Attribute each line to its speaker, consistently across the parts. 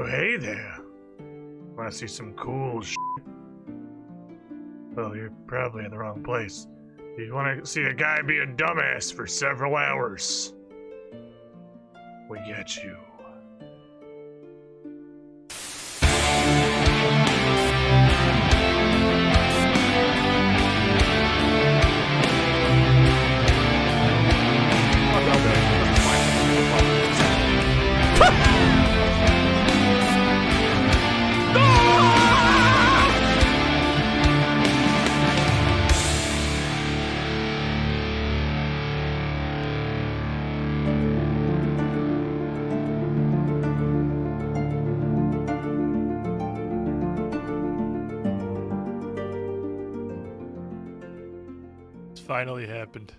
Speaker 1: hey there. Wanna see some cool shit? Well, you're probably in the wrong place. You wanna see a guy be a dumbass for several hours? We get you.
Speaker 2: Finally happened.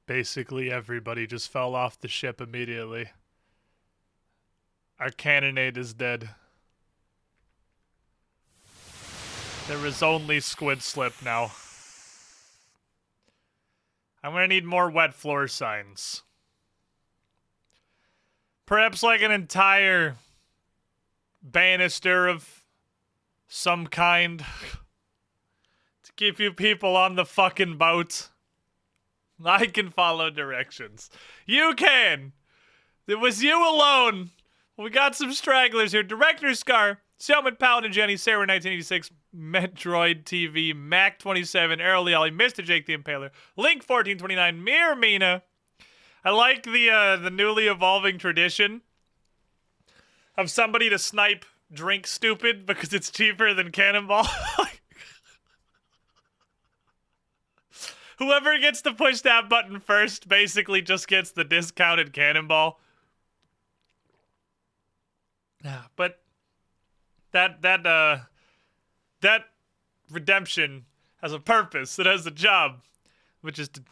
Speaker 2: Basically everybody just fell off the ship immediately. Our cannonade is dead. There is only squid slip now. I'm gonna need more wet floor signs. Perhaps like an entire banister of some kind. Keep you people on the fucking boat. I can follow directions. You can! It was you alone! We got some stragglers here. Director Scar, Selman Paladin, Jenny, Sarah 1986, Metroid TV, Mac 27, Errol Liali, Mr. Jake the Impaler, Link 1429, Mir Mina. I like the newly evolving tradition of somebody to snipe Drink Stupid because it's cheaper than Cannonball. Whoever gets to push that button first basically just gets the discounted Cannonball. Yeah, but that redemption has a purpose. It has a job, which is to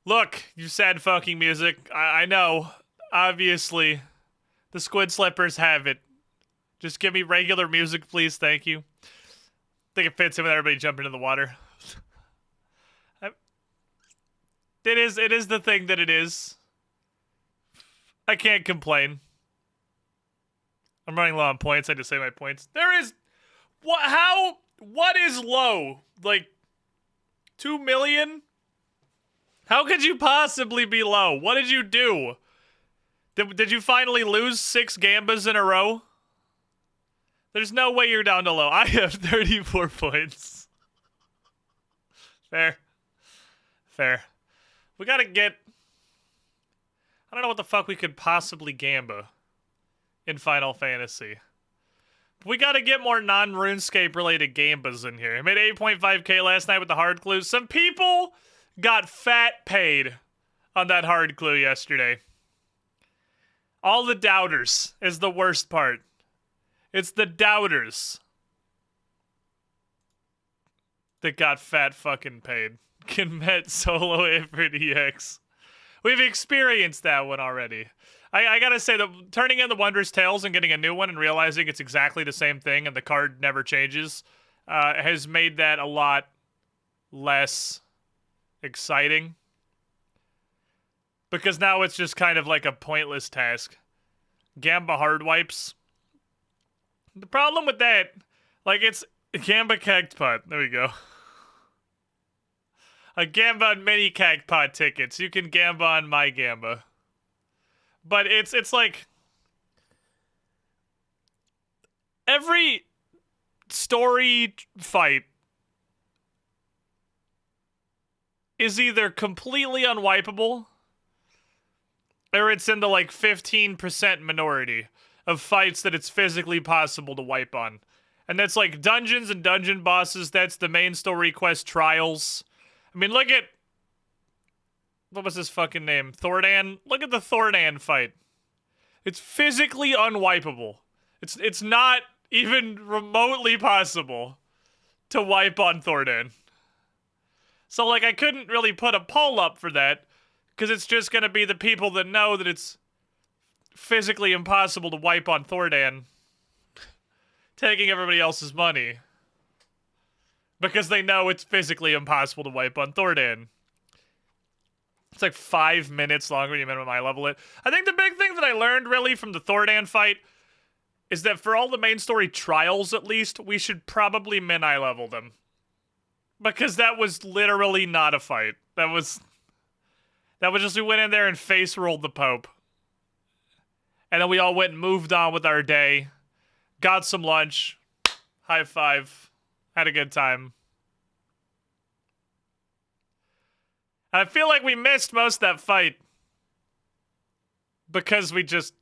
Speaker 2: look. You sad fucking music. I know. Obviously, the Squid Slippers have it. Just give me regular music, please. Thank you. I think it fits in with everybody jumping in the water. It is the thing that it is. I can't complain. I'm running low on points. I just say my points. There is... What is low? Like, 2 million? How could you possibly be low? What did you do? Did you finally lose 6 Gambas in a row? There's no way you're down to low. I have 34 points. Fair. Fair. We gotta get... I don't know what the fuck we could possibly Gamba in Final Fantasy. But we gotta get more non-RuneScape related Gambas in here. I made 8.5k last night with the hard clue. Some people got fat paid on that hard clue yesterday. All the doubters is the worst part. It's the doubters that got fat fucking paid. Can met solo it for DX. We've experienced that one already. I gotta say that turning in the Wondrous Tales and getting a new one and realizing it's exactly the same thing and the card never changes has made that a lot less exciting. Because now it's just kind of like a pointless task. Gamba hard wipes. The problem with that, like it's Gamba Cactpot. There we go. A Gamba on mini Cactpot tickets. You can Gamba on my Gamba. But it's like... every story fight is either completely unwipeable or it's in the like 15% minority of fights that it's physically possible to wipe on. And that's like dungeons and dungeon bosses. That's the main story quest trials. I mean, look at... what was his fucking name? Thordan? Look at the Thordan fight. It's physically unwipeable. It's not even remotely possible to wipe on Thordan. So, like, I couldn't really put a poll up for that, because it's just gonna be the people that know that it's physically impossible to wipe on Thordan taking everybody else's money. Because they know it's physically impossible to wipe on Thordan. It's like 5 minutes longer than you minimum eye level it. I think the big thing that I learned really from the Thordan fight is that for all the main story trials, at least, we should probably min-eye level them. Because that was literally not a fight. That was just, we went in there and face rolled the Pope. And then we all went and moved on with our day. Got some lunch. High five. Had a good time. And I feel like we missed most of that fight. Because we just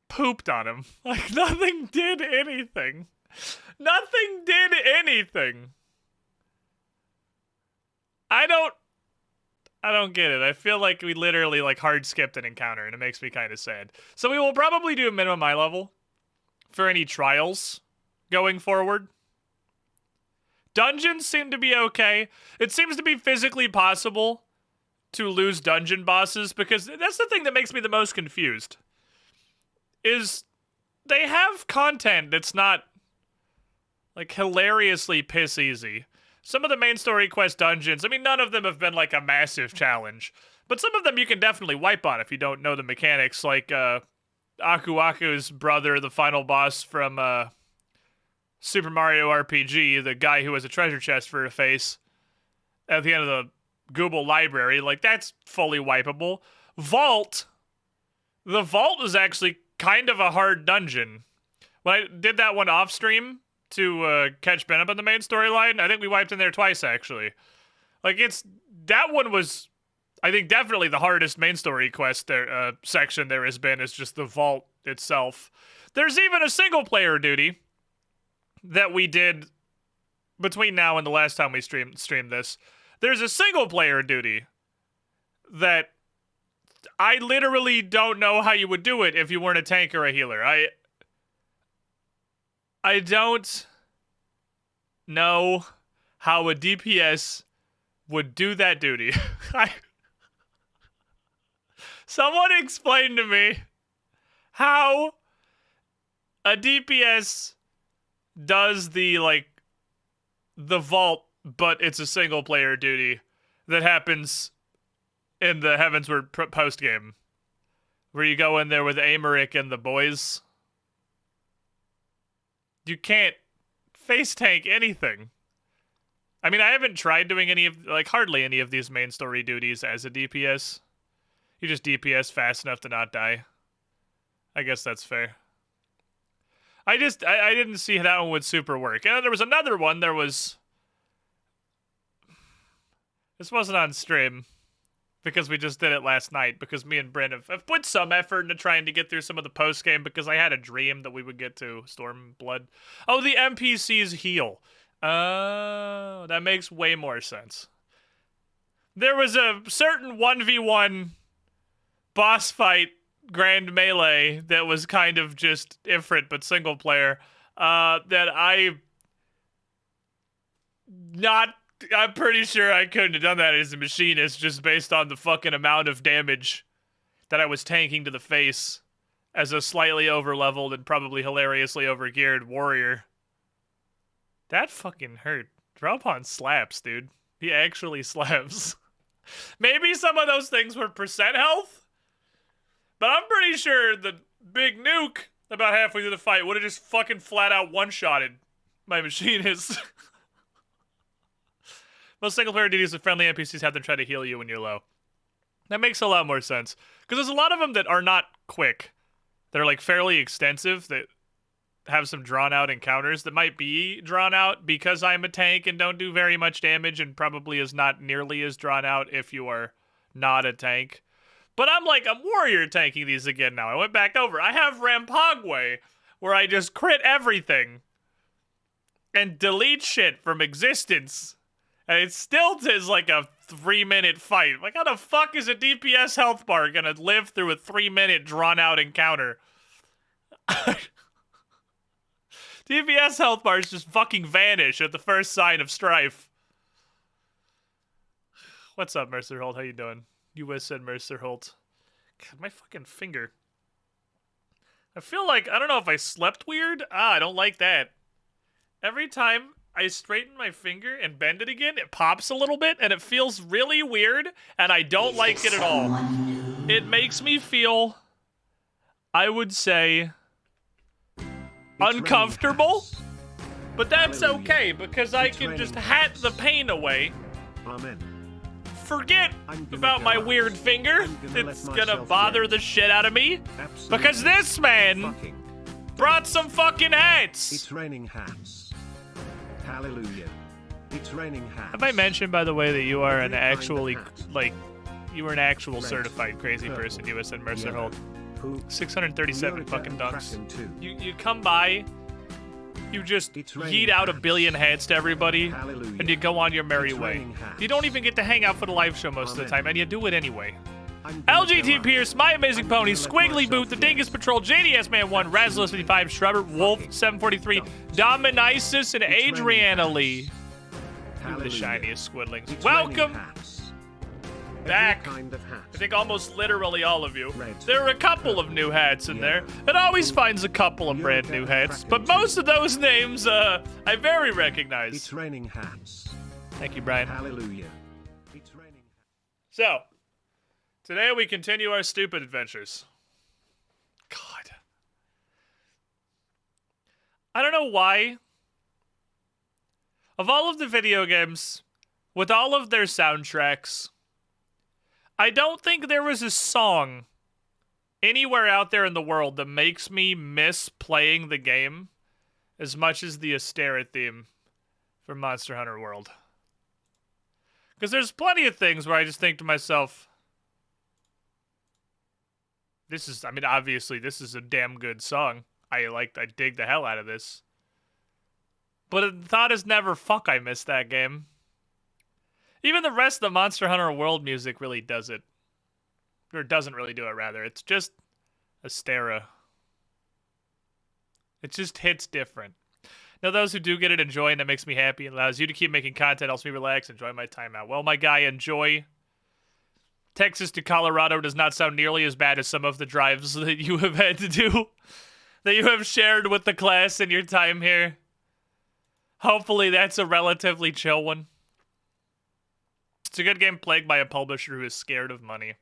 Speaker 2: pooped on him. Like, nothing did anything. Nothing did anything. I don't get it. I feel like we literally like hard skipped an encounter and it makes me kind of sad. So we will probably do a minimum eye level for any trials going forward. Dungeons seem to be okay. It seems to be physically possible to lose dungeon bosses because that's the thing that makes me the most confused. Is they have content that's not like hilariously piss easy. Some of the main story quest dungeons, I mean, none of them have been like a massive challenge, but some of them you can definitely wipe on if you don't know the mechanics, like Aku Aku's brother, the final boss from Super Mario RPG, the guy who has a treasure chest for a face at the end of the Google library, like that's fully wipeable. The Vault is actually kind of a hard dungeon. When I did that one off stream to catch Ben up on the main storyline, I think we wiped in there twice actually. Like that one was, I think, definitely the hardest main story quest there section there has been, is just the Vault itself. There's even a single player duty that we did between now and the last time we streamed this. There's a single player duty that I literally don't know how you would do it if you weren't a tank or a healer. I don't know how a DPS would do that duty. Someone explain to me how a DPS does the Vault, but it's a single player duty that happens in the Heavensward postgame, where you go in there with Amaric and the boys. You can't face tank anything. I mean, I haven't tried doing hardly any of these main story duties as a DPS. You just DPS fast enough to not die. I guess that's fair. I didn't see how that one would super work. And then there was another one, this wasn't on stream, because we just did it last night, because me and Brent have put some effort into trying to get through some of the post-game, because I had a dream that we would get to Stormblood. Oh, the NPCs heal. Oh, that makes way more sense. There was a certain 1v1 boss fight grand melee that was kind of just Ifrit, but single player, that I'm pretty sure I couldn't have done that as a machinist just based on the fucking amount of damage that I was tanking to the face as a slightly overleveled and probably hilariously overgeared warrior. That fucking hurt. Dropon slaps, dude. He actually slaps. Maybe some of those things were percent health, but I'm pretty sure the big nuke about halfway through the fight would have just fucking flat out one-shotted my machinist. Most single-player duties with friendly NPCs have them try to heal you when you're low. That makes a lot more sense. Because there's a lot of them that are not quick. That are, like, fairly extensive, that have some drawn-out encounters that might be drawn out because I'm a tank and don't do very much damage, and probably is not nearly as drawn out if you are not a tank. But I'm warrior tanking these again now. I went back over. I have Rampagwe, where I just crit everything and delete shit from existence. And it still is like a 3-minute fight. Like, how the fuck is a DPS health bar gonna live through a 3-minute drawn-out encounter? DPS health bars just fucking vanish at the first sign of strife. What's up, Mercerholt? How you doing? US said Mercerholt. God, my fucking finger. I feel like, I don't know if I slept weird. I don't like that. Every time I straighten my finger and bend it again, it pops a little bit, and it feels really weird, and I don't like it at all. It makes me feel I would say uncomfortable, but that's okay because I can just hat the pain away.
Speaker 3: Amen.
Speaker 2: Forget about my weird finger. It's gonna bother the shit out of me because this man brought some fucking hats.
Speaker 3: It's raining hats. Hallelujah. It's raining hats.
Speaker 2: Have I mentioned, by the way, that you are an actually, like, you were an actual certified crazy person, USN Mercer Hold? 637 fucking dunks. You come by, you just yeet out a billion hats to everybody, and you go on your merry way. You don't even get to hang out for the live show most of the time, and you do it anyway. LGT Pierce, My Amazing Pony, Squiggly Boot, The Dingus Patrol, JDS Man 1, Razless 55, Shrubber, Wolf 743, Dominicis, and Adriana Lee. You the shiniest squidlings. Welcome back. I think almost literally all of you. There are a couple of new hats in there. It always finds a couple of brand new hats, but most of those names I very recognize.
Speaker 3: It's raining hats.
Speaker 2: Thank you, Brian.
Speaker 3: Hallelujah. It's raining.
Speaker 2: So, today we continue our stupid adventures. God. I don't know why. Of all of the video games, with all of their soundtracks, I don't think there was a song anywhere out there in the world that makes me miss playing the game as much as the Astera theme from Monster Hunter World. Because there's plenty of things where I just think to myself, obviously this is a damn good song. I dig the hell out of this. But the thought is never, fuck, I missed that game. Even the rest of the Monster Hunter World music really does it. Or doesn't really do it, rather. It's just Astera. It just hits different. Now, those who do get it enjoy, and that makes me happy and allows you to keep making content, helps me relax, enjoy my time out. Well, my guy, enjoy. Texas to Colorado does not sound nearly as bad as some of the drives that you have had to do, that you have shared with the class in your time here. Hopefully that's a relatively chill one. It's a good game plagued by a publisher who is scared of money.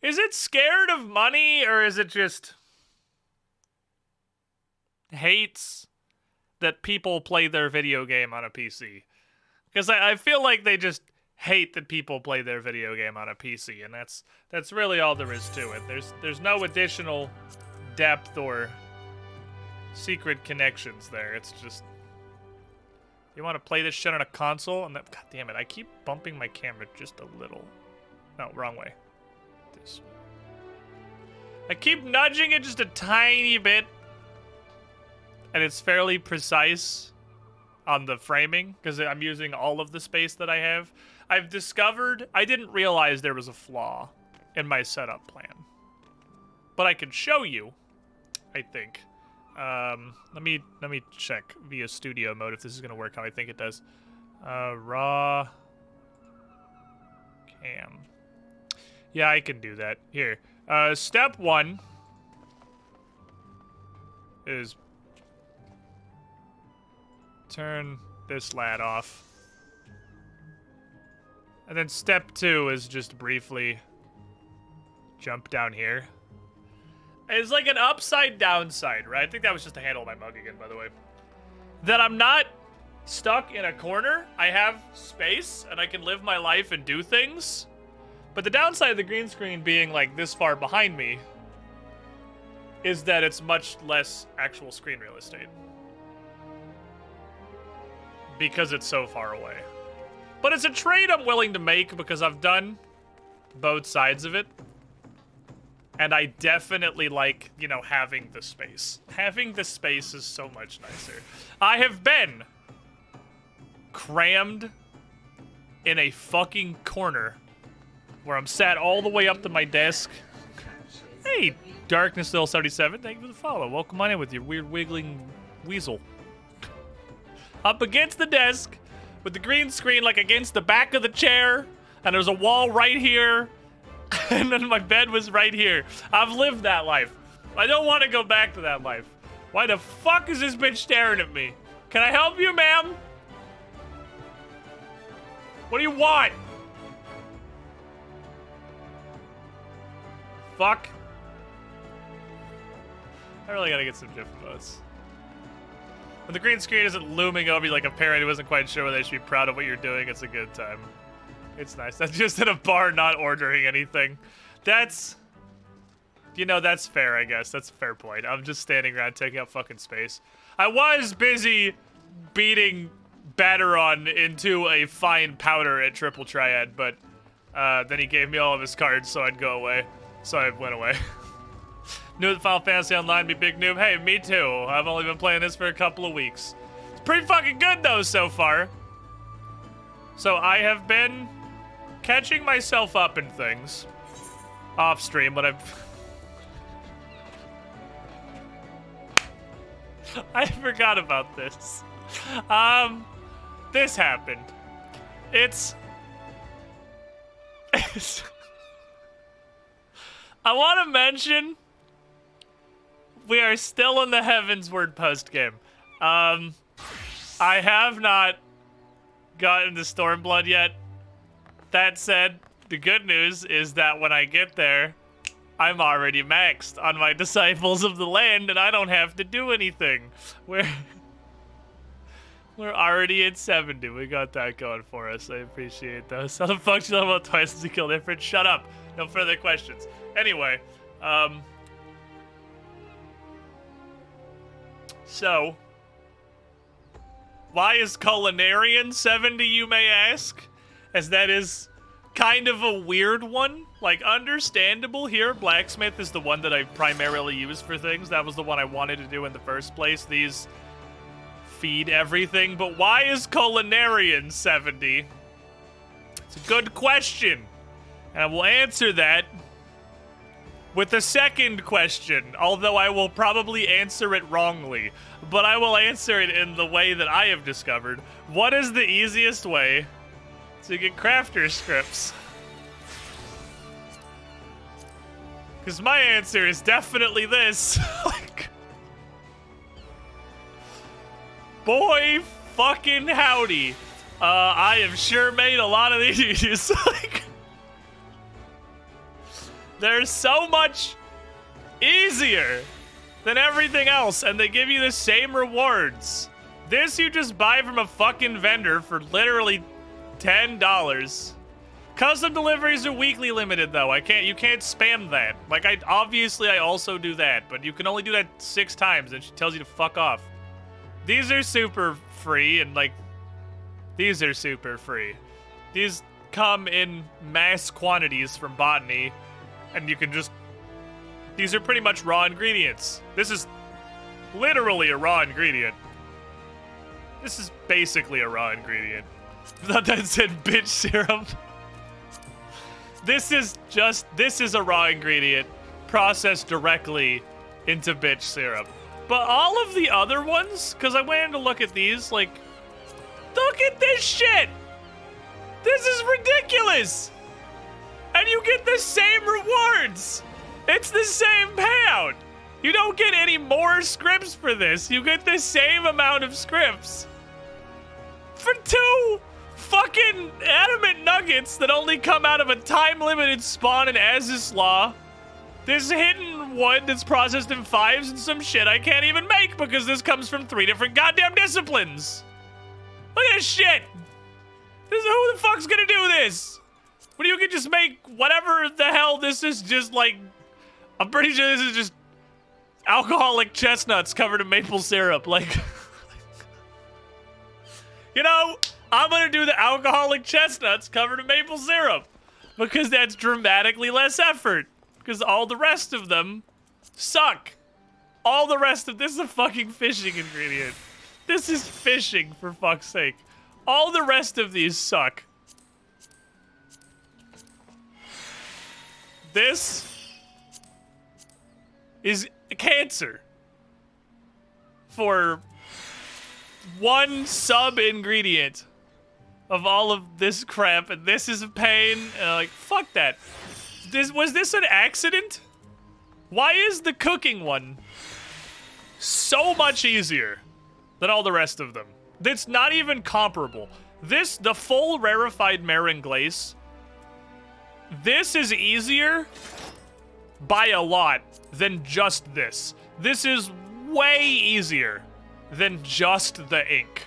Speaker 2: Is it scared of money, or is it just hates that people play their video game on a PC? Because I feel like they just hate that people play their video game on a PC, and that's really all there is to it. There's no additional depth or secret connections there. It's just, you want to play this shit on a console, and that, god damn it, I keep bumping my camera just a little. No, wrong way. This way. I keep nudging it just a tiny bit, and it's fairly precise on the framing because I'm using all of the space that I have. I've discovered, I didn't realize there was a flaw in my setup plan, but I can show you, I think. Let me check via studio mode if this is gonna work how I think it does. Raw cam. Yeah, I can do that. Here. Step 1 is turn this LAD off. And then step 2 is just briefly jump down here. It's like an upside down side, right? I think that was just the handle of my mug again, by the way. That I'm not stuck in a corner. I have space, and I can live my life and do things. But the downside of the green screen being like this far behind me is that it's much less actual screen real estate. Because it's so far away. But it's a trade I'm willing to make because I've done both sides of it. And I definitely like, you know, having the space. Having the space is so much nicer. I have been crammed in a fucking corner where I'm sat all the way up to my desk. Hey, Darkness Still 77, thank you for the follow. Welcome on in with your weird wiggling weasel. Up against the desk with the green screen like against the back of the chair, and there's a wall right here. And then my bed was right here. I've lived that life. I don't want to go back to that life. Why the fuck is this bitch staring at me? Can I help you, ma'am? What do you want? Fuck. I really gotta get some different votes. When the green screen isn't looming over you like a parent who isn't quite sure whether they should be proud of what you're doing, it's a good time. It's nice. That's just in a bar not ordering anything. That's... You know, that's fair, I guess. That's a fair point. I'm just standing around taking up fucking space. I was busy beating Batteron into a fine powder at Triple Triad, but then he gave me all of his cards so I'd go away. So I went away. Knew that Final Fantasy Online would be big noob. Hey, me too. I've only been playing this for a couple of weeks. It's pretty fucking good, though, so far. So I have been catching myself up in things. Off stream, but I forgot about this. This happened. It's I want to mention we are still in the Heavensward postgame. I have not gotten to Stormblood yet. That said, the good news is that when I get there, I'm already maxed on my Disciples of the Land, and I don't have to do anything. We're already at 70. We got that going for us. I appreciate those. How the fuck you know about twice since you killed Ifrit? Shut up. No further questions. Anyway, so, why is Culinarian 70, you may ask? As that is kind of a weird one. Like, understandable here. Blacksmith is the one that I primarily use for things. That was the one I wanted to do in the first place. These feed everything. But why is Culinarian 70? It's a good question. And I will answer that with a second question, although I will probably answer it wrongly. But I will answer it in the way that I have discovered. What is the easiest way to get crafter scripts? Because my answer is definitely this. Like, boy fucking howdy. I have sure made a lot of these. Like, they're so much easier than everything else, and they give you the same rewards. This you just buy from a fucking vendor for literally $10. Custom deliveries are weekly limited, though. You can't spam that. Like, obviously I also do that, but you can only do that 6 times, and she tells you to fuck off. These are super free, and like, these are super free. These come in mass quantities from Botany, and you can just, these are pretty much raw ingredients. This is literally a raw ingredient. This is basically a raw ingredient. I thought that said bitch syrup. This is a raw ingredient processed directly into bitch syrup. But all of the other ones, because I went in to look at these, like, look at this shit! This is ridiculous! And you get the same rewards! It's the same payout! You don't get any more scripts for this. You get the same amount of scripts. For 2 fucking adamant nuggets that only come out of a time-limited spawn in Az's Law. This hidden wood that's processed in 5s and some shit I can't even make because this comes from 3 different goddamn disciplines. Look at this shit. Who the fuck's gonna do this? When you can just make whatever the hell this is, just like, I'm pretty sure this is just alcoholic chestnuts covered in maple syrup. Like, you know, I'm gonna do the alcoholic chestnuts covered in maple syrup because that's dramatically less effort. Because all the rest of them suck. All the rest of this is a fucking fishing ingredient. This is fishing, for fuck's sake. All the rest of these suck. This is cancer for 1 sub-ingredient of all of this crap, and this is a pain, and like, fuck that. Was this an accident? Why is the cooking one so much easier than all the rest of them? It's not even comparable. The full rarefied Marin Glace, this is easier by a lot than just this. This is way easier than just the ink.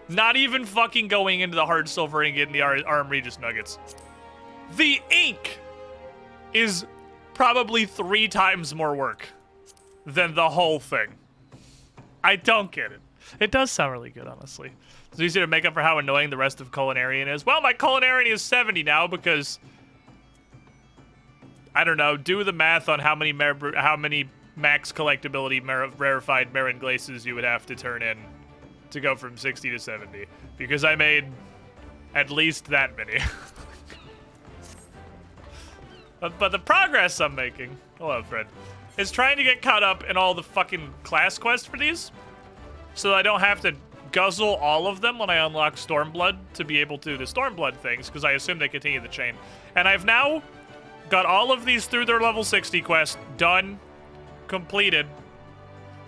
Speaker 2: Not even fucking going into the hard silver ingot and the Arm Regis nuggets. The ink is probably 3 times more work than the whole thing. I don't get it. It does sound really good, honestly. It's easier to make up for how annoying the rest of Culinarian is. Well, my Culinarian is 70 now because, I don't know, do the math on how many max collectability rarefied Marin Glaces you would have to turn in to go from 60 to 70. Because I made at least that many. But the progress I'm making, hello Fred, is trying to get caught up in all the fucking class quests for these, so that I don't have to guzzle all of them when I unlock Stormblood to be able to do the Stormblood things, because I assume they continue the chain. And I've now got all of these through their level 60 quest done, completed,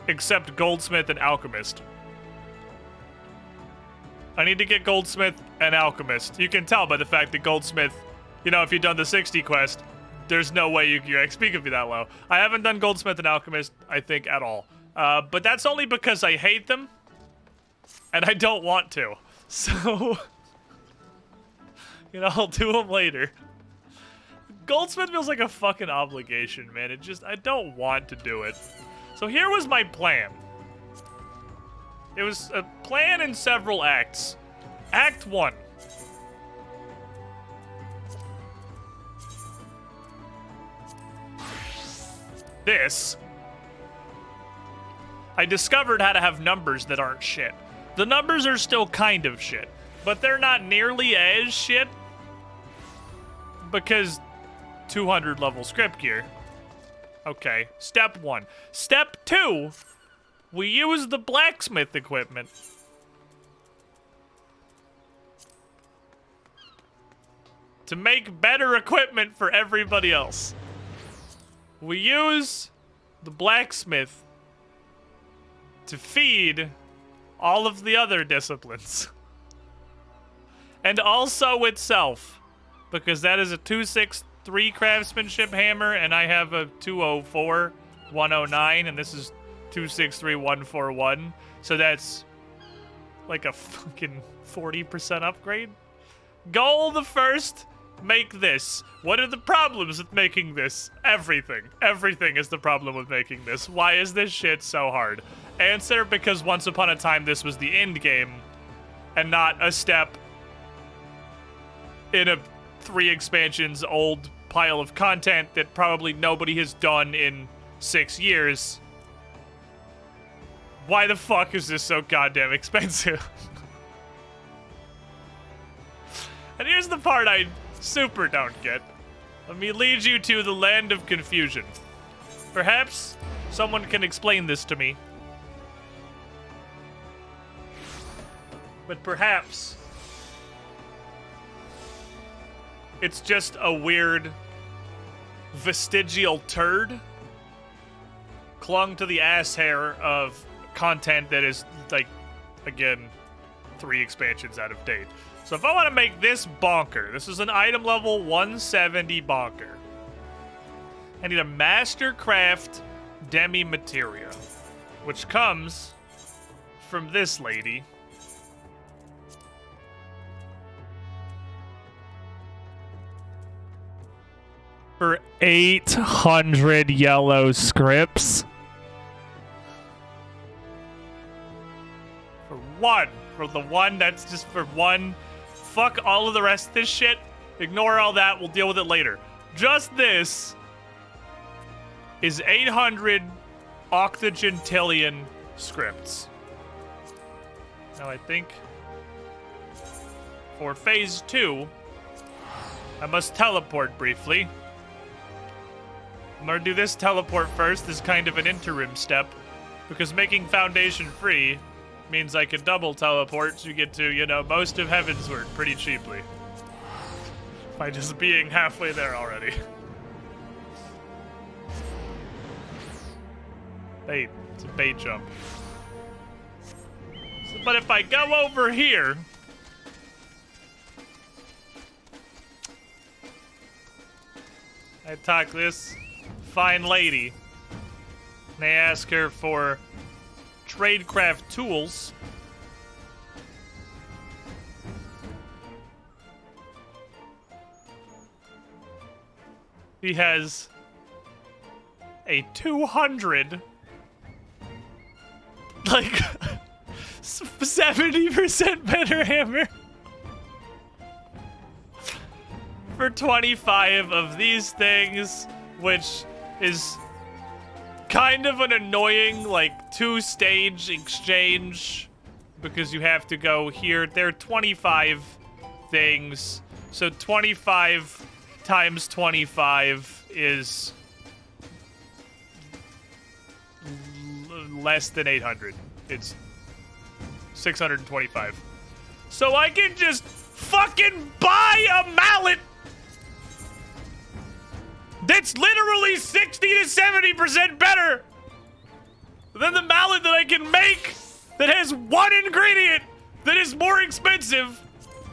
Speaker 2: except Goldsmith and Alchemist. I need to get Goldsmith and Alchemist. You can tell by the fact that Goldsmith, you know, if you've done the 60 quest, there's no way your XP could be that low. I haven't done Goldsmith and Alchemist, I think, at all. But that's only because I hate them, and I don't want to. So, you know, I'll do them later. Goldsmith feels like a fucking obligation, man. I don't want to do it. So here was my plan. It was a plan in several acts. Act 1. This. I discovered how to have numbers that aren't shit. The numbers are still kind of shit, but they're not nearly as shit because 200 level script gear. Okay, step 1. Step 2, we use the blacksmith equipment. To make better equipment for everybody else. We use the blacksmith to feed all of the other disciplines. And also itself, because that is a 263 craftsmanship hammer, and I have a 204 109, and this is 263 141. So that's like a fucking 40% upgrade. Goal the first. Make this. What are the problems with making this? Everything. Everything is the problem with making this. Why is this shit so hard? Answer, because once upon a time this was the end game and not a step in a 3 expansions old pile of content that probably nobody has done in 6 years. Why the fuck is this so goddamn expensive? And here's the part I super don't get. Let me lead you to the land of confusion. Perhaps someone can explain this to me. But perhaps it's just a weird vestigial turd clung to the ass hair of content that is, like, again, 3 expansions out of date. So if I want to make this bonker, this is an item level 170 bonker. I need a Mastercraft Demi Materia, which comes from this lady. For 800 yellow scripts. For the one that's just for one. Fuck all of the rest of this shit. Ignore all that. We'll deal with it later. Just this is 800 octogentillion scripts. Now I think for phase 2, I must teleport briefly. I'm gonna do this teleport first as kind of an interim step, because making Foundation free means I can double teleport, so you get to, you know, most of Heavensward pretty cheaply. By just being halfway there already. Bait. It's a bait jump. So, but if I go over here... I talk this fine lady They ask her for tradecraft tools. He has a 200, like, 70% better hammer for 25 of these things, which is kind of an annoying, like, 2-stage exchange because you have to go here. There are 25 things, so 25 times 25 is less than 800. It's 625. So I can just fucking buy a mallet that's literally 60 to 70% better than the mallet that I can make that has one ingredient that is more expensive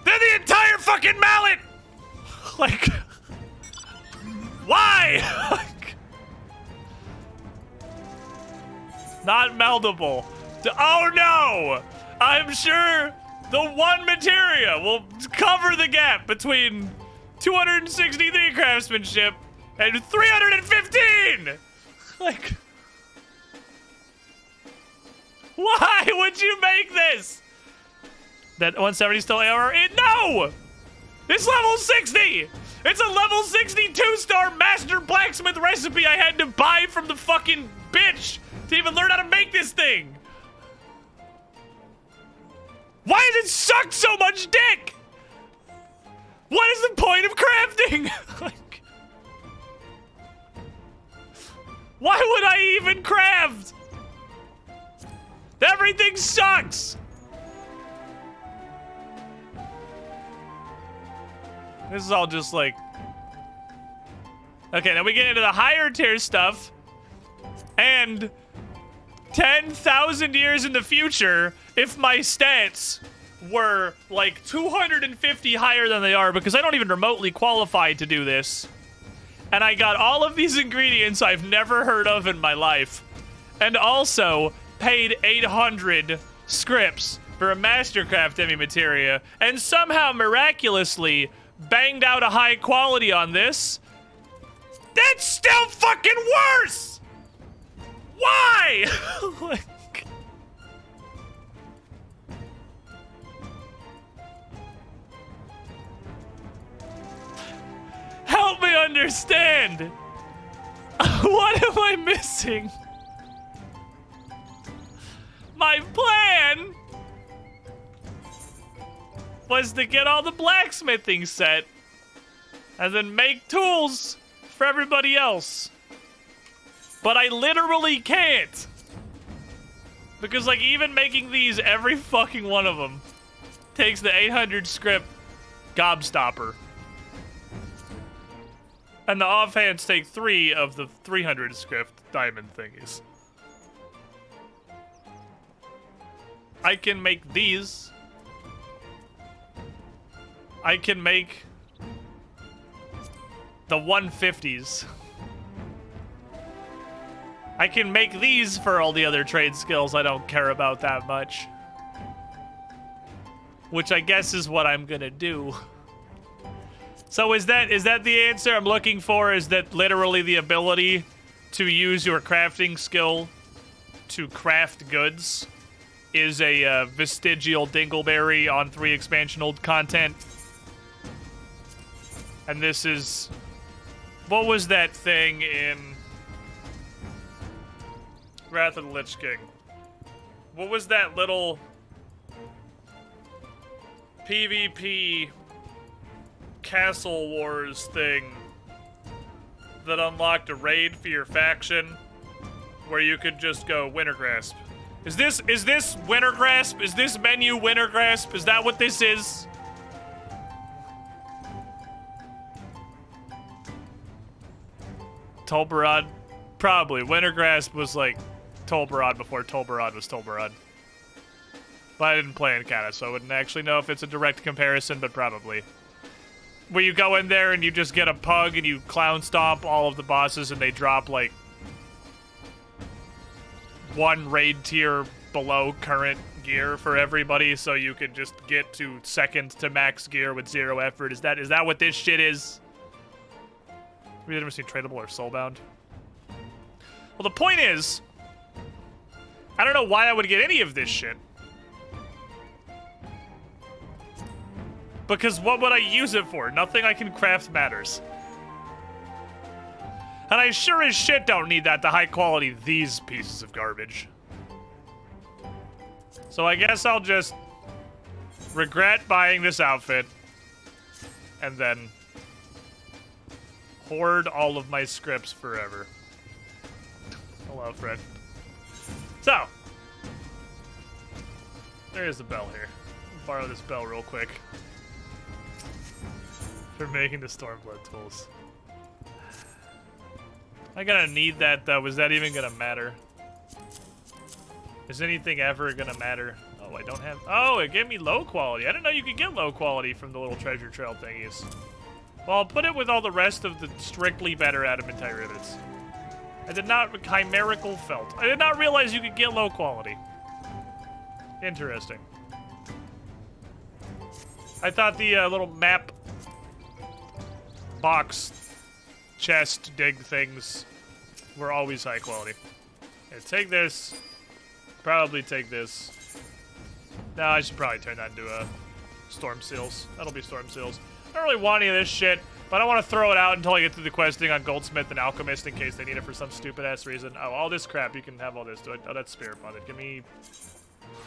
Speaker 2: than the entire fucking mallet. Like, why? Not meldable. Oh no! I'm sure the one materia will cover the gap between 263 craftsmanship and 315! Like, why would you make this? That 170 still AR? No! It's level 60! It's a level 62-star master blacksmith recipe I had to buy from the fucking bitch to even learn how to make this thing. Why does it suck so much dick? What is the point of crafting? Like, why would I even craft? Everything sucks. This is all just like... Okay, now we get into the higher tier stuff. And 10,000 years in the future, if my stats were like 250 higher than they are, because I don't even remotely qualify to do this, and I got all of these ingredients I've never heard of in my life, and also paid 800 scripts for a Mastercraft Demi-Materia, and somehow miraculously banged out a high quality on this, that's still fucking worse! Why? Like, help me understand. What am I missing? My plan was to get all the blacksmithing set and then make tools for everybody else. But I literally can't. Because, like, even making these, every fucking one of them takes the 800 script gobstopper. And the offhands take 3 of the 300 script diamond thingies. I can make these. I can make the 150s. I can make these for all the other trade skills I don't care about that much. Which I guess is what I'm gonna do. So is that the answer I'm looking for? Is that literally the ability to use your crafting skill to craft goods is a vestigial dingleberry on 3 expansion content? And this is... What was that thing in Wrath of the Lich King? What was that little PvP Castle Wars thing that unlocked a raid for your faction where you could just go Winter Grasp? Is this Winter Grasp? Is this menu Winter Grasp? Is that what this is? Tolbarad? Probably. Winter Grasp was like Tolbarad before Tolbarad was Tolbarad. But I didn't play Encana, so I wouldn't actually know if it's a direct comparison, but probably. Where you go in there and you just get a pug and you clown stomp all of the bosses and they drop like one raid tier below current gear for everybody, so you can just get to second to max gear with 0 effort. Is that what this shit is? We never seen tradable or soulbound. Well, the point is, I don't know why I would get any of this shit. Because what would I use it for? Nothing I can craft matters. And I sure as shit don't need that to high quality these pieces of garbage. So I guess I'll just regret buying this outfit and then hoard all of my scripts forever. Hello, Fred. So, there is a bell here. Borrow this bell real quick. For making the Stormblood tools. I'm gonna need that though. Is that even gonna matter? Is anything ever gonna matter? Oh, I don't have. Oh, it gave me low quality. I didn't know you could get low quality from the little treasure trail thingies. Well, I'll put it with all the rest of the strictly better adamantite rivets. I did not. Chimerical felt. I did not realize you could get low quality. Interesting. I thought the little map box chest dig things were always high quality. Okay, take this. Probably take this. No, I should probably turn that into storm seals. That'll be storm seals. I don't really want any of this shit, but I don't want to throw it out until I get through the questing on Goldsmith and Alchemist in case they need it for some stupid ass reason. Oh, all this crap, you can have all this. Oh, that's spirit funded. Give me.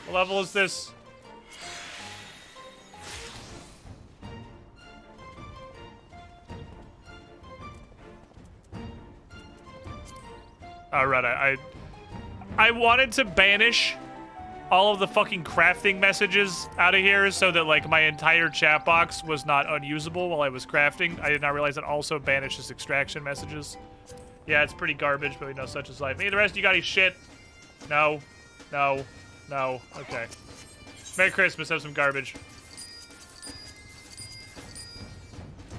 Speaker 2: What level is this? Alright, I wanted to banish all of the fucking crafting messages out of here so that, like, my entire chat box was not unusable while I was crafting. I did not realize it also banishes extraction messages. Yeah, it's pretty garbage, but we know such is life. Any of the rest, you got any shit? No. No. No. Okay. Merry Christmas, have some garbage.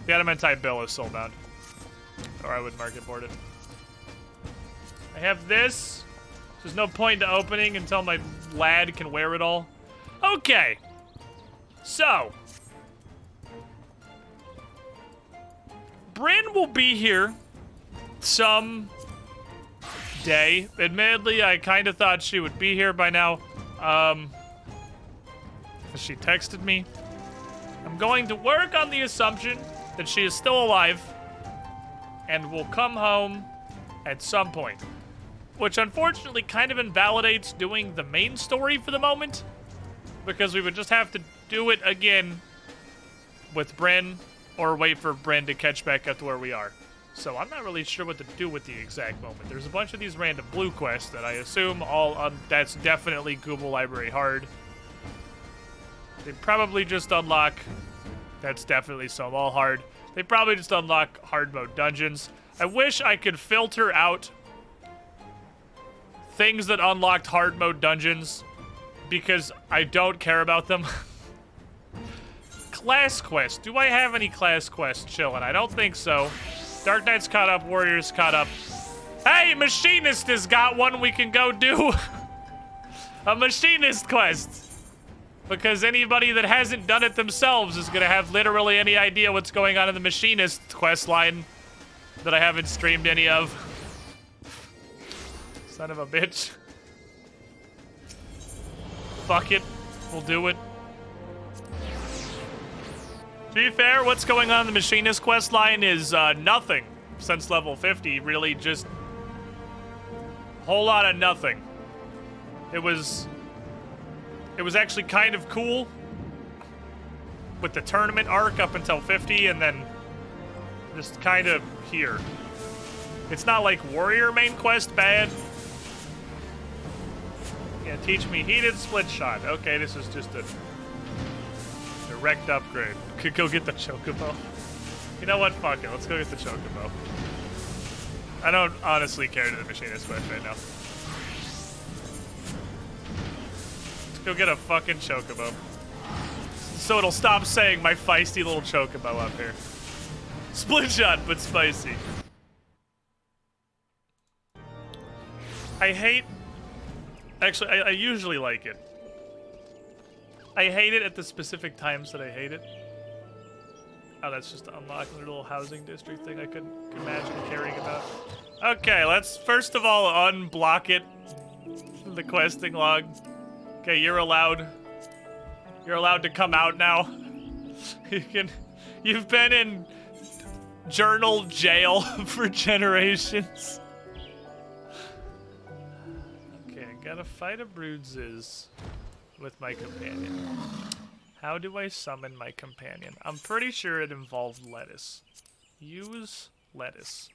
Speaker 2: The adamantite bill is soulbound. Or I would market board it. I have this. There's no point to opening until my lad can wear it all. Okay. So. Bryn will be here some day. Admittedly, I kind of thought she would be here by now. She texted me. I'm going to work on the assumption that she is still alive and will come home at some point. Which unfortunately kind of invalidates doing the main story for the moment, because we would just have to do it again with Bryn, or wait for Bryn to catch back up to where we are. So I'm not really sure what to do with the exact moment. There's a bunch of these random blue quests that I assume all that's definitely Google Library hard. They probably just unlock. That's definitely some all hard. They probably just unlock hard mode dungeons. I wish I could filter out things that unlocked hard mode dungeons because I don't care about them. Class quest. Do I have any class quests chilling? I don't think so. Dark Knight's caught up. Warrior's caught up. Hey, Machinist has got one we can go do. A Machinist quest. Because anybody that hasn't done it themselves is going to have literally any idea what's going on in the Machinist quest line that I haven't streamed any of. Son of a bitch. Fuck it. We'll do it. To be fair, what's going on in the Machinist quest line is nothing since level 50. Really just a whole lot of nothing. It was actually kind of cool with the tournament arc up until 50 and then just kind of here. It's not like Warrior main quest bad. Yeah, teach me heated split shot. Okay, this is just a direct upgrade. Could go get the Chocobo. You know what? Fuck it. Let's go get the Chocobo. I don't honestly care to the Machinist quest right now. Let's go get a fucking Chocobo. So it'll stop saying my feisty little Chocobo up here. Split shot, but spicy. I hate Actually, I usually like it. I hate it at the specific times that I hate it. Oh, that's just unlocking a little housing district thing I couldn't imagine caring about. Okay, let's first of all unblock it. The questing log. Okay, you're allowed. You're allowed to come out now. You've been in journal jail for generations. Okay, I gotta fight a bruises with my companion. How do I summon my companion? I'm pretty sure it involved lettuce. Use lettuce.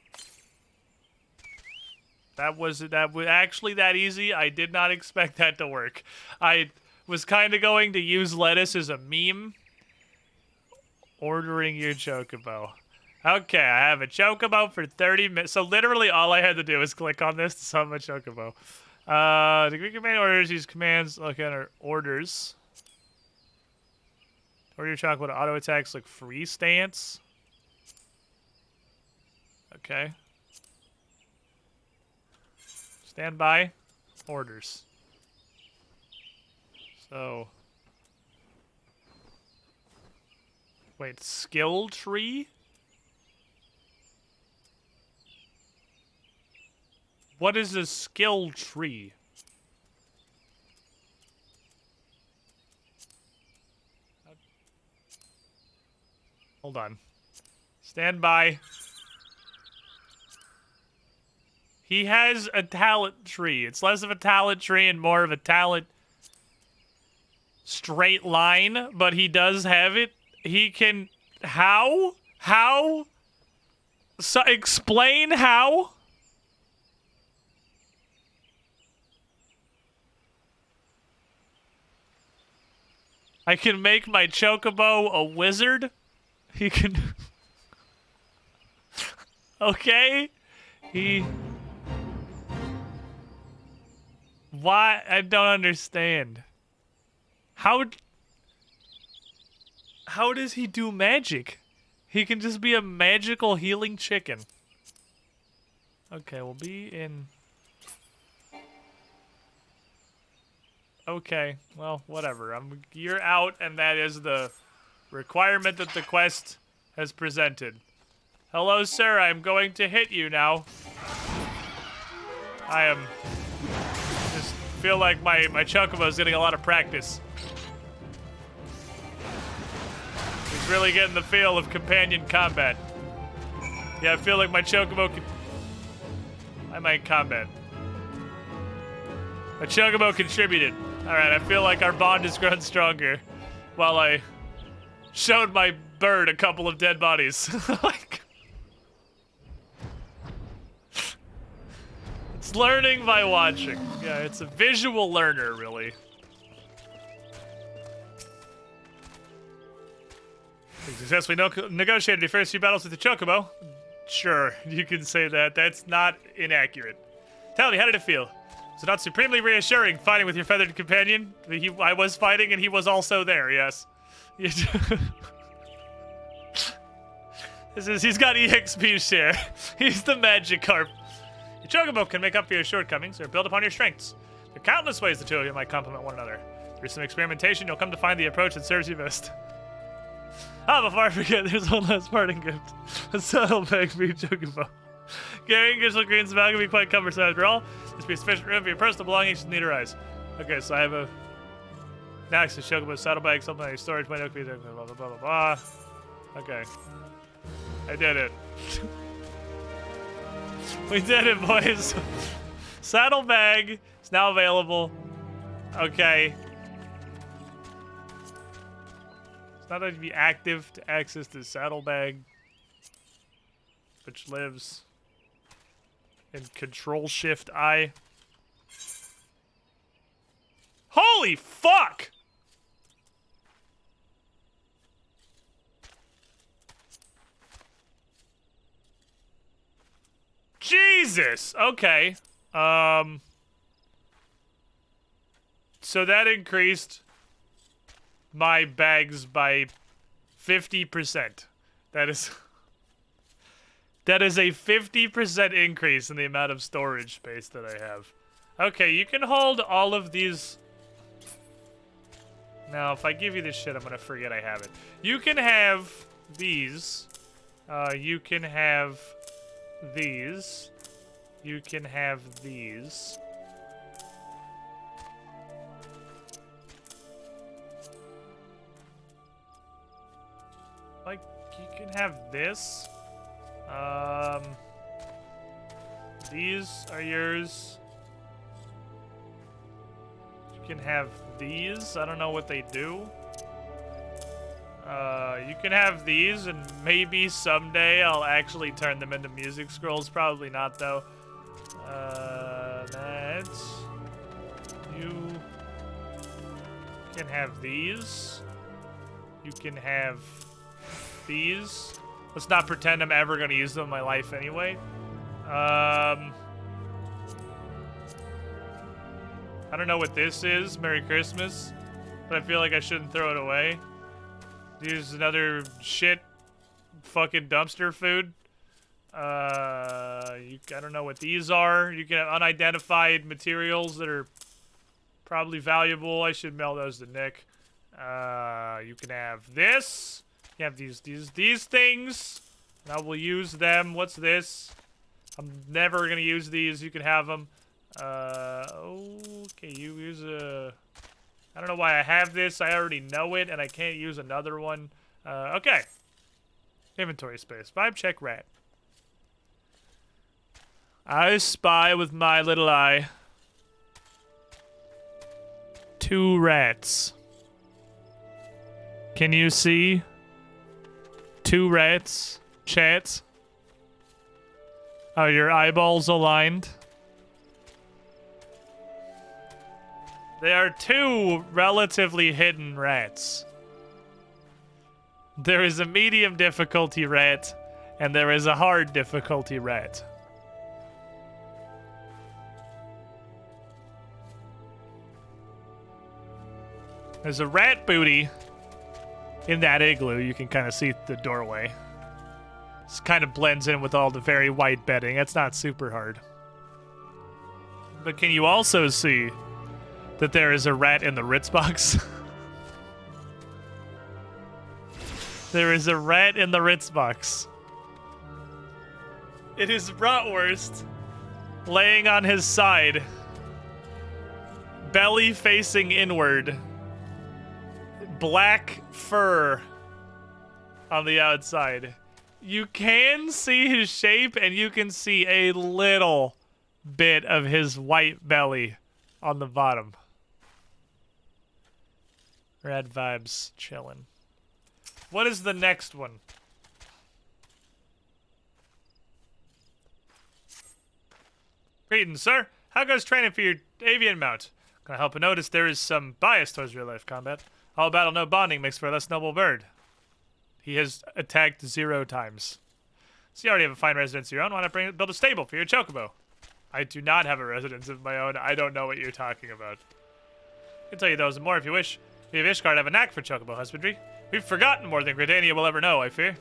Speaker 2: That was actually that easy. I did not expect that to work. I was kind of going to use lettuce as a meme. Ordering your chocobo. Okay, I have a chocobo for 30 minutes. So literally all I had to do was click on this to summon my chocobo. The Greek command orders, use commands, look at our orders. Order your chocobo, auto attacks like free stance. Okay. Stand by. Orders. So. Wait, skill tree? What is a skill tree? Hold on. Stand by. He has a talent tree. It's less of a talent tree and more of a talent straight line, but he does have it. He can... How? How? So, explain how? I can make my chocobo a wizard. He can... Okay. He... Why? I don't understand. How does he do magic? He can just be a magical healing chicken. Okay, we'll be in... Okay, well, whatever. You're out, and that is the requirement that the quest has presented. Hello, sir. I'm going to hit you now. I am... just feel like my chocobo is getting a lot of practice. He's really getting the feel of companion combat. Yeah, I feel like my chocobo can... I'm in combat. My chocobo contributed. Alright, I feel like our bond has grown stronger while I showed my bird a couple of dead bodies. Like, it's learning by watching. Yeah, it's a visual learner, really. You successfully negotiated your first few battles with the chocobo. Sure, you can say that. That's not inaccurate. Tell me, how did it feel? Was it not supremely reassuring fighting with your feathered companion? I was fighting and he was also there, yes. He's got EXP share. He's the Magikarp. Your chocobo can make up for your shortcomings or build upon your strengths. There are countless ways the two of you might complement one another. Through some experimentation, you'll come to find the approach that serves you best. Ah, before I forget, there's one last parting gift. A saddlebag for your chocobo. Carrying crystal green smell can be quite cumbersome after all. This be sufficient room for your personal belongings to need arise. Okay, so I have a... Next, a chocobo saddlebag, something like storage might be there, blah, blah, blah, blah, blah. Okay. I did it. We did it, boys. Saddlebag is now available. Okay. It's not going to be active to access the saddlebag, which lives in Control-Shift-I. Holy fuck! Jesus! Okay. So that increased my bags by 50%. That is a 50% increase in the amount of storage space that I have. Okay, you can hold all of these. Now, if I give you this shit, I'm gonna forget I have it. You can have these. You can have these. You can have these. Like, you can have this. These are yours. You can have these. I don't know what they do. You can have these, and maybe someday I'll actually turn them into music scrolls. Probably not, though. That's... You can have these. You can have these. Let's not pretend I'm ever going to use them in my life anyway. I don't know what this is. Merry Christmas. But I feel like I shouldn't throw it away. Here's another shit fucking dumpster food. I don't know what these are. You can have unidentified materials that are probably valuable. I should mail those to Nick. You can have this. You have these things. And I will use them. What's this? I'm never gonna use these. You can have them. Okay, you use a... I don't know why I have this. I already know it, and I can't use another one. Okay. Inventory space. Vibe check rat. I spy with my little eye 2 rats. Can you see 2 rats, chat? Are your eyeballs aligned? They are 2 relatively hidden rats. There is a medium difficulty rat, and there is a hard difficulty rat. There's a rat booty in that igloo. You can kind of see the doorway. This kind of blends in with all the very white bedding. It's not super hard. But can you also see that there is a rat in the Ritz box? There is a rat in the Ritz box. It is Bratwurst laying on his side, belly facing inward, black fur on the outside. You can see his shape, and you can see a little bit of his white belly on the bottom. Rad vibes, chillin'. What is the next one? Greetings, sir. How goes training for your avian mount? Can I help you notice there is some bias towards real-life combat? All battle, no bonding makes for a less noble bird. He has attacked 0 times. So you already have a fine residence of your own. Why not build a stable for your chocobo? I do not have a residence of my own. I don't know what you're talking about. I can tell you those and more if you wish. We of Ishgard have a knack for chocobo husbandry. We've forgotten more than Gridania will ever know, I fear.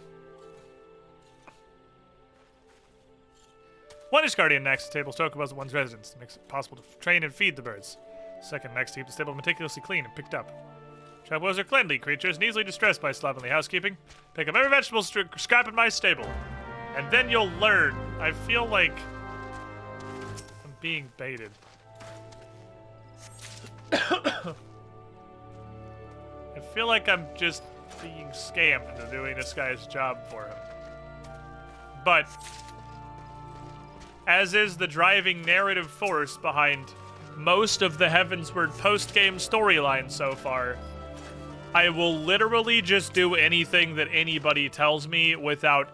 Speaker 2: One Ishgardian knacks the table's chocobos at one's residence. It makes it possible to train and feed the birds. Second knacks to keep the stable meticulously clean and picked up. Chocobos are cleanly creatures and easily distressed by slovenly housekeeping. Pick up every vegetable scrap in my stable, and then you'll learn. I feel like I'm being baited. I feel like I'm just being scammed into doing this guy's job for him. But, as is the driving narrative force behind most of the Heavensward post-game storyline so far, I will literally just do anything that anybody tells me without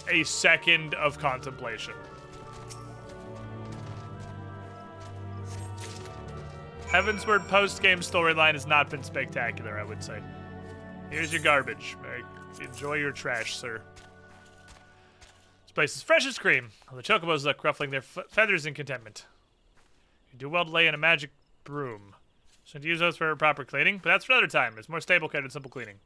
Speaker 2: a second of contemplation. Heavensward post-game storyline has not been spectacular, I would say. Here's your garbage. Enjoy your trash, sir. This place is fresh as cream. The chocobos look ruffling their feathers in contentment. You do well to lay in a magic broom. Shouldn't use those for proper cleaning, but that's for another time. It's more stable care than simple cleaning.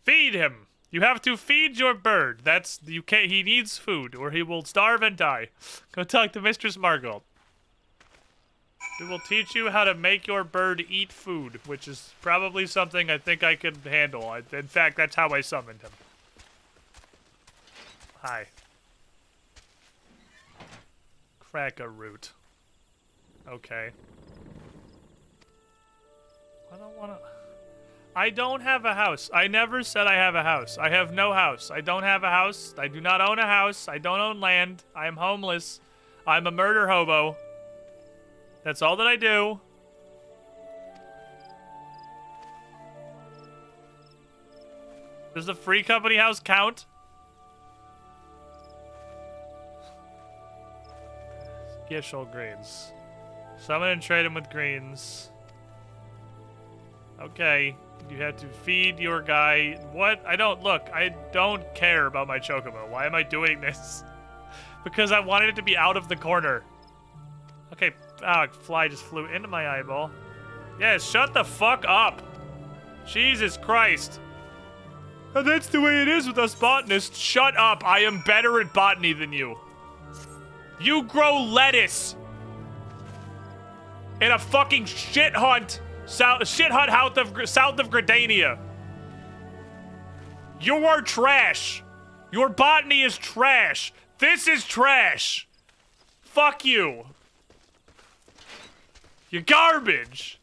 Speaker 2: Feed him! You have to feed your bird. You can't. He needs food, or he will starve and die. Go talk to Mistress Margot. We will teach you how to make your bird eat food, which is probably something I think I could handle. In fact, that's how I summoned him. Hi. Crack a root. Okay. I don't wanna... I don't have a house. I never said I have a house. I have no house. I don't have a house. I do not own a house. I don't own land. I am homeless. I'm a murder hobo. That's all that I do. Does the free company house count? Gishel greens. Summon and trade him with greens. Okay. You have to feed your guy. What? I don't care about my chocobo. Why am I doing this? Because I wanted it to be out of the corner. Okay. Ah, fly just flew into my eyeball. Yes, shut the fuck up. Jesus Christ. And that's the way it is with us botanists. Shut up. I am better at botany than you. You grow lettuce in a fucking shit hut south of Gridania. You are trash. Your botany is trash. This is trash. Fuck you. You're garbage.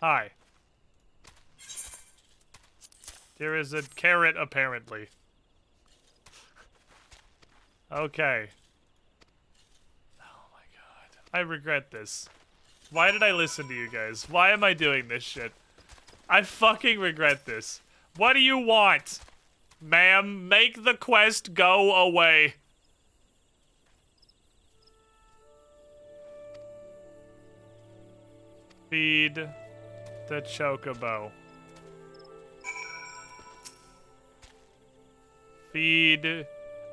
Speaker 2: Hi. There is a carrot, apparently. Okay. Oh my god. I regret this. Why did I listen to you guys? Why am I doing this shit? I fucking regret this. What do you want? Ma'am, make the quest go away. Feed the chocobo. Feed.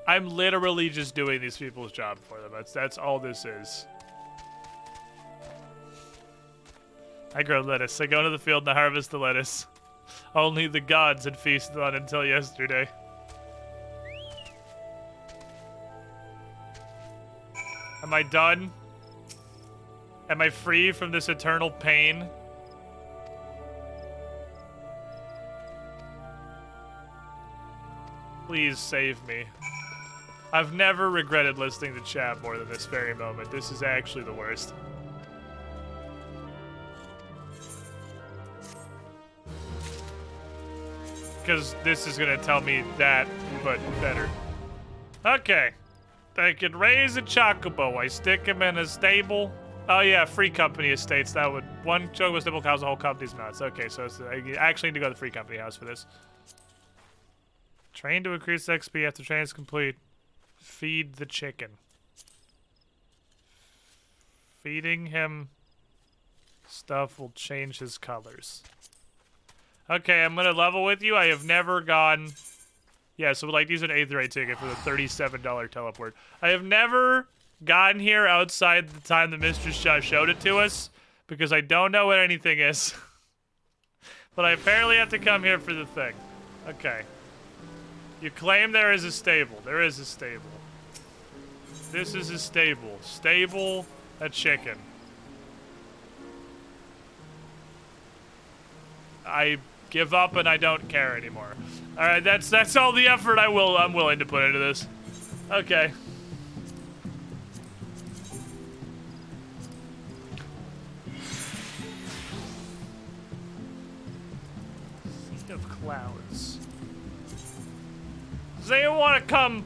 Speaker 2: I'm literally just doing these people's job for them. That's all this is. I grow lettuce. I go to the field and I harvest the lettuce. Only the gods had feasted on until yesterday. Am I done? Am I free from this eternal pain? Please save me. I've never regretted listening to chat more than this very moment. This is actually the worst. Because this is gonna tell me that, but better. Okay. I can raise a chocobo. I stick him in a stable. Oh yeah, free company estates. That would... One chocobo stable cows the whole company's nuts. Okay, so it's, I actually need to go to the free company house for this. Train to increase XP after training is complete. Feed the chicken. Feeding him stuff will change his colors. Okay, I'm gonna level with you. I have never gone... Yeah, so like these are an 8th grade ticket for the $37 teleport. I have never gotten here outside the time the Mistress showed it to us because I don't know what anything is. But I apparently have to come here for the thing. Okay. You claim there is a stable. There is a stable. This is a stable. Stable a chicken. I give up and I don't care anymore. All right, that's all the effort I'm willing to put into this. Okay. Sea of clouds. Does anyone want to come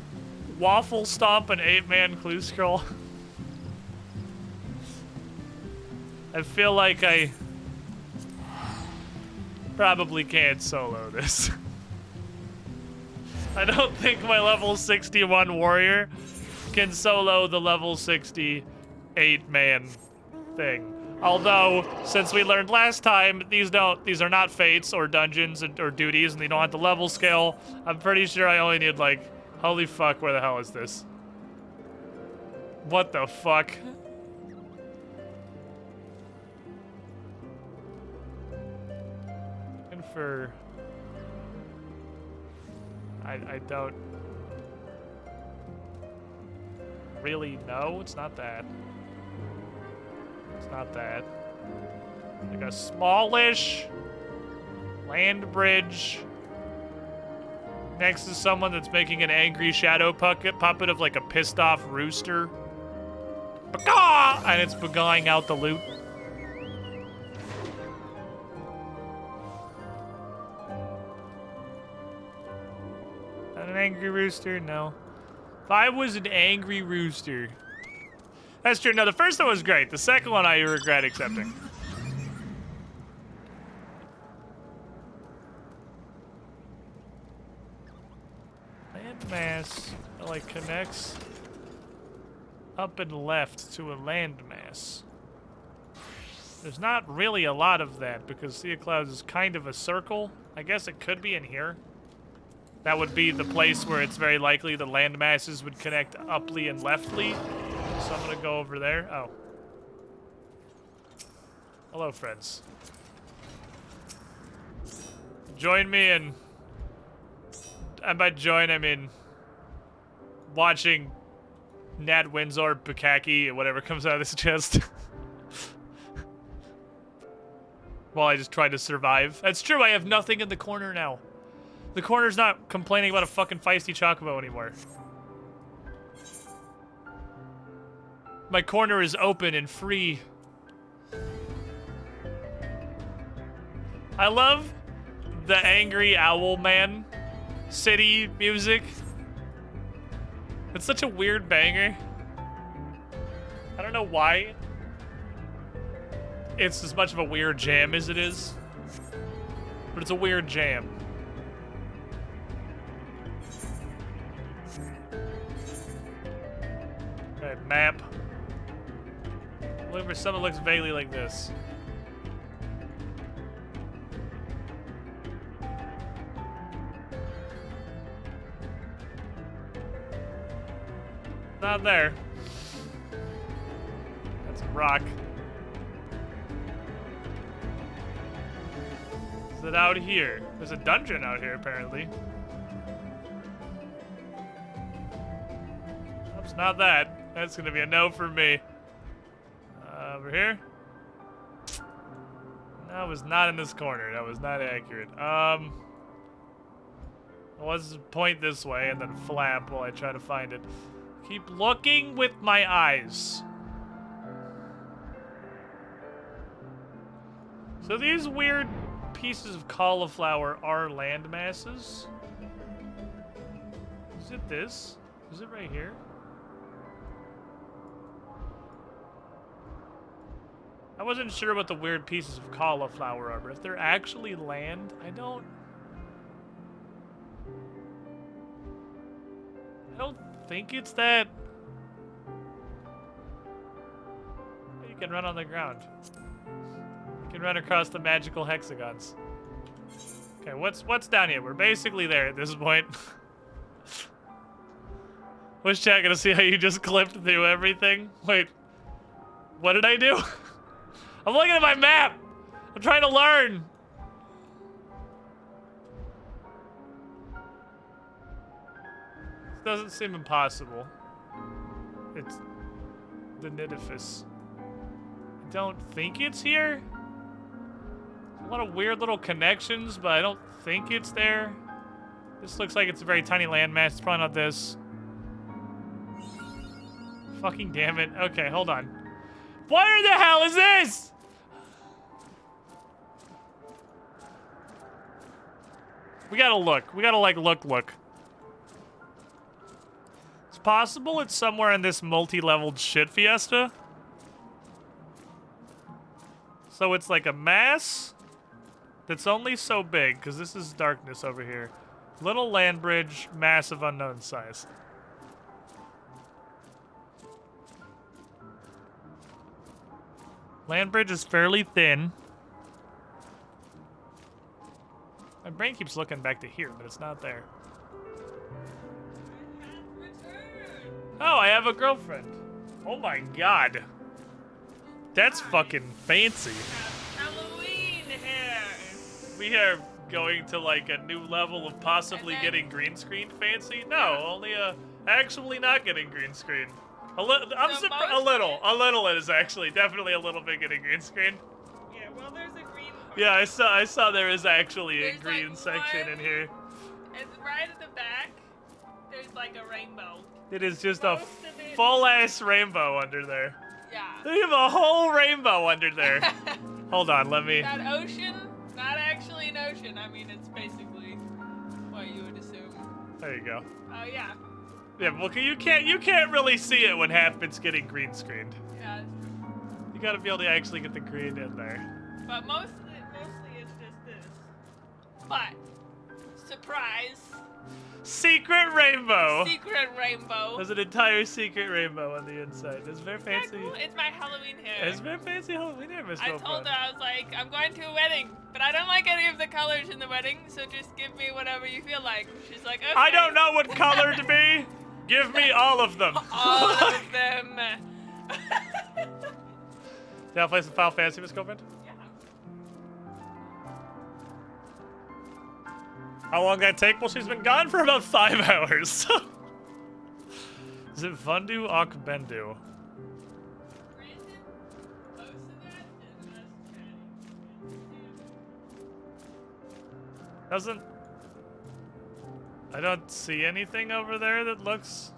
Speaker 2: waffle stomp an 8-man clue scroll? I feel like I probably can't solo this. I don't think my level 61 warrior can solo the level 60 8-man thing. Although, since we learned last time, these are not fates or dungeons or duties, and they don't have the level scale. I'm pretty sure I only need like, holy fuck, where the hell is this? What the fuck? And for... I don't... really know. It's not that. It's not that. Like a smallish land bridge next to someone that's making an angry shadow puppet of like a pissed off rooster. Bacaw! And it's begawing out the loot. Not an angry rooster? No. If I was an angry rooster. That's true. No, the first one was great. The second one I regret accepting. Landmass that like connects up and left to a landmass. There's not really a lot of that because Sea of Clouds is kind of a circle. I guess it could be in here. That would be the place where it's very likely the landmasses would connect uply and leftly. So I'm gonna go over there. Oh. Hello, friends. Join me in... And by join, I mean watching Nat Windsor, Bukaki, whatever comes out of this chest. While I just try to survive. That's true, I have nothing in the corner now. The corner's not complaining about a fucking feisty chocobo anymore. My corner is open and free. I love the angry owl man city music. It's such a weird banger. I don't know why it's as much of a weird jam as it is, but it's a weird jam. Okay, map. Looking for something that looks vaguely like this. Not there. That's a rock. Is it out here? There's a dungeon out here, apparently. It's not that. That's gonna be a no for me. Over here? That was not in this corner. That was not accurate. Let's point this way and then flap while I try to find it. Keep looking with my eyes. So these weird pieces of cauliflower are land masses? Is it this? Is it right here? I wasn't sure what the weird pieces of cauliflower are, but if they're actually land, I don't think it's that. You can run on the ground. You can run across the magical hexagons. Okay, what's down here? We're basically there at this point. Was chat gonna see how you just clipped through everything? Wait, what did I do? I'm looking at my map. I'm trying to learn. This doesn't seem impossible. It's the Nidifice. I don't think it's here. There's a lot of weird little connections, but I don't think it's there. This looks like it's a very tiny landmass. It's probably not this. Fucking damn it. Okay, hold on. Where the hell is this? We gotta look. We gotta, like, look. It's possible it's somewhere in this multi-leveled shit fiesta. So it's like a mass that's only so big, because this is darkness over here. Little land bridge, mass of unknown size. Land bridge is fairly thin. My brain keeps looking back to here, but it's not there. Oh, I have a girlfriend. Oh my god. That's fucking fancy.
Speaker 4: Halloween hair.
Speaker 2: We are going to like a new level of possibly getting green screen fancy? No, only actually not getting green screen. A little it is actually definitely a little bit getting green screen.
Speaker 4: Yeah, well, there's a green part.
Speaker 2: Yeah, I saw there is actually
Speaker 4: There's
Speaker 2: a green
Speaker 4: like
Speaker 2: section in here.
Speaker 4: It's right at the back. There's like a rainbow.
Speaker 2: It is just a
Speaker 4: Most of it-
Speaker 2: full-ass rainbow under there.
Speaker 4: Yeah.
Speaker 2: They have a whole rainbow under there. Hold on, let me...
Speaker 4: That ocean, not actually an ocean. I mean, it's basically what you would assume.
Speaker 2: There you go.
Speaker 4: Oh yeah.
Speaker 2: Yeah, well, you can't really see it when half it's getting green screened.
Speaker 4: Yeah.
Speaker 2: You gotta be able to actually get the green in there.
Speaker 4: But mostly it's just this. But surprise,
Speaker 2: Secret rainbow.
Speaker 4: secret rainbow.
Speaker 2: There's an entire secret rainbow on the inside. It's very
Speaker 4: Isn't that
Speaker 2: fancy.
Speaker 4: cool? It's my Halloween hair.
Speaker 2: It's very fancy Halloween hair, Miss
Speaker 4: I
Speaker 2: Goldbrand.
Speaker 4: told her, I was like, I'm going to a wedding, but I don't like any of the colors in the wedding, so just give me whatever you feel like. She's like, okay.
Speaker 2: I don't know what color to be. Give me all of them.
Speaker 4: All of them.
Speaker 2: Y'all play some Final Fantasy, Miss Goldbrand?
Speaker 4: Yeah.
Speaker 2: How long did that take? Well, she's been gone for about 5 hours. Is it Vundu Akbendu?
Speaker 4: Granted, most of that is us chatting.
Speaker 2: I don't see anything over there that looks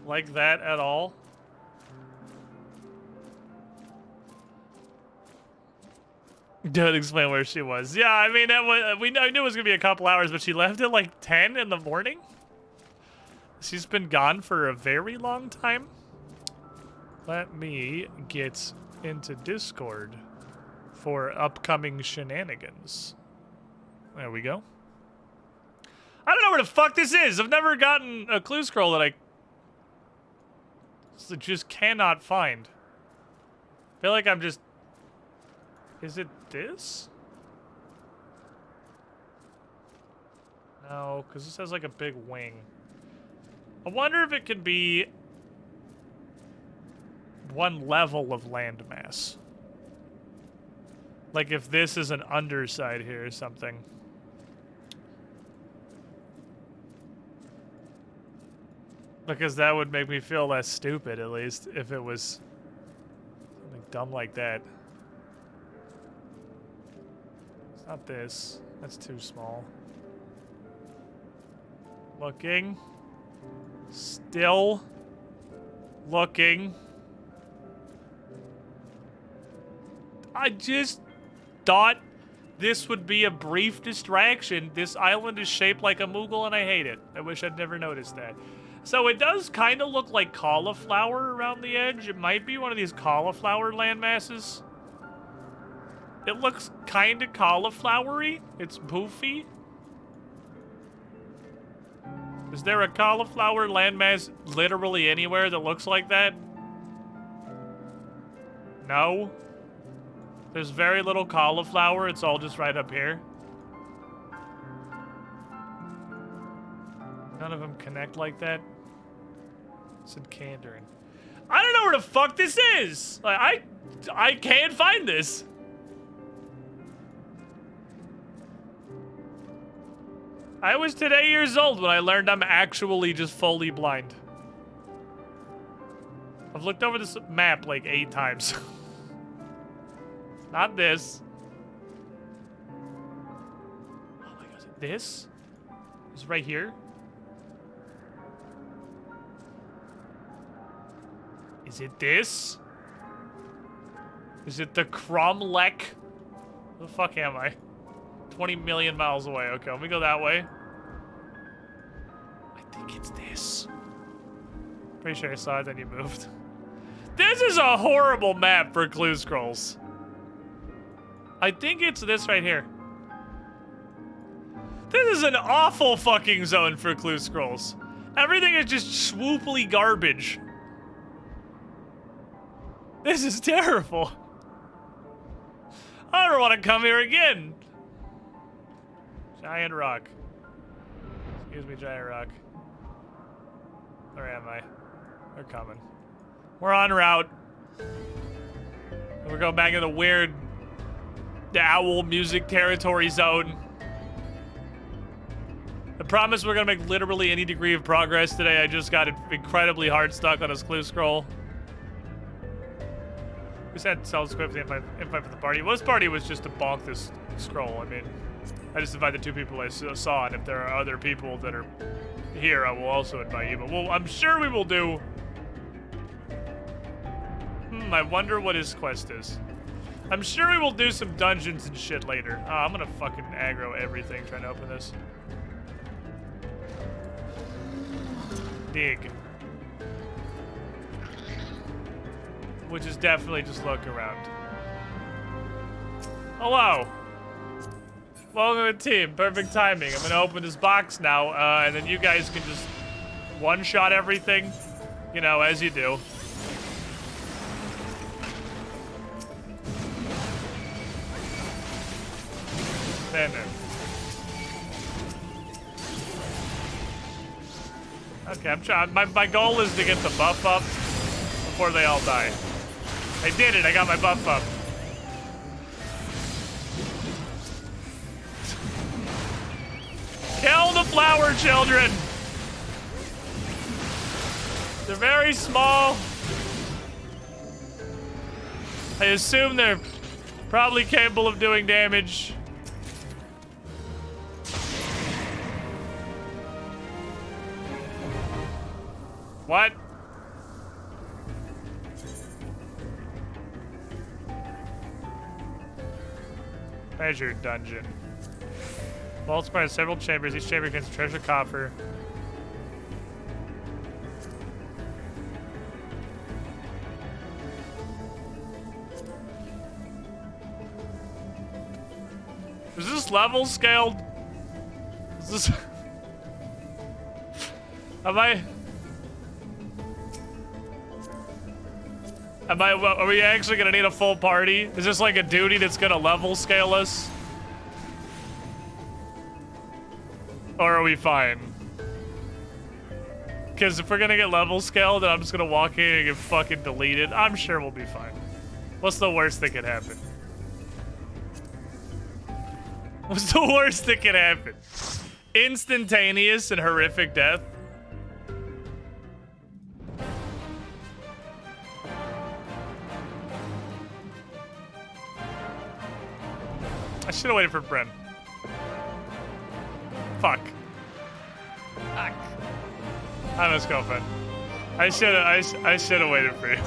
Speaker 2: like that at all. Don't explain where she was. Yeah, I mean, I knew it was gonna be a couple hours, but she left at like 10 in the morning. She's been gone for a very long time. Let me get into Discord for upcoming shenanigans. There we go. I don't know where the fuck this is. I've never gotten a clue scroll that I just cannot find. I feel like I'm just... Is it this? No, because this has like a big wing. I wonder if it could be one level of landmass. Like if this is an underside here or something. Because that would make me feel less stupid, at least, if it was something dumb like that. It's not this. That's too small. Looking. Still looking. I just thought this would be a brief distraction. This island is shaped like a Moogle and I hate it. I wish I'd never noticed that. So it does kind of look like cauliflower around the edge. It might be one of these cauliflower landmasses. It looks kind of cauliflowery. It's poofy. Is there a cauliflower landmass literally anywhere that looks like that? No. There's very little cauliflower. It's all just right up here. None of them connect like that. Said Kandarin. I don't know where the fuck this is. Like, I can't find this. I was today years old when I learned I'm actually just fully blind. I've looked over this map like 8 times. Not this. Oh my god, is it this? Is it right here? Is it this? Is it the Cromlech? Where the fuck am I? 20 million miles away. Okay, let me go that way. I think it's this. Pretty sure I saw it, then you moved. This is a horrible map for clue scrolls. I think it's this right here. This is an awful fucking zone for clue scrolls. Everything is just swoopily garbage. This is terrible. I don't want to come here again. Giant rock. Excuse me, giant rock. Where am I? They're coming. We're en route. We're going back in the weird owl music territory zone. promise we're gonna make literally any degree of progress today. I just got incredibly hard stuck on a clue scroll. We said sells equip the invite for the party. Well, this party was just to bonk this scroll. I mean, I just invited 2 people I saw, and if there are other people that are here, I will also invite you. But I'm sure we will do. I wonder what his quest is. I'm sure we will do some dungeons and shit later. I'm gonna fucking aggro everything trying to open this. Dig. Which is definitely just look around. Hello. Welcome to the team. Perfect timing. I'm gonna open this box now, and then you guys can just one-shot everything, you know, as you do. There. Okay, I'm trying. My goal is to get the buff up before they all die. I did it. I got my buff up. Kill the flower children. They're very small. I assume they're probably capable of doing damage. What? Treasure dungeon. Vaults by several chambers. Each chamber contains a treasure coffer. Is this level scaled? Is this... Are we actually gonna need a full party? Is this like a duty that's gonna level scale us? Or are we fine? Because if we're gonna get level scaled, then I'm just gonna walk in and get fucking deleted. I'm sure we'll be fine. What's the worst that could happen? What's the worst that could happen? Instantaneous and horrific death? I should have waited for Bren. Fuck.
Speaker 4: Fuck.
Speaker 2: I must go, friend. I should have waited for you.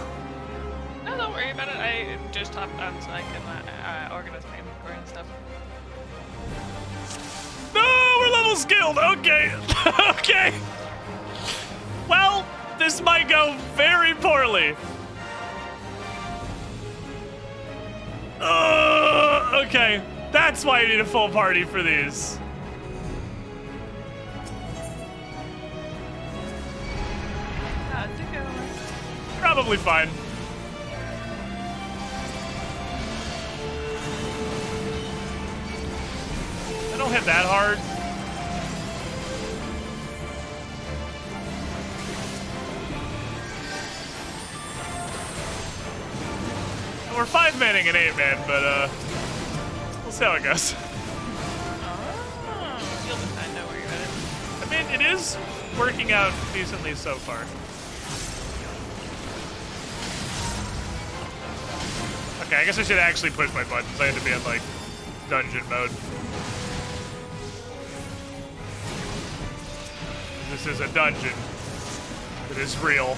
Speaker 4: No, don't worry about it. I just hopped on so I can organize my inventory and stuff.
Speaker 2: No, we're level skilled. Okay. Okay. Well, this might go very poorly. Okay. That's why you need a full party for these. Probably fine. I don't hit that hard. We're 5-manning an 8-man, but we'll see how it goes.
Speaker 4: Oh, you'll decide know where you're headed.
Speaker 2: I mean, it is working out decently so far. Okay, I guess I should actually push my buttons. I had to be in, like, dungeon mode. This is a dungeon. It is real.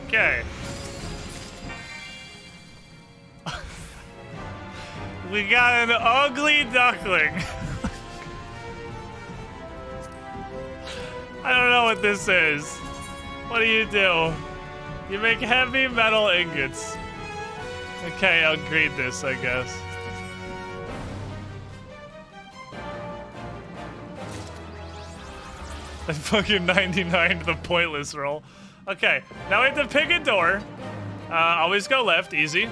Speaker 2: Okay. We got an ugly duckling. I don't know what this is. What do? You make heavy metal ingots. Okay, I'll grade this, I guess. I fucking 99 to the pointless roll. Okay, now we have to pick a door. Always go left, easy.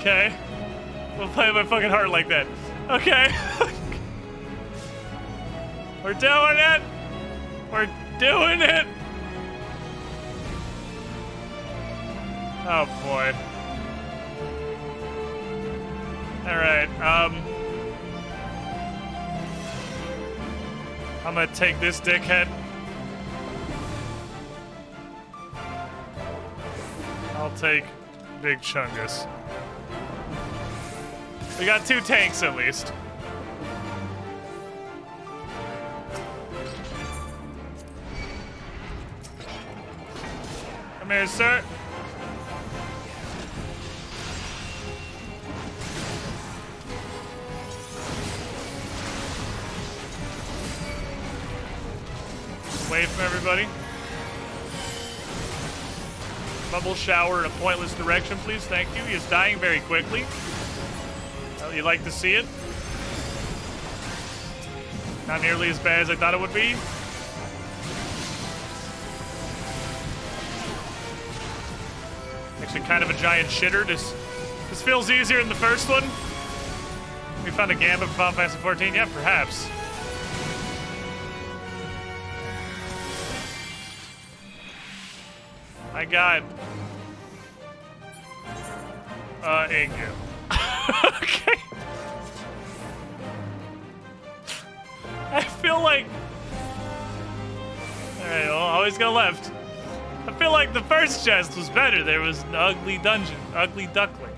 Speaker 2: Okay. Don't play my fucking heart like that. Okay. We're doing it. We're doing it. Oh boy. All right. I'm gonna take this dickhead. I'll take Big Chungus. We got 2 tanks at least. Come here, sir. Away from everybody. Bubble shower in a pointless direction, please. Thank you. He is dying very quickly. Well, you like to see it. Not nearly as bad as I thought it would be. Actually, kind of a giant shitter. This feels easier than the first one. We found a Gambit from Final Fantasy 14. Yeah, perhaps. I got Ingu. Okay. I feel like alright, well, always go left. I feel like the first chest was better. There was an ugly dungeon, ugly duckling.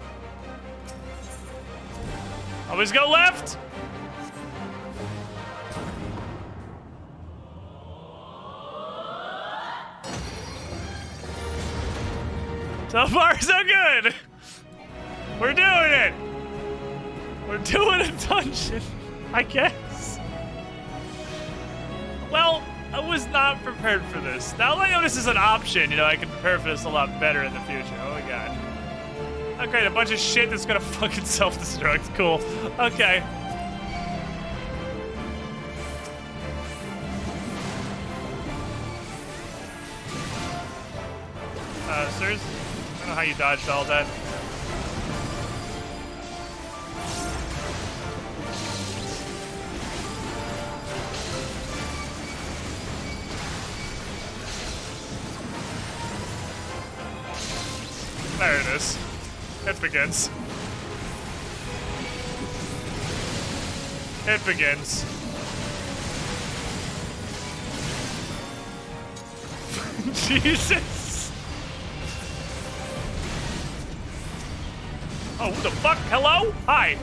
Speaker 2: Always go left. So far, so good. We're doing it. We're doing a dungeon, I guess. Well, I was not prepared for this. Now that I know this is an option, you know, I can prepare for this a lot better in the future. Oh my god. Okay, a bunch of shit that's gonna fucking self-destruct. Cool. Okay. Sirs? I don't know how you dodged all that. There it is. It begins. It begins. Jesus! Oh, what the fuck? Hello? Hi.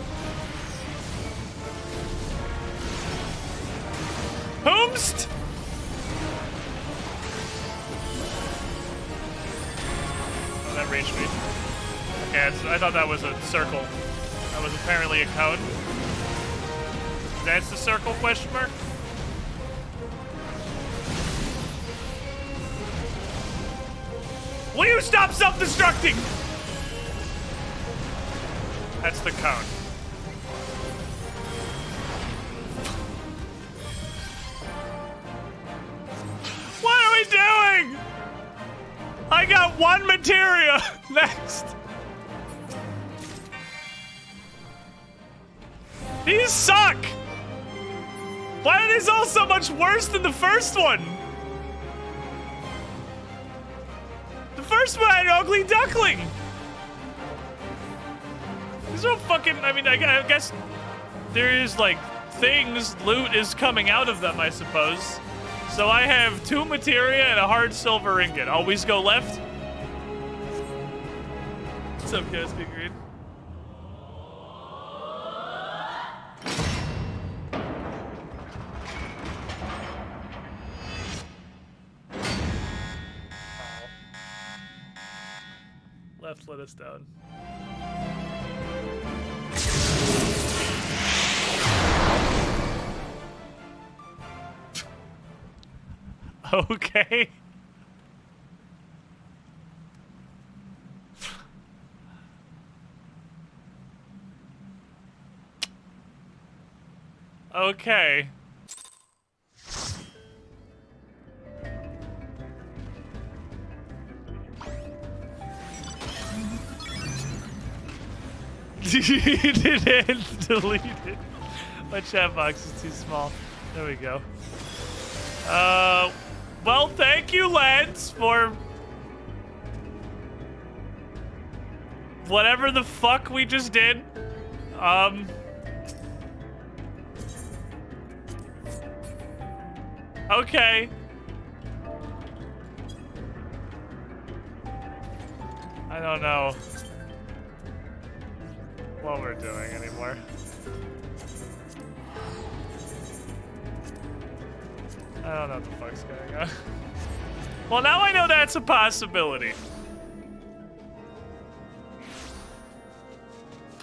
Speaker 2: Whomst? Oh, that reached me. Okay, I thought that was a circle. That was apparently a cone. That's the circle, question mark? Will you stop self-destructing? That's the cone. What are we doing? I got 1 materia. Next. These suck. Why are these all so much worse than the first one? The first one had an ugly duckling. These are fucking, I mean, I guess there is, like, things, loot is coming out of them, I suppose. So I have 2 materia and a hard silver ingot. Always go left. What's up, Gatsby Green? Left let us down. Okay. Okay. You didn't delete it. My chat box is too small. There we go. Well, thank you, Lance, for whatever the fuck we just did. Okay. I don't know what we're doing anymore. I don't know what the fuck's going on. Well, now I know that's a possibility.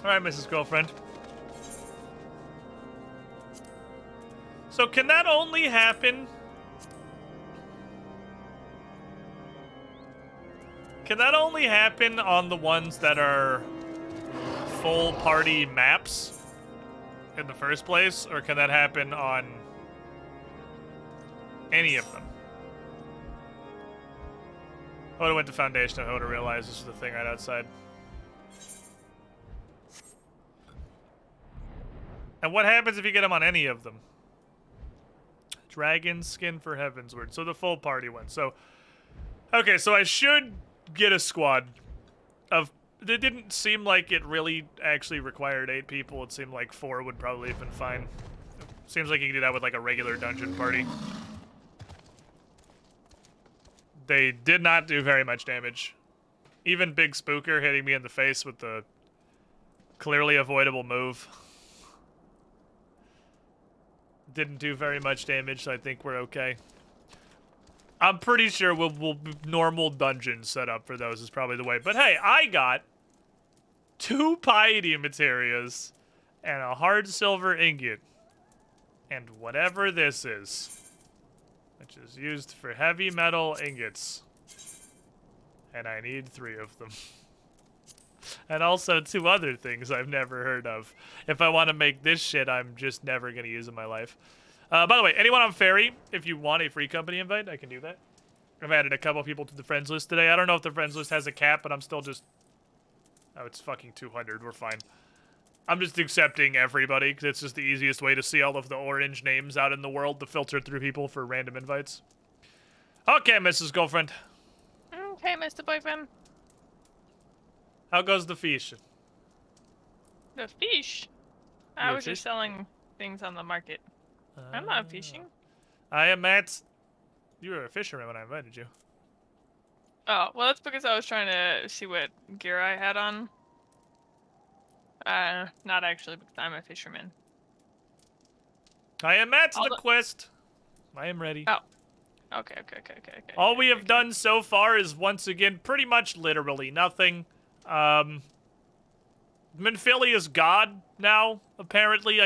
Speaker 2: All right, Mrs. Girlfriend. So can that only happen? Can that only happen on the ones that are full party maps in the first place? Or can that happen on any of them? Hoda went to Foundation and Hoda realized this is the thing right outside. And what happens if you get them on any of them? Dragon skin for Heavensward. So the full party one. So, okay, so I should get a squad of... It didn't seem like it really actually required 8 people. It seemed like 4 would probably have been fine. Seems like you can do that with like a regular dungeon party. They did not do very much damage. Even Big Spooker hitting me in the face with the clearly avoidable move didn't do very much damage, so I think we're okay. I'm pretty sure we'll normal dungeons set up for those is probably the way. But hey, I got 2 piety materials and a hard silver ingot and whatever this is, which is used for heavy metal ingots. And I need 3 of them. And also 2 other things I've never heard of. If I want to make this shit, I'm just never going to use in my life. By the way, anyone on Ferry, if you want a free company invite, I can do that. I've added a couple people to the friends list today. I don't know if the friends list has a cap, but I'm still just... Oh, it's fucking 200. We're fine. I'm just accepting everybody, because it's just the easiest way to see all of the orange names out in the world to filter through people for random invites. Okay, Mrs. Girlfriend.
Speaker 4: Okay, Mr. Boyfriend.
Speaker 2: How goes the fish?
Speaker 4: The fish? I was just selling things on the market. I'm not fishing.
Speaker 2: I am Matt. You were a fisherman when I invited you.
Speaker 4: Oh, well, that's because I was trying to see what gear I had on. Not actually, because I'm a fisherman.
Speaker 2: I am Matt to the quest. I am ready.
Speaker 4: Oh. Okay.
Speaker 2: All we have done so far is, once again, pretty much literally nothing. Minphili is God now, apparently.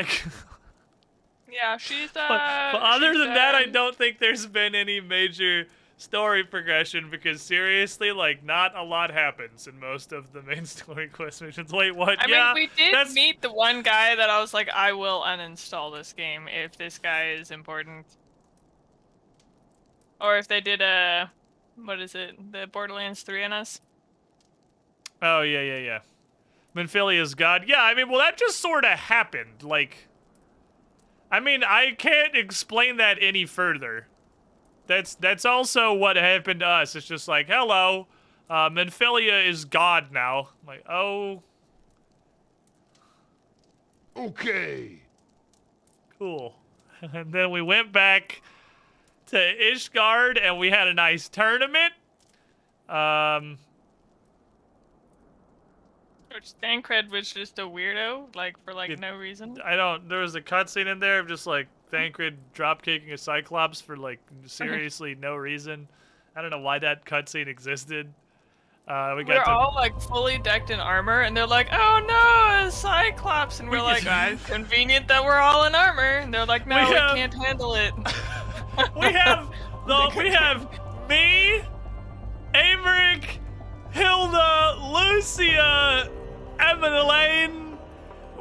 Speaker 4: Yeah, she's,
Speaker 2: but other than that, I don't think there's been any major story progression, because seriously, like, not a lot happens in most of the main story quest missions. Wait, what?
Speaker 4: I mean, we did meet the one guy that I was like, I will uninstall this game if this guy is important. Or if they did what is it, the Borderlands 3 on us.
Speaker 2: Oh, yeah. Minphili is God. Yeah, I mean, well, that just sort of happened. Like, I mean, I can't explain that any further. That's also what happened to us. It's just like, hello, Minphilia is God now. I'm like, oh.
Speaker 5: Okay.
Speaker 2: Cool. And then we went back to Ishgard, and we had a nice tournament.
Speaker 4: Which Thancred was just a weirdo, like, for, like, no reason.
Speaker 2: There was a cutscene in there of just, like, Thancred drop-kicking a Cyclops for, like, seriously no reason. I don't know why that cutscene existed. We're
Speaker 4: all, like, fully decked in armor, and they're like, oh no, a Cyclops! And we're like, it's convenient that we're all in armor. And they're like, no, we can't handle it.
Speaker 2: we have me, Amric, Hilda, Lucia, Emma Elaine,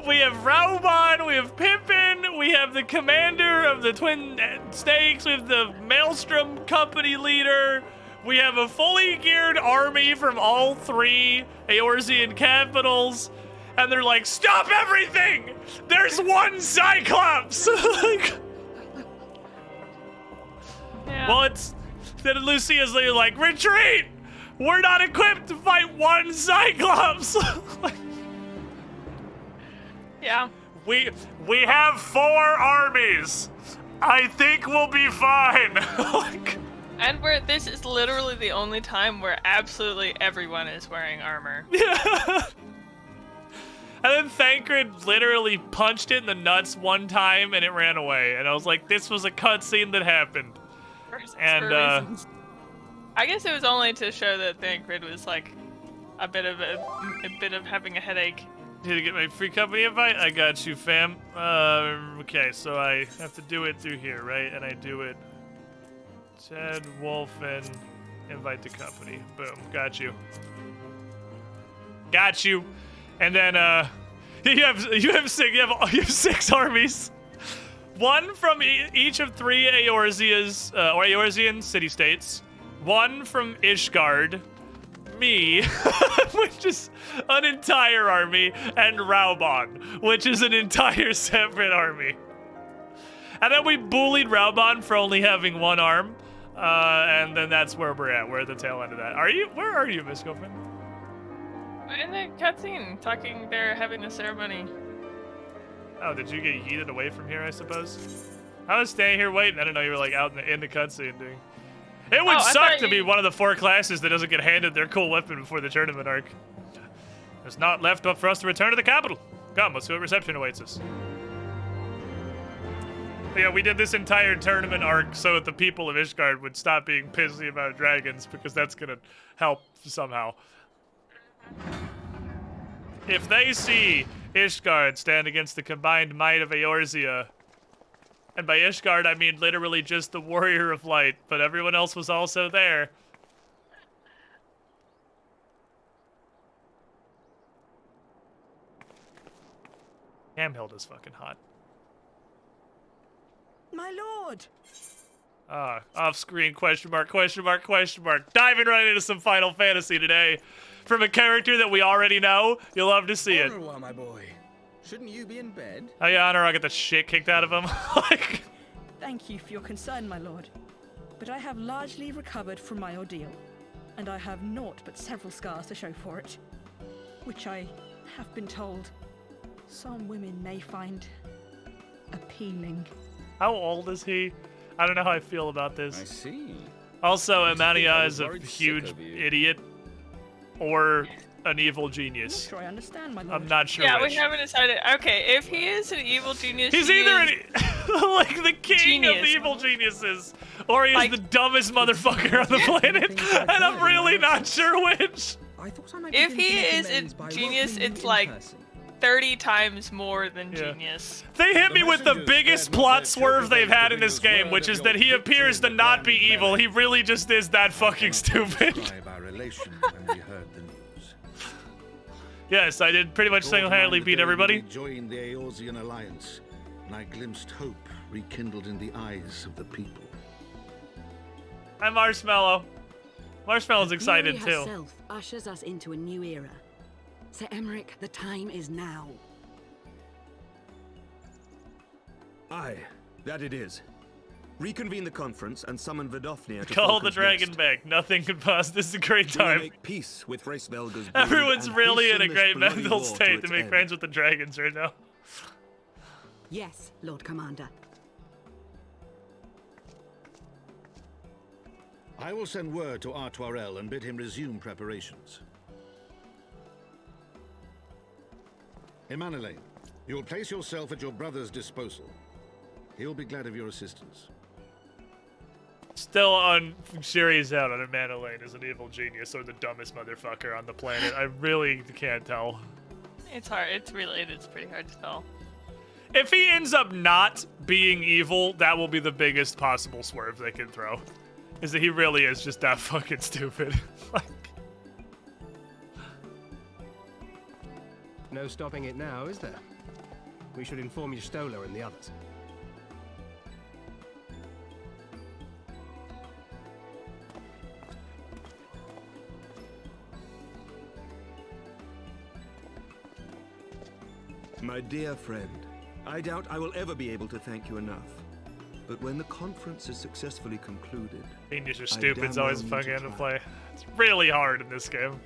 Speaker 2: we have Rauban, we have Pippin, we have the commander of the Twin Snakes, we have the Maelstrom company leader, we have a fully geared army from all 3 Eorzean capitals, And they're like, stop everything! There's one Cyclops! Like,
Speaker 4: Yeah.
Speaker 2: well, then Lucia's like, retreat! We're not equipped to fight one Cyclops! Like,
Speaker 4: Yeah.
Speaker 2: we have 4 armies. I think we'll be fine. Like,
Speaker 4: And this is literally the only time where absolutely everyone is wearing armor.
Speaker 2: yeah. And then Thancred literally punched it in the nuts one time and it ran away. And I was like, this was a cutscene that happened.
Speaker 4: For
Speaker 2: And,
Speaker 4: reasons. I guess it was only to show that Thancred was like a bit of having a headache.
Speaker 2: Did you get my free company invite? I got you, fam. Okay, so I have to do it through here, right? And I do it. Ted, Wolf, and invite the company. Boom, got you. Got you. And then you have 6 armies. One from each of 3 Eorzea's or Eorzean city-states. One from Ishgard. Me, which is an entire army, and Raubon, which is an entire separate army. And then we bullied Raubon for only having 1 arm, and then that's where we're at. We're at the tail end of that. Where are you, Miss Goffin?
Speaker 4: In the cutscene, they're having a ceremony.
Speaker 2: Oh, did you get yeeted away from here, I suppose? I was staying here waiting. I didn't know you were like out in the cutscene doing. It would suck to be one of the 4 classes that doesn't get handed their cool weapon before the tournament arc. There's not left but for us to return to the capital. Come, let's see what reception awaits us. But yeah, we did this entire tournament arc so that the people of Ishgard would stop being pissy about dragons, because that's gonna help somehow. If they see Ishgard stand against the combined might of Eorzea, and by Ishgard, I mean literally just the Warrior of Light, but everyone else was also there. Hamhild is fucking hot.
Speaker 6: My lord!
Speaker 2: Off-screen, question mark, question mark, question mark. Diving right into some Final Fantasy today. From a character that we already know, you'll love to see it.
Speaker 7: Honorwa, my boy. Shouldn't you be in bed?
Speaker 2: Oh yeah, Honor, I'll get the shit kicked out of him. Like...
Speaker 6: Thank you for your concern, my lord. But I have largely recovered from my ordeal, and I have naught but several scars to show for it. Which I have been told some women may find appealing.
Speaker 2: How old is he? I don't know how I feel about this.
Speaker 7: I see.
Speaker 2: Also,
Speaker 7: I
Speaker 2: Amania is a
Speaker 7: worried sick
Speaker 2: huge
Speaker 7: of you.
Speaker 2: idiot or an evil
Speaker 6: I'm not
Speaker 2: genius.
Speaker 6: sure I understand, my lord.
Speaker 2: I'm not sure
Speaker 4: Yeah,
Speaker 2: which.
Speaker 4: we haven't decided. Okay, if he is an evil genius,
Speaker 2: He's
Speaker 4: he
Speaker 2: either
Speaker 4: is
Speaker 2: like the king of the
Speaker 4: genius.
Speaker 2: evil geniuses, or he is
Speaker 4: Like-
Speaker 2: the dumbest motherfucker on the planet, and I'm really not sure which.
Speaker 7: I thought I might
Speaker 4: If
Speaker 7: begin
Speaker 4: he
Speaker 7: to make
Speaker 4: is
Speaker 7: amends
Speaker 4: a
Speaker 7: by
Speaker 4: genius,
Speaker 7: welcoming
Speaker 4: it's
Speaker 7: you in
Speaker 4: like
Speaker 7: person.
Speaker 4: 30 times more than
Speaker 2: Yeah.
Speaker 4: genius.
Speaker 2: They hit
Speaker 5: The
Speaker 2: me with the
Speaker 5: messengers
Speaker 2: biggest
Speaker 5: said not
Speaker 2: plot
Speaker 5: that
Speaker 2: swerve they've had in
Speaker 5: Jupiter
Speaker 2: this
Speaker 5: was
Speaker 2: game,
Speaker 5: word
Speaker 2: which
Speaker 5: of
Speaker 2: is
Speaker 5: your
Speaker 2: that he
Speaker 5: victory
Speaker 2: appears to
Speaker 5: in the
Speaker 2: not be
Speaker 5: grand
Speaker 2: evil.
Speaker 5: melee.
Speaker 2: He really just is that fucking stupid.
Speaker 5: Describe our relation when we heard the news.
Speaker 2: Yes, I did pretty much single-handedly beat everybody.
Speaker 5: We joined the Eorzean alliance, and I glimpsed hope rekindled in the eyes of the people.
Speaker 2: I'm Marshmallow. Marshmallow's excited
Speaker 8: Glory
Speaker 2: too.
Speaker 8: herself ushers us into a new era. Sir Emmerich, the time is now.
Speaker 9: Aye, that it is. Reconvene the conference and summon Vidofnir to
Speaker 2: Call the
Speaker 9: Falcon's
Speaker 2: dragon
Speaker 9: Nest.
Speaker 2: back. Nothing could pass. This is a great
Speaker 9: We will
Speaker 2: time.
Speaker 9: make peace with Racevelga's brood
Speaker 2: Everyone's
Speaker 9: and
Speaker 2: really in a
Speaker 9: hasten this
Speaker 2: great
Speaker 9: bloody
Speaker 2: mental
Speaker 9: war to
Speaker 2: state to
Speaker 9: its
Speaker 2: make
Speaker 9: end.
Speaker 2: friends with the dragons right now.
Speaker 8: Yes, Lord Commander.
Speaker 5: I will send word to Artoirel and bid him resume preparations. Emanuele, you will place yourself at your brother's disposal. He'll be glad of your assistance.
Speaker 2: Still on series out on Emanuele as an evil genius or the dumbest motherfucker on the planet. I really can't tell.
Speaker 4: It's hard. It's pretty hard to tell.
Speaker 2: If he ends up not being evil, that will be the biggest possible swerve they can throw. Is that he really is just that fucking stupid. Like,
Speaker 10: No stopping it now, is there? We should inform Stola and the others.
Speaker 9: My dear friend, I doubt I will ever be able to thank you enough. But when the conference is successfully concluded,
Speaker 2: Genius or stupid's always fucking to play. It's really hard in this game.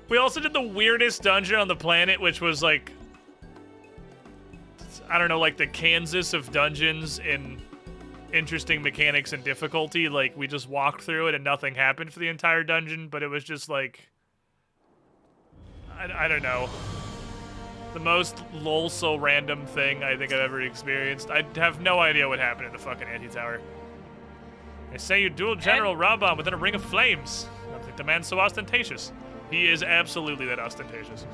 Speaker 2: We also did the weirdest dungeon on the planet, which was like, I don't know, like the Kansas of dungeons in interesting mechanics and difficulty. Like, we just walked through it and nothing happened for the entire dungeon, but it was just like, I don't know. The most lol-so random thing I think I've ever experienced. I have no idea what happened in the fucking anti-tower. They say you duel General Rabban within a ring of flames. I don't think the man's so ostentatious. He is absolutely that ostentatious.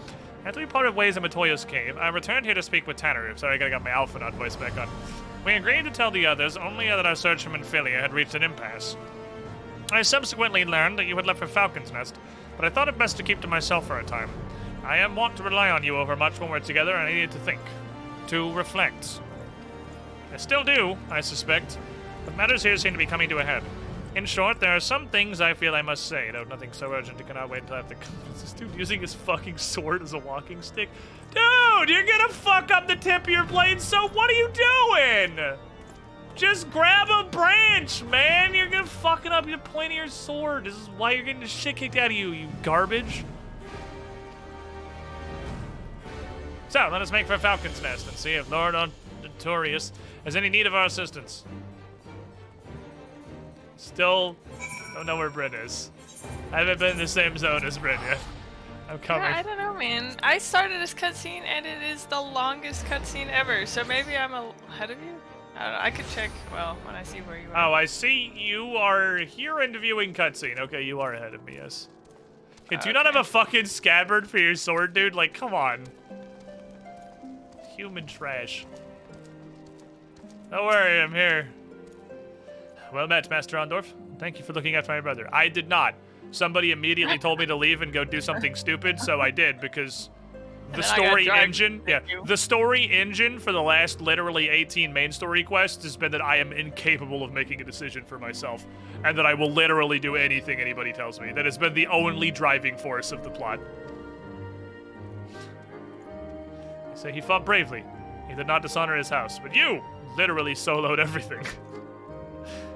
Speaker 2: After we parted ways in Matoya's cave, I returned here to speak with Tanner. Sorry, I gotta get my Alphanut voice back on. We agreed to tell the others only that our search from Infilia had reached an impasse. I subsequently learned that you had left for Falcon's Nest, but I thought it best to keep to myself for a time. I am wont to rely on you overmuch when we're together, and I needed to think. To reflect. I still do, I suspect, but matters here seem to be coming to a head. In short, there are some things I feel I must say, though nothing so urgent I cannot wait until I have to... Is this dude using his fucking sword as a walking stick? Dude, you're gonna fuck up the tip of your blade, so what are you doing? Just grab a branch, man! You're gonna fuck it up the point of your sword. This is why you're getting the shit kicked out of you, you garbage. So, let us make for Falcon's Nest and see if Lord Notorious has any need of our assistance. Still don't know where Bryn is. I haven't been in the same zone as Bryn yet. I'm coming.
Speaker 4: Yeah, I don't know, man. I started this cutscene and it is the longest cutscene ever, so maybe I'm ahead of you? I don't know. I could check, well, when I see where you are.
Speaker 2: Oh, I see you are here in the viewing cutscene. Okay, you are ahead of me, yes. Okay, do you not have a fucking scabbard for your sword, dude? Like, come on. Human trash. Don't worry, I'm here. Well met, Master Ondorf. Thank you for looking after my brother. I did not. Somebody immediately told me to leave and go do something stupid, so I did, because the story engine, the story engine for the last literally 18 main story quests has been that I am incapable of making a decision for myself, and that I will literally do anything anybody tells me. That has been the only driving force of the plot. Say he fought bravely. He did not dishonor his house, but you literally soloed everything.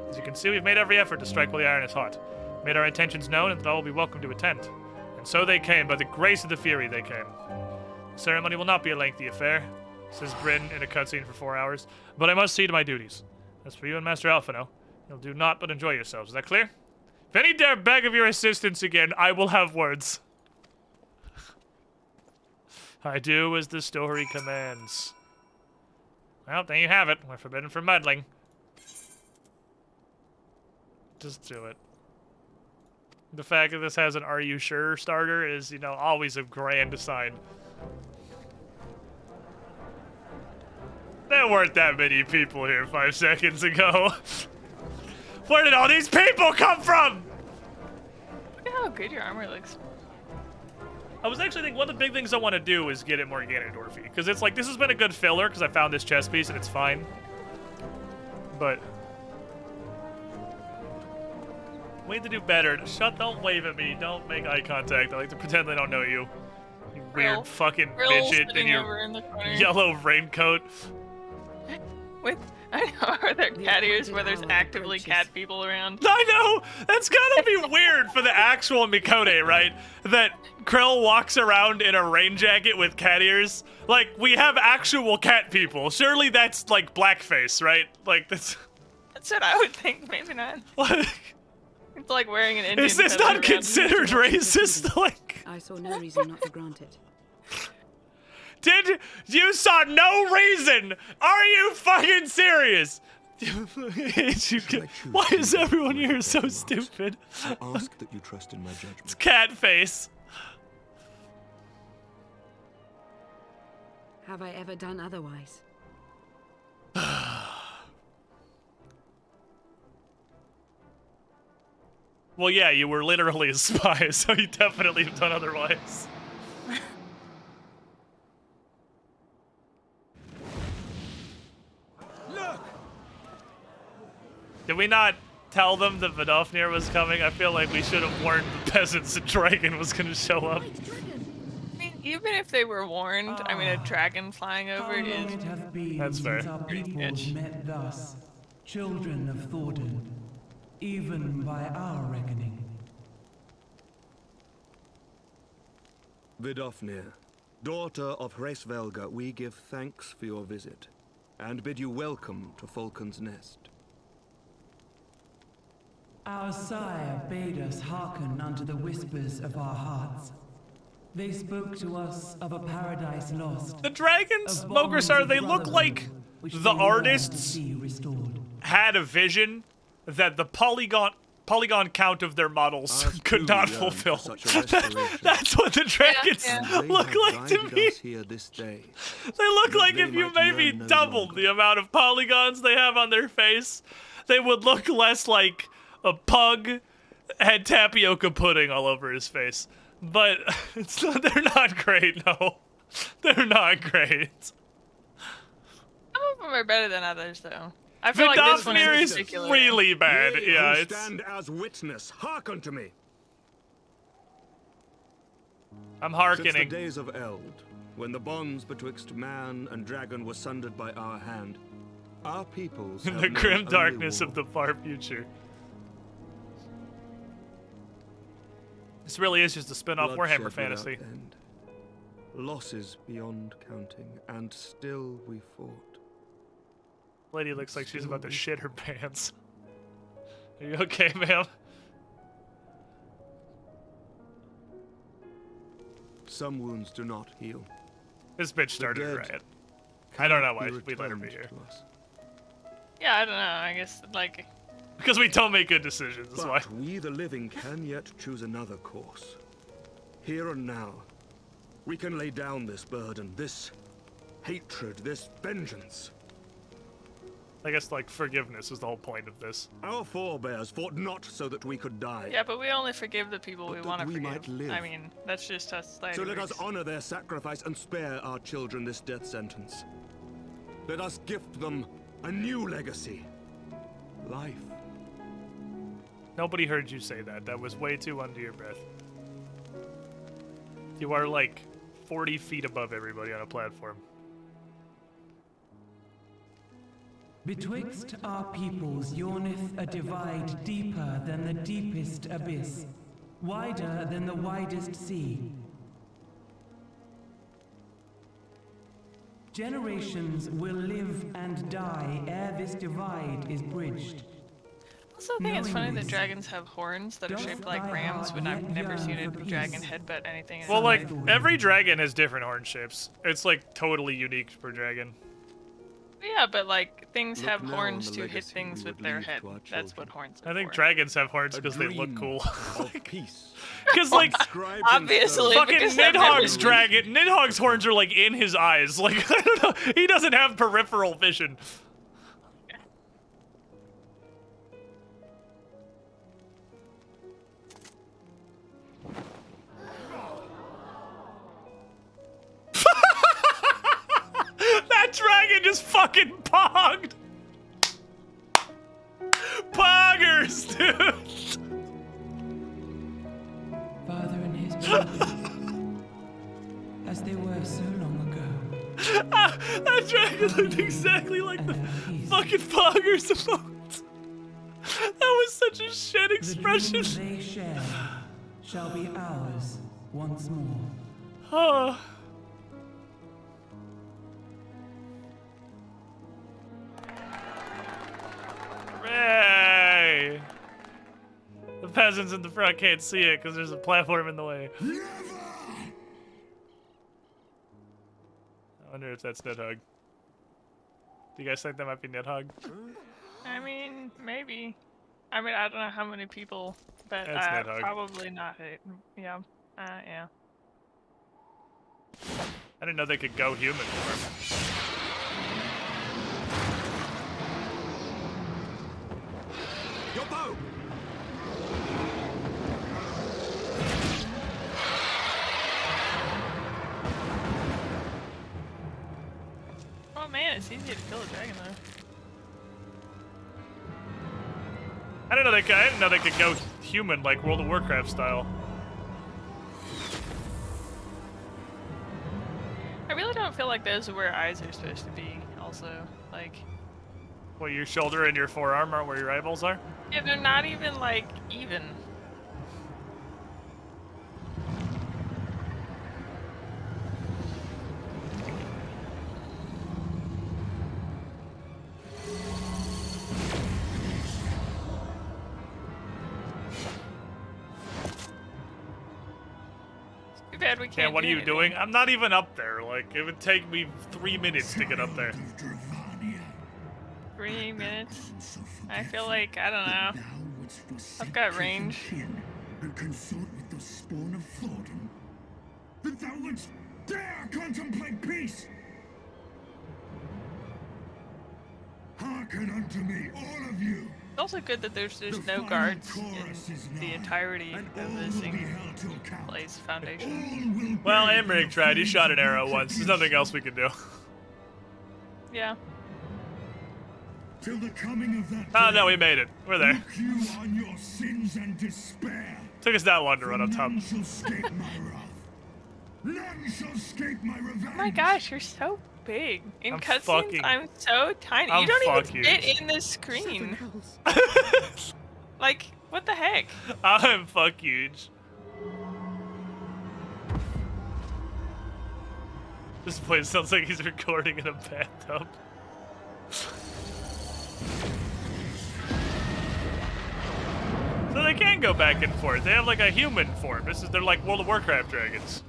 Speaker 2: As you can see, we've made every effort to strike while the iron is hot. Made our intentions known, and that all will be welcome to attend. And so they came, by the grace of the Fury they came. The ceremony will not be a lengthy affair, says Bryn in a cutscene for 4 hours, but I must see to my duties. As for you and Master Alphino, you'll do naught but enjoy yourselves. Is that clear? If any dare beg of your assistance again, I will have words. I do as the story commands. Well, there you have it. We're forbidden from meddling. Just do it. The fact that this has an "Are you sure?" starter is, you know, always a grand sign. There weren't that many people here 5 seconds ago. Where did all these people come from?
Speaker 4: Look at how good your armor looks.
Speaker 2: I was actually thinking one of the big things I want to do is get it more Ganondorfy. Because it's like, this has been a good filler because I found this chess piece and it's fine. But we need to do better. Don't wave at me. Don't make eye contact. I like to pretend I don't know you. You weird fucking midget in your yellow raincoat.
Speaker 4: With, I know, are there cat ears where there's actively cat people around?
Speaker 2: I know! That's gotta be weird for the actual Mikode, right? That Krell walks around in a rain jacket with cat ears. Like, we have actual cat people. Surely that's, like, blackface, right? Like, that's...
Speaker 4: That's what I would think, maybe not. It's like wearing an Indian.
Speaker 2: Is this not considered racist? Like,
Speaker 8: I saw no reason not to grant it.
Speaker 2: Did you saw no reason? Are you fucking serious? Why is everyone here so stupid?
Speaker 9: I ask that you trust in my judgment.
Speaker 2: It's cat face.
Speaker 8: Have I ever done otherwise?
Speaker 2: Well, yeah, you were literally a spy, so you definitely have done otherwise.
Speaker 9: Look!
Speaker 2: Did we not tell them that Vidofnir was coming? I feel like we should have warned the peasants that Dragon was going to show up.
Speaker 4: I mean, even if they were warned, I mean, a dragon flying over is...
Speaker 2: That's fair.
Speaker 11: Our peoples met thus, children of Thornton, even by our reckoning.
Speaker 9: Vidofnir, daughter of Hraesvelga, we give thanks for your visit, and bid you welcome to Falcon's Nest.
Speaker 11: Our sire bade us hearken unto the whispers of our hearts. They spoke to us of a paradise lost.
Speaker 2: The dragons, Mogresar, they look like the artists had a vision that the polygon count of their models could not fulfill. That's what the dragons look like to me. They look like if you maybe doubled the amount of polygons they have on their face, they would look less like a pug had tapioca pudding all over his face. But they're not great, no. They're not great.
Speaker 4: Some of them are better than others, though. I feel like this one is
Speaker 2: really bad. Yeah,
Speaker 9: it's... stand as witness, hearken to me.
Speaker 2: I'm hearkening.
Speaker 9: Since the days of Eld, when the bonds betwixt man and dragon were sundered by our hand, our peoples
Speaker 2: in the grim darkness of the far future. This really is just a spin-off Warhammer fantasy.
Speaker 9: End. Losses beyond counting, and still we fought.
Speaker 2: Lady looks like she's about to shit her pants. Are you okay, ma'am?
Speaker 9: Some wounds do not heal.
Speaker 2: This bitch started a riot. I don't know why we let her be here.
Speaker 4: Yeah, I don't know. I guess, like...
Speaker 2: Because we don't make good decisions, that's why.
Speaker 9: But we, the living, can yet choose another course. Here and now, we can lay down this burden, this hatred, this vengeance.
Speaker 2: I guess, like, forgiveness is the whole point of this.
Speaker 9: Our forebears fought not so that we could die.
Speaker 4: Yeah, but we only forgive the people we want to forgive.
Speaker 9: Might live.
Speaker 4: I mean, that's just how society
Speaker 9: So let
Speaker 4: works.
Speaker 9: us honor their sacrifice and spare our children this death sentence. Let us gift them a new legacy. Life.
Speaker 2: Nobody heard you say that. That was way too under your breath. You are like 40 feet above everybody on a platform.
Speaker 11: Betwixt our peoples yawneth a divide deeper than the deepest abyss, wider than the widest sea. Generations will live and die ere this divide is bridged.
Speaker 4: Also, I think it's funny that dragons have horns that are shaped like rams, but I've never seen a dragon headbutt anything.
Speaker 2: Well, like, every dragon has different horn shapes. It's, like, totally unique per dragon.
Speaker 4: Yeah, but, like, things have horns to hit things with their head. That's what horns are
Speaker 2: I think
Speaker 4: for.
Speaker 2: dragons have horns because they look cool.
Speaker 9: Peace.
Speaker 2: Because, like,
Speaker 4: obviously,
Speaker 2: fucking Nidhogg's horns are, like, in his eyes. Like, I don't know. He doesn't have peripheral vision. That dragon just fucking pogged! Poggers, dude!
Speaker 11: Father and his children, as they were so long ago.
Speaker 2: That dragon looked exactly like the fucking poggers emote. That was such a shit expression.
Speaker 11: The dreams they share shall be ours once more.
Speaker 2: Oh. Hooray! The peasants in the front can't see it because there's a platform in the way. I wonder if that's Nidhogg. Do you guys think that might be Nidhogg?
Speaker 4: I mean, maybe. I mean, I don't know how many people, but probably not. Yeah. Yeah.
Speaker 2: I didn't know they could go human form.
Speaker 9: Your bow!
Speaker 4: Oh man, it's easy to kill a dragon though.
Speaker 2: I didn't know they could go human like World of Warcraft style.
Speaker 4: I really don't feel like those are where eyes are supposed to be, also. Like...
Speaker 2: Well, your shoulder and your forearm aren't where your eyeballs are?
Speaker 4: Yeah, they're not even, like, even. Too bad we can't.
Speaker 2: Yeah, what
Speaker 4: do
Speaker 2: are you
Speaker 4: anything.
Speaker 2: doing? I'm not even up there. Like, it would take me 3 minutes to get up there.
Speaker 4: 3 minutes? I feel like, I don't know. I've got range.
Speaker 12: And consort with the spawn of Thornton, that thou wouldst dare contemplate peace. Hearken unto me, all of you.
Speaker 4: It's also good that there's just no guards in the entirety of this place foundation.
Speaker 2: Well, Emmerich tried. He shot an arrow once. There's nothing else we can do.
Speaker 4: Yeah.
Speaker 12: Till the coming of that
Speaker 2: Oh, no, we made it. We're there.
Speaker 12: look you on your sins and despair.
Speaker 2: Took us that long to run up top.
Speaker 12: None shall escape my wrath. None shall escape my revenge.
Speaker 4: Oh my gosh, you're so big. In
Speaker 2: I'm
Speaker 4: cutscenes,
Speaker 2: fucking-
Speaker 4: I'm so tiny.
Speaker 2: I'm
Speaker 4: You don't even
Speaker 2: fucking-
Speaker 4: fit in the screen. Like, what the heck?
Speaker 2: I'm fuck huge. This place sounds like he's recording in a bathtub. So they can go back and forth. They have like a human form. They're like World of Warcraft dragons.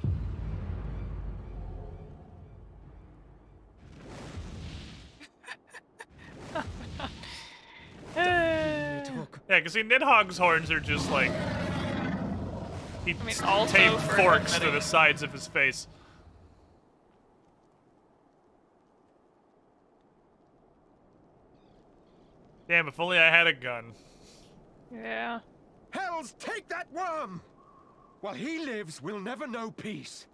Speaker 2: Yeah, because see, Nidhogg's horns are just like... He
Speaker 4: also
Speaker 2: taped
Speaker 4: for
Speaker 2: forks to
Speaker 4: everybody.
Speaker 2: the sides of his face. Damn, if only I had a gun.
Speaker 4: Yeah.
Speaker 13: Hells, take that worm! While he lives, we'll never know peace.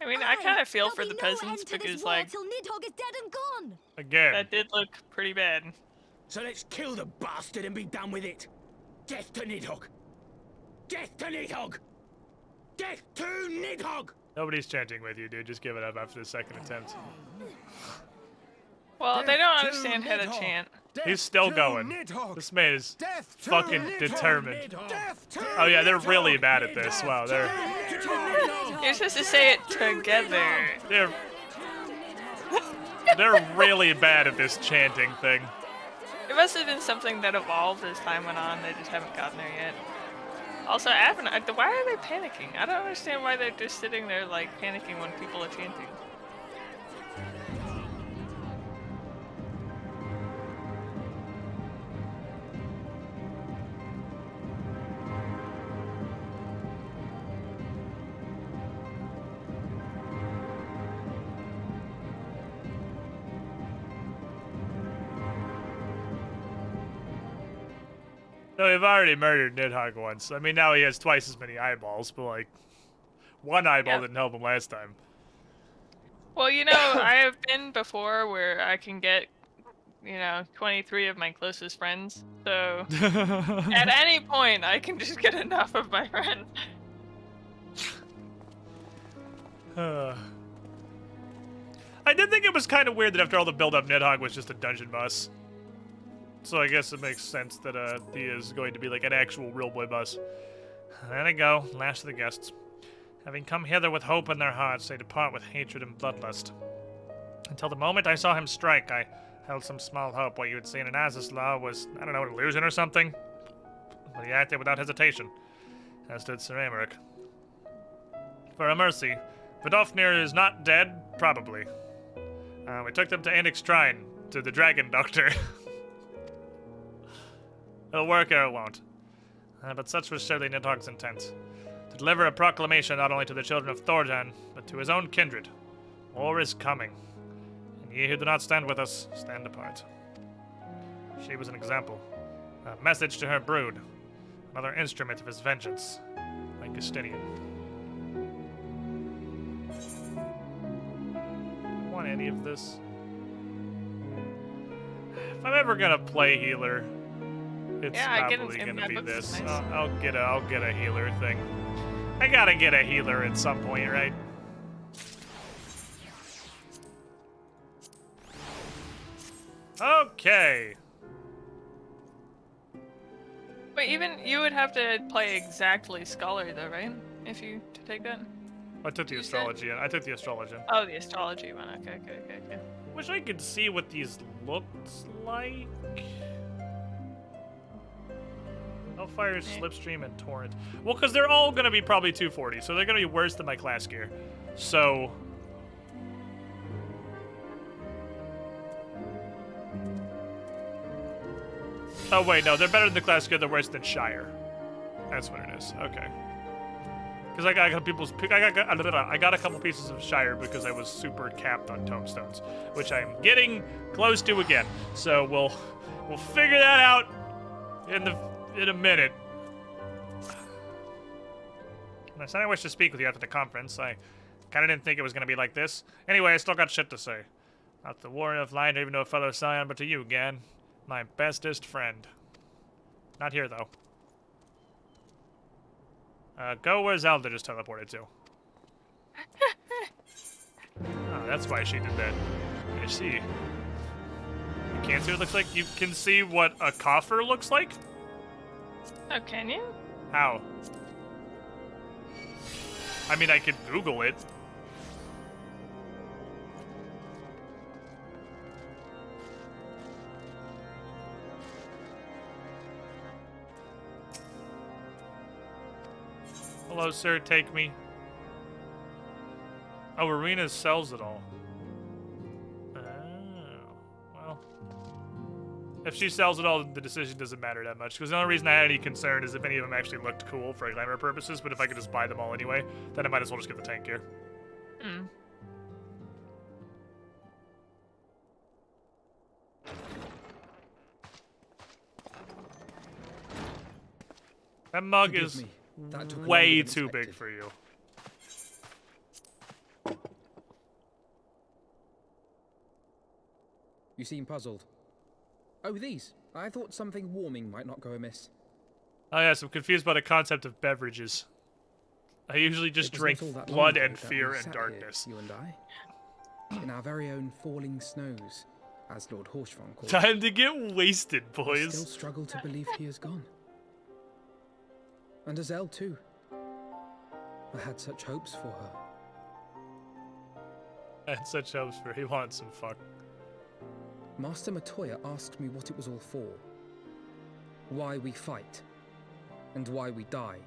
Speaker 4: I mean, I kind of feel for the peasants because, like,
Speaker 14: till Nidhogg is dead and gone.
Speaker 2: Again.
Speaker 4: that did look pretty bad.
Speaker 7: So let's kill the bastard and be done with it. Death to Nidhogg! Death to Nidhogg! Death to Nidhogg!
Speaker 2: Nobody's chanting with you, dude. Just give it up after the second attempt.
Speaker 4: Well, they don't understand how to chant.
Speaker 2: He's still going. This man is fucking determined. Oh yeah, they're really bad at this. Wow, they're
Speaker 4: You're supposed to say it together.
Speaker 2: they're really bad at this chanting thing.
Speaker 4: It must have been something that evolved as time went on. They just haven't gotten there yet. Also, why are they panicking? I don't understand why they're just sitting there, like, panicking when people are chanting.
Speaker 2: No, we've already murdered Nidhogg once. I mean, now he has twice as many eyeballs, but like, one eyeball didn't help him last time.
Speaker 4: Well, you know, I have been before where I can get, 23 of my closest friends. So, at any point, I can just get enough of my friends.
Speaker 2: I did think it was kind of weird that after all the build-up, Nidhogg was just a dungeon boss. So I guess it makes sense that he is going to be like an actual real boy boss. There they go, last of the guests. Having come hither with hope in their hearts, they depart with hatred and bloodlust. Until the moment I saw him strike, I held some small hope what you had seen in Az's law was, I don't know, an illusion or something. But he acted without hesitation, as did Sir Emmerich. For a mercy, Vidofnir is not dead, probably. We took them to Anik's shrine, to the dragon doctor. It'll work or it won't. But such was surely Nidhogg's intent. To deliver a proclamation not only to the children of Thordan, but to his own kindred. War is coming. And ye who do not stand with us, stand apart. She was an example. A message to her brood. Another instrument of his vengeance. Like Justinian. Want any of this? If I'm ever gonna play healer, it's probably gonna be this.
Speaker 4: Nice.
Speaker 2: I'll get a healer thing. I gotta get a healer at some point, right? Okay.
Speaker 4: But even you would have to play exactly scholar though, right? If you to take that.
Speaker 2: I took the astrology. I took the astrology.
Speaker 4: Oh, the astrology one. Okay.
Speaker 2: Wish I could see what these looks like. Hellfire, Slipstream, and Torrent. Well, because they're all going to be probably 240, so they're going to be worse than my class gear. So... Oh, wait, no, they're better than the class gear, they're worse than Shire. That's what it is. Okay. Because I got a couple pieces of Shire because I was super capped on tomestones, which I'm getting close to again. So we'll figure that out in a minute. I said I wish to speak with you after the conference. I kind of didn't think it was going to be like this. Anyway, I still got shit to say. Not the warrior of light, or even to a fellow scion, but to you, Gan, my bestest friend. Not here though. Go where Zelda just teleported to. Oh, that's why she did that. I see. You can't see what it looks like? You can see what a coffer looks like?
Speaker 4: Oh, can you?
Speaker 2: How? I mean, I could Google it. Hello, sir, take me. Oh, Arena sells it all. Oh, well. If she sells it all, the decision doesn't matter that much. Because the only reason I had any concern is if any of them actually looked cool for glamour purposes, but if I could just buy them all anyway, then I might as well just get the tank gear.
Speaker 4: Hmm.
Speaker 2: That mug is way too big for you.
Speaker 15: You seem puzzled. Oh, these. I thought something warming might not go amiss.
Speaker 2: Oh yes, I'm confused by the concept of beverages. I usually just drink blood and fear and darkness.
Speaker 15: Here, you and I, in our very own falling snows, as Lord Horshvon called it.
Speaker 2: Time to get wasted, boys.
Speaker 15: I still struggle to believe he is gone. And Azelle too. I had such hopes for her.
Speaker 2: I had such hopes for her. He wanted some fuck.
Speaker 15: Master Matoya asked me what it was all for. Why we fight. And why we die.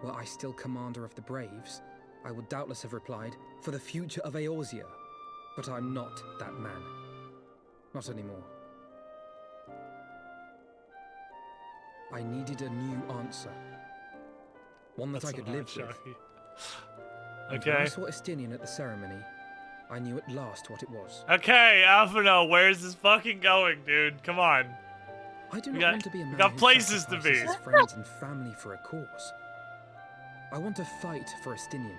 Speaker 15: Were I still commander of the Braves, I would doubtless have replied, for the future of Eorzea. But I'm not that man. Not anymore. I needed a new answer. One that I could live with. And when I saw Estinian at the ceremony, I knew at last what it was.
Speaker 2: Okay, Alphino, where's this fucking going, dude? Come on.
Speaker 15: I do not want to be a man
Speaker 2: got
Speaker 15: who
Speaker 2: places to be.
Speaker 15: sacrifices his friends and family for a cause. I want to fight for Estinian,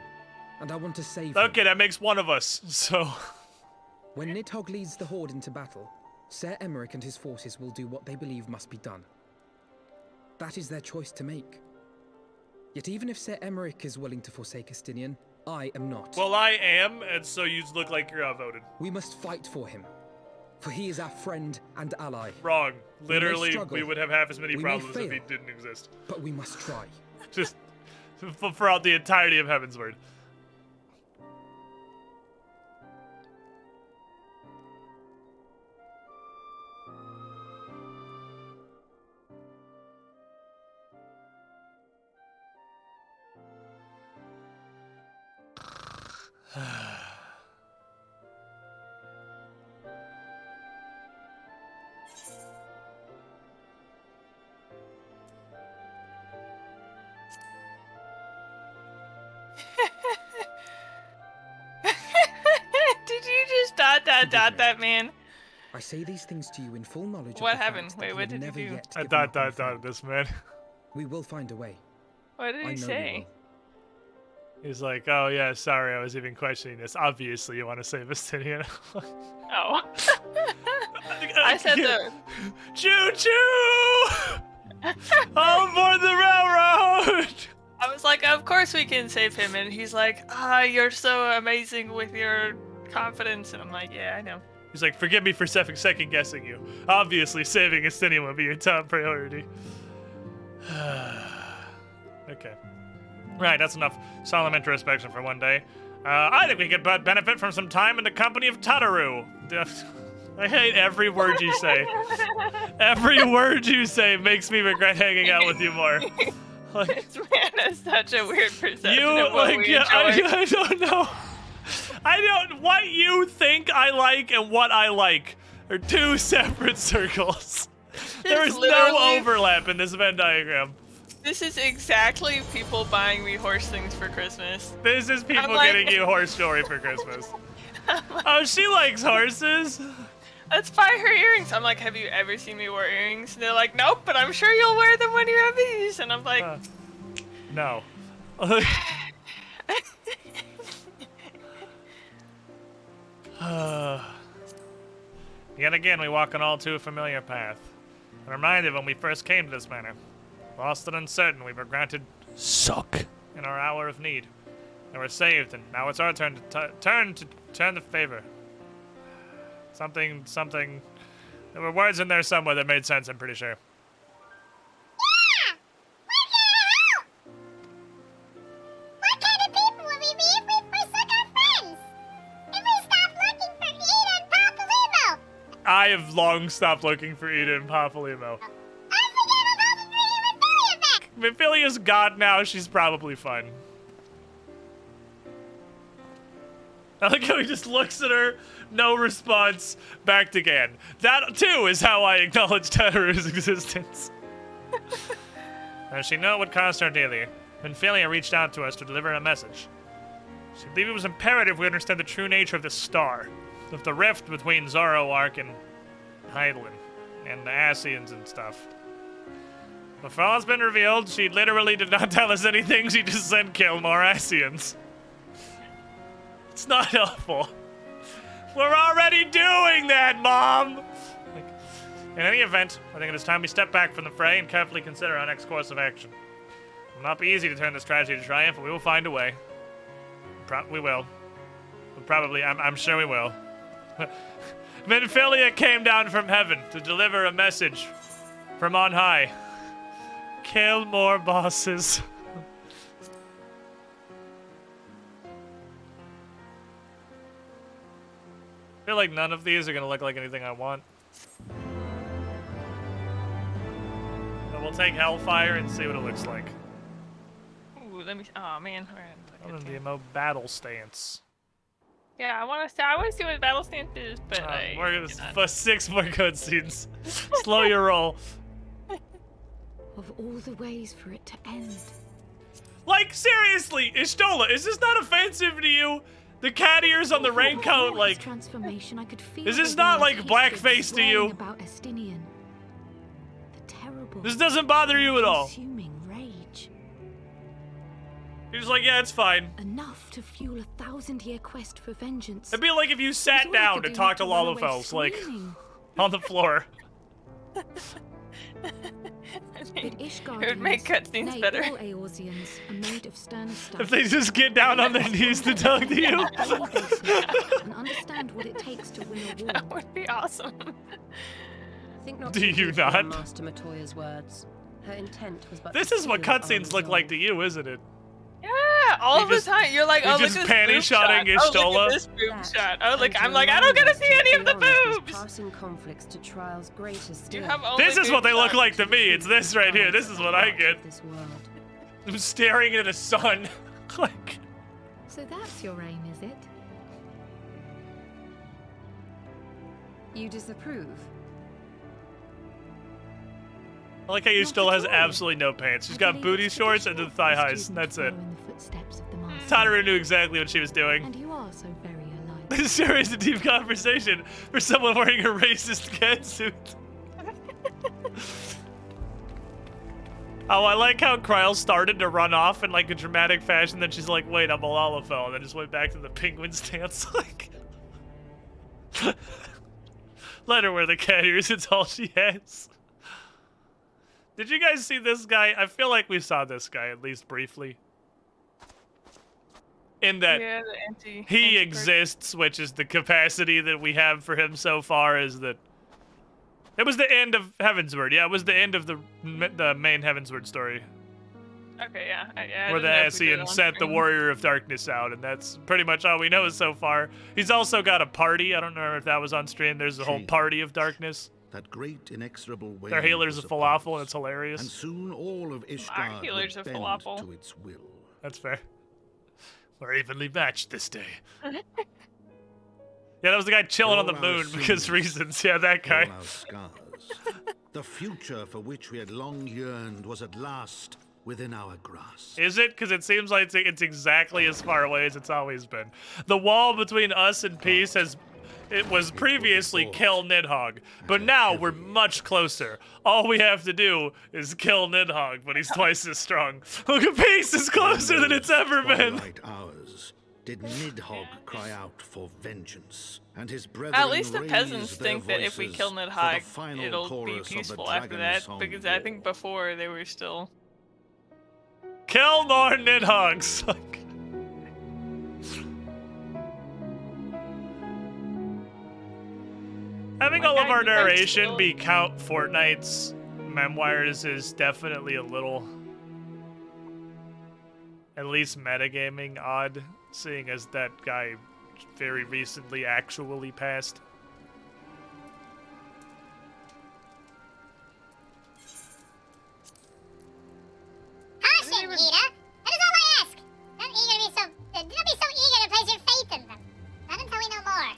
Speaker 15: and I want to save him.
Speaker 2: Okay, that makes one of us, so...
Speaker 15: When Nidhogg leads the Horde into battle, Ser Emeric and his forces will do what they believe must be done. That is their choice to make. Yet even if Ser Emeric is willing to forsake Estinian, I am not.
Speaker 2: Well, I am, and so you look like you're outvoted.
Speaker 15: We must fight for him, for he is our friend and ally.
Speaker 2: Wrong. Literally, we would have half as many problems if he didn't exist.
Speaker 15: But we must try.
Speaker 2: Just throughout the entirety of Heavensward.
Speaker 4: Did you just dot that man?
Speaker 15: I say these things to you in full knowledge
Speaker 4: What
Speaker 15: of the
Speaker 4: happened?
Speaker 15: fact
Speaker 4: Wait,
Speaker 15: that
Speaker 4: what
Speaker 15: you
Speaker 4: did
Speaker 15: have
Speaker 4: he
Speaker 15: never
Speaker 4: do?
Speaker 15: yet
Speaker 2: I
Speaker 15: given up on
Speaker 2: dot this man.
Speaker 15: We will find a way.
Speaker 4: What did
Speaker 15: I
Speaker 4: he
Speaker 15: know we
Speaker 4: say?
Speaker 2: He's like, oh yeah, sorry, I was even questioning this. Obviously, you want to save Estinian.
Speaker 4: Oh. I said the...
Speaker 2: Choo-choo! On board the railroad!
Speaker 4: I was like, of course we can save him. And he's like, you're so amazing with your confidence. And I'm like, yeah, I know.
Speaker 2: He's like, forgive me for second guessing you. Obviously, saving Estinian would be your top priority. Okay. Right, that's enough solemn introspection for one day. I think we could benefit from some time in the company of Tataru. I hate every word you say. Every word you say makes me regret hanging out with you more.
Speaker 4: This man has such a weird perception
Speaker 2: You,
Speaker 4: of what we enjoy.
Speaker 2: I don't know. What you think I like and what I like are two separate circles. There is no overlap in this Venn diagram.
Speaker 4: This is exactly people buying me horse things for Christmas.
Speaker 2: This is people getting you horse jewelry for Christmas. Oh, she likes horses.
Speaker 4: Let's buy her earrings. I'm like, have you ever seen me wear earrings? And they're like, nope, but I'm sure you'll wear them when you have these. And I'm like,
Speaker 2: no. Yet again, we walk an all too familiar path. I'm reminded when we first came to this manor. Lost and uncertain, we were granted suck in our hour of need. And we're saved, and now it's our turn to turn the favor. Something. There were words in there somewhere that made sense, I'm pretty sure.
Speaker 16: Yeah! We're here to help! What kind of people would we be if we forsook our friends? If we stopped looking for Ida and Papalumo?
Speaker 2: I have long stopped looking for Ida and Papalumo. If Philia's God now, she's probably fine. I like how he just looks at her, no response, back again. That, too, is how I acknowledge Tataru's existence. Now, she knew it would cost her dearly. When Philia reached out to us to deliver a message, she believed it was imperative we understand the true nature of this star, of the rift between Zoroark and Hydaelyn, and the Ascians and stuff. Before all's been revealed, she literally did not tell us anything, she just said kill more Ascians. It's not helpful. We're already doing that, Mom! In any event, I think it is time we step back from the fray and carefully consider our next course of action. It will not be easy to turn this tragedy to triumph, but we will find a way. We will. I'm sure we will. Minfilia came down from heaven to deliver a message from on high. Kill more bosses. I feel like none of these are gonna look like anything I want. But we'll take Hellfire and see what it looks like.
Speaker 4: ooh, let me. Oh man. All right.
Speaker 2: The emo battle stance.
Speaker 4: Yeah, I want to see what battle stance is, but
Speaker 2: we're gonna for 6 more cutscenes. Slow your roll.
Speaker 17: Of all the ways for it to end.
Speaker 2: Like, seriously, Ishtola, is this not offensive to you? The cat ears on the raincoat, like...
Speaker 17: Transformation, I could feel
Speaker 2: is this not, like, blackface to you?
Speaker 17: About Estinian. The terrible,
Speaker 2: this doesn't bother you at all.
Speaker 17: Consuming rage.
Speaker 2: You're just like, yeah, it's fine.
Speaker 17: Enough to fuel a 1000-year quest for vengeance.
Speaker 2: It'd be like if you sat down to talk to Lalafels, like, on the floor.
Speaker 4: It would make cutscenes better.
Speaker 17: All Eorzeans are made of stern stuff.
Speaker 2: If they just get down on their knees to talk to you.
Speaker 17: And understand what it takes to win a war.
Speaker 4: That would be awesome.
Speaker 17: Think not
Speaker 2: Do you not?
Speaker 18: Master Matoya's words. Her intent was but
Speaker 2: this is what cutscenes look like to you, isn't it?
Speaker 4: Yeah, all the time. You're like, oh, look at this boob shot. Oh, look at this boob shot. Oh, look, I'm like, I don't get to see any of the boobs.
Speaker 18: Passing conflicts to trials greater still.
Speaker 2: This is what they look like to me. It's this right here. This is what I get. I'm staring at the sun. Like.
Speaker 17: So that's your aim, is it? You disapprove?
Speaker 2: I like how you still has absolutely no pants. She's got booty shorts and the thigh highs. That's it. Tataru knew exactly what she was doing.
Speaker 17: And you are so very alike.
Speaker 2: This sure is a deep conversation for someone wearing a racist catsuit. Oh, I like how Kryl started to run off in like a dramatic fashion, then she's like, wait, I'm a Lalafell, and then just went back to the penguin stance. Like, let her wear the cat ears, it's all she has. Did you guys see this guy? I feel like we saw this guy, at least briefly. in that
Speaker 4: Yeah, the anti.
Speaker 2: he exists, which is the capacity that we have for him so far. Is that it was the end of Heavensward? Yeah, it was the end of the main Heavensward story.
Speaker 4: Okay, yeah.
Speaker 2: Where the Ascian sent the Warrior of Darkness out, and that's pretty much all we know so far. He's also got a party. I don't know if that was on stream. There's a whole party of darkness.
Speaker 5: That great inexorable way.
Speaker 2: Their healers of falafel, and it's hilarious.
Speaker 5: And soon all of Ishgard
Speaker 4: Our healers
Speaker 5: would
Speaker 4: of
Speaker 5: bend
Speaker 4: falafel.
Speaker 5: to its will.
Speaker 2: That's fair. We're evenly matched this day. Yeah, that was the guy chilling on the moon because reasons. Yeah, that guy.
Speaker 5: All our scars. The future for which we had long yearned was at last within our grasp.
Speaker 2: Is it? Because it seems like it's exactly as far away as it's always been. The wall between us and peace was previously kill Nidhogg, but now we're much closer. All we have to do is kill Nidhogg, but he's twice as strong. Look, peace is closer than it's ever been.
Speaker 5: Hours did Nidhogg cry out for vengeance, and his brethren
Speaker 4: At least the
Speaker 5: raised
Speaker 4: peasants
Speaker 5: their
Speaker 4: think that if we
Speaker 5: voices
Speaker 4: kill
Speaker 5: for the
Speaker 4: Nidhogg,
Speaker 5: final
Speaker 4: it'll be
Speaker 5: chorus of the
Speaker 4: peaceful after
Speaker 5: Dragon
Speaker 4: that,
Speaker 5: Song
Speaker 4: because I think before they were still...
Speaker 2: Kill more Nidhoggs! Having all of our narration be Count Fortnite's memoirs is definitely a little, at least metagaming, odd, seeing as that guy very recently actually passed.
Speaker 16: Caution, Ida! That is all I ask! Don't be so eager to place your faith in them. Not until we know more.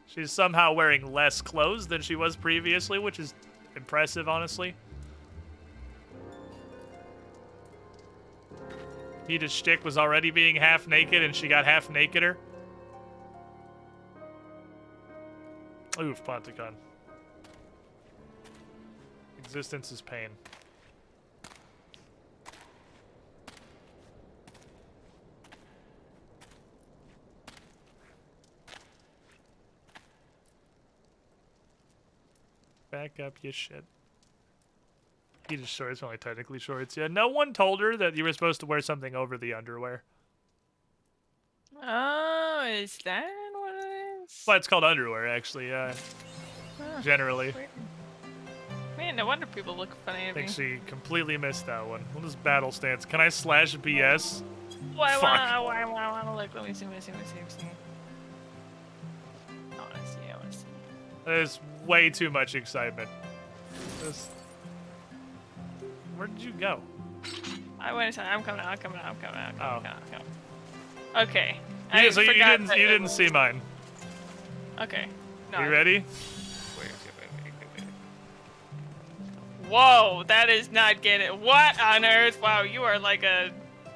Speaker 2: She's somehow wearing less clothes than she was previously, which is impressive, honestly. Ida's shtick was already being half naked, and she got half nakeder. Oof, Ponticon. Existence is pain. Back up your shit. Ida's shorts are only technically shorts. Yeah, no one told her that you were supposed to wear something over the underwear.
Speaker 4: Oh, is that what it is?
Speaker 2: Well, it's called underwear, actually, yeah.
Speaker 4: Huh,
Speaker 2: Generally.
Speaker 4: weird. Man, no wonder people look funny
Speaker 2: I
Speaker 4: at me.
Speaker 2: think she completely missed that one. What is battle stance? Can I slash BS?
Speaker 4: Why
Speaker 2: Fuck.
Speaker 4: wanna look? Let me see. I wanna see.
Speaker 2: There's way too much excitement. Where did you go?
Speaker 4: I'm coming out. Okay.
Speaker 2: Yeah,
Speaker 4: I
Speaker 2: so you
Speaker 4: forgot
Speaker 2: didn't
Speaker 4: that
Speaker 2: you
Speaker 4: it
Speaker 2: didn't
Speaker 4: was-
Speaker 2: see mine.
Speaker 4: Okay.
Speaker 2: You ready?
Speaker 4: Wait. Whoa, that is not getting. What on earth? Wow, you are like a.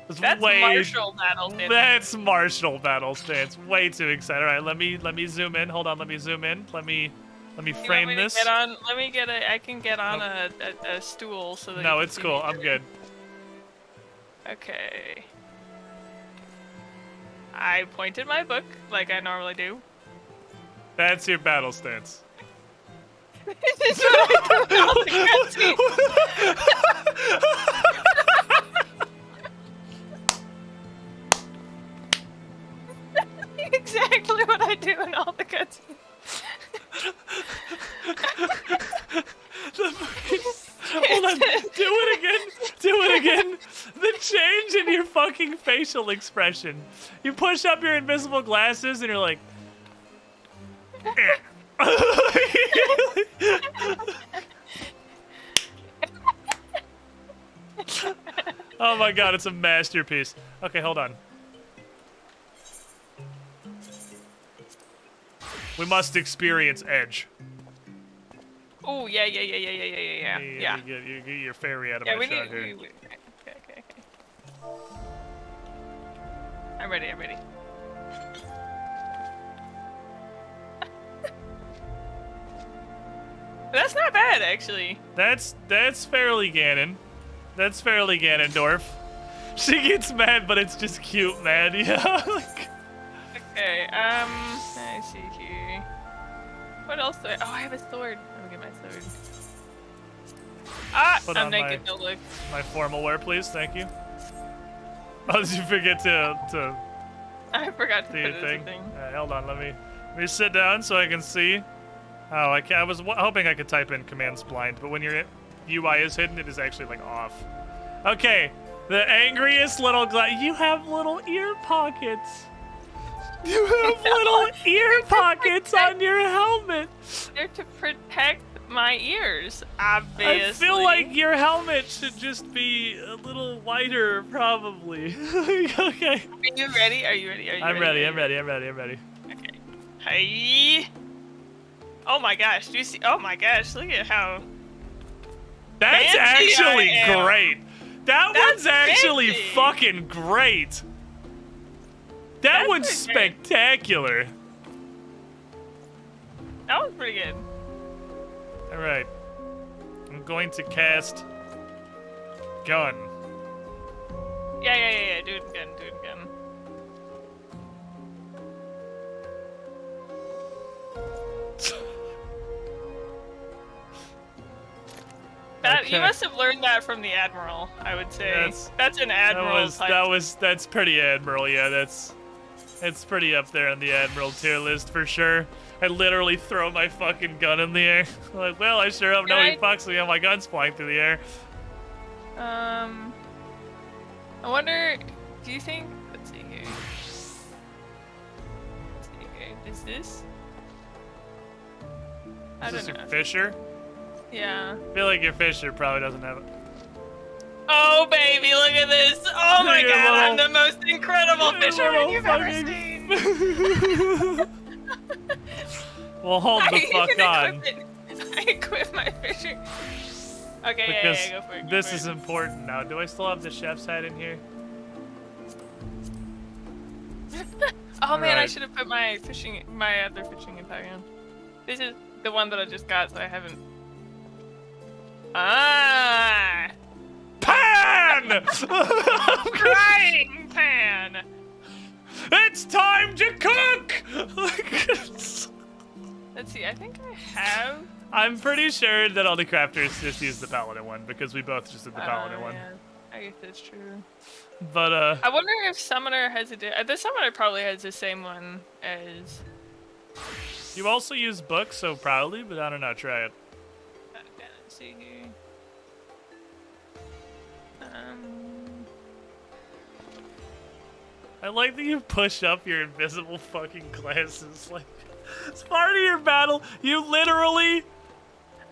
Speaker 4: That's Marshall battle stance.
Speaker 2: That's Marshall battle stance. Way too excited. All right, let me zoom in. Hold on, let me zoom in. Let me frame this.
Speaker 4: I can get on a stool so that.
Speaker 2: No,
Speaker 4: you can
Speaker 2: it's
Speaker 4: see
Speaker 2: cool.
Speaker 4: me.
Speaker 2: I'm good.
Speaker 4: Okay. I pointed my book like I normally do.
Speaker 2: That's your battle stance.
Speaker 4: This is what I do in all the cutscenes. Exactly what I do in all the cutscenes.
Speaker 2: Hold on. Do it again. The change in your fucking facial expression. You push up your invisible glasses and you're like. Oh my god, it's a masterpiece. Okay, hold on. We must experience Edge.
Speaker 4: Oh yeah.
Speaker 2: You get your fairy out of my shot here.
Speaker 4: Okay. I'm ready. That's not bad, actually.
Speaker 2: That's fairly Ganon. That's fairly Ganondorf. She gets mad, but it's just cute, man. Yeah.
Speaker 4: Okay, I see here. What else do I? Oh, I have a sword. Let me get my sword. Ah,
Speaker 2: Put
Speaker 4: I'm
Speaker 2: on
Speaker 4: naked. No look.
Speaker 2: my formal wear, please. Thank you. Oh, did you forget to
Speaker 4: I forgot to
Speaker 2: do
Speaker 4: put
Speaker 2: your
Speaker 4: it as
Speaker 2: thing?
Speaker 4: a thing.
Speaker 2: Hold on, let me sit down so I can see. Oh, I was hoping I could type in commands blind, but when your UI is hidden, it is actually like off. Okay, the angriest little you have little ear pockets. You have little ear pockets on your helmet.
Speaker 4: They're to protect my ears, obviously.
Speaker 2: I feel like your helmet should just be a little wider, probably. Okay.
Speaker 4: Are you ready? Are you ready? Are you
Speaker 2: I'm
Speaker 4: ready?
Speaker 2: ready. I'm ready.
Speaker 4: Okay. Hey. Oh my gosh! Do you see? Oh my gosh! Look at how.
Speaker 2: That's actually great. That's one's actually
Speaker 4: fancy.
Speaker 2: fucking great. That one's spectacular.
Speaker 4: That was pretty good.
Speaker 2: All right. I'm going to cast gun.
Speaker 4: Yeah. Do it again. That,
Speaker 2: Okay.
Speaker 4: You must have learned that from the Admiral, I would say. That's an Admiral type.
Speaker 2: That's pretty Admiral, yeah, that's pretty up there on the Admiral tier list for sure. I literally throw my fucking gun in the air. Like, well, I sure hope nobody fucks me and my gun's flying through the air.
Speaker 4: I wonder, do you think, let's see here. Is this? I
Speaker 2: Is this
Speaker 4: don't
Speaker 2: your
Speaker 4: know.
Speaker 2: Fisher?
Speaker 4: Yeah.
Speaker 2: I feel like your Fisher probably doesn't have it.
Speaker 4: Oh baby, look at this! Oh my
Speaker 2: Look at
Speaker 4: god, I'm
Speaker 2: little-
Speaker 4: the most incredible fisherman you've ever
Speaker 2: fucking-
Speaker 4: seen!
Speaker 2: Well, hold the fuck on.
Speaker 4: I equip my fishing. Okay,
Speaker 2: Because
Speaker 4: yeah, go for it.
Speaker 2: this is important now. Do I still have the chef's hat in here?
Speaker 4: Oh man, I
Speaker 2: Alright.
Speaker 4: should have put my other fishing attack on. This is the one that I just got, so I haven't. Ah!
Speaker 2: Pan!
Speaker 4: Frying pan!
Speaker 2: It's time to cook!
Speaker 4: Let's see, I think I have.
Speaker 2: I'm pretty sure that all the crafters just use the paladin one because we both just did the paladin one.
Speaker 4: Yeah, I guess that's true.
Speaker 2: But
Speaker 4: I wonder if Summoner has the Summoner probably has the same one as.
Speaker 2: you also use books, so probably, but I don't know. Try it.
Speaker 4: Let's see here.
Speaker 2: I like that you push up your invisible fucking glasses. Like, it's part of your battle. You literally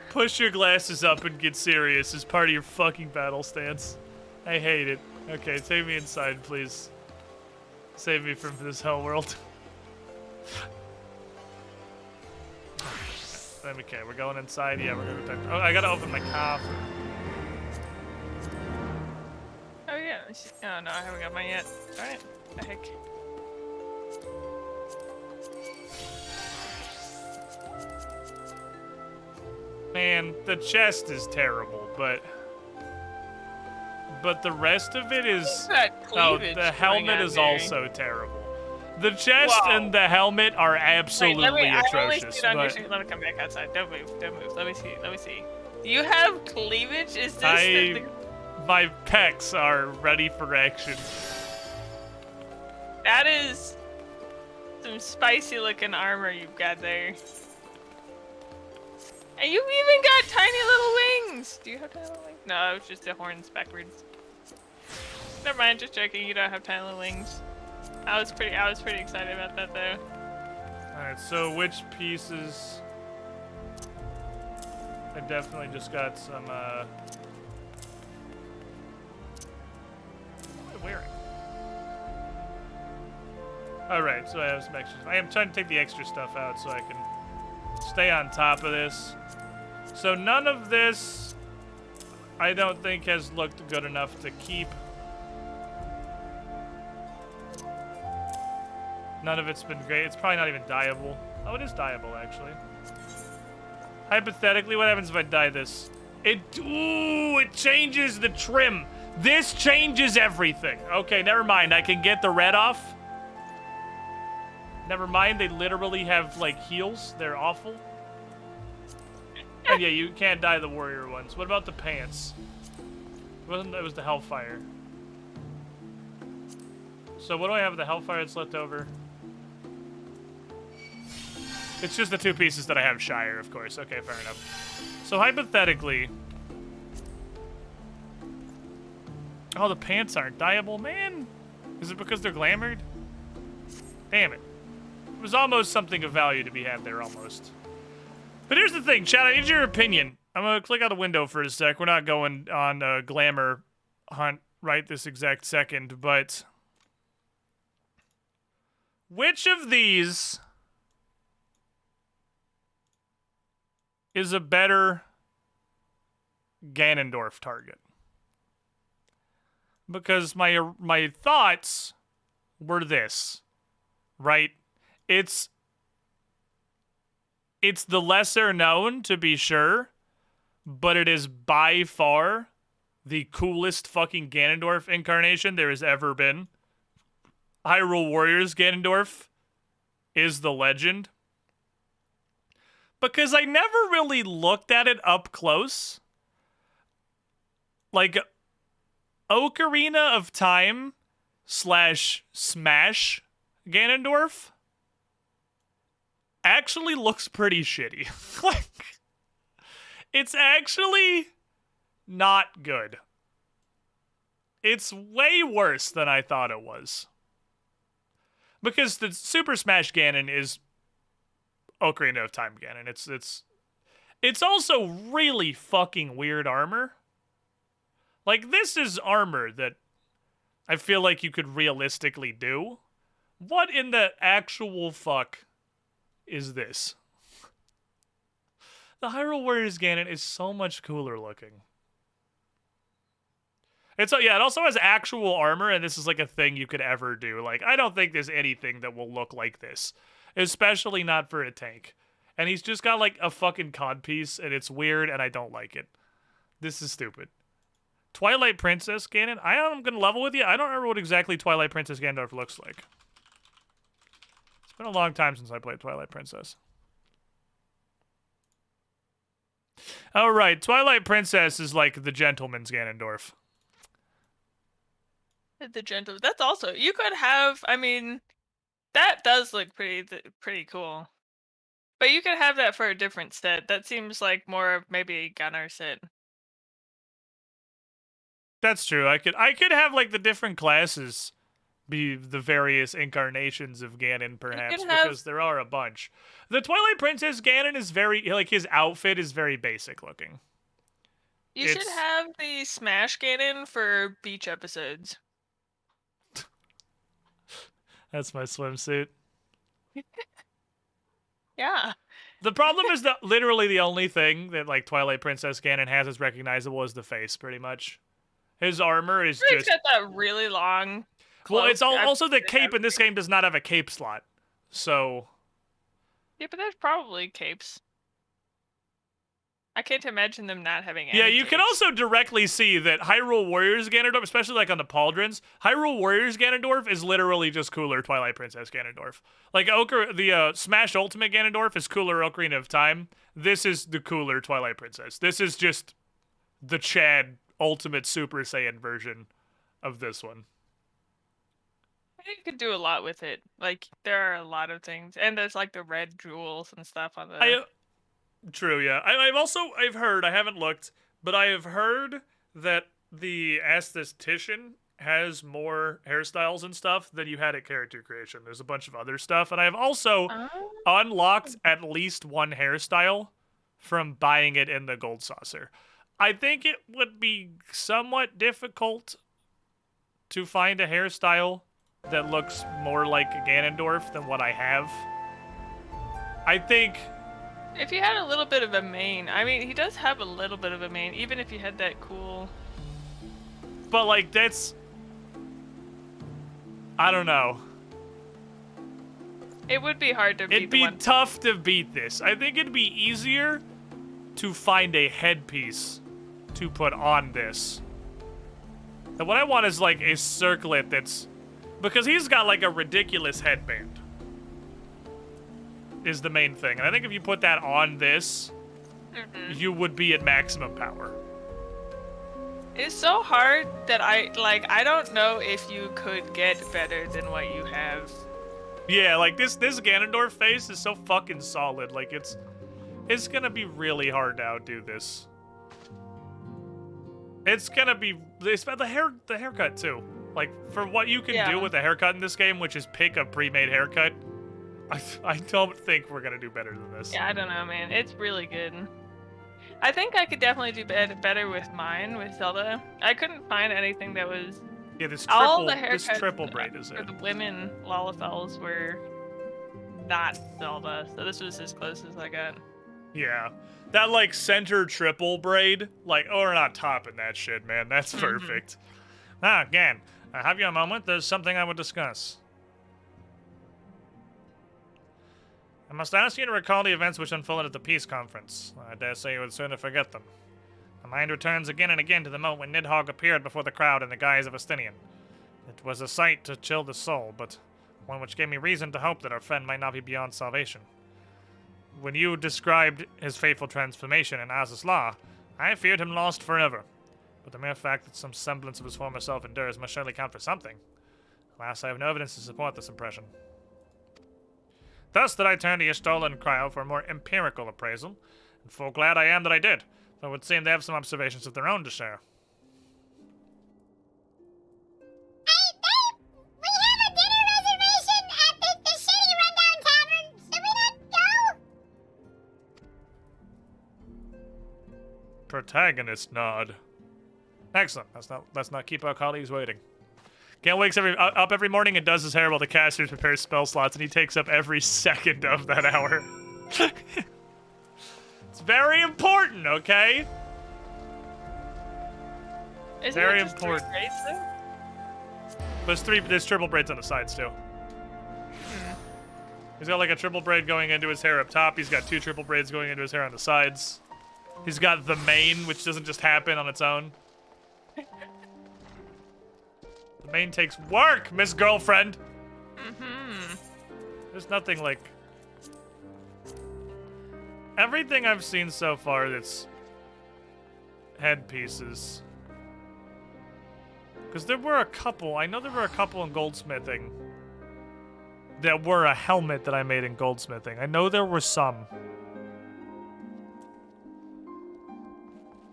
Speaker 2: push your glasses up and get serious as part of your fucking battle stance. I hate it. Okay, take me inside, please. Save me from this hell world. Okay, we're going inside. Yeah, we're gonna. Oh, I gotta open my coffer.
Speaker 4: Oh yeah. Oh no, I haven't got mine yet. All right. The heck.
Speaker 2: Man, the chest is terrible, but the rest of it is. Oh, the helmet is also terrible. The chest and the helmet are absolutely atrocious.
Speaker 4: I only see it on your
Speaker 2: but
Speaker 4: screen. Let me come back outside. Don't move. Don't move. Let me see. Let me see. Do you have cleavage? Is this
Speaker 2: my pecs are ready for action.
Speaker 4: That is some spicy looking armor you've got there. And you've even got tiny little wings! Do you have tiny little wings? No, it's just the horns backwards. Never mind, just joking, you don't have tiny little wings. I was pretty excited about that though.
Speaker 2: Alright, so which pieces? I definitely just got some, what am I wearing? Alright, so I have some extra. I am trying to take the extra stuff out so I can stay on top of this. So none of this, I don't think, has looked good enough to keep. None of it's been great. It's probably not even dyeable. Oh, it is dyeable, actually. Hypothetically, what happens if I dye this? It changes the trim. This changes everything. Okay, never mind. I can get the red off. Never mind, they literally have, like, heels. They're awful. And yeah, you can't dye the warrior ones. What about the pants? It was the Hellfire. So what do I have the Hellfire that's left over? It's just the 2 pieces that I have Shire, of course. Okay, fair enough. So hypothetically... Oh, the pants aren't dyeable, man? Is it because they're glamored? Damn it. It was almost something of value to be had there, almost. But here's the thing, chat, I need your opinion. I'm gonna click out the window for a sec. We're not going on a glamour hunt right this exact second, but... Which of these is a better Ganondorf target? Because my thoughts were this, right? It's the lesser known, to be sure, but it is by far the coolest fucking Ganondorf incarnation there has ever been. Hyrule Warriors Ganondorf is the legend. Because I never really looked at it up close. Like, Ocarina of Time / Smash Ganondorf actually looks pretty shitty. Like, it's actually not good. It's way worse than I thought it was. Because the Super Smash Ganon is Ocarina of Time Ganon. It's also really fucking weird armor. Like, this is armor that I feel like you could realistically do. What in the actual fuck is this? The Hyrule Warriors Ganon is so much cooler looking. It also has actual armor, and this is like a thing you could ever do. Like, I don't think there's anything that will look like this. Especially not for a tank. And he's just got like a fucking codpiece, and it's weird, and I don't like it. This is stupid. Twilight Princess Ganon? I'm gonna level with you. I don't remember what exactly Twilight Princess Ganondorf looks like. It's been a long time since I played Twilight Princess. Alright, Twilight Princess is like the gentleman's Ganondorf.
Speaker 4: That's also, you could have, I mean, that does look pretty cool. But you could have that for a different set. That seems like more of maybe a Gunnar set.
Speaker 2: That's true. I could have like the different classes be the various incarnations of Ganon, perhaps, because there are a bunch. The Twilight Princess Ganon is very, like, his outfit is very basic looking.
Speaker 4: You should have the Smash Ganon for beach episodes.
Speaker 2: That's my swimsuit.
Speaker 4: Yeah.
Speaker 2: The problem is that literally the only thing that like Twilight Princess Ganon has is recognizable is the face, pretty much. His armor is
Speaker 4: He's got that really long cloak.
Speaker 2: Well, it's also the cape in this game does not have a cape slot. So
Speaker 4: yeah, but there's probably capes. I can't imagine them not having any.
Speaker 2: Yeah, you can also directly see that Hyrule Warriors Ganondorf, especially like on the pauldrons, Hyrule Warriors Ganondorf is literally just cooler Twilight Princess Ganondorf. Like the Smash Ultimate Ganondorf is cooler Ocarina of Time. This is the cooler Twilight Princess. This is just the Chad Ultimate Super Saiyan version of this one.
Speaker 4: I think you could do a lot with it. Like, there are a lot of things. And there's like the red jewels and stuff on the...
Speaker 2: True, yeah. I've heard, I haven't looked, but I have heard that the aesthetician has more hairstyles and stuff than you had at character creation. There's a bunch of other stuff, and I have also unlocked at least one hairstyle from buying it in the gold saucer. I think it would be somewhat difficult to find a hairstyle that looks more like Ganondorf than what I have. I think...
Speaker 4: If you had a little bit of a mane, I mean, he does have a little bit of a mane, even if you had that cool...
Speaker 2: But, like, that's... I don't know.
Speaker 4: It would be hard to beat
Speaker 2: It'd be tough to beat this. I think it'd be easier to find a headpiece to put on this. And what I want is, like, a circlet that's... Because he's got, like, a ridiculous headband. Is the main thing. And I think if you put that on this, you would be at maximum power.
Speaker 4: It's so hard that I don't know if you could get better than what you have.
Speaker 2: Yeah, like this Ganondorf face is so fucking solid. Like it's gonna be really hard to outdo this. It's gonna be the haircut too. Like for what you can do with a haircut in this game, which is pick a pre-made haircut, I don't think we're gonna do better than this.
Speaker 4: Yeah, I don't know, man. It's really good. I think I could definitely do better with mine, with Zelda. I couldn't find anything that was...
Speaker 2: Yeah, this triple braid is it.
Speaker 4: For the women Lalafels were not Zelda, so this was as close as I got.
Speaker 2: Yeah. That, like, center triple braid, like, oh, we're not topping that shit, man. That's perfect. Now, again, have you a moment? There's something I would discuss. I must ask you to recall the events which unfolded at the peace conference. I dare say you would sooner forget them. My mind returns again and again to the moment when Nidhogg appeared before the crowd in the guise of a Stinian. It was a sight to chill the soul, but one which gave me reason to hope that our friend might not be beyond salvation. When you described his fateful transformation in Az's Law, I feared him lost forever. But the mere fact that some semblance of his former self endures must surely count for something. Alas, I have no evidence to support this impression. Thus did I turn to Y'shtola and Cryo for a more empirical appraisal, and full glad I am that I did, for it would seem they have some observations of their own to share.
Speaker 16: We have a dinner reservation at the shitty rundown tavern. Should we not go?
Speaker 2: Protagonist nod. Excellent. Let's not keep our colleagues waiting. Gant wakes up every morning and does his hair while the caster prepares spell slots, and he takes up every second of that hour. It's very important, okay?
Speaker 4: Isn't
Speaker 2: very
Speaker 4: it just
Speaker 2: important.
Speaker 4: 3 braids, though?
Speaker 2: There's triple braids on the sides too. He's got like a triple braid going into his hair up top. He's got 2 triple braids going into his hair on the sides. He's got the mane, which doesn't just happen on its own. The mane takes work, Miss Girlfriend. There's nothing like... Everything I've seen so far that's headpieces. Because there were a couple, I know there were a couple in goldsmithing that were a helmet that I made in goldsmithing. I know there were some.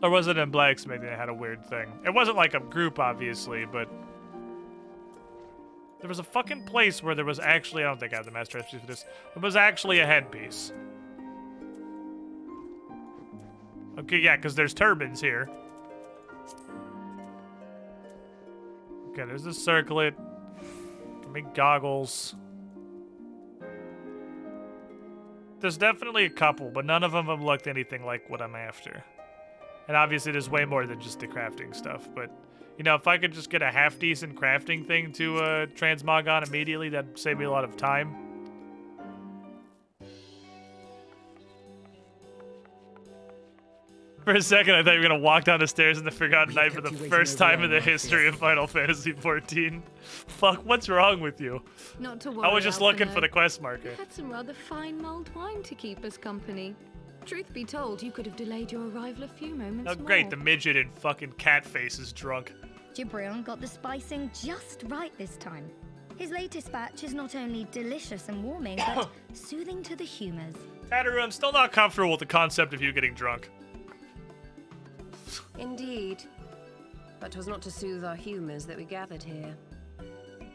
Speaker 2: Or was it in blacksmithing that had a weird thing? It wasn't like a group, obviously, but... There was a fucking place where there was actually, I don't think I have the master recipe for this. It was actually a headpiece. Okay, yeah, because there's turbans here. Okay, there's the circlet. Give me goggles. There's definitely a couple, but none of them have looked anything like what I'm after. And obviously there's way more than just the crafting stuff, but... You know, if I could just get a half-decent crafting thing to transmog on immediately, that'd save me a lot of time. For a second, I thought you were going to walk down the stairs in the Forgotten Knight for the first time in the history of Final Fantasy XIV. Fuck, what's wrong with you?
Speaker 17: Not to worry,
Speaker 2: I was just looking for the quest marker.
Speaker 17: You had some rather fine mulled wine to keep us company. Truth be told, you could have delayed your arrival a few moments more.
Speaker 2: Oh great, the midget in fucking cat face is drunk.
Speaker 14: Gibrion got the spicing just right this time. His latest batch is not only delicious and warming, but soothing to the humors.
Speaker 2: Tataru, I'm still not comfortable with the concept of you getting drunk.
Speaker 18: Indeed. But 'twas not to soothe our humors that we gathered here.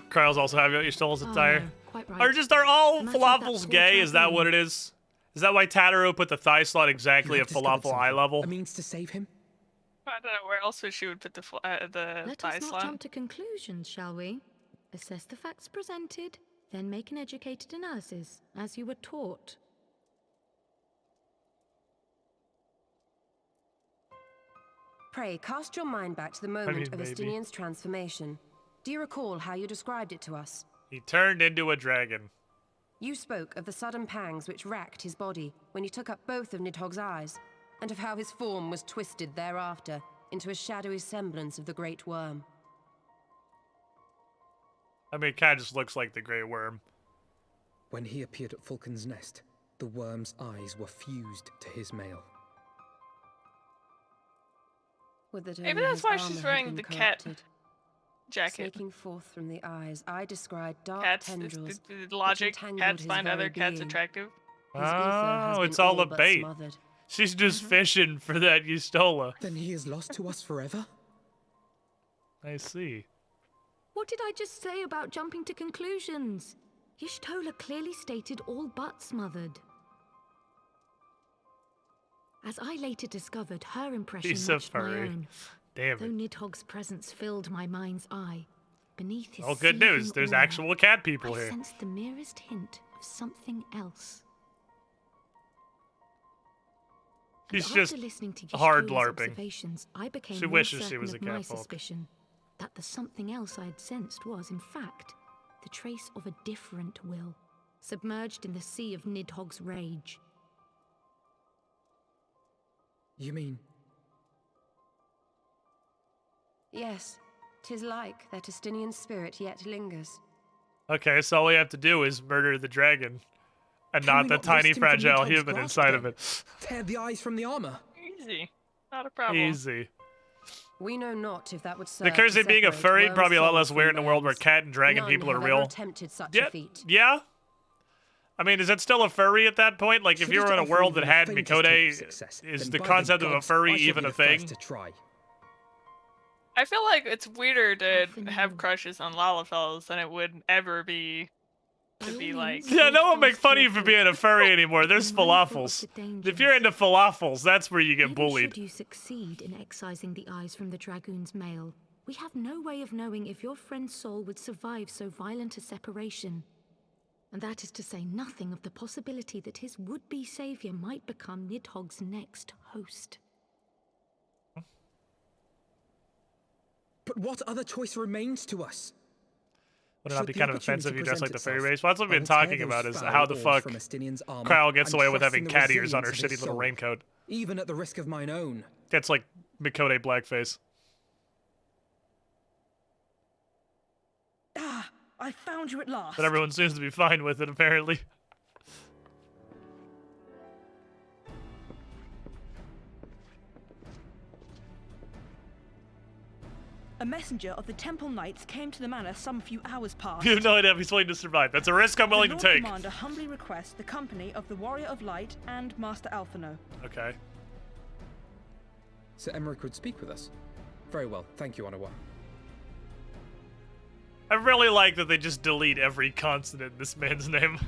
Speaker 2: Kryle's also having Y'shtola's attire.
Speaker 18: No, quite right.
Speaker 2: Or just are all
Speaker 18: Matter of
Speaker 2: falafels
Speaker 18: that
Speaker 2: gay? Is that
Speaker 18: portrait
Speaker 2: what it is? Is that why Tataru put the thigh slot exactly at falafel eye level?
Speaker 15: A means to save him?
Speaker 4: I don't know where else she would put the
Speaker 17: Let
Speaker 4: thigh
Speaker 17: us not
Speaker 4: slot.
Speaker 17: jump to conclusions, shall we? Assess the facts presented, then make an educated analysis, as you were taught.
Speaker 18: Pray, cast your mind back to the moment of
Speaker 2: maybe.
Speaker 18: Estinian's transformation. Do you recall how you described it to us?
Speaker 2: He turned into a dragon.
Speaker 18: You spoke of the sudden pangs which racked his body when he took up both of Nidhogg's eyes, and of how his form was twisted thereafter into a shadowy semblance of the Great Worm.
Speaker 2: I mean, it kind of just looks like the Grey Worm.
Speaker 15: When he appeared at Falcon's Nest, the worm's eyes were fused to his mail.
Speaker 18: Would that
Speaker 4: Maybe
Speaker 18: only
Speaker 4: that's
Speaker 18: his
Speaker 4: why
Speaker 18: armor
Speaker 4: she's
Speaker 18: had
Speaker 4: wearing
Speaker 18: been
Speaker 4: the cat
Speaker 18: corrupted.
Speaker 4: jacket.
Speaker 18: Snaking forth from the eyes, I descried dark
Speaker 4: Cats,
Speaker 18: tendrils.
Speaker 4: the logic,
Speaker 18: which entangled
Speaker 4: cats
Speaker 18: his
Speaker 4: find
Speaker 18: very
Speaker 4: other cats
Speaker 18: being.
Speaker 4: attractive.
Speaker 18: His ether has
Speaker 2: Oh,
Speaker 18: been
Speaker 2: it's all a
Speaker 18: but
Speaker 2: bait.
Speaker 18: smothered.
Speaker 2: She's just fishing for that Y'shtola.
Speaker 15: Then he is lost to us forever?
Speaker 2: I see.
Speaker 17: What did I just say about jumping to conclusions? Y'shtola clearly stated all but smothered. As I later discovered, her impression
Speaker 2: He's so
Speaker 17: matched my
Speaker 2: furry.
Speaker 17: own.
Speaker 2: Damn
Speaker 17: Though
Speaker 2: it.
Speaker 17: Nidhogg's presence filled my mind's eye, beneath his
Speaker 2: Oh, good news.
Speaker 17: seething
Speaker 2: There's
Speaker 17: aura,
Speaker 2: actual cat people
Speaker 17: I
Speaker 2: here.
Speaker 17: sensed the merest hint of something else. And
Speaker 2: She's just
Speaker 17: after listening to
Speaker 2: hard
Speaker 17: Y'shtola's
Speaker 2: LARPing.
Speaker 17: observations, I became
Speaker 2: She
Speaker 17: more
Speaker 2: wishes she
Speaker 17: certain
Speaker 2: was a
Speaker 17: of my
Speaker 2: catfolk.
Speaker 17: suspicion that the something else I had sensed was, in fact, the trace of a different will, submerged in the sea of Nidhogg's rage.
Speaker 15: You mean?
Speaker 18: Yes, 'tis like that Estinian spirit yet lingers.
Speaker 2: Okay, so all we have to do is murder the dragon. And
Speaker 15: Can
Speaker 2: not
Speaker 15: we
Speaker 2: the
Speaker 15: not
Speaker 2: tiny,
Speaker 15: wrest him from
Speaker 2: fragile
Speaker 15: Nidhogg's
Speaker 2: human
Speaker 15: grasp,
Speaker 2: inside of
Speaker 15: then?
Speaker 2: it.
Speaker 15: Tear the eyes from the armor.
Speaker 4: Easy. Not a problem.
Speaker 2: Easy.
Speaker 18: We know not if that would serve
Speaker 2: The curse
Speaker 18: to
Speaker 2: of being a
Speaker 18: separate
Speaker 2: furry,
Speaker 18: worm
Speaker 2: probably a lot
Speaker 18: soul
Speaker 2: less
Speaker 18: from
Speaker 2: weird in a world where
Speaker 18: bones.
Speaker 2: cat and dragon
Speaker 18: None
Speaker 2: people are
Speaker 18: have
Speaker 2: real.
Speaker 18: ever attempted such
Speaker 2: Yeah,
Speaker 18: a feat.
Speaker 2: yeah. I mean, is it still a furry at that point? Like, if
Speaker 15: Should
Speaker 2: you were
Speaker 15: it
Speaker 2: in a
Speaker 15: offer
Speaker 2: world that
Speaker 15: even the
Speaker 2: had
Speaker 15: faintest hope of
Speaker 2: Mikote,
Speaker 15: success,
Speaker 2: is
Speaker 15: then
Speaker 2: the
Speaker 15: by the
Speaker 2: concept of a
Speaker 15: gods,
Speaker 2: furry
Speaker 15: I shall
Speaker 2: even
Speaker 15: be
Speaker 2: a
Speaker 15: the first
Speaker 2: thing?
Speaker 15: to try.
Speaker 4: I feel like it's weirder to have crushes on Lalafels than it would ever be to be like.
Speaker 2: Yeah, no one make fun of you for being a furry anymore. There's falafels. If you're into falafels, that's where you get
Speaker 17: Even
Speaker 2: bullied.
Speaker 17: should you succeed in excising the eyes from the dragoon's male, we have no way of knowing if your friend's soul would survive so violent a separation. And that is to say nothing of the possibility that his would-be savior might become Nidhogg's next host.
Speaker 15: But what other choice remains to us?
Speaker 2: Would it not
Speaker 15: Should
Speaker 2: be
Speaker 15: the
Speaker 2: kind of
Speaker 15: opportunity
Speaker 2: offensive if you dress like the
Speaker 15: present
Speaker 2: furry
Speaker 15: itself,
Speaker 2: race? Well, that's what
Speaker 15: I
Speaker 2: we've been
Speaker 15: will tear
Speaker 2: talking
Speaker 15: those
Speaker 2: about is
Speaker 15: foul
Speaker 2: how the
Speaker 15: oars
Speaker 2: fuck
Speaker 15: from Estinian's armor
Speaker 2: Kyle gets
Speaker 15: and
Speaker 2: away with
Speaker 15: trust
Speaker 2: having
Speaker 15: in the
Speaker 2: cat ears on her
Speaker 15: resilience of his
Speaker 2: shitty little
Speaker 15: soul,
Speaker 2: raincoat.
Speaker 15: even at the risk of mine own.
Speaker 2: That's like Mikote blackface.
Speaker 6: Ah, I found you at last.
Speaker 2: But everyone seems to be fine with it, apparently.
Speaker 6: A messenger of the Temple Knights came to the manor some few hours past.
Speaker 2: You have no idea if he's willing to survive. That's a risk I'm willing
Speaker 6: the
Speaker 2: to
Speaker 6: Lord
Speaker 2: take.
Speaker 6: Commander humbly requests the company of the Warrior of Light and Master Alphino.
Speaker 2: Okay.
Speaker 15: Sir Emmerich would speak with us. Very well, thank you, Anawa.
Speaker 2: I really like that they just delete every consonant in this man's name.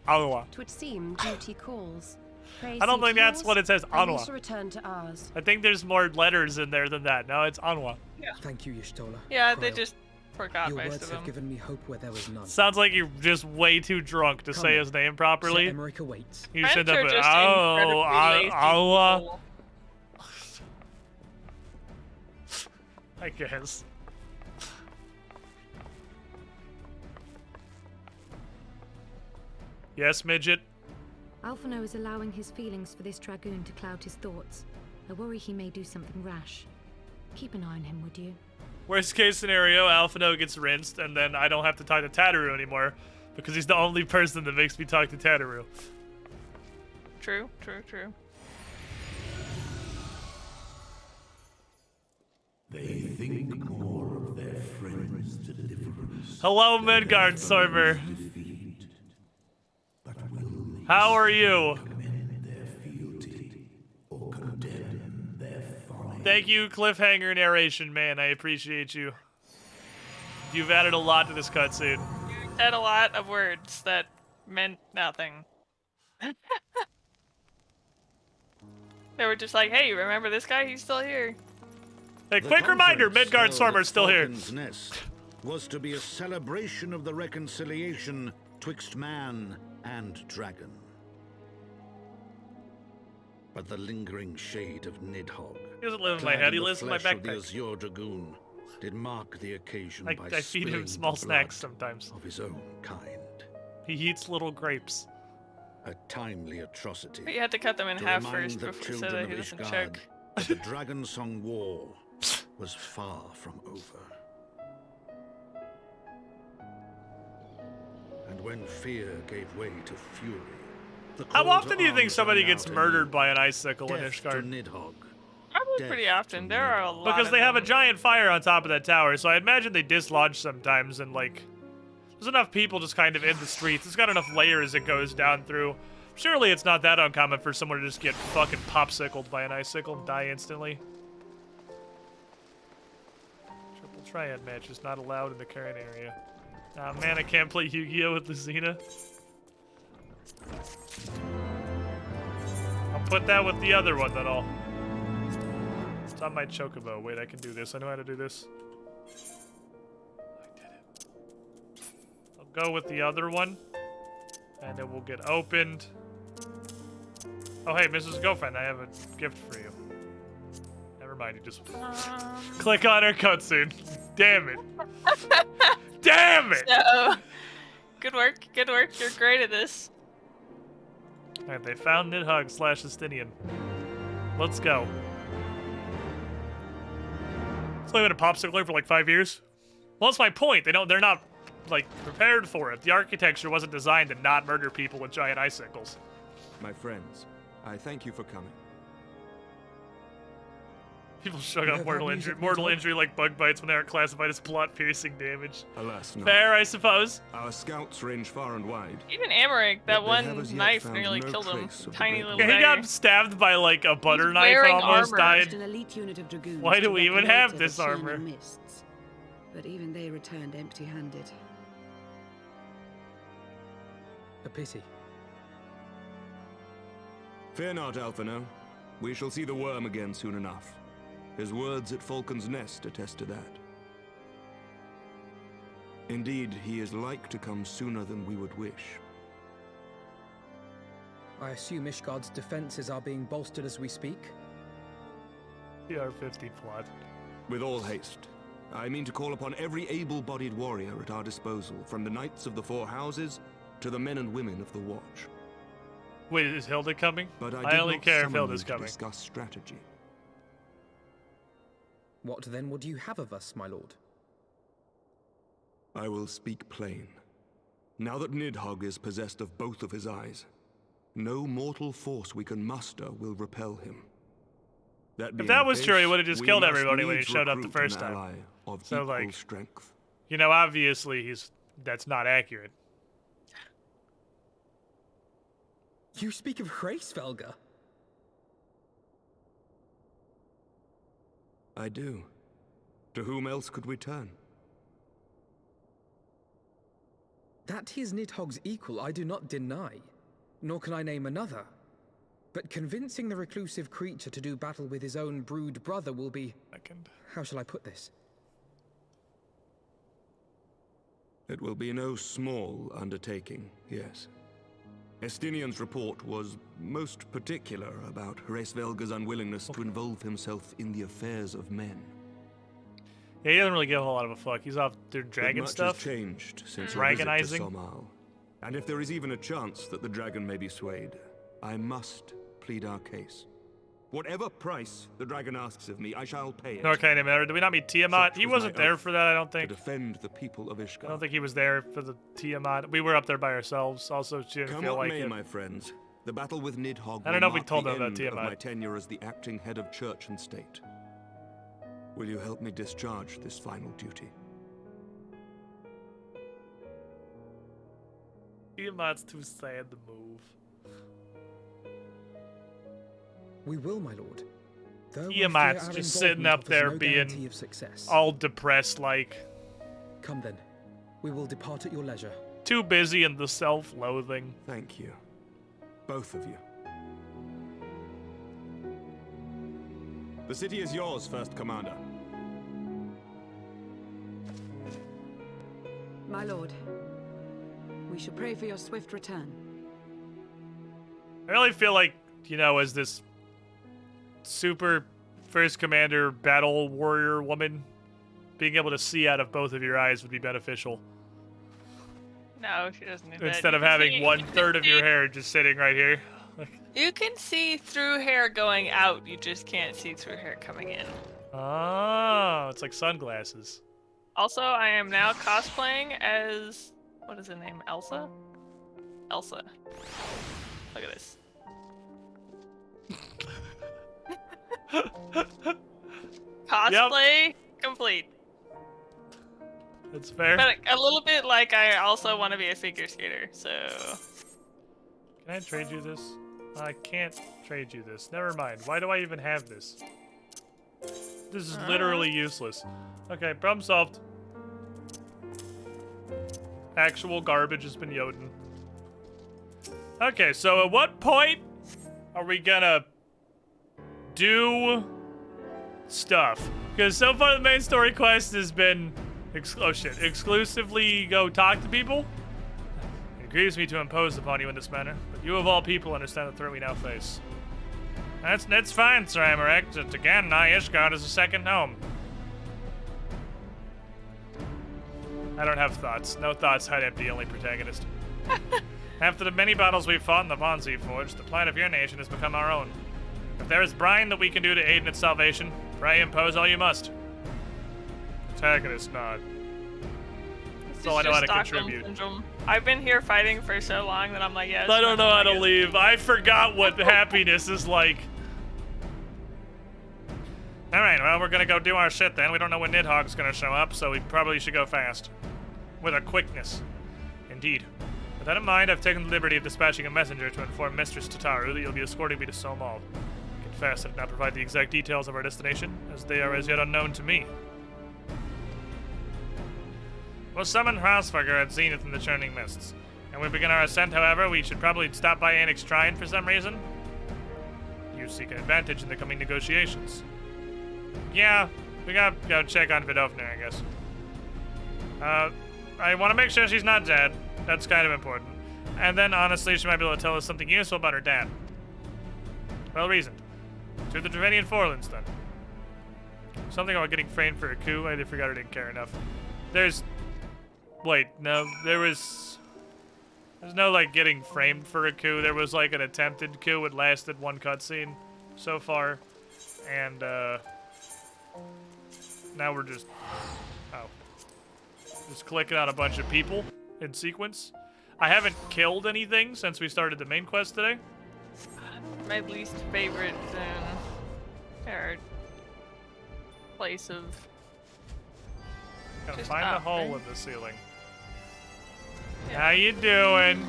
Speaker 2: Anwa.
Speaker 18: Twould seem duty calls.
Speaker 2: I don't think that's what it says,
Speaker 18: And we
Speaker 2: Anwa.
Speaker 18: shall return to ours.
Speaker 2: I think there's more letters in there than that. No, it's Anwa.
Speaker 4: Yeah.
Speaker 15: Thank you, Y'shtola.
Speaker 4: Yeah, they
Speaker 15: Cryo.
Speaker 4: just forgot
Speaker 15: Your
Speaker 4: most
Speaker 15: words
Speaker 4: of
Speaker 15: have
Speaker 4: them.
Speaker 15: given me hope where there was none.
Speaker 2: Sounds like you're just way too drunk to
Speaker 15: Come
Speaker 2: say
Speaker 15: in.
Speaker 2: his name properly.
Speaker 15: Sir Emmerich awaits.
Speaker 2: You
Speaker 4: I'm
Speaker 2: should
Speaker 4: sure
Speaker 2: have
Speaker 4: just incredibly lazy
Speaker 2: Anwa.
Speaker 4: people.
Speaker 2: I guess. Yes, midget.
Speaker 17: Alphino is allowing his feelings for this dragoon to cloud his thoughts. I worry he may do something rash. Keep an eye on him, would you?
Speaker 2: Worst case scenario, Alphino gets rinsed, and then I don't have to talk to Tataru anymore, because he's the only person that makes me talk to Tataru.
Speaker 4: True, true, true.
Speaker 12: They think more of their friends' deliverance.
Speaker 2: Hello, Midgard Stormer. How are you? Thank you, cliffhanger narration, man. I appreciate you. You've added a lot to this cutscene.
Speaker 4: You said a lot of words that meant nothing. They were just like, hey, remember this guy? He's still here.
Speaker 2: Hey, quick reminder, Midgard Stormer's still here.
Speaker 5: Falcon's Nest was to be a celebration of the reconciliation twixt man and dragon. But the lingering shade of Nidhogg,
Speaker 2: He doesn't live in my
Speaker 5: clad
Speaker 2: head, he
Speaker 5: the
Speaker 2: lives in my
Speaker 5: flesh of the
Speaker 2: backpack.
Speaker 5: Azure Dragoon, did mark the occasion by
Speaker 2: I feed him
Speaker 5: spilling
Speaker 2: small
Speaker 5: the
Speaker 2: snacks
Speaker 5: blood
Speaker 2: sometimes.
Speaker 5: of his own kind.
Speaker 2: He eats little grapes.
Speaker 5: A timely atrocity.
Speaker 4: But you had to cut them in
Speaker 5: to
Speaker 4: half
Speaker 5: remind
Speaker 4: first
Speaker 5: the
Speaker 4: before so
Speaker 5: children
Speaker 4: that
Speaker 5: of
Speaker 4: he doesn't
Speaker 5: Ishgard
Speaker 4: choke.
Speaker 5: that the Dragon Song War was far from over. And when fear gave way to fury, the
Speaker 2: How
Speaker 5: call
Speaker 2: often
Speaker 5: to
Speaker 2: do you think
Speaker 5: arms
Speaker 2: somebody
Speaker 5: rang
Speaker 2: gets
Speaker 5: out
Speaker 2: murdered
Speaker 5: anew.
Speaker 2: by an icicle in
Speaker 5: Death to
Speaker 2: Ishgard?
Speaker 5: Nidhogg,
Speaker 4: Probably Probably pretty often. There are a lot.
Speaker 2: Because
Speaker 4: of
Speaker 2: they have a
Speaker 4: them.
Speaker 2: giant fire on top of that tower, so I imagine they dislodge sometimes, and like, there's enough people just kind of in the streets. It's got enough layers it goes down through. Surely it's not that uncommon for someone to just get fucking popsicled by an icicle and die instantly. Triple triad match is not allowed in the current area. Ah, man, I can't play Yu-Gi-Oh! With the Xena. I'll put that with the other one, then I'll... It's on my chocobo. Wait, I can do this. I know how to do this. I did it. I'll go with the other one. And it will get opened. Oh, hey, Mrs. Girlfriend, I have a gift for you. Never mind, you just... Click on her cutscene. Damn it. Damn it!
Speaker 4: So, good work, good work. You're great at this.
Speaker 2: Alright, they found Nidhogg / Estinian. Let's go. It's only been a popsicle for like 5 years. Well, that's my point. They're not, like, prepared for it. The architecture wasn't designed to not murder people with giant icicles.
Speaker 9: My friends, I thank you for coming.
Speaker 2: People shook up mortal injury like bug bites when they aren't classified as plot-piercing damage.
Speaker 9: Alas, no.
Speaker 2: Fair, I suppose.
Speaker 9: Our scouts range far and wide.
Speaker 4: Even Amaric, that
Speaker 9: Yet they have
Speaker 4: one
Speaker 9: as yet
Speaker 4: knife
Speaker 9: found
Speaker 4: nearly
Speaker 9: no
Speaker 4: killed him.
Speaker 9: trace of the
Speaker 4: Tiny
Speaker 9: great
Speaker 4: little
Speaker 2: Yeah, he
Speaker 4: guy.
Speaker 2: got stabbed by like a butter knife and
Speaker 4: wearing
Speaker 2: almost
Speaker 4: armor.
Speaker 2: died.
Speaker 18: An elite unit of dragoons
Speaker 2: Why do
Speaker 18: to
Speaker 2: we even
Speaker 18: reckon
Speaker 2: have
Speaker 18: later
Speaker 2: this
Speaker 18: the
Speaker 2: armor?
Speaker 18: Churning Mists, but even they returned empty-handed.
Speaker 15: A pity.
Speaker 9: Fear not, Alphino. We shall see the worm again soon enough. His words at Falcon's Nest attest to that. Indeed, he is like to come sooner than we would wish.
Speaker 15: I assume Ishgard's defenses are being bolstered as we speak?
Speaker 2: PR-50 plot.
Speaker 9: With all haste. I mean to call upon every able-bodied warrior at our disposal, from the Knights of the Four Houses to the men and women of the Watch.
Speaker 2: Wait, is Hilda coming?
Speaker 9: But
Speaker 2: I
Speaker 9: did
Speaker 2: only
Speaker 9: not
Speaker 2: care if
Speaker 9: summon
Speaker 2: Hilda's
Speaker 9: you to
Speaker 2: coming.
Speaker 9: discuss strategy.
Speaker 15: What then would you have of us, my lord?
Speaker 9: I will speak plain. Now that Nidhogg is possessed of both of his eyes, no mortal force we can muster will repel him.
Speaker 2: If that was true, he would have just
Speaker 9: we
Speaker 2: killed
Speaker 9: must
Speaker 2: everybody when he
Speaker 9: needs
Speaker 2: showed up the
Speaker 9: recruit
Speaker 2: first
Speaker 9: an
Speaker 2: time.
Speaker 9: ally of
Speaker 2: So,
Speaker 9: equal
Speaker 2: like,
Speaker 9: strength.
Speaker 2: you know, obviously that's not accurate.
Speaker 15: You speak of Hraesvelga?
Speaker 9: I do. To whom else could we turn?
Speaker 15: That he is Nidhogg's equal, I do not deny. Nor can I name another. But convincing the reclusive creature to do battle with his own brood brother will be... How shall I put this?
Speaker 9: It will be no small undertaking, yes. Estinian's report was most particular about Hraesvelga's unwillingness to involve himself in the affairs of men.
Speaker 2: Yeah, he doesn't really give a whole lot of a fuck. He's off doing dragon
Speaker 9: But much
Speaker 2: stuff.
Speaker 9: has changed since your visit to
Speaker 2: Dragonizing.
Speaker 9: Somal. And if there is even a chance that the dragon may be swayed, I must plead our case. Whatever price the dragon asks of me, I shall pay it.
Speaker 2: Okay, no matter. Did we not meet Tiamat?
Speaker 9: Such
Speaker 2: He
Speaker 9: was
Speaker 2: wasn't
Speaker 9: my
Speaker 2: there
Speaker 9: oath
Speaker 2: for that, I don't think.
Speaker 9: To defend the people of Ishgard.
Speaker 2: I don't think he was there for the Tiamat. We were up there by ourselves. Also, she didn't
Speaker 9: Come
Speaker 2: feel
Speaker 9: what
Speaker 2: like
Speaker 9: may,
Speaker 2: it.
Speaker 9: my friends. The battle with Nidhogg
Speaker 2: I don't know if
Speaker 9: will
Speaker 2: we told
Speaker 9: mark
Speaker 2: them about
Speaker 9: the end of
Speaker 2: Tiamat.
Speaker 9: my tenure as the acting head of church and state. Will you help me discharge this final duty?
Speaker 2: Tiamat's too sad to move.
Speaker 15: We will, my lord. Though we
Speaker 2: Tiamat's
Speaker 15: fear our
Speaker 2: just sitting
Speaker 15: involvement
Speaker 2: up there
Speaker 15: offers no
Speaker 2: being
Speaker 15: guarantee of success.
Speaker 2: all depressed like.
Speaker 15: Come then. We will depart at your leisure.
Speaker 2: Too busy in the self-loathing.
Speaker 9: Thank you. Both of you. The city is yours, First Commander.
Speaker 18: My lord, we shall pray for your swift return.
Speaker 2: I really feel like, you know, as this super first commander battle warrior woman, being able to see out of both of your eyes would be beneficial.
Speaker 4: No, she doesn't do that.
Speaker 2: Instead of
Speaker 4: You can
Speaker 2: having
Speaker 4: see-
Speaker 2: 1/3 of your hair just sitting right here.
Speaker 4: You can see through hair going out, you just can't see through hair coming in.
Speaker 2: Oh, it's like sunglasses.
Speaker 4: Also, I am now cosplaying as... What is her name? Elsa? Elsa. Look at this. Cosplay complete.
Speaker 2: That's fair.
Speaker 4: But a little bit like I also want to be a figure skater, so...
Speaker 2: Can I trade you this? I can't trade you this. Never mind. Why do I even have this? This is literally useless. Okay, problem solved. Actual garbage has been Jotun. Okay, so at what point are we gonna do stuff? Because so far the main story quest has been exclusively go talk to people. It grieves me to impose upon you in this manner, but you of all people understand the threat we now face. That's fine, Sir Amarek. Just again, Ishgard is a second home. I don't have thoughts. No thoughts, I'd be the only protagonist. After the many battles we've fought in the Bonzi Forge, the plight of your nation has become our own. If there is brine that we can do to aid in its salvation, pray impose all you must. Protagonist nod. That's all I know how to contribute.
Speaker 4: Syndrome. I've been here fighting for so long that I'm like, yeah.
Speaker 2: I don't know how to leave. I forgot what happiness is like. Alright, well, we're gonna go do our shit then. We don't know when Nidhogg's gonna show up, so we probably should go fast. With a quickness. Indeed. With that in mind, I've taken the liberty of dispatching a messenger to inform Mistress Tataru that you'll be escorting me to Somal. I confess I did not provide the exact details of our destination, as they are as yet unknown to me. We'll summon Hrasfagr at Zenith in the Churning Mists. And when we begin our ascent, however, we should probably stop by Anix Shrine for some reason. You seek an advantage in the coming negotiations. Yeah, we gotta go check on Vidofnir, I guess. I want to make sure she's not dead. That's kind of important. And then, honestly, she might be able to tell us something useful about her dad. Well reasoned. To the Dravenian Forlands, then. Something about getting framed for a coup. I forgot I didn't care enough. Wait, no, there's no, like, getting framed for a coup. There was, like, an attempted coup. It lasted one cutscene so far. And, now we're just... just clicking on a bunch of people in sequence. I haven't killed anything since we started the main quest today.
Speaker 4: My least favorite place of...
Speaker 2: Gotta find the hole in the ceiling. Yeah. How you doing?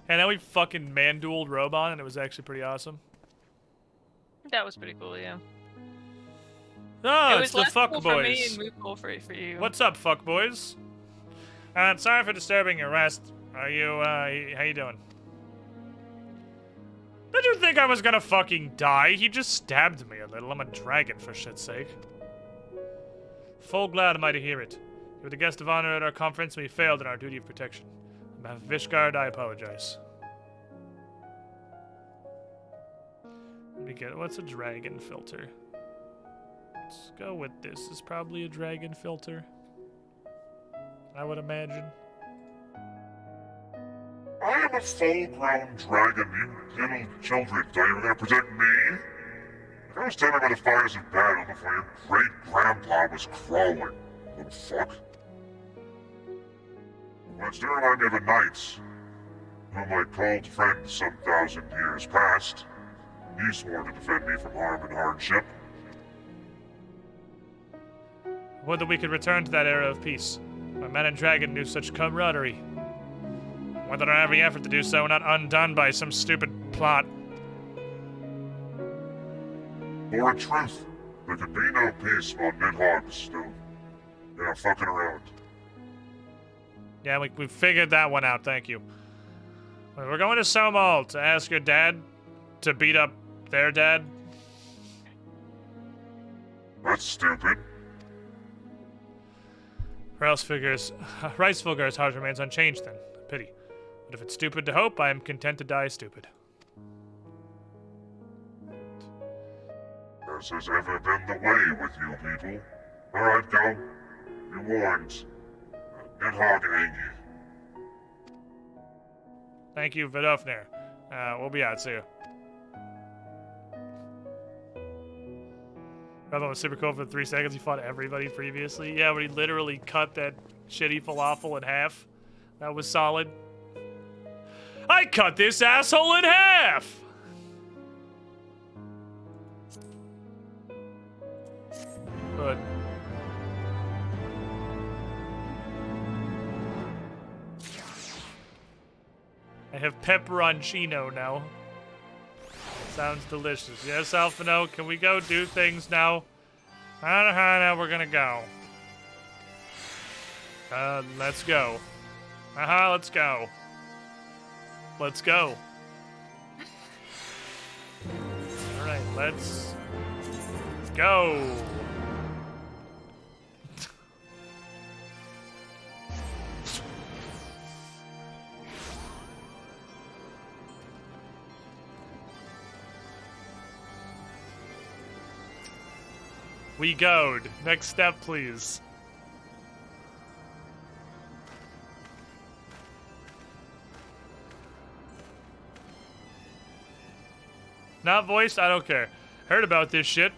Speaker 2: And then we fucking man-dueled Robon, and it was actually pretty awesome.
Speaker 4: That was pretty cool, yeah.
Speaker 2: Oh, it's the fuck
Speaker 4: cool
Speaker 2: boys.
Speaker 4: For me and more cool for you.
Speaker 2: What's up, fuck boys? Sorry for disturbing your rest. Are you, how you doing? Did you think I was gonna fucking die? He just stabbed me a little. I'm a dragon, for shit's sake. Full glad am I to hear it. You were the guest of honor at our conference, and we failed in our duty of protection. On behalf of Ishgard, I apologize. Let me get, what's a dragon filter? Let's go with this. This is probably a dragon filter, I would imagine.
Speaker 12: I am a full-grown dragon, you little children. Are you gonna protect me? If I was standing by the fires of battle before your great-grandpa was crawling, little fuck. Well, it's to remind me of the knights, whom I called friends some 1,000 years past. He swore to defend me from harm and hardship.
Speaker 2: Would that we could return to that era of peace, where man and dragon knew such camaraderie. Would that our every effort to do so not undone by some stupid plot.
Speaker 12: For in truth, there could be no peace while Nidhogg is still, fucking around.
Speaker 2: Yeah, we figured that one out, thank you. We're going to Somal to ask your dad to beat up their dad.
Speaker 12: That's stupid.
Speaker 2: Hrasfagur's heart remains unchanged then. Pity. But if it's stupid to hope, I am content to die stupid.
Speaker 12: As has ever been the way with you people. Alright, go. You're warned. Nidhogg ain't you.
Speaker 2: Thank you, Vidofnir. We'll be out, see you. That was super cool for 3 seconds. He fought everybody previously. Yeah, but he literally cut that shitty falafel in half. That was solid. I cut this asshole in half! Good. I have pepperoncino now. Sounds delicious. Yes, Alphino, can we go do things now? Now we're gonna go. Let's go. Let's go. Let's go. Alright, let's go. We goed. Next step, please. Not voiced? I don't care. Heard about this shit.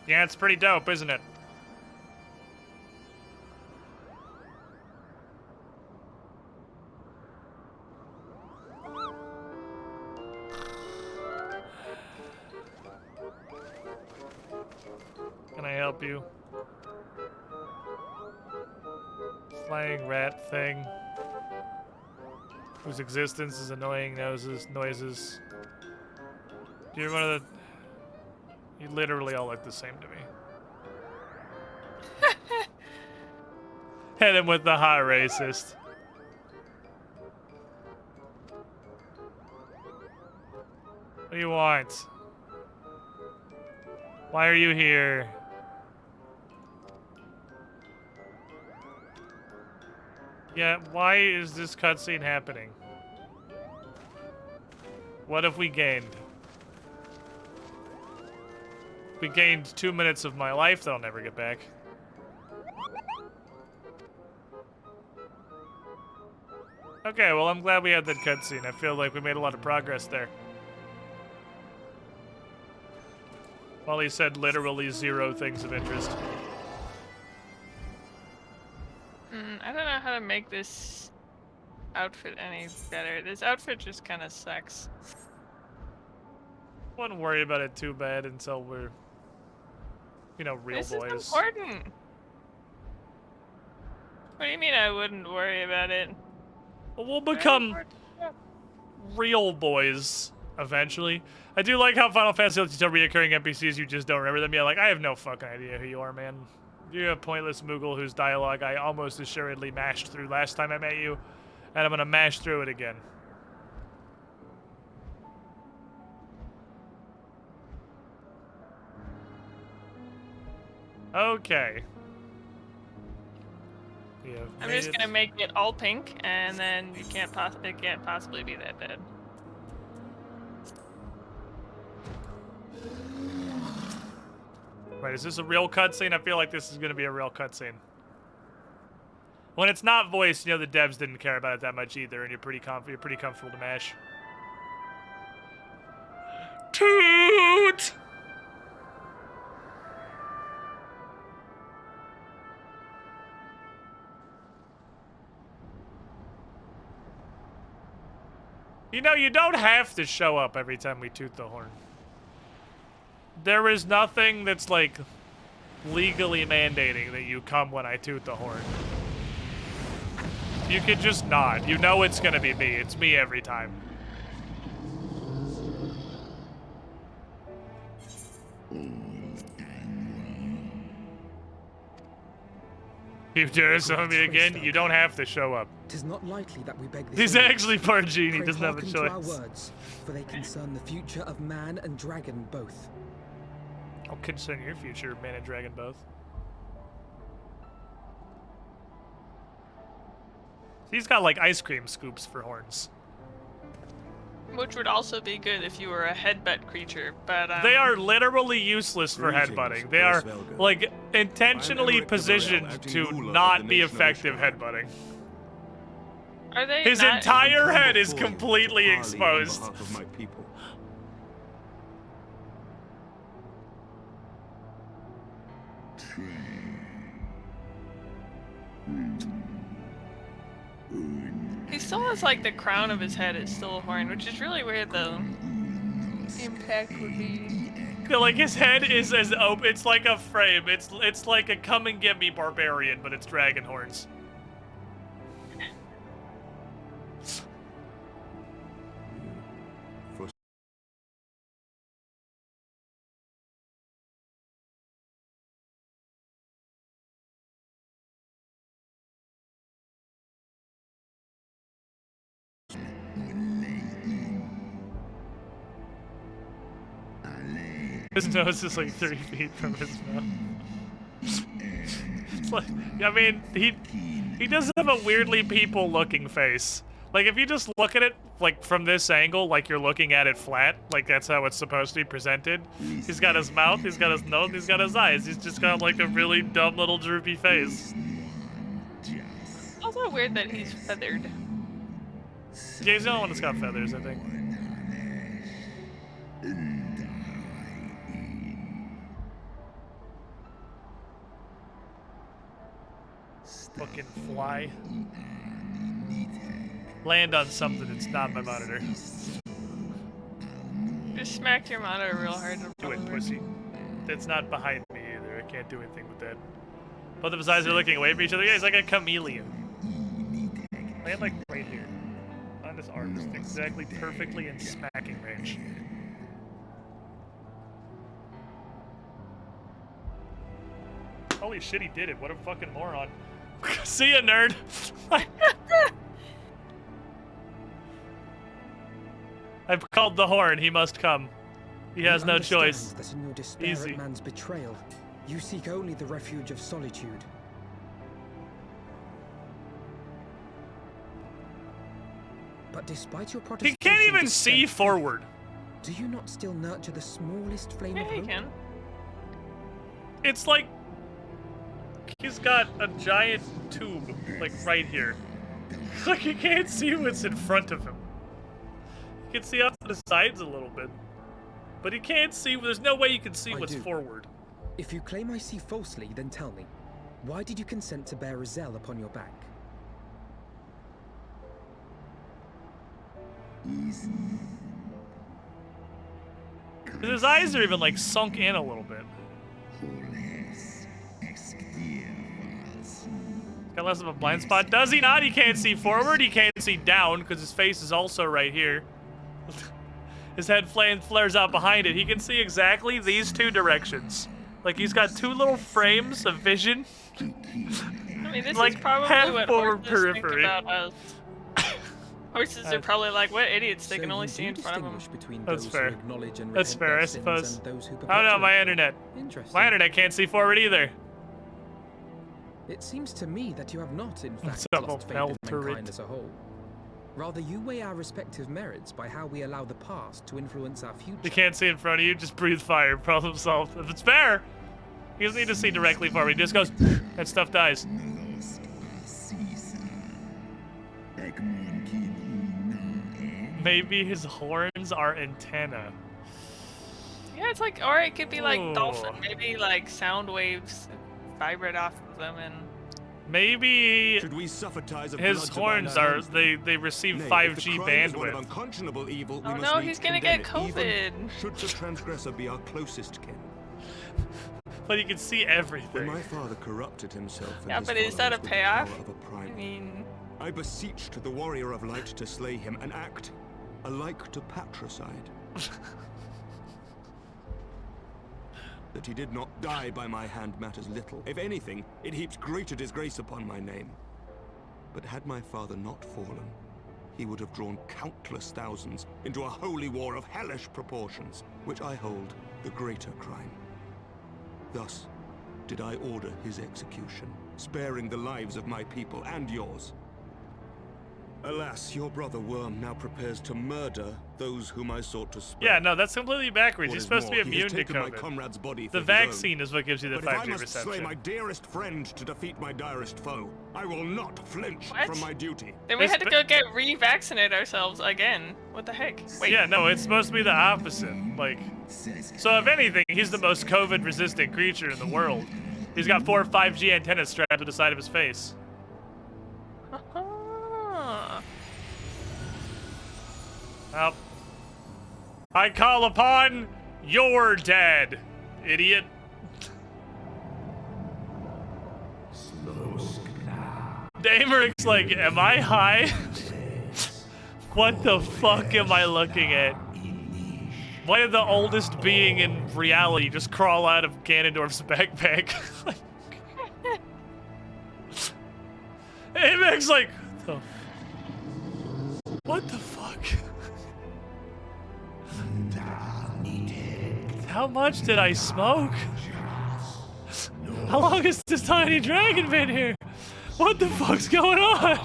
Speaker 2: Yeah, it's pretty dope, isn't it? Can I help you? Flying rat thing. Whose existence is annoying noises. Do you remember the... You literally all look the same to me. Hit him with the hot racist. What do you want? Why are you here? Yeah, why is this cutscene happening? What have we gained? We gained 2 minutes of my life that I'll never get back. Okay, well, I'm glad we had that cutscene. I feel like we made a lot of progress there. Well, he said literally 0 things of interest.
Speaker 4: I don't know how to make this outfit any better. This outfit just kind of sucks.
Speaker 2: Wouldn't worry about it too bad until we're, you know, real
Speaker 4: this
Speaker 2: boys.
Speaker 4: This is important. What do you mean I wouldn't worry about it?
Speaker 2: Well, we'll become real boys eventually. I do like how Final Fantasy lets you tell reoccurring NPCs you just don't remember them. Yeah, like, I have no fucking idea who you are, man. You're a pointless Moogle whose dialogue I almost assuredly mashed through last time I met you, and I'm gonna mash through it again. Okay.
Speaker 4: I'm just gonna make it all pink, and then it can't possibly be that bad.
Speaker 2: Wait, is this a real cutscene? I feel like this is gonna be a real cutscene. When it's not voiced, you know the devs didn't care about it that much either, and you're pretty comfortable to mash. Toot! You know, you don't have to show up every time we toot the horn. There is nothing that's, like, legally mandating that you come when I toot the horn. You could just not. You know it's gonna be me. It's me every time. You dare summon me again? You don't have to show up.
Speaker 15: 'Tis not likely that we beg this.
Speaker 2: He's actually part genie. He doesn't have a
Speaker 15: hearken to our
Speaker 2: choice.
Speaker 15: words, for they concern the future of man and dragon both.
Speaker 2: I'll concern your future, man and dragon both. He's got like ice cream scoops for horns.
Speaker 4: Which would also be good if you were a headbutt creature, but
Speaker 2: they are literally useless for headbutting. They are like intentionally positioned to not be effective headbutting.
Speaker 4: Are they?
Speaker 2: His entire head is completely exposed.
Speaker 4: He still has like the crown of his head is still a horn, which is really weird though. Impact would be
Speaker 2: Like his head is as open. It's like a frame. It's like a come and get me barbarian, but it's dragon horns. His nose is like 3 feet from his mouth. It's like, I mean, he does have a weirdly people-looking face. Like, if you just look at it, like, from this angle, like you're looking at it flat, like that's how it's supposed to be presented. He's got his mouth, he's got his nose, he's got his eyes. He's just got, like, a really dumb little droopy face.
Speaker 4: Also weird that he's feathered.
Speaker 2: Yeah, he's the only one that's got feathers, I think. Fucking fly. Land on something that's not my monitor.
Speaker 4: Just smacked your monitor real hard.
Speaker 2: Do it, pussy. That's not behind me either. I can't do anything with that. Both of his eyes are looking away from each other. Yeah, he's like a chameleon. Land like right here. On his arm. Just exactly perfectly in smacking range. Holy shit, he did it. What a fucking moron. See ya, nerd. I've called the horn. He must come. He has no choice.
Speaker 15: That in your despair
Speaker 2: Easy.
Speaker 15: at man's betrayal, you seek only the refuge of solitude. But despite your
Speaker 2: He
Speaker 15: protestation,
Speaker 2: can't even see forward.
Speaker 15: Do you not still nurture the smallest flame
Speaker 4: Yeah,
Speaker 15: of
Speaker 4: he
Speaker 15: hope?
Speaker 4: can.
Speaker 2: It's like he's got a giant tube, like right here. Like he can't see what's in front of him. He can see off to the sides a little bit, but he can't see. There's no way you can see what's forward.
Speaker 15: If you claim I see falsely, then tell me, why did you consent to bear a Zell upon your back?
Speaker 2: His eyes are even like sunk in a little bit. Got less of a blind spot. Does he not? He can't see forward. He can't see down because his face is also right here. His head flares out behind it. He can see exactly these two directions. Like he's got two little frames of vision.
Speaker 4: I mean, this
Speaker 2: like
Speaker 4: is probably
Speaker 2: half
Speaker 4: what
Speaker 2: forward
Speaker 4: horses
Speaker 2: periphery.
Speaker 4: think about us. Horses are probably like, what idiots? They can only see in front of them.
Speaker 2: That's fair.
Speaker 15: And
Speaker 2: That's fair, I
Speaker 15: repent their sins
Speaker 2: suppose.
Speaker 15: and those who
Speaker 2: Oh no, my
Speaker 15: perpetuate
Speaker 2: internet.
Speaker 15: them. Interesting.
Speaker 2: My internet can't see forward either.
Speaker 15: It seems to me that you have not, in fact,
Speaker 2: Double
Speaker 15: lost faith
Speaker 2: fell
Speaker 15: in
Speaker 2: turret.
Speaker 15: mankind as a whole. Rather, you weigh our respective merits by how we allow the past to influence our future.
Speaker 2: You can't see in front of you, just breathe fire. Problem solved. If it's fair, he doesn't need to see directly forward. He just goes, and stuff dies. Maybe his horns are antenna.
Speaker 4: Yeah, it's like, or it could be like
Speaker 2: Ooh.
Speaker 4: dolphin. Maybe like sound waves vibrate off of them and.
Speaker 2: Maybe
Speaker 9: Should we suffer ties of
Speaker 2: his
Speaker 9: blood to
Speaker 2: horns
Speaker 9: bind our
Speaker 2: are
Speaker 9: hands?
Speaker 2: they receive
Speaker 9: Nay, if
Speaker 2: 5G
Speaker 9: the crime is one of
Speaker 2: bandwidth.
Speaker 9: unconscionable evil, we
Speaker 4: Oh
Speaker 9: must
Speaker 4: no,
Speaker 9: needs
Speaker 4: he's gonna
Speaker 9: condemn
Speaker 4: get
Speaker 9: it, even
Speaker 4: COVID.
Speaker 9: should the transgressor be our closest kin.
Speaker 2: But he can see
Speaker 9: When
Speaker 2: everything.
Speaker 9: my father corrupted himself and
Speaker 4: Yeah,
Speaker 9: his
Speaker 4: but is that a
Speaker 9: followers with the
Speaker 4: payoff?
Speaker 9: power of a
Speaker 4: I
Speaker 9: prime,
Speaker 4: mean,
Speaker 9: I beseeched the warrior of light to slay him, an act alike to patricide. That he did not die by my hand matters little. If anything, it heaps greater disgrace upon my name. But had my father not fallen, he would have drawn countless thousands into a holy war of hellish proportions, which I hold the greater crime. Thus did I order his execution, sparing the lives of my people and yours. Alas, your brother Worm now prepares to murder those whom I sought to spare.
Speaker 2: Yeah, no, that's completely backwards.
Speaker 9: What
Speaker 2: He's
Speaker 9: is
Speaker 2: supposed
Speaker 9: more,
Speaker 2: to be
Speaker 9: he has
Speaker 2: immune to
Speaker 9: taken my
Speaker 2: COVID.
Speaker 9: comrade's body
Speaker 2: The
Speaker 9: for his
Speaker 2: vaccine
Speaker 9: own.
Speaker 2: is what gives you the
Speaker 9: But if I
Speaker 2: 5G
Speaker 9: must
Speaker 2: reception.
Speaker 9: slay my dearest friend to defeat my direst foe, I will not flinch
Speaker 4: What?
Speaker 9: from my duty.
Speaker 4: then we had to go get re-vaccinate ourselves again. What the heck? Wait.
Speaker 2: Yeah, no, it's supposed to be the opposite. Like, so if anything, he's the most COVID-resistant creature in the world. He's got 4 5G antennas strapped to the side of his face. Well, I call upon You're dead, idiot. Dameric's like, am I high? What the fuck am I looking at? Why did the oldest being in reality just crawl out of Ganondorf's backpack? Dameric's like, what the fuck? How much did I smoke? How long has this tiny dragon been here? What the fuck's going on?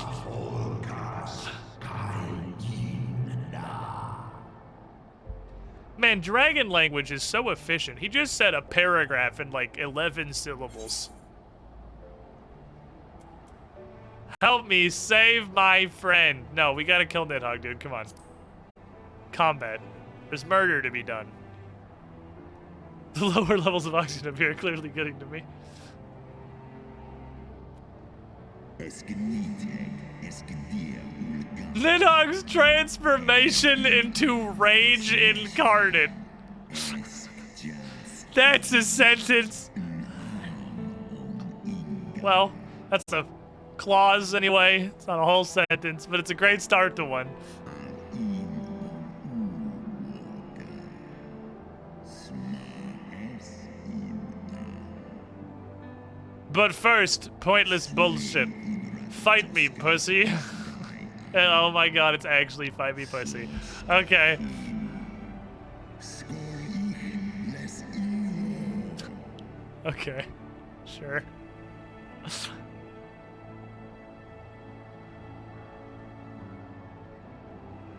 Speaker 2: Man, dragon language is so efficient. He just said a paragraph in like 11 syllables. Help me save my friend. No, we gotta kill Nidhogg, dude. Come on. Combat. There's murder to be done. The lower levels of oxygen up here are clearly getting to me. Nidhogg's transformation into rage incarnate. That's a sentence. Well, that's a clause anyway. It's not a whole sentence, but it's a great start to one. But first, pointless bullshit. Fight me, pussy. Oh my god, it's actually fight me, pussy. Okay. Okay. Sure.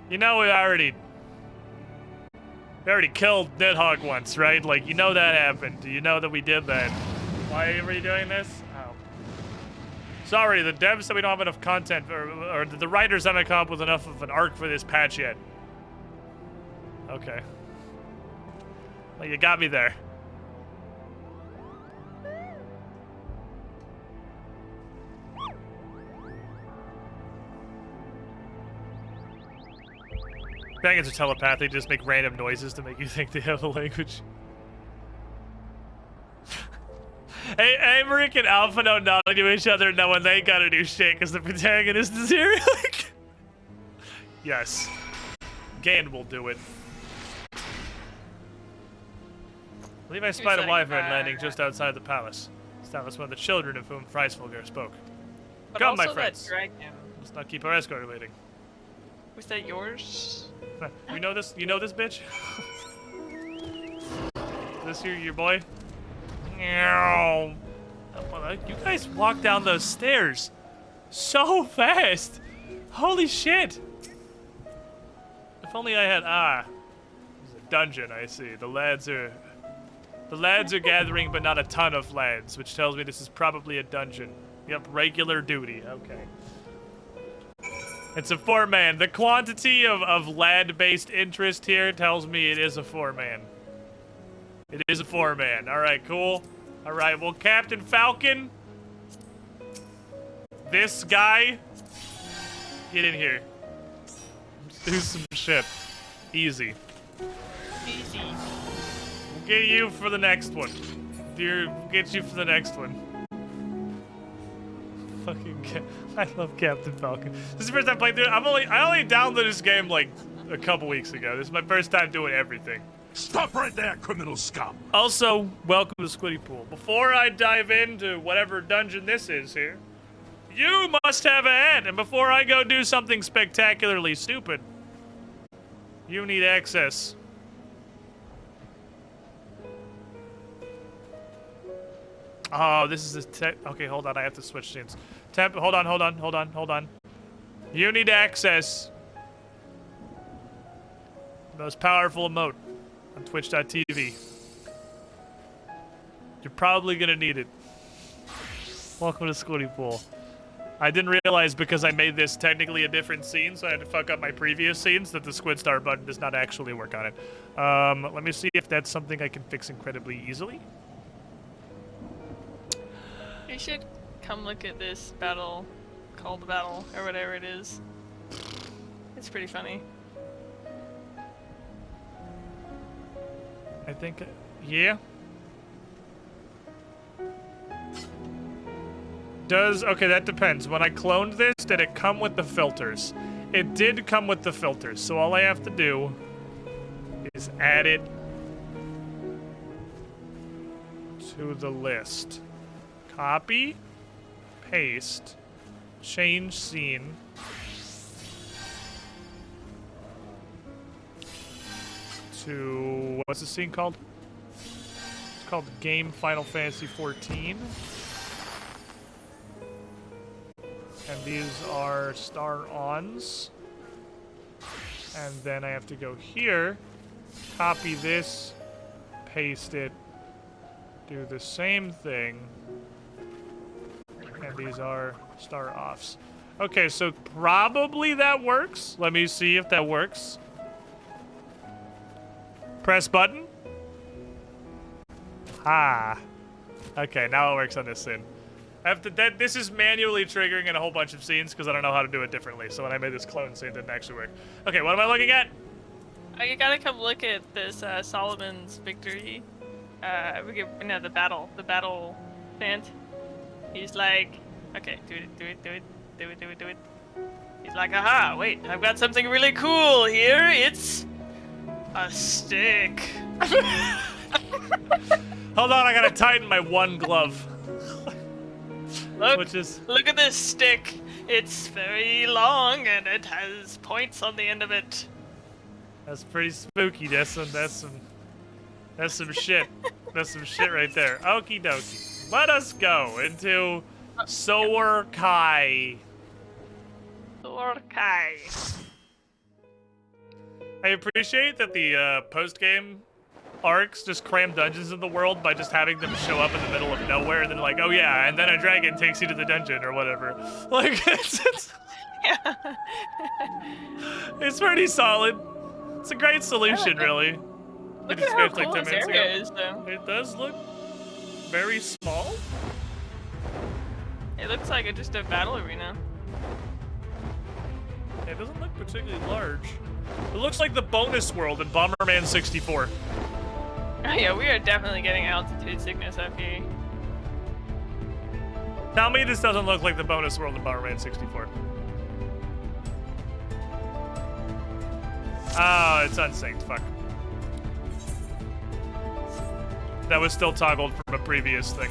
Speaker 2: You know, we already killed Nidhogg once, right? Like, you know that happened. You know that we did that. Why are we doing this? Oh. Sorry, the devs said we don't have enough content, or the writers haven't come up with enough of an arc for this patch yet. Okay. Well, you got me there. Dragons are telepathic, just make random noises to make you think they have a language. Hey, Amaric and Alpha know nodding to each other knowing they gotta do shit because the protagonist is here. Yes. Gan will do it. I believe I spied a wyvern landing just outside the palace. That was one of the children of whom Freisvolger spoke.
Speaker 4: But
Speaker 2: Come, my
Speaker 4: also
Speaker 2: friends.
Speaker 4: that dragon.
Speaker 2: Let's not keep our escort waiting.
Speaker 4: Was that yours?
Speaker 2: You know this? You know this bitch? This your boy? You guys walk down those stairs so fast. Holy shit. If only I had there's a dungeon, I see. The lads are gathering, but not a ton of lads, which tells me this is probably a dungeon. Yep, regular duty. Okay. It's a 4-man. The quantity of lad-based interest here tells me it is a 4-man. It is a 4-man. All right, cool. All right, well, Captain Falcon, this guy, get in here. Do some shit. Easy.
Speaker 4: Easy.
Speaker 2: We'll get you for the next one. We'll get you for the next one. Fucking, I love Captain Falcon. This is the first time playing through it. I only downloaded this game like a couple weeks ago. This is my first time doing everything.
Speaker 13: Stop right there, criminal scum!
Speaker 2: Also, welcome to Squiddy Pool. Before I dive into whatever dungeon this is here, you must have a head. And before I go do something spectacularly stupid, you need access. Oh, this is the okay, hold on, I have to switch scenes. Hold on. You need access. The most powerful emote on Twitch.tv. You're probably gonna need it. Welcome to Squiddy Pool. I didn't realize because I made this technically a different scene, so I had to fuck up my previous scenes, that the squid star button does not actually work on it. Let me see if that's something I can fix incredibly easily.
Speaker 4: You should come look at this battle, called the battle, or whatever it is. It's pretty funny.
Speaker 2: think, yeah. Okay, that depends. When I cloned this, did it come with the filters? It did come with the filters, so all I have to do is add it to the list. Copy, paste, change scene. To, what's the scene called? It's called Game Final Fantasy XIV. And these are star-ons. And then I have to go here, copy this, paste it, do the same thing. And these are star-offs. Okay, so probably that works. Let me see if that works. Press button. Ah. Okay, now it works on this scene. This is manually triggering in a whole bunch of scenes because I don't know how to do it differently. So when I made this clone scene, it didn't actually work. Okay, what am I looking at?
Speaker 4: Oh, you gotta come look at this Solomon's victory. The battle chant. He's like, okay, do it. He's like, aha, wait, I've got something really cool here. It's a stick.
Speaker 2: Hold on, I gotta tighten my one glove.
Speaker 4: Look at this stick. It's very long and it has points on the end of it.
Speaker 2: That's pretty spooky. That's some shit. That's some shit right there. Okie dokie. Let us go into Soar Kai.
Speaker 4: Soar Kai.
Speaker 2: I appreciate that the post-game arcs just cram dungeons in the world by just having them show up in the middle of nowhere and then like, oh yeah, and then a dragon takes you to the dungeon or whatever. Like, it's pretty solid. It's a great solution, really.
Speaker 4: Look at how cool this area is, though.
Speaker 2: It does look very small.
Speaker 4: It looks like just a battle arena.
Speaker 2: It doesn't look particularly large. It looks like the bonus world in Bomberman 64.
Speaker 4: Oh yeah, we are definitely getting altitude sickness up here.
Speaker 2: Tell me this doesn't look like the bonus world in Bomberman 64. Oh, it's unsynced, fuck. That was still toggled from a previous thing.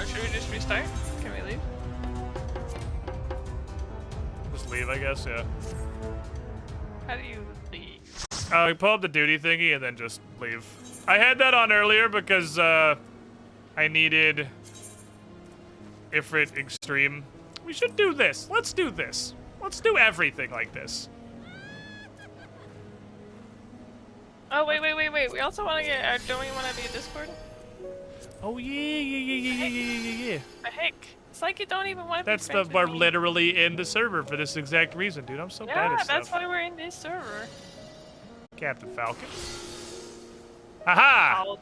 Speaker 4: Should we just restart? Can we leave?
Speaker 2: Just leave, I guess, yeah.
Speaker 4: How do you leave?
Speaker 2: Pull up the duty thingy and then just leave. I had that on earlier because I needed Ifrit Extreme. We should do this. Let's do this. Let's do everything like this.
Speaker 4: Oh, wait. We also want to get, don't we want to be in Discord?
Speaker 2: Oh, yeah.
Speaker 4: The heck? It's like you don't even want to be
Speaker 2: That's
Speaker 4: friends
Speaker 2: we're
Speaker 4: with me.
Speaker 2: literally in the server for this exact reason, dude. I'm so bad at
Speaker 4: Yeah,
Speaker 2: stuff.
Speaker 4: that's why we're in this server.
Speaker 2: Captain Falcon. Haha!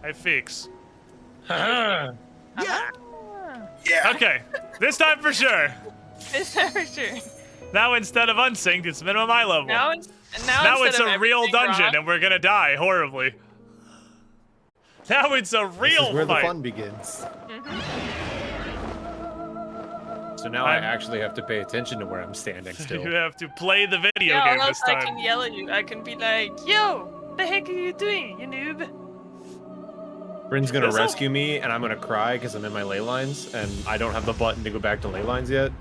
Speaker 2: I fix.
Speaker 4: Yeah.
Speaker 2: Okay, this time for sure.
Speaker 4: This time for sure.
Speaker 2: Now instead of unsynced, it's minimum eye level.
Speaker 4: Now
Speaker 2: Now it's a real dungeon
Speaker 4: rock.
Speaker 2: and we're gonna die horribly. Now it's a real
Speaker 19: This is where
Speaker 2: fight.
Speaker 19: the fun begins.
Speaker 20: So now I actually have to pay attention to where I'm standing still.
Speaker 2: You have to play the video
Speaker 4: Yeah,
Speaker 2: game
Speaker 4: or
Speaker 2: this
Speaker 4: else I
Speaker 2: time.
Speaker 4: can yell at you. I can be like, yo, the heck are you doing, you noob?
Speaker 20: Bryn's gonna
Speaker 2: This'll-
Speaker 20: rescue me, and I'm gonna cry because I'm in my ley lines, and I don't have the button to go back to ley lines yet.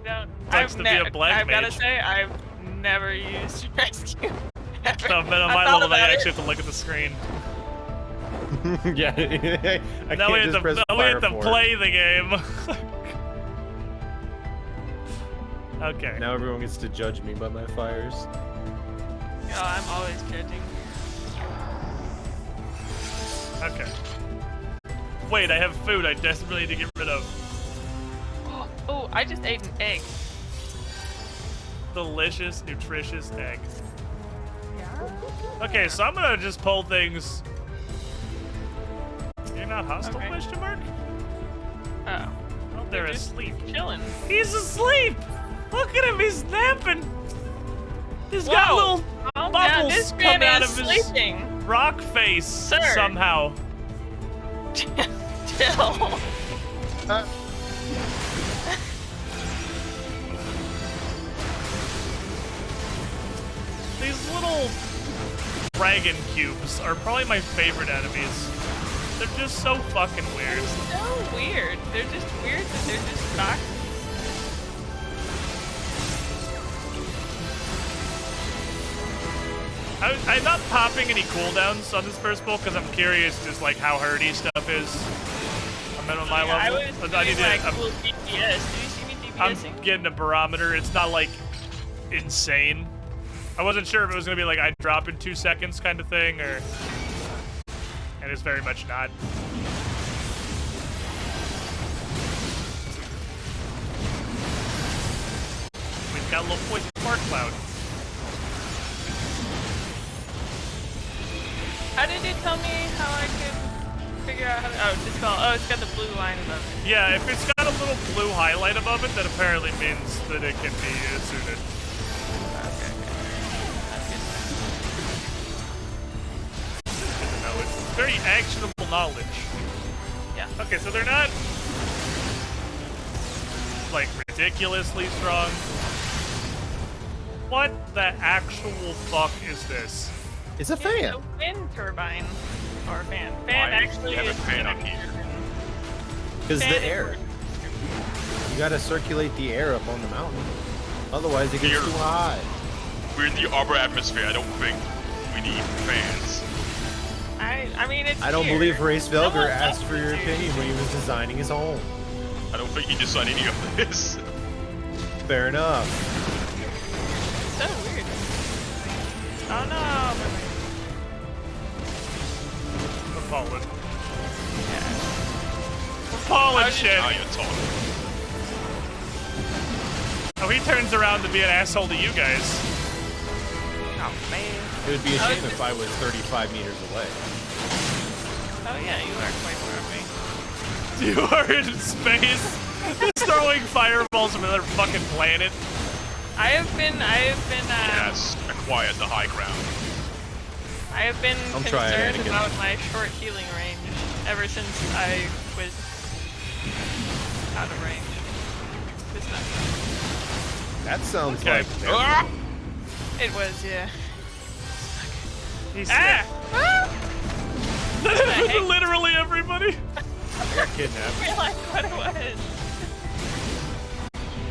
Speaker 4: No,
Speaker 2: Sucks to be a black
Speaker 4: I've gotta
Speaker 2: mage.
Speaker 4: say, I've never used rescue. ever.
Speaker 2: So minimum
Speaker 4: I
Speaker 2: eye
Speaker 4: thought
Speaker 2: level, now you
Speaker 4: about it.
Speaker 2: actually have to look at the screen.
Speaker 20: Yeah, I
Speaker 2: Now
Speaker 20: can't
Speaker 2: we have
Speaker 20: just press
Speaker 2: to, now we have to
Speaker 20: fire for
Speaker 2: play
Speaker 20: it.
Speaker 2: the game. Okay.
Speaker 20: Now everyone gets to judge me by my fires.
Speaker 4: Yo, I'm always judging.
Speaker 2: Okay. Wait, I have food I desperately need to get rid of.
Speaker 4: Oh, I just ate an egg.
Speaker 2: Delicious, nutritious egg. Okay, so I'm gonna just pull things. You're not hostile,
Speaker 4: Okay.
Speaker 2: question mark?
Speaker 4: Oh.
Speaker 2: Oh, they're
Speaker 4: just
Speaker 2: asleep.
Speaker 4: Chilling.
Speaker 2: He's asleep! Look at him, he's napping! He's got a little
Speaker 4: Calm down.
Speaker 2: bubbles
Speaker 4: This
Speaker 2: come
Speaker 4: man
Speaker 2: out
Speaker 4: is
Speaker 2: of his
Speaker 4: sleeping.
Speaker 2: rock face
Speaker 4: Sir.
Speaker 2: somehow.
Speaker 4: Chill.
Speaker 2: These little dragon cubes are probably my favorite enemies. They're just so fucking weird.
Speaker 4: So weird. They're just weird that they're just boxes.
Speaker 2: I'm not popping any cooldowns on this first bull because I'm curious just like how hardy stuff is. I'm at my
Speaker 4: I
Speaker 2: level.
Speaker 4: was
Speaker 2: I need
Speaker 4: doing my
Speaker 2: to,
Speaker 4: cool DPS. Did you see me DPSing?
Speaker 2: I'm getting a barometer. It's not like insane. I wasn't sure if it was gonna be like I drop in 2 seconds kind of thing, or, and it's very much not. We've got a little poison spark cloud.
Speaker 4: How did it tell me how I could figure out how to... Oh, it's called... Oh, it's got the blue line above it.
Speaker 2: Yeah, if it's got a little blue highlight above it, that apparently means that it can be suited.
Speaker 4: Okay. That's good.
Speaker 2: No, it's very actionable knowledge.
Speaker 4: Yeah.
Speaker 2: Okay, so they're not like ridiculously strong. What the actual fuck is this?
Speaker 20: It's a
Speaker 4: It's
Speaker 20: fan.
Speaker 4: a wind turbine. Or a fan.
Speaker 19: Why
Speaker 4: Fan
Speaker 19: do you
Speaker 4: actually
Speaker 19: have a
Speaker 4: is
Speaker 19: fan
Speaker 4: gonna
Speaker 19: up
Speaker 4: be...
Speaker 19: here?
Speaker 20: Because
Speaker 4: Fan
Speaker 20: the
Speaker 4: is
Speaker 20: air. You gotta circulate the air up on the mountain. Otherwise, it gets
Speaker 19: Here.
Speaker 20: too high.
Speaker 19: We're in the upper atmosphere. I don't think we need fans.
Speaker 4: I mean, it's
Speaker 20: I don't
Speaker 4: here.
Speaker 20: believe Race Velger
Speaker 4: Someone
Speaker 20: asked for your
Speaker 4: else did.
Speaker 20: opinion when he was designing his home.
Speaker 19: I don't think he designed any of this.
Speaker 20: Fair enough.
Speaker 4: So weird. Oh no!
Speaker 2: We're falling. We're falling, shit.
Speaker 19: Now you're talking.
Speaker 2: Oh, he turns around to be an asshole to you guys.
Speaker 4: Oh man.
Speaker 20: It would be a shame if I was 35 meters away.
Speaker 4: Oh yeah, you are quite far away.
Speaker 2: You are in space. Just throwing fireballs from another fucking planet.
Speaker 4: I have been
Speaker 19: Yes, acquired the high ground.
Speaker 4: I have been
Speaker 20: I'm trying it
Speaker 4: concerned
Speaker 20: again.
Speaker 4: about my short healing range ever since I was out of range. It's not
Speaker 20: That sounds
Speaker 2: Okay.
Speaker 20: like...
Speaker 19: Ah!
Speaker 4: It was, yeah.
Speaker 2: He's
Speaker 4: Ah!
Speaker 2: literally everybody.
Speaker 20: I got kidnapped.
Speaker 4: I realized what it was.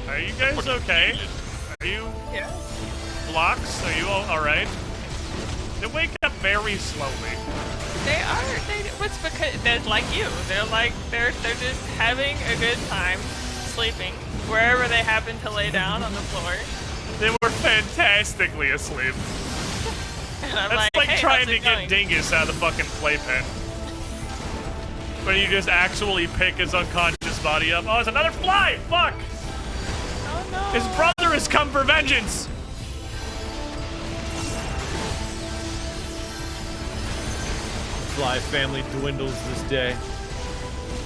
Speaker 2: Are you guys okay? Are you
Speaker 4: Yeah.
Speaker 2: blocks? Are you all right? They wake up very slowly.
Speaker 4: They are. What's because they're like you. They're just having a good time sleeping wherever they happen to lay down on the floor.
Speaker 2: They were fantastically asleep.
Speaker 4: And I'm
Speaker 2: That's like
Speaker 4: hey,
Speaker 2: trying
Speaker 4: how's
Speaker 2: to
Speaker 4: it
Speaker 2: get
Speaker 4: going?
Speaker 2: Dingus out of the fucking playpen. But you just actually pick his unconscious body up. Oh, it's another fly! Fuck!
Speaker 4: Oh no!
Speaker 2: His brother has come for vengeance!
Speaker 20: Fly family dwindles this day.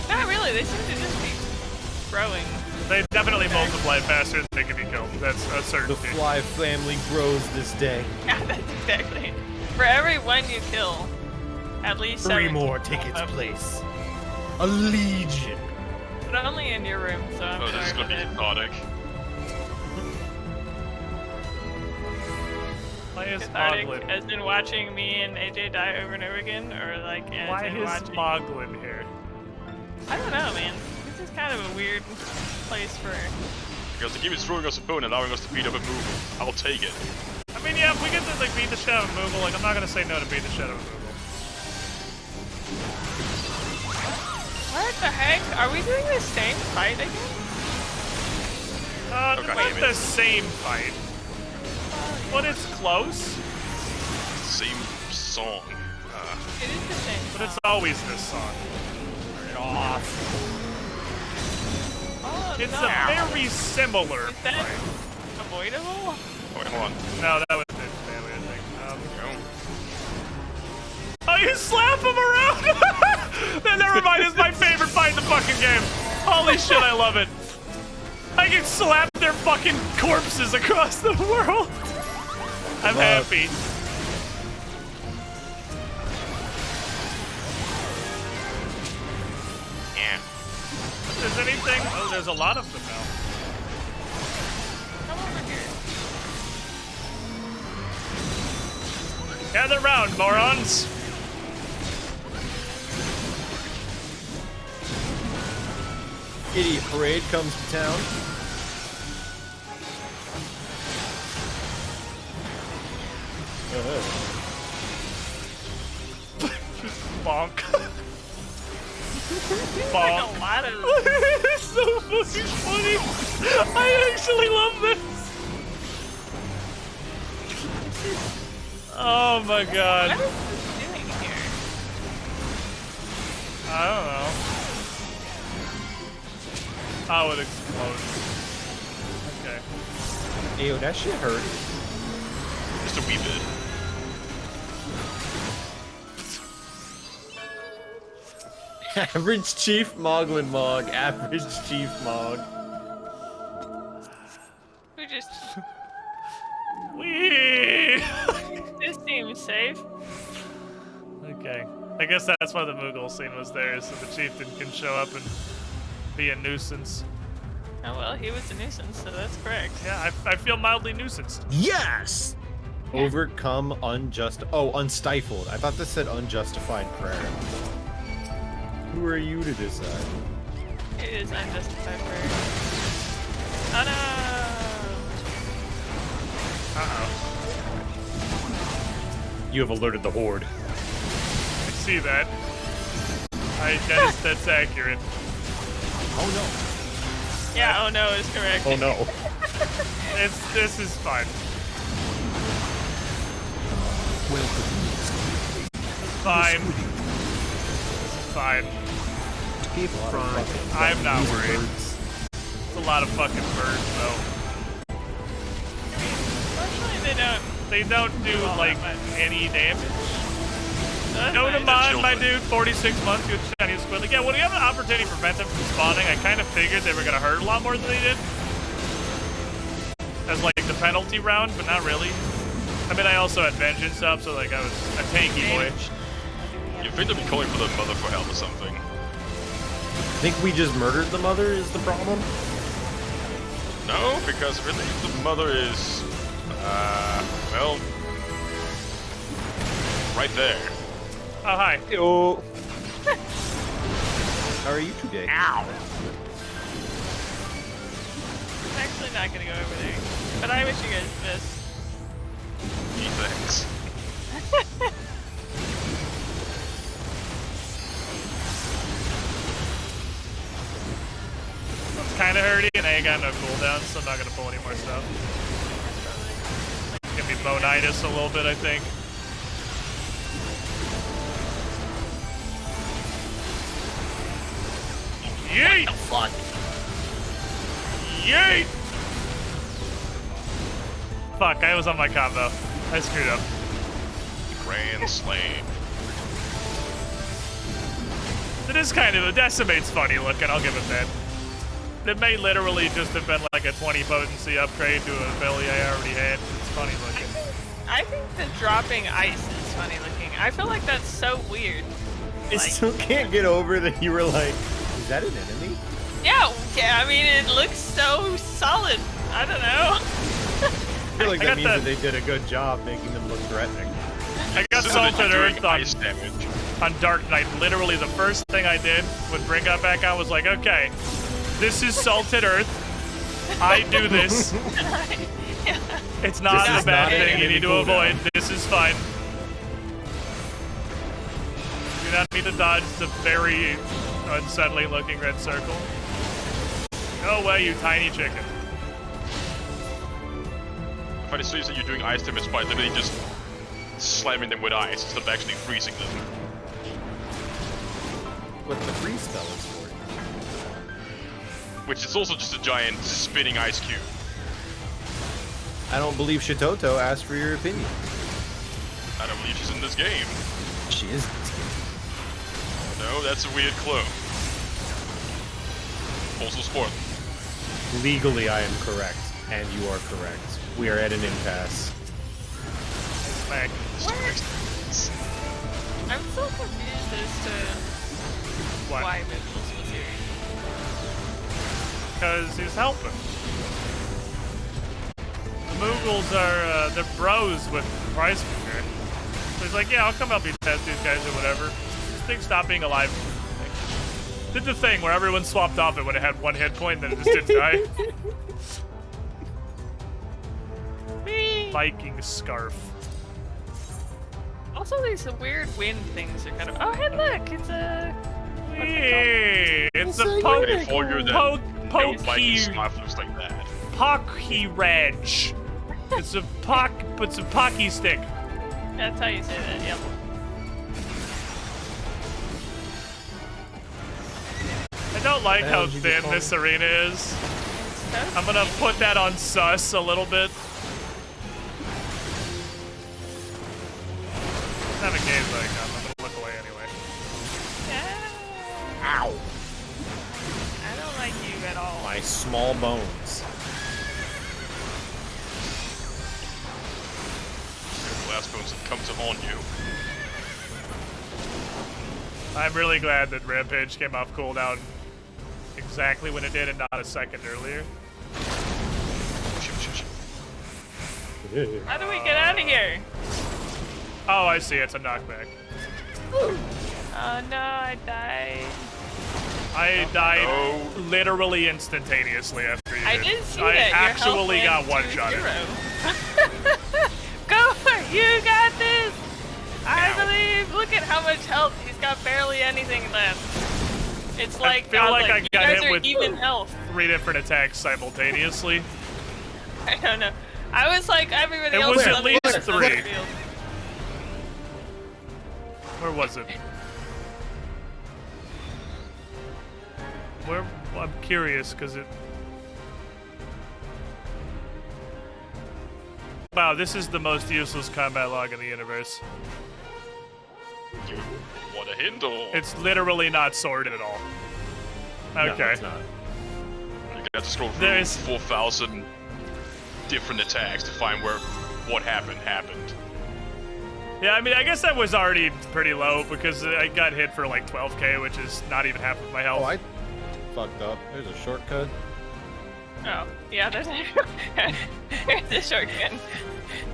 Speaker 4: Not really. They seem to just be growing.
Speaker 2: They definitely multiply faster than they can be killed. That's a
Speaker 20: The
Speaker 2: certainty.
Speaker 20: fly family grows this day.
Speaker 4: Yeah, that's exactly. For every one you kill, at least
Speaker 20: 3
Speaker 4: 17
Speaker 20: more take
Speaker 4: pop
Speaker 20: its
Speaker 4: up.
Speaker 20: place. A legion.
Speaker 4: But only in your room, so I'm
Speaker 19: Oh, this is
Speaker 4: sorry
Speaker 19: gonna be
Speaker 4: about it.
Speaker 19: cathartic.
Speaker 2: Why is
Speaker 4: Cathartic,
Speaker 2: Moglin?
Speaker 4: as in watching me and AJ die over and over again, or like as
Speaker 2: Why
Speaker 4: in
Speaker 2: is
Speaker 4: watching...
Speaker 2: Moglin here?
Speaker 4: I don't know, man. This is kind of a weird place for...
Speaker 19: Because the game is throwing us a bone and allowing us to beat up a move. I'll take it.
Speaker 2: I mean, yeah, if we get to like beat the shit out of Moogle, like I'm not gonna say no to beat the shit out of Moogle.
Speaker 4: What the heck? Are we doing the same fight again?
Speaker 2: Not the same fight, but it's close.
Speaker 19: Same song.
Speaker 4: It is the same.
Speaker 2: But it's always this song. Turn it off.
Speaker 4: Oh,
Speaker 2: It's
Speaker 4: no.
Speaker 2: a very similar
Speaker 4: Is that
Speaker 2: fight.
Speaker 4: avoidable?
Speaker 19: Wait, hold on.
Speaker 2: No, that was it, family, I think. Oh, you slap him around! Then never mind, it's my favorite fight in the fucking game. Holy shit, I love it. I can slap their fucking corpses across the world. I'm happy.
Speaker 19: Yeah.
Speaker 2: If there's anything... Oh, there's a lot of them now.
Speaker 4: Come over here.
Speaker 2: Gather round, morons!
Speaker 20: Idiot parade comes to town.
Speaker 2: Bonk.
Speaker 4: Like a lot of...
Speaker 2: It's so fucking funny. I actually love this. Oh my god.
Speaker 4: What is this doing here?
Speaker 2: I don't know. I would explode. Okay.
Speaker 20: Ew, that shit hurt.
Speaker 19: Just a wee bit.
Speaker 20: Average Chief Moglin Mog. Average Chief Mog.
Speaker 4: We just...
Speaker 2: Wee!
Speaker 4: This seems safe.
Speaker 2: Okay. I guess that's why the Moogle scene was there, so the chieftain can show up and be a nuisance.
Speaker 4: Oh well, he was a nuisance, so that's correct.
Speaker 2: Yeah, I feel mildly nuisanced.
Speaker 20: Yes! Overcome unstifled. I thought this said unjustified prayer. Who are you to decide?
Speaker 4: It is unjustified prayer. Oh no!
Speaker 2: Uh-oh.
Speaker 20: You have alerted the Horde.
Speaker 2: I see that. That's accurate.
Speaker 20: Oh no.
Speaker 4: Yeah, oh no is correct.
Speaker 20: Oh no.
Speaker 2: This is fine. Fine. This is fine.
Speaker 10: Keep frying.
Speaker 2: I'm not worried. It's a lot of fucking birds, though.
Speaker 4: Unfortunately,
Speaker 2: they don't do like any damage. No to
Speaker 4: nice.
Speaker 2: mine, my dude. 46 months, good Chinese squid. Like, yeah, when you have an opportunity to prevent them from spawning, I kind of figured they were gonna hurt a lot more than they did. As like the penalty round, but not really. I mean, I also had vengeance up, so like I was a tanky boy.
Speaker 19: You think they'd be calling for the mother for help or something?
Speaker 20: Think we just murdered the mother is the problem?
Speaker 19: No, because really the mother is, well, right there.
Speaker 2: Oh, hi.
Speaker 20: Yo. How are you today?
Speaker 19: Ow.
Speaker 4: I'm actually not gonna go over there. But I wish you guys the best.
Speaker 19: Gee, thanks.
Speaker 2: It's kind of hurty, and I ain't got no cooldown, so I'm not gonna pull any more stuff. Give me bonitis a little bit, I think. Yeet!
Speaker 19: Fuck.
Speaker 2: Yeet! Fuck, I was on my combo. I screwed up.
Speaker 19: Grand Slam.
Speaker 2: It is kind of, a decimate's funny looking, I'll give it that. It may literally just have been like a 20 potency upgrade to a ability I already had. It's funny looking.
Speaker 4: I think the dropping ice is funny looking. I feel like that's so weird.
Speaker 20: I still can't get over that you were like, is that an enemy?
Speaker 4: Yeah, I mean, it looks so solid. I don't know.
Speaker 20: I feel like that means that they did a good job making them look threatening.
Speaker 2: I got Salted Earth on Dark Knight. Literally the first thing I did when Bring got back on was like, okay, this is Salted Earth. I do this.
Speaker 4: Yeah.
Speaker 2: It's not
Speaker 20: This
Speaker 2: a
Speaker 20: is
Speaker 2: bad
Speaker 20: not an
Speaker 2: thing you
Speaker 20: enemy
Speaker 2: need to
Speaker 20: cooldown.
Speaker 2: avoid. This is fine. Do not need to dodge the very unsettling looking red circle. Go away, you tiny chicken.
Speaker 19: But it seems that you're doing ice damage by literally just slamming them with ice instead of actually freezing them.
Speaker 20: What the freeze spell is for.
Speaker 19: Which is also just a giant spinning ice cube.
Speaker 20: I don't believe Shitoto asked for your opinion.
Speaker 19: I don't believe she's in this game.
Speaker 20: She is.
Speaker 19: No, that's a weird clone. Also sport.
Speaker 20: Legally, I am correct, and you are correct. We are at an impasse.
Speaker 2: Heck.
Speaker 4: I'm so confused as to why Mitchell's was here.
Speaker 2: Because he's helping. The Moogles are, they're bros with Price Finger. So he's like, yeah, I'll come help you test these guys or whatever. This thing stopped being alive. Did the thing where everyone swapped off it when it had 1 hit point, then it just didn't die. Viking scarf.
Speaker 4: Also, these weird wind things are kind of. Oh, hey, look! It's a.
Speaker 2: Hey, it's a
Speaker 19: Pokey
Speaker 2: scarf
Speaker 19: looks like that.
Speaker 2: Pocky Reg. It's a pocky stick.
Speaker 4: That's how you say that. Yep.
Speaker 2: I don't like how thin this arena is. I'm gonna put that on sus a little bit. Have a game like I'm gonna look away anyway.
Speaker 20: Ow!
Speaker 4: I don't like you at all.
Speaker 20: My small bones.
Speaker 19: Last bones comes on you.
Speaker 2: I'm really glad that Rampage came off cooldown exactly when it did and not a second earlier.
Speaker 4: How do we get out of here?
Speaker 2: Oh, I see. It's a knockback.
Speaker 4: Oh no, I died.
Speaker 2: I died literally instantaneously after you
Speaker 4: I
Speaker 2: did.
Speaker 4: did see
Speaker 2: I
Speaker 4: that.
Speaker 2: actually
Speaker 4: Your health
Speaker 2: got
Speaker 4: went to
Speaker 2: one-shotted.
Speaker 4: 0. Go for it! You got this! I believe! Look at how much health. He's got barely anything left. It's like,
Speaker 2: I feel like I
Speaker 4: you
Speaker 2: got
Speaker 4: guys
Speaker 2: hit
Speaker 4: are
Speaker 2: with
Speaker 4: even health.
Speaker 2: 3 different attacks simultaneously.
Speaker 4: I don't know. I was like everybody
Speaker 2: It
Speaker 4: else.
Speaker 2: was
Speaker 4: on
Speaker 2: at
Speaker 4: the
Speaker 2: least
Speaker 4: other
Speaker 2: 3.
Speaker 4: field.
Speaker 2: Where was it? Where? I'm curious because it. Wow, this is the most useless combat log in the universe.
Speaker 19: You want a hint or?
Speaker 2: It's literally not sorted at all. Okay.
Speaker 20: No, it's not.
Speaker 19: You got to scroll through
Speaker 2: There's
Speaker 19: 4,000 different attacks to find where what happened.
Speaker 2: Yeah, I mean, I guess that was already pretty low because I got hit for like 12k, which is not even half of my health.
Speaker 20: Oh, I fucked up. There's a shortcut.
Speaker 4: Oh, yeah, there's a shortcut.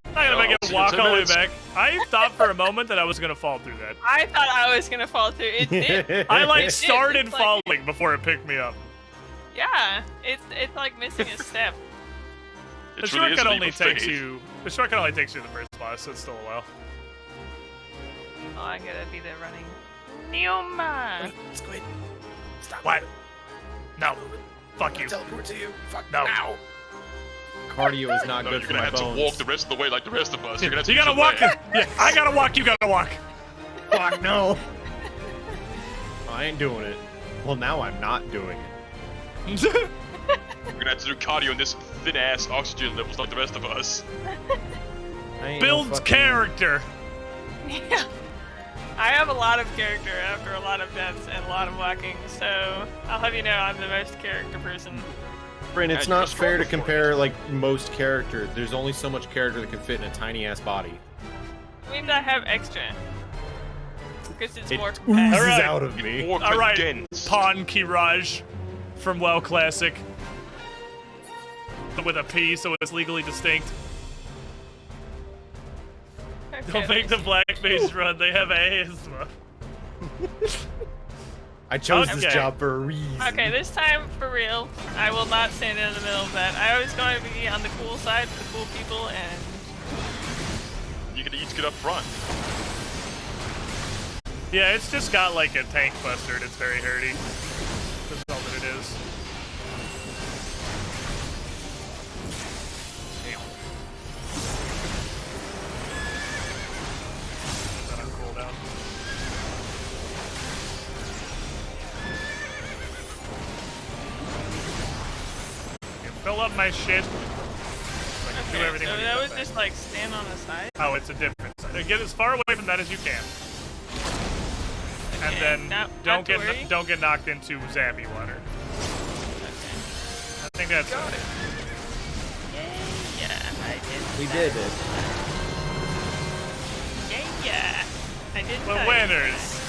Speaker 2: I'm not gonna make it walk all the way back. I thought for a moment that I was gonna fall through that.
Speaker 4: I thought I was gonna fall through. It did.
Speaker 2: I like
Speaker 4: It did.
Speaker 2: started
Speaker 4: It's like-
Speaker 2: falling before it picked me up.
Speaker 4: Yeah, it's like missing a step.
Speaker 2: The shortcut only takes you. The shortcut only takes you to the first boss, so it's still a while.
Speaker 4: Oh, I'm gonna be there running. Neoma!
Speaker 10: Squid. Stop.
Speaker 2: What? No. Fuck you.
Speaker 10: Teleport to you. Fuck.
Speaker 2: No.
Speaker 10: Now.
Speaker 20: Cardio is not
Speaker 19: No,
Speaker 20: good
Speaker 19: you're
Speaker 20: for
Speaker 19: gonna
Speaker 20: my
Speaker 19: have
Speaker 20: bones.
Speaker 19: to walk the rest of the way like the rest of us. You're gonna have to
Speaker 2: You
Speaker 19: use
Speaker 2: gotta
Speaker 19: your
Speaker 2: walk.
Speaker 19: leg.
Speaker 2: Yeah, I gotta walk. You gotta walk.
Speaker 20: Fuck no. I ain't doing it. Well, now I'm not doing it.
Speaker 19: You're gonna have to do cardio in this thin ass oxygen levels like the rest of us.
Speaker 2: Builds character.
Speaker 4: Yeah. I have a lot of character after a lot of deaths and a lot of walking, so I'll have you know I'm the most character person.
Speaker 20: Bryn, it's not fair to compare like most character. There's only so much character that can fit in a tiny ass body.
Speaker 4: Means I have extra. Because it's more
Speaker 20: Oozes
Speaker 4: competitive.
Speaker 20: out of me.
Speaker 2: All right, Pawn Kiraj from WoW Classic. With a P, so it's legally distinct. Don't make the blackface run, they have asthma.
Speaker 20: I chose
Speaker 4: Okay.
Speaker 20: this job for a reason.
Speaker 4: Okay, this time for real, I will not stand in the middle of that. I always going to be on the cool side for the cool people, and
Speaker 19: You can each get up front.
Speaker 2: Yeah, it's just got like a tank buster and it's very hurty. That's all that it is. Put that on cooldown. You fill up my shit. I can do
Speaker 4: okay,
Speaker 2: everything
Speaker 4: so
Speaker 2: when you
Speaker 4: that
Speaker 2: come
Speaker 4: was
Speaker 2: back.
Speaker 4: just like stand on the side.
Speaker 2: Oh, it's a different side. Get as far away from that as you can. And then
Speaker 4: not to worry.
Speaker 2: don't get knocked into zappy water. I think that's
Speaker 4: Got it. Yeah, I did.
Speaker 20: We did it.
Speaker 4: Yeah, I did.
Speaker 2: The winners.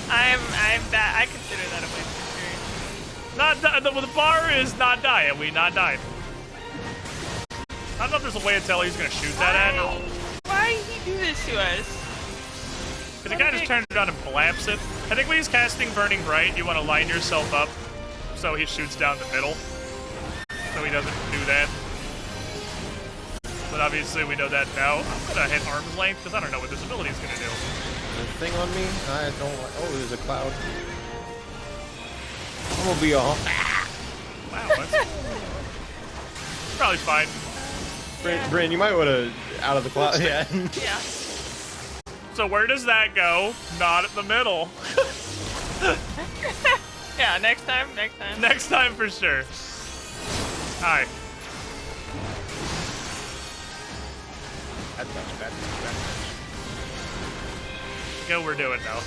Speaker 4: I'm that. I consider that a win for sure.
Speaker 2: Not the bar is not die, and we not died. I don't know if there's a way to tell he's gonna shoot that at.
Speaker 4: Why did he do this to us?
Speaker 2: Because the guy just turned it on and blaps it. I think when he's casting Burning Bright, you want to line yourself up so he shoots down the middle. So he doesn't do that. But obviously we know that now. I'm gonna hit arm's length because I don't know what this ability is gonna do.
Speaker 20: There's a thing on me? I don't like. Oh, there's a cloud. I'm gonna be all.
Speaker 2: Wow, that's probably fine.
Speaker 20: Bryn, you might want to out of the cloud. Yeah.
Speaker 4: Yeah.
Speaker 2: So where does that go? Not at the middle.
Speaker 4: Yeah, next time.
Speaker 2: Next time for sure. Hi.
Speaker 20: Bad touch.
Speaker 2: Go, we're doing now.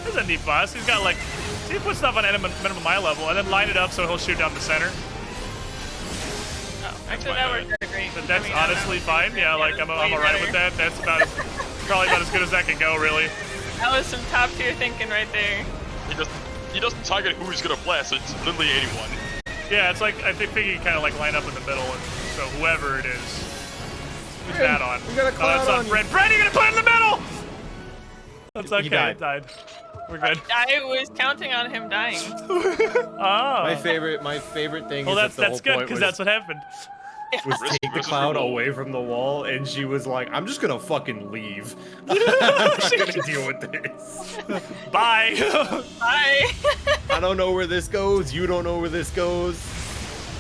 Speaker 2: This is a neat boss. He's got like, he put stuff on minimum eye level and then line it up so he'll shoot down the center.
Speaker 4: Oh, actually, that worked out great.
Speaker 2: But that's honestly fine. Yeah, like I'm alright with that. That's probably about as good as that can go, really.
Speaker 4: That was some top tier thinking right there.
Speaker 19: He doesn't target who he's gonna blast. It's literally anyone.
Speaker 2: Yeah, it's like I think you kind of like line up in the middle, and so whoever it is, who's that on?
Speaker 20: We got a cloud
Speaker 2: that's on Brent. Brent, you gonna put it in the middle? That's okay. He died. We're good.
Speaker 4: I was counting on him dying.
Speaker 2: Oh.
Speaker 20: My favorite thing
Speaker 2: well,
Speaker 20: is that the
Speaker 2: that's
Speaker 20: whole
Speaker 2: good
Speaker 20: point
Speaker 2: because that's what happened.
Speaker 20: was take the cloud away from the wall, and she was like, "I'm just gonna fucking leave. I'm not gonna deal with this.
Speaker 2: Bye."
Speaker 4: Bye.
Speaker 20: I don't know where this goes. You don't know where this goes.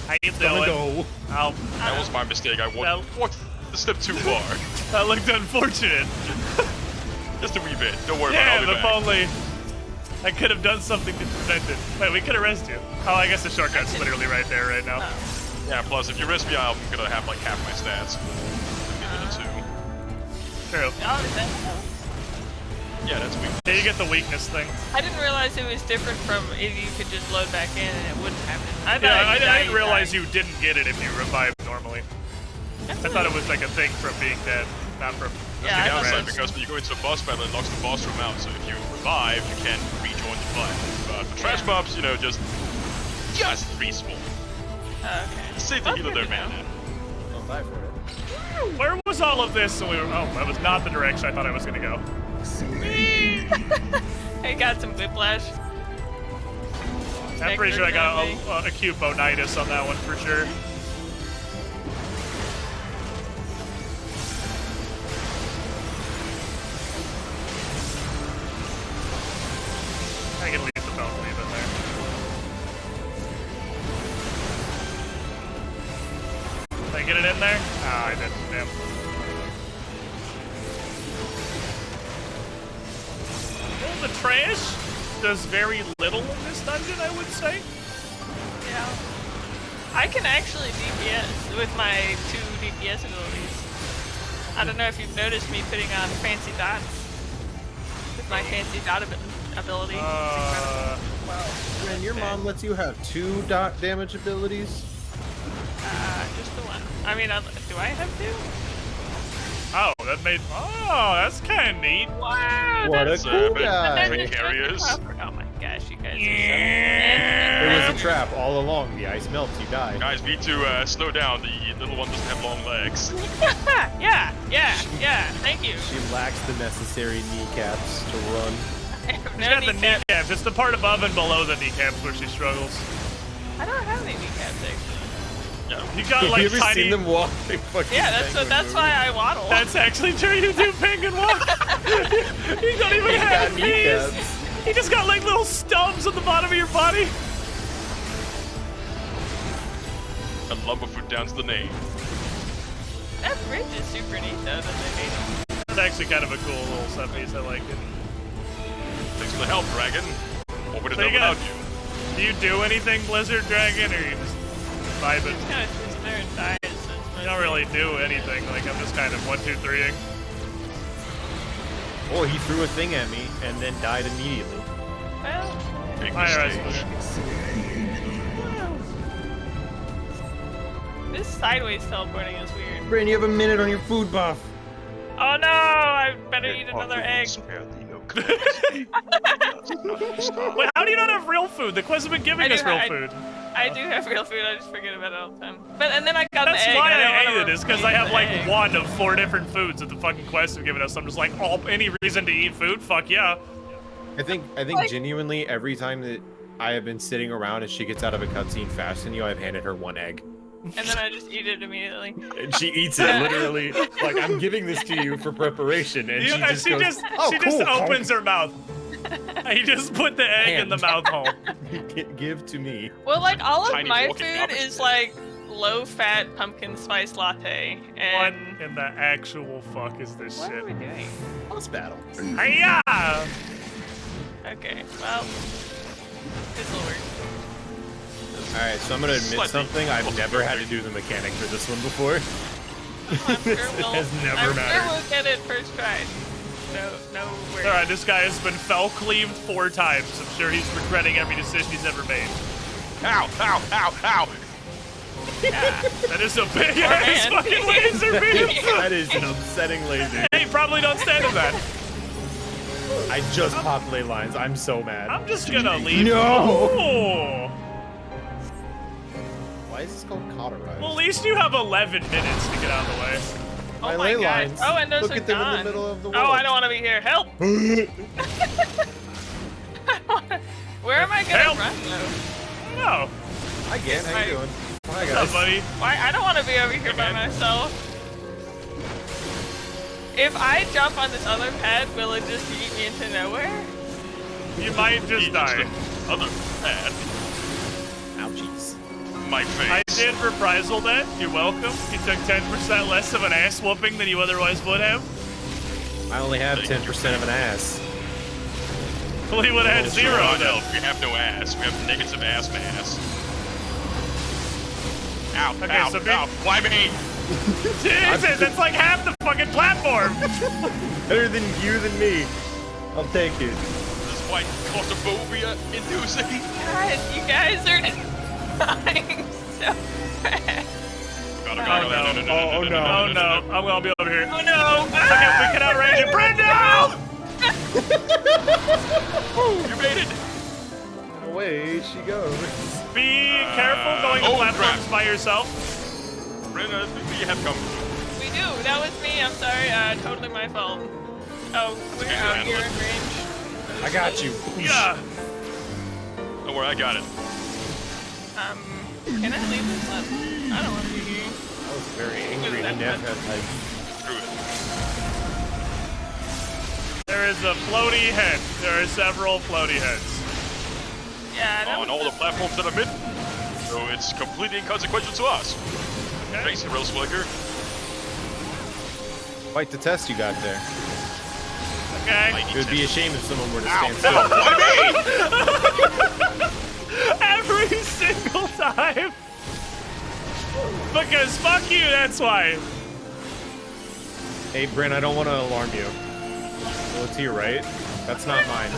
Speaker 2: How you doing?
Speaker 20: Go.
Speaker 19: That was my mistake. I walked a step too far.
Speaker 2: That looked unfortunate.
Speaker 19: Just a wee bit. Don't worry
Speaker 2: yeah,
Speaker 19: about it.
Speaker 2: If only I could have done something to prevent it. Wait, we could arrest you. Oh, I guess the shortcut's literally right there right now.
Speaker 19: Yeah, plus if you risk me, I'm gonna have like half my stats.
Speaker 2: True.
Speaker 19: Yeah, that's weak.
Speaker 2: Yeah, you get the weakness thing.
Speaker 4: I didn't realize it was different from if you could just load back in and it wouldn't happen. I
Speaker 2: didn't realize you didn't get it if you revived normally. I thought it was like a thing from being dead, not from.
Speaker 19: Yeah, the downside because when you go into a boss battle, it locks the boss room out. So if you revive, you can rejoin the fight. But for trash mobs, you know, just respawn.
Speaker 4: Okay.
Speaker 19: Save the healer there, man.
Speaker 20: Don't die for it.
Speaker 2: Where was all of this? And we were. Oh, that was not the direction I thought I was gonna go.
Speaker 4: I got some whiplash.
Speaker 2: I'm pretty sure I got acute bonitis on that one for sure. I can leave the bone leave in there. Did I get it in there? Ah, I didn't. Damn. Well, the trash does very little in this dungeon, I would say.
Speaker 4: Yeah. I can actually DPS with my 2 DPS abilities. I don't know if you've noticed me putting on fancy dots with my fancy dot ability.
Speaker 20: Man, your mom lets you have 2 dot damage abilities?
Speaker 4: Just the one. I mean, do I have 2?
Speaker 2: Oh, that made. Oh, that's kind of neat.
Speaker 4: Wow,
Speaker 20: what a cool guy.
Speaker 19: Carriers.
Speaker 4: Oh my gosh, you guys
Speaker 20: It was a trap all along. The ice melts, you die.
Speaker 19: Guys, need to slow down. The little one doesn't have long legs.
Speaker 4: yeah, thank you.
Speaker 20: She lacks the necessary kneecaps to run.
Speaker 2: She's got the kneecaps. It's the part above and below the kneecaps where she struggles.
Speaker 4: I don't have any kneecaps, actually.
Speaker 19: Yeah.
Speaker 2: You got like
Speaker 20: you ever
Speaker 2: tiny.
Speaker 20: seen them walk?
Speaker 4: Yeah, that's why I waddle.
Speaker 2: That's actually true. You do penguin walk. You don't even have knees. You just got like little stubs on the bottom of your body.
Speaker 19: And lumberfoot down to the name.
Speaker 4: That bridge is super neat though. That they made it.
Speaker 2: It's actually kind of a cool little set piece. I like it.
Speaker 19: Thanks for the help, Dragon. What would it
Speaker 2: So
Speaker 19: do
Speaker 2: you got-
Speaker 19: without you?
Speaker 2: Do you do anything, Blizzard Dragon, or you just vibe it?
Speaker 4: It's kind of sits there and dies. So
Speaker 2: You don't really do anything. Like I'm just kind of 1, 2, 3ing.
Speaker 20: Oh, he threw a thing at me and then died immediately.
Speaker 4: Well,
Speaker 19: Big
Speaker 2: Alright,
Speaker 19: mistake.
Speaker 4: this sideways teleporting is weird.
Speaker 20: Brain, you have a minute on your food buff.
Speaker 4: Oh no! I better eat another egg.
Speaker 2: Wait, how do you not have real food? The quest has been giving us real food.
Speaker 4: I do have real food. I just forget about it all the time. And then I got
Speaker 2: That's
Speaker 4: the egg.
Speaker 2: why
Speaker 4: and
Speaker 2: I
Speaker 4: don't
Speaker 2: ate
Speaker 4: wanna
Speaker 2: it, is because I have like
Speaker 4: egg.
Speaker 2: 1 of 4 different foods that the fucking quest have given us. I'm just like, any reason to eat food? Fuck yeah.
Speaker 20: I think
Speaker 4: Like-
Speaker 20: genuinely every time that I have been sitting around and she gets out of a cutscene faster than you, I've handed her 1 egg.
Speaker 4: And then I just eat it immediately.
Speaker 20: And she eats it literally like, I'm giving this to you for preparation, and she just goes, oh,
Speaker 2: she
Speaker 20: cool.
Speaker 2: just opens her mouth. You just put the egg in the mouth hole.
Speaker 20: Give to me.
Speaker 4: Well, like all of
Speaker 19: Tiny
Speaker 4: my
Speaker 19: walking
Speaker 4: food
Speaker 19: garbage
Speaker 4: is like low-fat pumpkin spice latte, and
Speaker 2: What in the actual fuck is this
Speaker 4: what
Speaker 2: shit?
Speaker 4: are we doing?
Speaker 20: Boss battle.
Speaker 2: Hiya!
Speaker 4: Okay, well, this will work.
Speaker 20: Alright, so I'm gonna admit
Speaker 19: Slightly.
Speaker 20: something. I've never had to do the mechanic for this one before.
Speaker 4: Sure
Speaker 20: It has never
Speaker 4: I'm
Speaker 20: mattered.
Speaker 4: sure we'll get it first try. No worries.
Speaker 2: Alright, this guy has been fell-cleaved 4 times. I'm sure he's regretting every decision he's ever made.
Speaker 19: Ow, ow, ow, ow!
Speaker 2: That is a big-ass fucking laser beam!
Speaker 20: That is an upsetting laser.
Speaker 2: Hey, probably don't stand in that.
Speaker 20: I just popped ley lines. I'm so mad.
Speaker 2: I'm just gonna leave.
Speaker 20: No!
Speaker 2: Ooh.
Speaker 20: Why is this called cauterize?
Speaker 2: Well, at least you have 11 minutes to get out of the way.
Speaker 4: Oh
Speaker 20: My
Speaker 4: my
Speaker 20: ley
Speaker 4: god.
Speaker 20: lines.
Speaker 4: Oh, and those
Speaker 20: Look
Speaker 4: are
Speaker 20: at them
Speaker 4: gone.
Speaker 20: in the middle of the
Speaker 4: Oh,
Speaker 20: world.
Speaker 4: I don't want to be here. Help! Where am I gonna
Speaker 2: Help!
Speaker 4: run though?
Speaker 2: No.
Speaker 20: Hi, Gan. How you doing? Hi,
Speaker 2: What's
Speaker 20: guys.
Speaker 2: up, buddy?
Speaker 4: Why? I don't want to be over here by myself. If I jump on this other pad, will it just yeet me into nowhere?
Speaker 2: You might just die.
Speaker 19: Other pad.
Speaker 20: Ouchies.
Speaker 19: My face.
Speaker 2: I did reprisal that. You're welcome. You took 10% less of an ass whooping than you otherwise would have.
Speaker 20: I only have 10% of an ass.
Speaker 2: Well, he would have had 0
Speaker 19: No,
Speaker 2: then.
Speaker 19: we have no ass. We have negative ass mass. Ow,
Speaker 2: Okay,
Speaker 19: ow,
Speaker 2: so
Speaker 19: ow. Why me?
Speaker 2: Jesus, that's like half the fucking platform.
Speaker 20: Better than you than me. I'll take it.
Speaker 19: This is white claustrophobia inducing.
Speaker 4: God, you guys are dying so fast.
Speaker 2: Oh no. Oh no. I'm gonna be over here.
Speaker 4: Oh no!
Speaker 2: Okay, we can outrage it. Brenda!
Speaker 19: You made it.
Speaker 20: Away she goes.
Speaker 2: Be careful going to platforms
Speaker 19: crap.
Speaker 2: by yourself.
Speaker 19: Brenda, you have come.
Speaker 4: We do. That was me. I'm sorry. Totally my fault. Oh, we're out here in range.
Speaker 20: I got you.
Speaker 2: Yeah.
Speaker 19: Don't worry, I got it.
Speaker 4: Can I leave this up? I don't want to be here.
Speaker 20: I was very angry. I never had like.
Speaker 19: Screw it.
Speaker 2: There is a floaty head. There are several floaty heads.
Speaker 4: Yeah, that
Speaker 19: On all the platforms that I'm in, so it's completely inconsequential to us.
Speaker 2: Okay.
Speaker 19: Thanks, Real Slicker.
Speaker 20: Quite the test you got there.
Speaker 2: Okay.
Speaker 20: It would be a shame if someone were to
Speaker 19: Ow,
Speaker 20: stand
Speaker 19: ow,
Speaker 20: still.
Speaker 19: why me?
Speaker 2: Every single time. Because fuck you, that's why.
Speaker 20: Hey, Bryn, I don't want to alarm you. Well, it's here, right? That's not mine.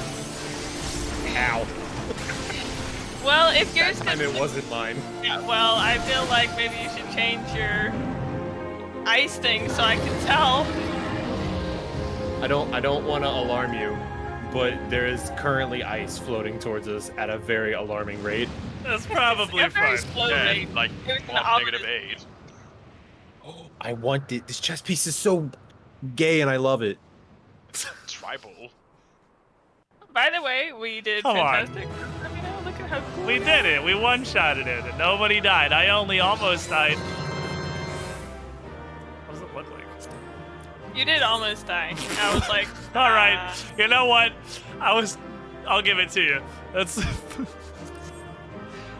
Speaker 20: Ow.
Speaker 4: Well, if
Speaker 20: That
Speaker 4: yours
Speaker 20: time it wasn't mine.
Speaker 4: Yeah, well, I feel like maybe you should change your ice thing so I can tell.
Speaker 20: I don't want to alarm you, but there is currently ice floating towards us at a very alarming rate.
Speaker 2: That's probably fine.
Speaker 19: Yeah, like negative 8.
Speaker 20: I want it. This chess piece is so gay, and I love it.
Speaker 19: Tribal.
Speaker 4: By the way, we did
Speaker 2: Come on.
Speaker 4: fantastic. I mean, look at how cool.
Speaker 2: We did it. We one-shotted it, and nobody died. I only almost died. What does it look like?
Speaker 4: You did almost die. I was like,
Speaker 2: All right. You know what? I'll give it to you.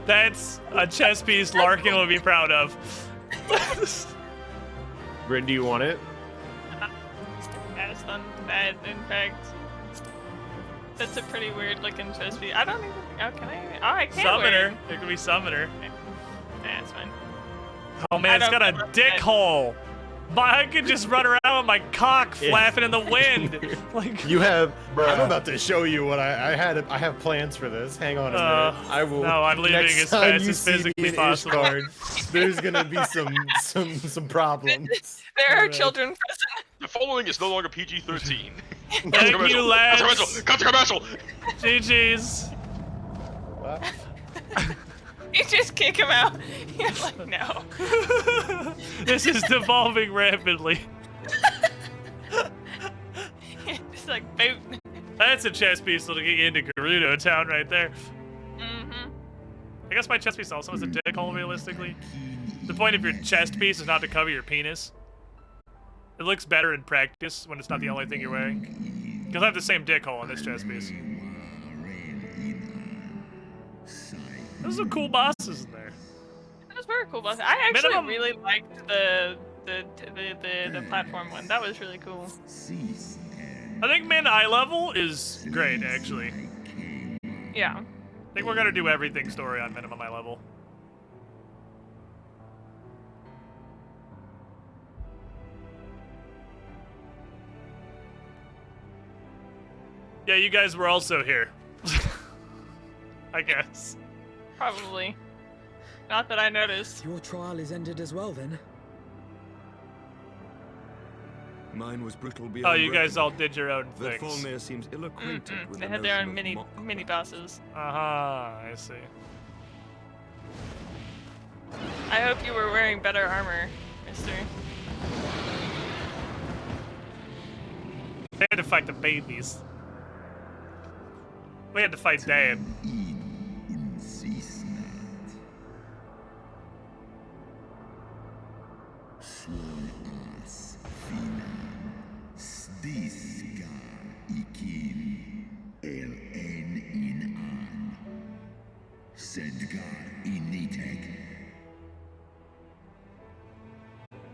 Speaker 2: That's a chess piece Larkin would be proud of.
Speaker 20: Bryn, do you want it?
Speaker 4: Yes, on that, in fact. That's a pretty weird looking chest piece. I don't even. Oh, can I? Oh, I can
Speaker 2: Summoner.
Speaker 4: wear it.
Speaker 2: It could be Summoner.
Speaker 4: Nah, it's fine.
Speaker 2: Oh man, it's got a dick hole. I could just run around with my cock flapping in the wind. Like
Speaker 20: You have. I'm about to show you what I have plans for this. Hang on a minute. I will.
Speaker 2: no, I'm leaving
Speaker 20: next
Speaker 2: as
Speaker 20: time
Speaker 2: fast
Speaker 20: you
Speaker 2: as
Speaker 20: see me
Speaker 2: physically
Speaker 20: in
Speaker 2: possible.
Speaker 20: Ishgard, there's gonna be some problems.
Speaker 4: There are children present.
Speaker 19: The following is no longer PG-13.
Speaker 2: Thank you, lads.
Speaker 19: Cut to commercial!
Speaker 2: GG's.
Speaker 4: You just kick him out. You're like, no.
Speaker 2: This is devolving rapidly.
Speaker 4: It's like, boot.
Speaker 2: That's a chess piece that'll get you into Gerudo Town right there.
Speaker 4: Mm-hmm.
Speaker 2: I guess my chest piece also has a dick hole, realistically. The point of your chest piece is not to cover your penis. It looks better in practice when it's not the only thing you're wearing. Because I have the same dick hole on this chest piece. There's some cool bosses in there.
Speaker 4: That was very cool boss. I actually
Speaker 2: Minimum-
Speaker 4: really liked the platform one. That was really cool.
Speaker 2: I think min eye level is great, actually.
Speaker 4: Yeah.
Speaker 2: I think we're gonna do everything story on minimum eye level. Yeah, you guys were also here. I guess.
Speaker 4: Probably. Not that I noticed.
Speaker 15: Your trial is ended as well, then.
Speaker 9: Mine was brutal beyond
Speaker 2: Oh, you guys
Speaker 9: reckoning.
Speaker 2: all did your own
Speaker 9: The
Speaker 2: things.
Speaker 9: Fulmir seems ill-acquainted with
Speaker 4: They
Speaker 9: the
Speaker 4: had their
Speaker 9: notion
Speaker 4: own
Speaker 9: of
Speaker 4: mini bosses.
Speaker 2: I see.
Speaker 4: I hope you were wearing better armor, mister.
Speaker 2: They had to fight the babies. We had to fight Dad.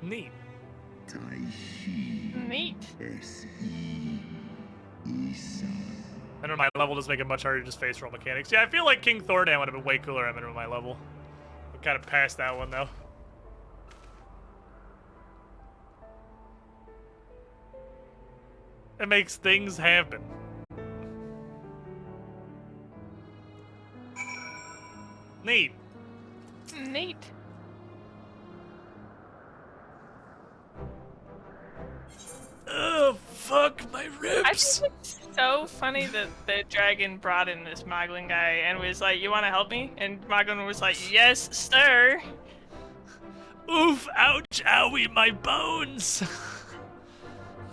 Speaker 2: Neat.
Speaker 4: Neat.
Speaker 2: Minimum my level does make it much harder to just face roll mechanics. Yeah, I feel like King Thordan would have been way cooler at minimum my level. We're kind of past that one though. It makes things happen. Neat.
Speaker 4: Neat.
Speaker 2: Oh, fuck my ribs.
Speaker 4: I think it's so funny that the dragon brought in this Moglin guy and was like, "You want to help me?" And Moglin was like, "Yes, sir."
Speaker 2: Oof, ouch, owie, my bones.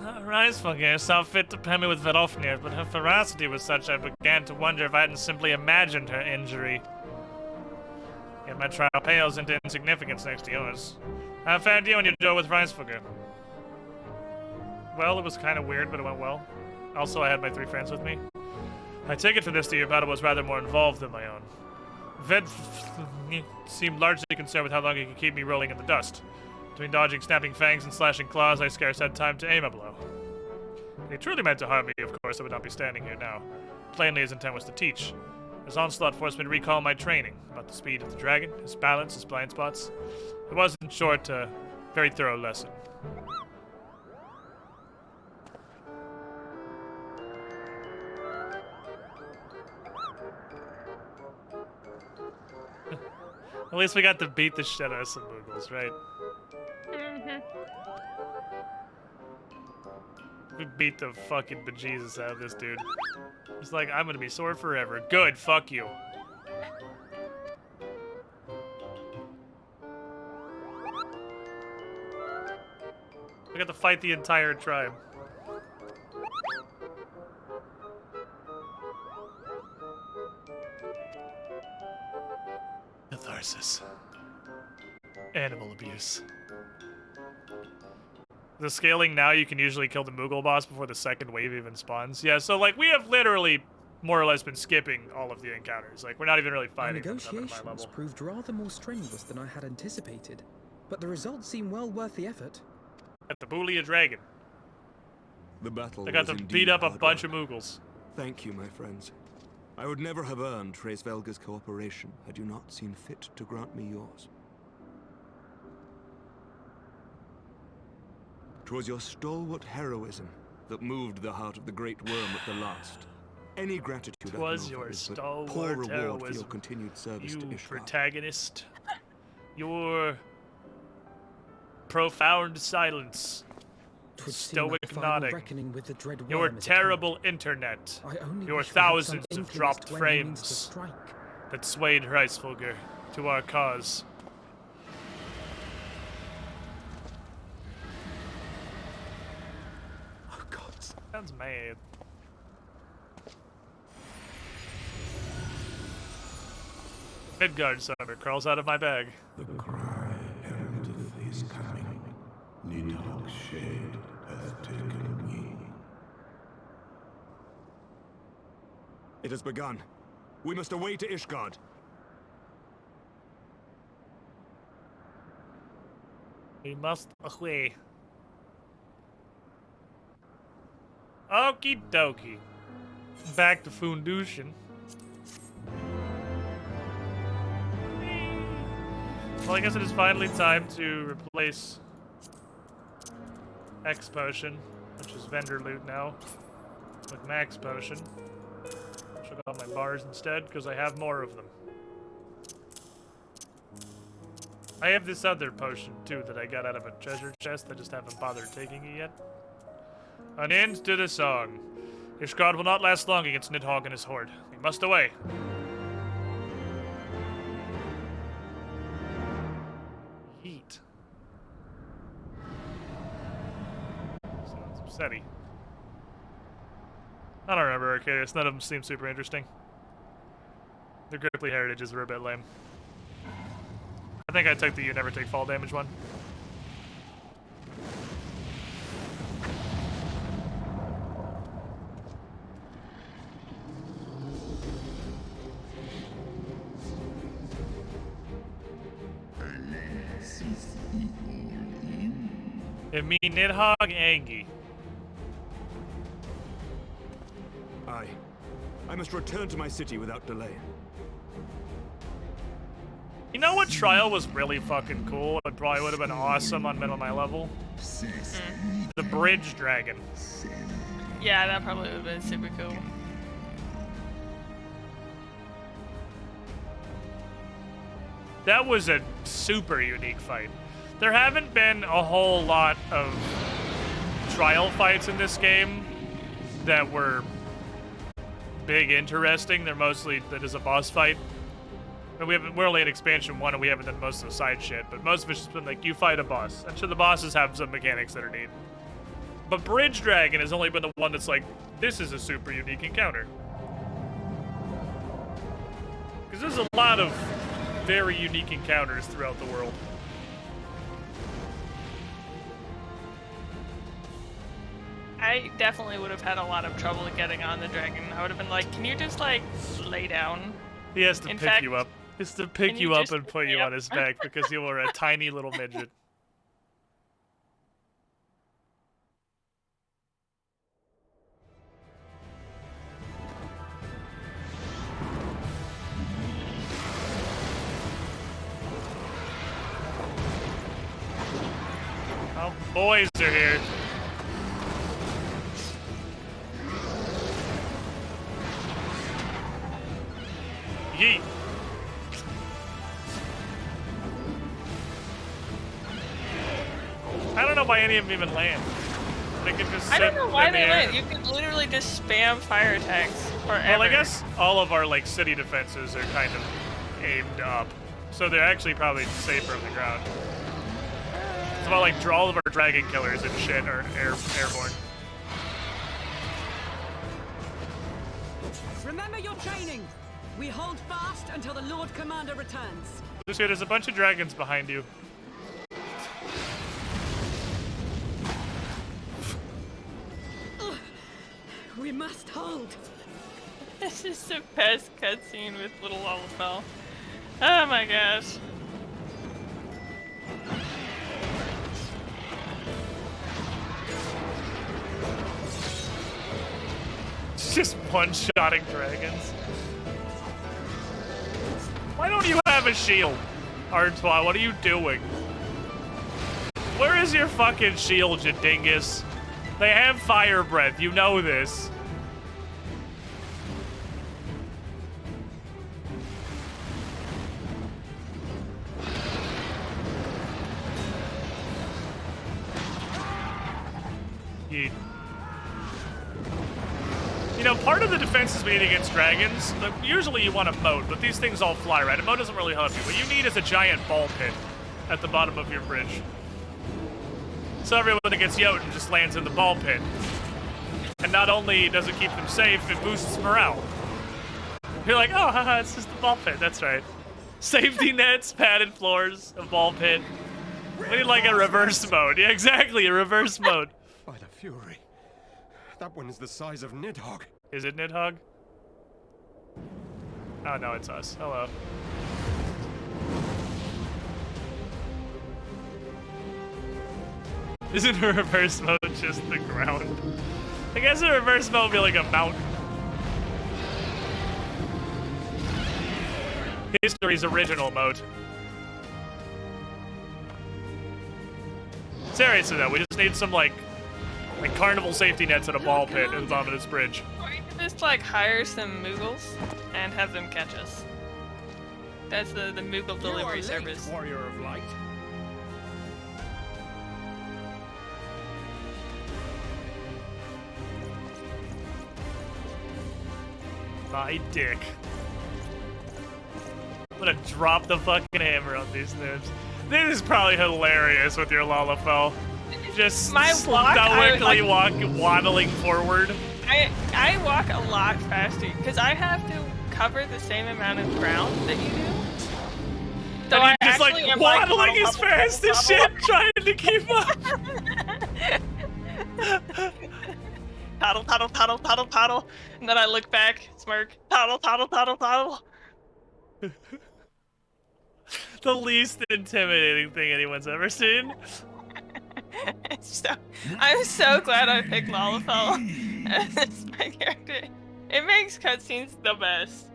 Speaker 2: Reisfelger saw fit to pair me with Verofnir, but her ferocity was such I began to wonder if I hadn't simply imagined her injury. Yet my trial pales into insignificance next to yours. How fared you on your duel with Reisfelger? Well, it was kind of weird, but it went well. Also, I had my 3 friends with me. I take it from this that your battle was rather more involved than my own. Ved seemed largely concerned with how long he could keep me rolling in the dust. Between dodging snapping fangs and slashing claws, I scarce had time to aim a blow. If he truly meant to harm me, of course, I would not be standing here now. Plainly, his intent was to teach. His onslaught forced me to recall my training about the speed of the dragon, his balance, his blind spots. It was, in short, a very thorough lesson. At least we got to beat the shit out of some Moogles, right? We beat the fucking bejesus out of this dude. He's like, I'm gonna be sore forever. Good, fuck you. We got to fight the entire tribe. Catharsis. Animal abuse. The scaling now, you can usually kill the Moogle boss before the second wave even spawns. Yeah, so like we have literally more or less been skipping all of the encounters. Like we're not even really
Speaker 15: Our
Speaker 2: fighting them at my
Speaker 15: negotiations
Speaker 2: level.
Speaker 15: proved rather more strenuous than I had anticipated, but the results seem well worth the effort.
Speaker 2: At the Boolia Dragon.
Speaker 9: The battle
Speaker 2: I got
Speaker 9: was
Speaker 2: to
Speaker 9: indeed
Speaker 2: beat up a
Speaker 9: hard
Speaker 2: bunch
Speaker 9: work.
Speaker 2: of Moogles.
Speaker 9: Thank you, my friends. I would never have earned Hraesvelga's cooperation had you not seen fit to grant me yours. 'Twas your stalwart heroism that moved the heart of the Great Worm at the last. Any gratitude I can
Speaker 2: Was
Speaker 9: offer
Speaker 2: your
Speaker 9: is but poor
Speaker 2: stalwart
Speaker 9: reward for
Speaker 2: heroism,
Speaker 9: your continued service
Speaker 2: you
Speaker 9: to Ishvar.
Speaker 2: protagonist. Your profound silence
Speaker 15: 'Twould seem like the
Speaker 2: Stoic
Speaker 15: final
Speaker 2: nodding.
Speaker 15: reckoning with the dread
Speaker 2: Your
Speaker 15: worm is at
Speaker 2: terrible
Speaker 15: hand.
Speaker 2: internet.
Speaker 15: I only
Speaker 2: Your
Speaker 15: wish we had some
Speaker 2: thousands of
Speaker 15: inkling as
Speaker 2: dropped
Speaker 15: to when he means to
Speaker 2: frames
Speaker 15: strike.
Speaker 2: that swayed Reisfolger to our cause.
Speaker 13: Oh God.
Speaker 2: Sounds mad. Midgard summer crawls out of my bag.
Speaker 12: The cry heraldeth his coming. Nidhogg's shade hath taken wing.
Speaker 9: It has begun. We must away to Ishgard.
Speaker 2: We must away. Okie dokie. Back to Fundushin. Well, I guess it is finally time to replace X Potion, which is vendor loot now, with Max Potion. I'll go out my bars instead, because I have more of them. I have this other potion, too, that I got out of a treasure chest. I just haven't bothered taking it yet. An end to the song. Ishgard will not last long against Nidhogg and his horde. We must away. Yeet. Sounds upsetty. I don't remember Arcadius. None of them seem super interesting. Their Gripply heritages were a bit lame. I think I took the you never take fall damage one. It mean Nidhogg Angie.
Speaker 9: Aye. I must return to my city without delay.
Speaker 2: You know what trial was really fucking cool? It probably would have been awesome on middle of my level. The Bridge Dragon.
Speaker 4: Yeah, that probably would have been super cool.
Speaker 2: That was a super unique fight. There haven't been a whole lot of trial fights in this game that were big interesting. They're mostly that is a boss fight. And we're only in expansion 1 and we haven't done most of the side shit, but most of it's just been like you fight a boss. And sure, the bosses have some mechanics that are neat. But Bridge Dragon has only been the one that's like, this is a super unique encounter. Because there's a lot of very unique encounters throughout the world.
Speaker 4: I definitely would have had a lot of trouble getting on the dragon. I would have been like, can you just, like, lay down?
Speaker 2: He has to pick you up. He has to pick you up and put you
Speaker 4: yep.
Speaker 2: on his back because you are a tiny little midget. Oh, boys are here. Yeet. I don't know why any of them even land. They could just
Speaker 4: I don't know why they
Speaker 2: land.
Speaker 4: You could literally just spam fire attacks forever.
Speaker 2: Well, I guess all of our like city defenses are kind of aimed up, so they're actually probably safer on the ground. It's about like all of our dragon killers and shit are airborne.
Speaker 8: Remember your training. We hold fast until the Lord Commander returns.
Speaker 2: Lucia, there's a bunch of dragons behind you.
Speaker 8: We must hold.
Speaker 4: This is the best cutscene with little Lalafell. Oh my gosh.
Speaker 2: It's just one-shotting dragons. Why don't you have a shield, Artois? What are you doing? Where is your fucking shield, you dingus? They have fire breath, you know this. Yeet. You know, part of the defenses we need against dragons, usually you want a moat, but these things all fly, right? A moat doesn't really help you. What you need is a giant ball pit at the bottom of your bridge. So everyone that gets Jotun just lands in the ball pit. And not only does it keep them safe, it boosts morale. You're like, oh, haha, it's just a ball pit. That's right. Safety nets, padded floors, a ball pit. We need like a reverse mode. Yeah, exactly, a reverse mode.
Speaker 13: By the Fury. That one's the size of Nidhogg.
Speaker 2: Is it Nidhogg? Oh, no, it's us. Hello. Isn't a reverse mode just the ground? I guess a reverse mode would be like a mountain. History's original mode. Seriously though, we just need some like carnival safety nets and a ball pit at the bottom of this bridge.
Speaker 4: Or you can just like hire some Moogles and have them catch us. That's the Moogle delivery service.
Speaker 13: Warrior of Light.
Speaker 2: My dick. I'm gonna drop the fucking hammer on these noobs. This is probably hilarious with your Lalafell. Just
Speaker 4: My walk,
Speaker 2: stoically waddling forward.
Speaker 4: I walk a lot faster because I have to cover the same amount of ground that you do. So
Speaker 2: and
Speaker 4: I
Speaker 2: he's just like
Speaker 4: actually am,
Speaker 2: waddling as fast as shit, trying to keep up.
Speaker 4: Toddle, toddle, toddle, toddle, toddle. And then I look back, smirk, toddle, toddle, toddle, toddle.
Speaker 2: The least intimidating thing anyone's ever seen.
Speaker 4: I'm so glad I picked Lalafell as my character. It makes cutscenes the best.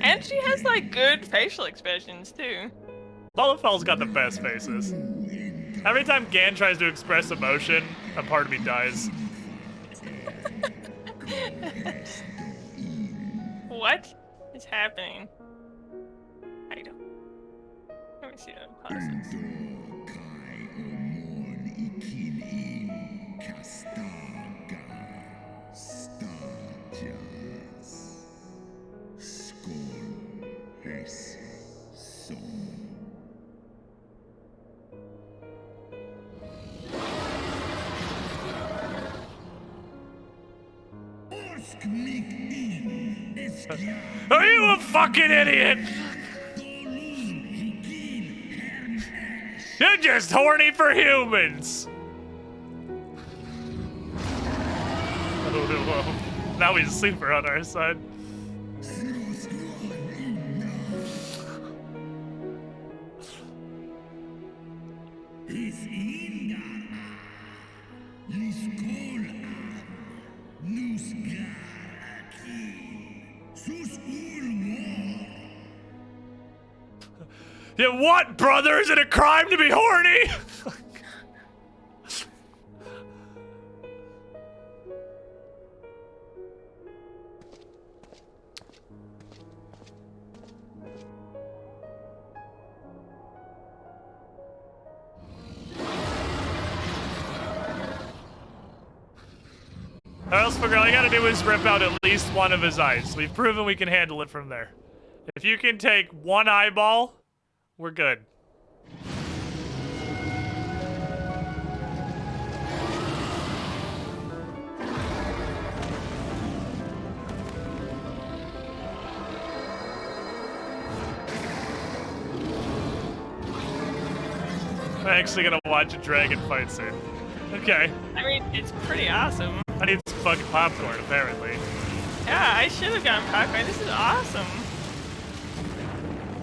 Speaker 4: And she has like good facial expressions too.
Speaker 2: Lalafell's got the best faces. Every time Gan tries to express emotion, a part of me dies.
Speaker 4: What is happening? I don't. Let me see that. Pause this.
Speaker 2: Are you a fucking idiot? You're just horny for humans. Now he's super on our side. Yeah, what, brother? Is it a crime to be horny? Or else, all you gotta do is rip out at least one of his eyes. We've proven we can handle it from there. If you can take one eyeball, we're good. I'm actually gonna watch a dragon fight soon. Okay.
Speaker 4: I mean, it's pretty awesome.
Speaker 2: I need some fucking popcorn, apparently.
Speaker 4: Yeah, I should have gotten popcorn. This is awesome.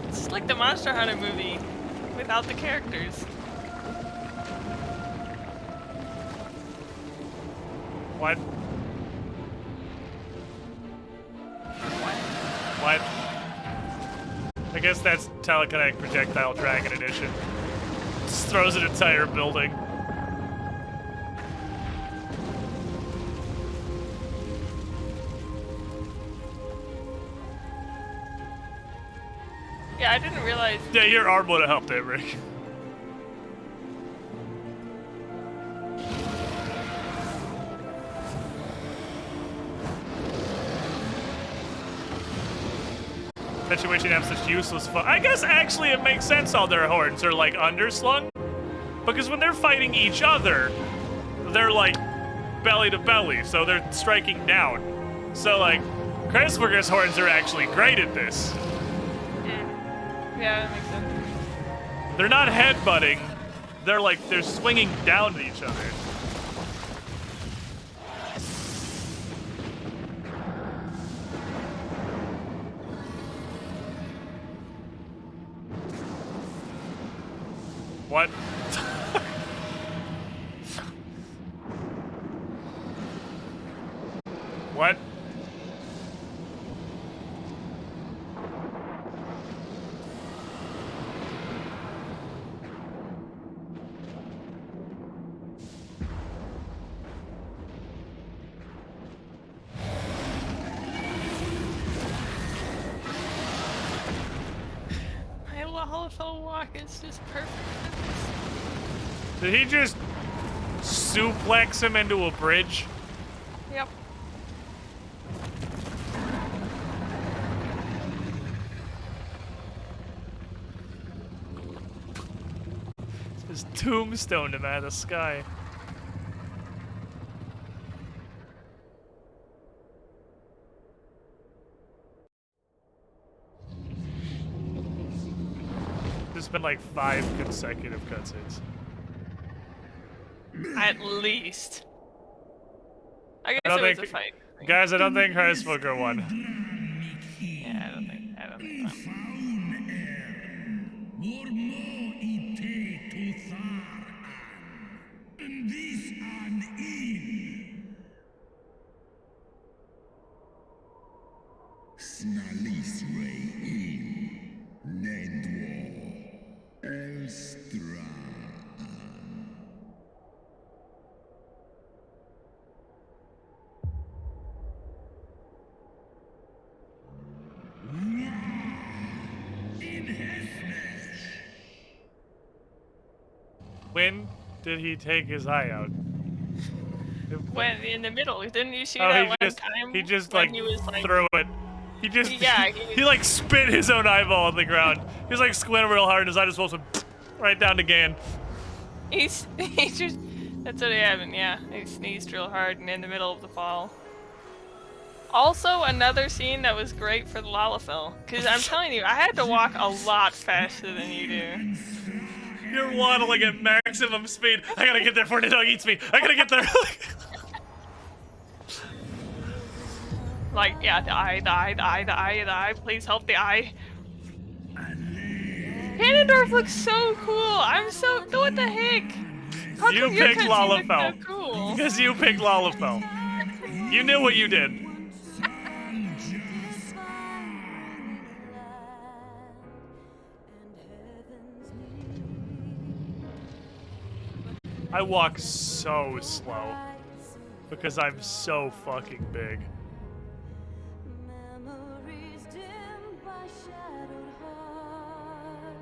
Speaker 4: It's like the Monster Hunter movie without the characters.
Speaker 2: What? What? I guess that's Telekinetic Projectile Dragon Edition. Just throws an entire building.
Speaker 4: Yeah, I didn't realize.
Speaker 2: Yeah, your arm would have helped it, Rick. Situation have such useless fun. I guess actually it makes sense all their horns are like underslung. Because when they're fighting each other, they're like belly to belly, so they're striking down. So like, Kreisberger's horns are actually great at this.
Speaker 4: Yeah, that makes sense.
Speaker 2: They're not headbutting, they're swinging down at each other. What? What?
Speaker 4: My Lalafell walk is just perfect.
Speaker 2: Did he just suplex him into a bridge?
Speaker 4: Yep.
Speaker 2: Just tombstoned him out of the sky. There's been like 5 consecutive cutscenes.
Speaker 4: At least. I guess
Speaker 2: I don't
Speaker 4: it was
Speaker 2: think,
Speaker 4: a fight.
Speaker 2: guys, I don't think Kreisberger won.
Speaker 4: Yeah, I don't think so.
Speaker 2: When did he take his eye out?
Speaker 4: When in the middle, didn't you see
Speaker 2: Oh,
Speaker 4: that
Speaker 2: he
Speaker 4: one
Speaker 2: just,
Speaker 4: time?
Speaker 2: he just
Speaker 4: when
Speaker 2: like
Speaker 4: he was like
Speaker 2: threw it. He just,
Speaker 4: Yeah,
Speaker 2: he like spit his own eyeball on the ground. He was like squinting real hard and his eye just went right down to Gan.
Speaker 4: he's just that's what happened. Yeah, he sneezed real hard and in the middle of the fall. Also, another scene that was great for the Lalafell, because I'm telling you, I had to walk a lot faster than you do.
Speaker 2: You're waddling at maximum speed. I gotta get there before the dog eats me. I gotta get there.
Speaker 4: Like, yeah, the eye, please help the eye. Ganondorf looks so cool. I'm so, what the heck? How
Speaker 2: You
Speaker 4: come your
Speaker 2: picked
Speaker 4: cutscene looks
Speaker 2: Lalafell.
Speaker 4: so cool?
Speaker 2: Because you picked Lalafell. You knew what you did. I walk so slow because I'm so fucking big.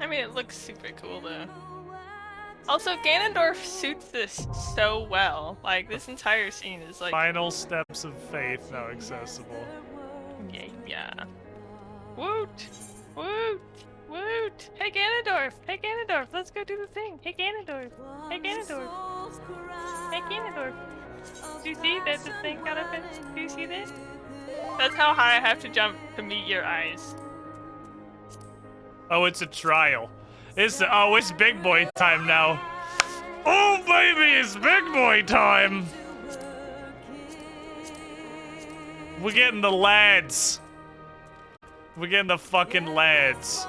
Speaker 4: I mean, it looks super cool though. Also, Ganondorf suits this so well. Like, this entire scene is like...
Speaker 2: Final steps of faith now accessible.
Speaker 4: Yeah. Woot! Woot! Woot! Hey Ganondorf! Hey Ganondorf! Let's go do the thing! Hey Ganondorf! Hey Ganondorf! Hey Ganondorf! Do you see that this thing got up in? Do you see this? That's how high I have to jump to meet your eyes.
Speaker 2: Oh, it's a trial. It's big boy time now. Oh baby, it's big boy time. We're getting the lads. We're getting the fucking lads.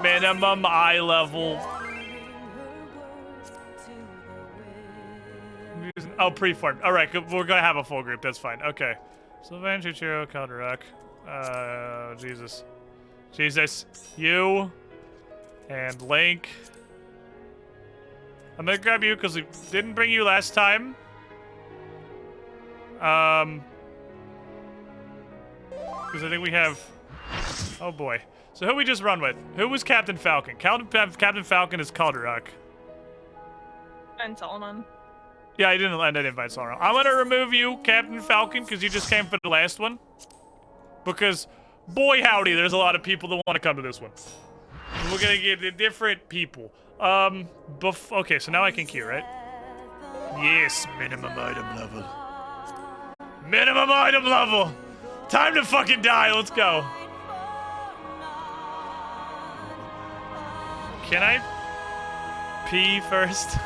Speaker 2: Minimum eye level. Oh, preformed. All right, we're gonna have a full group. That's fine. Okay. Sylvain, Chichiro, Calderak. Jesus. You. And Link. I'm gonna grab you because we didn't bring you last time. Because I think we have... Oh boy. So who we just run with? Who was Captain Falcon? Captain Falcon is Calderak.
Speaker 4: And Solomon.
Speaker 2: Yeah, I didn't invite Sauron. I'm gonna remove you, Captain Falcon, because you just came for the last one. Because, boy howdy, there's a lot of people that want to come to this one. We're gonna get the different people. Okay, so now I can queue, right? Yes, minimum item level. Minimum item level! Time to fucking die, let's go. Can I pee first?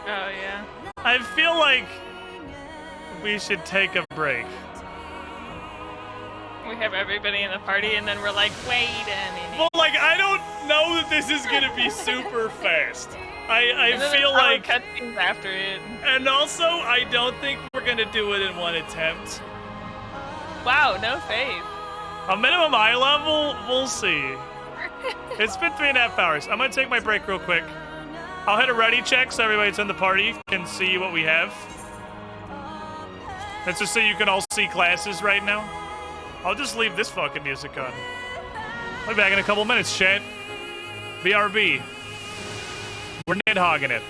Speaker 4: Oh, yeah.
Speaker 2: I feel like we should take a break.
Speaker 4: We have everybody in the party, and then we're like, wait a minute.
Speaker 2: Well, like, I don't know that this is gonna be super fast. I feel like
Speaker 4: cutscenes after it.
Speaker 2: And also, I don't think we're gonna do it in one attempt.
Speaker 4: Wow, no faith.
Speaker 2: A minimum eye level, we'll see. It's been 3.5 hours. I'm gonna take my break real quick. I'll hit a ready check so everybody that's in the party can see what we have. That's just so you can all see classes right now. I'll just leave this fucking music on. I'll be back in a couple minutes, chat. BRB. We're nidhogging it.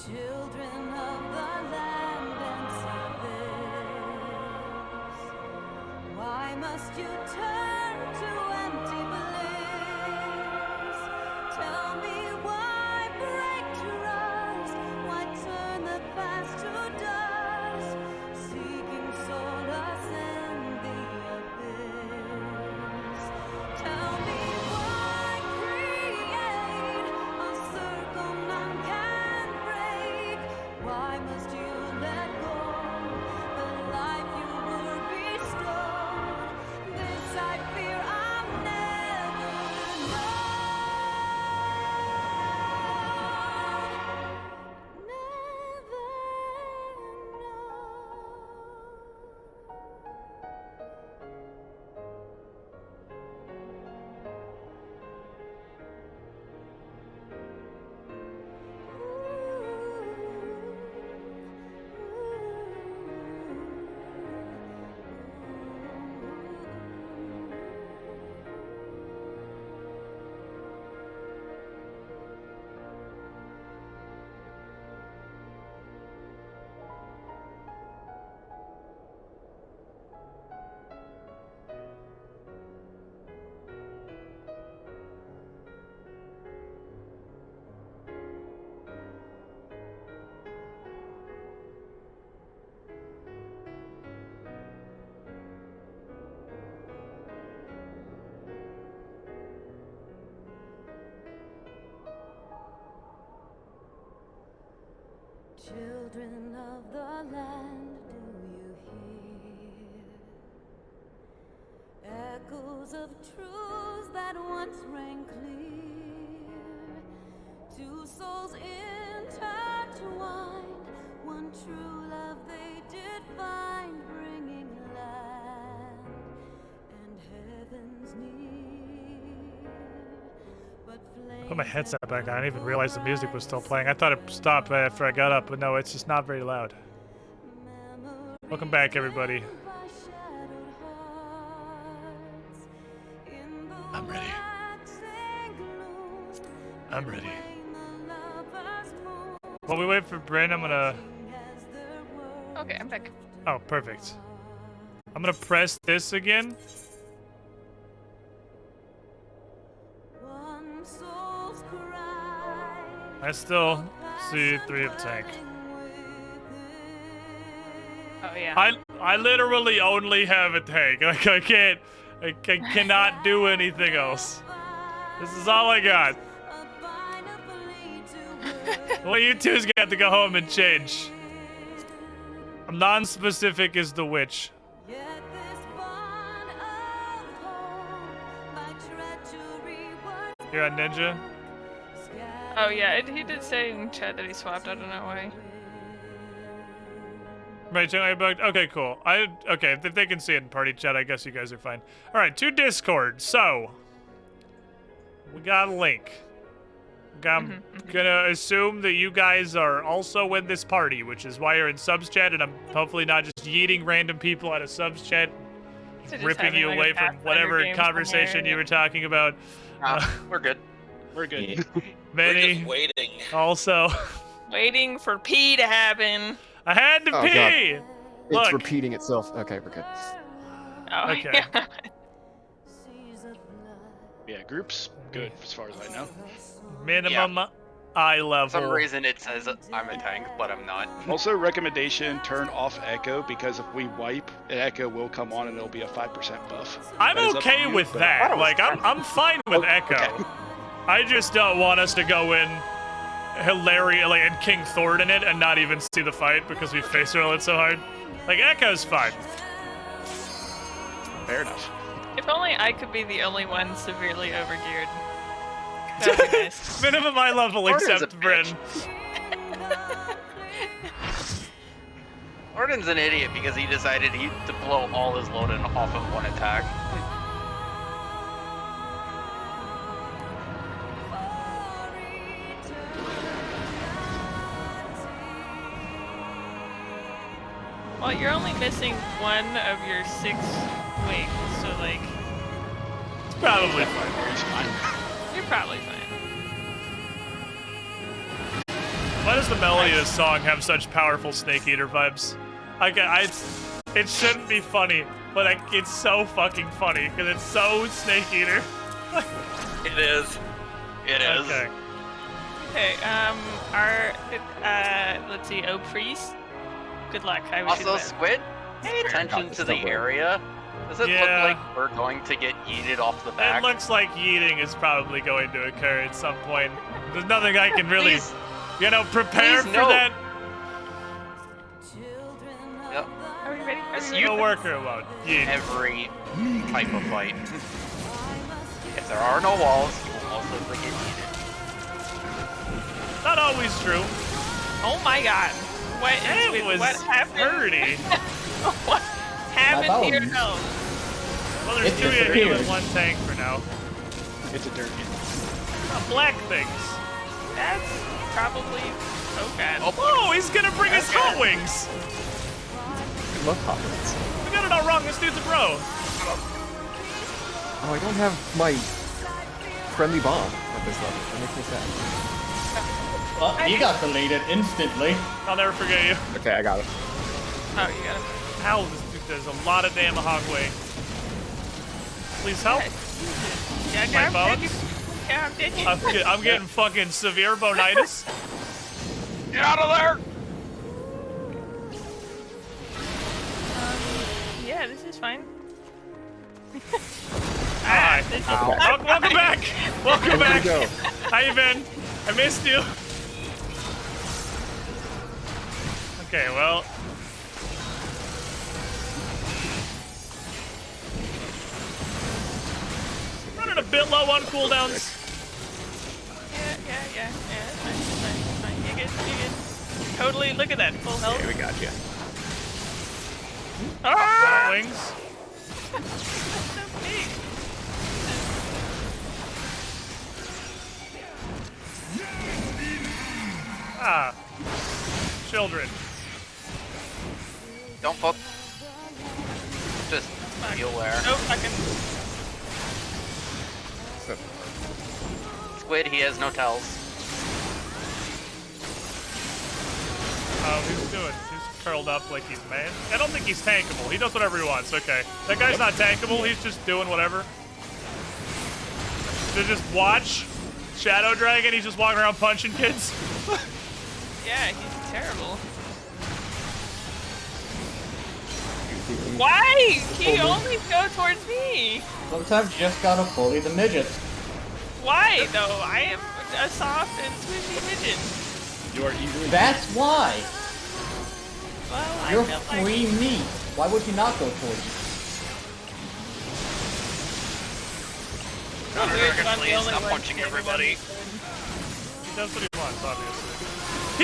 Speaker 21: Children of the land and service, why must you turn to empty bliss? Tell me why break trust, why turn the past to dust, seeking solace in the abyss. Tell me why create a circle none can break. Why must you let go the life you were bestowed? This I fear I'll never Children of the land, do you hear echoes of truths that once rang clear? Two souls intertwined, one true love they did find, bringing land and heavens near. But
Speaker 2: Put my headset back on. I didn't even realize the music was still playing. I thought it stopped after I got up, but no, it's just not very loud. Welcome back, everybody. I'm ready. I'm ready. While we wait for Bryn, I'm gonna...
Speaker 4: Okay, I'm back.
Speaker 2: Oh, perfect. I'm gonna press this again. I still see 3 of tank.
Speaker 4: Oh yeah.
Speaker 2: I literally only have a tank. Like I cannot do anything else. This is all I got. Well, you two's got to go home and change. Non-specific is the witch. You're a ninja?
Speaker 4: Oh yeah, he did say in chat that he swapped. I don't know why.
Speaker 2: Right, so I bugged. Okay, cool. Okay, if they can see it in party chat, I guess you guys are fine. All right, to Discord. So we got a link. I'm gonna assume that you guys are also in this party, which is why you're in subs chat, and I'm hopefully not just yeeting random people out of subs chat, ripping you away from whatever conversation you were talking about.
Speaker 1: We're good.
Speaker 22: We're good.
Speaker 2: Many
Speaker 1: We're just waiting.
Speaker 2: also
Speaker 4: Waiting for pee to happen.
Speaker 2: I had to pee.
Speaker 22: God.
Speaker 2: Look.
Speaker 22: It's repeating itself. Okay, we're good.
Speaker 4: Oh,
Speaker 2: okay.
Speaker 22: Yeah, groups good as far as I know.
Speaker 2: Minimum eye level.
Speaker 1: For some reason it says I'm a tank, but I'm not.
Speaker 22: Also, recommendation: turn off echo, because if we wipe, echo will come on and it'll be a 5% buff.
Speaker 2: I'm
Speaker 22: That is up to
Speaker 2: okay
Speaker 22: you,
Speaker 2: with
Speaker 22: but-
Speaker 2: that. Like I'm fine with echo.
Speaker 22: Okay.
Speaker 2: I just don't want us to go in hilarious, like and King Thord in it, and not even see the fight because we face roll it so hard. Like echo's fine.
Speaker 22: Fair enough.
Speaker 4: If only I could be the only one severely overgeared. That would be nice.
Speaker 2: Minimum eye level,
Speaker 1: Orden's
Speaker 2: except
Speaker 1: a
Speaker 2: Bryn.
Speaker 1: Orden's an idiot because he decided to blow all his load in off of one attack.
Speaker 4: Well, you're only missing one of your 6 wings, so like
Speaker 2: It's probably fine.
Speaker 4: you're probably fine.
Speaker 2: Why does the melody of this song have such powerful Snake Eater vibes? It shouldn't be funny, but it's so fucking funny because it's so Snake Eater.
Speaker 1: It is. It is.
Speaker 2: Okay.
Speaker 4: Okay, let's see, O Priest. Good luck. I wish
Speaker 1: Also,
Speaker 4: you the best.
Speaker 1: Squid, pay attention to the area. Does it look like we're going to get yeeted off the back?
Speaker 2: It looks like yeeting is probably going to occur at some point. There's nothing I can really, prepare for that.
Speaker 1: Yep.
Speaker 4: Are we ready?
Speaker 1: This
Speaker 2: No worker won't. Yeet.
Speaker 1: Every type of fight. If there are no walls, you will most likely get yeeted.
Speaker 2: Not always true.
Speaker 4: Oh my god. What happened?
Speaker 2: Dirty.
Speaker 4: What happened here?
Speaker 22: bones.
Speaker 4: No.
Speaker 2: Well, there's 2 AU and 1 tank for now.
Speaker 22: It's a dirty.
Speaker 2: Black things.
Speaker 4: That's probably. Oh god.
Speaker 2: Oh, he's gonna bring us hot wings.
Speaker 22: I love hot wings.
Speaker 2: We got it all wrong. This dude's a bro.
Speaker 22: Oh, I don't have my friendly bomb at this level. That makes me sad.
Speaker 23: Well, he got deleted instantly.
Speaker 2: I'll never forget you.
Speaker 22: Okay, I got it.
Speaker 4: Oh, you got it.
Speaker 2: Ow, this dude does a lot of damn Hogway. Please help.
Speaker 4: Yeah,
Speaker 2: My
Speaker 4: I'm
Speaker 2: bones?
Speaker 4: Yeah, I'm dead.
Speaker 2: I'm getting fucking severe bonitis.
Speaker 1: Get out of there!
Speaker 4: Yeah, this is fine.
Speaker 2: Hi.
Speaker 4: This is
Speaker 2: Welcome back. Welcome back.
Speaker 22: Go.
Speaker 2: How you been? I missed you. Okay, well. Running a bit low on cooldowns.
Speaker 4: Yeah. It's fine. You're good. Totally. Look at that. Full health.
Speaker 22: Okay, we got you.
Speaker 4: Ah!
Speaker 2: Wings.
Speaker 4: So big.
Speaker 2: Ah. Children.
Speaker 1: Don't fuck. Just be aware.
Speaker 4: No fucking.
Speaker 1: Squid, he has no tells.
Speaker 2: Oh, he's doing. He's curled up like he's man. I don't think he's tankable. He does whatever he wants. Okay. That guy's not tankable. He's just doing whatever. To just watch Shadow Dragon. He's just walking around punching kids.
Speaker 4: Yeah, he's terrible. Why? He only go towards me.
Speaker 23: Sometimes you just gotta bully the midgets.
Speaker 4: Why though? I am a soft and squishy midget.
Speaker 22: You are easily.
Speaker 23: That's why.
Speaker 4: Well,
Speaker 23: You're
Speaker 4: I felt like
Speaker 23: free meat. Why would he not go towards you?
Speaker 1: Shadow Dragon, please stop punching everybody.
Speaker 2: He does what he wants, obviously.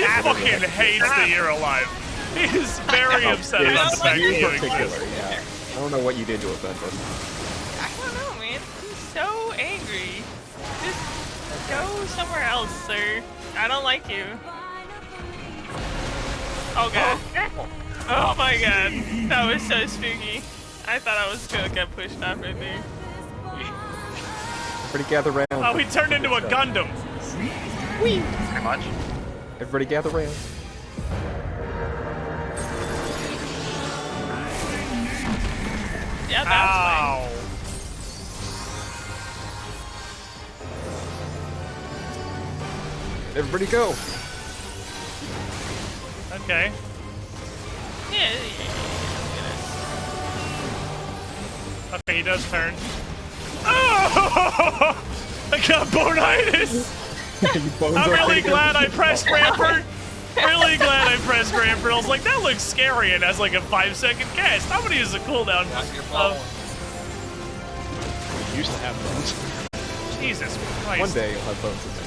Speaker 2: He fucking hates the Year Alive. He is very upset about the fact that you exist.
Speaker 3: Yeah. I don't know what you did to offend him.
Speaker 4: I don't know, man. He's so angry. Just go somewhere else, sir. I don't like you. Oh god. Oh my god. That was so spooky. I thought I was gonna get pushed off right there.
Speaker 3: Everybody gather round.
Speaker 2: Oh, he turned into a Gundam.
Speaker 1: Whee! Pretty much.
Speaker 3: Everybody gather round.
Speaker 4: Yeah, that's
Speaker 2: Ow.
Speaker 3: Everybody go.
Speaker 2: Okay.
Speaker 4: fine. Yeah.
Speaker 2: Okay, he does turn. Oh! I got bonitis! I'm really glad I pressed Rampart. Really glad I pressed Rampart. I was like, that looks scary, and has like a 5-second cast. I'm gonna use a cooldown.
Speaker 22: We used to have those.
Speaker 2: Jesus Christ.
Speaker 3: One day you'll have bones in there.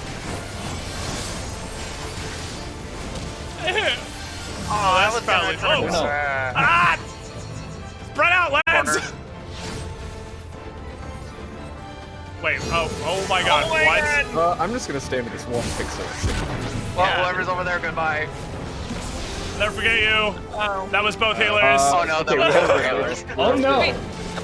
Speaker 2: Oh, that's probably close. Ah! Spread out, lads! Wait, oh my god,
Speaker 4: Oh my
Speaker 2: what?
Speaker 4: God.
Speaker 3: I'm just gonna stand with this one pixel.
Speaker 1: Well, whoever's over there, goodbye.
Speaker 2: Never forget you.
Speaker 4: Oh.
Speaker 2: That was both healers.
Speaker 1: Oh no, that was both healers.
Speaker 23: Oh no!
Speaker 4: Wait,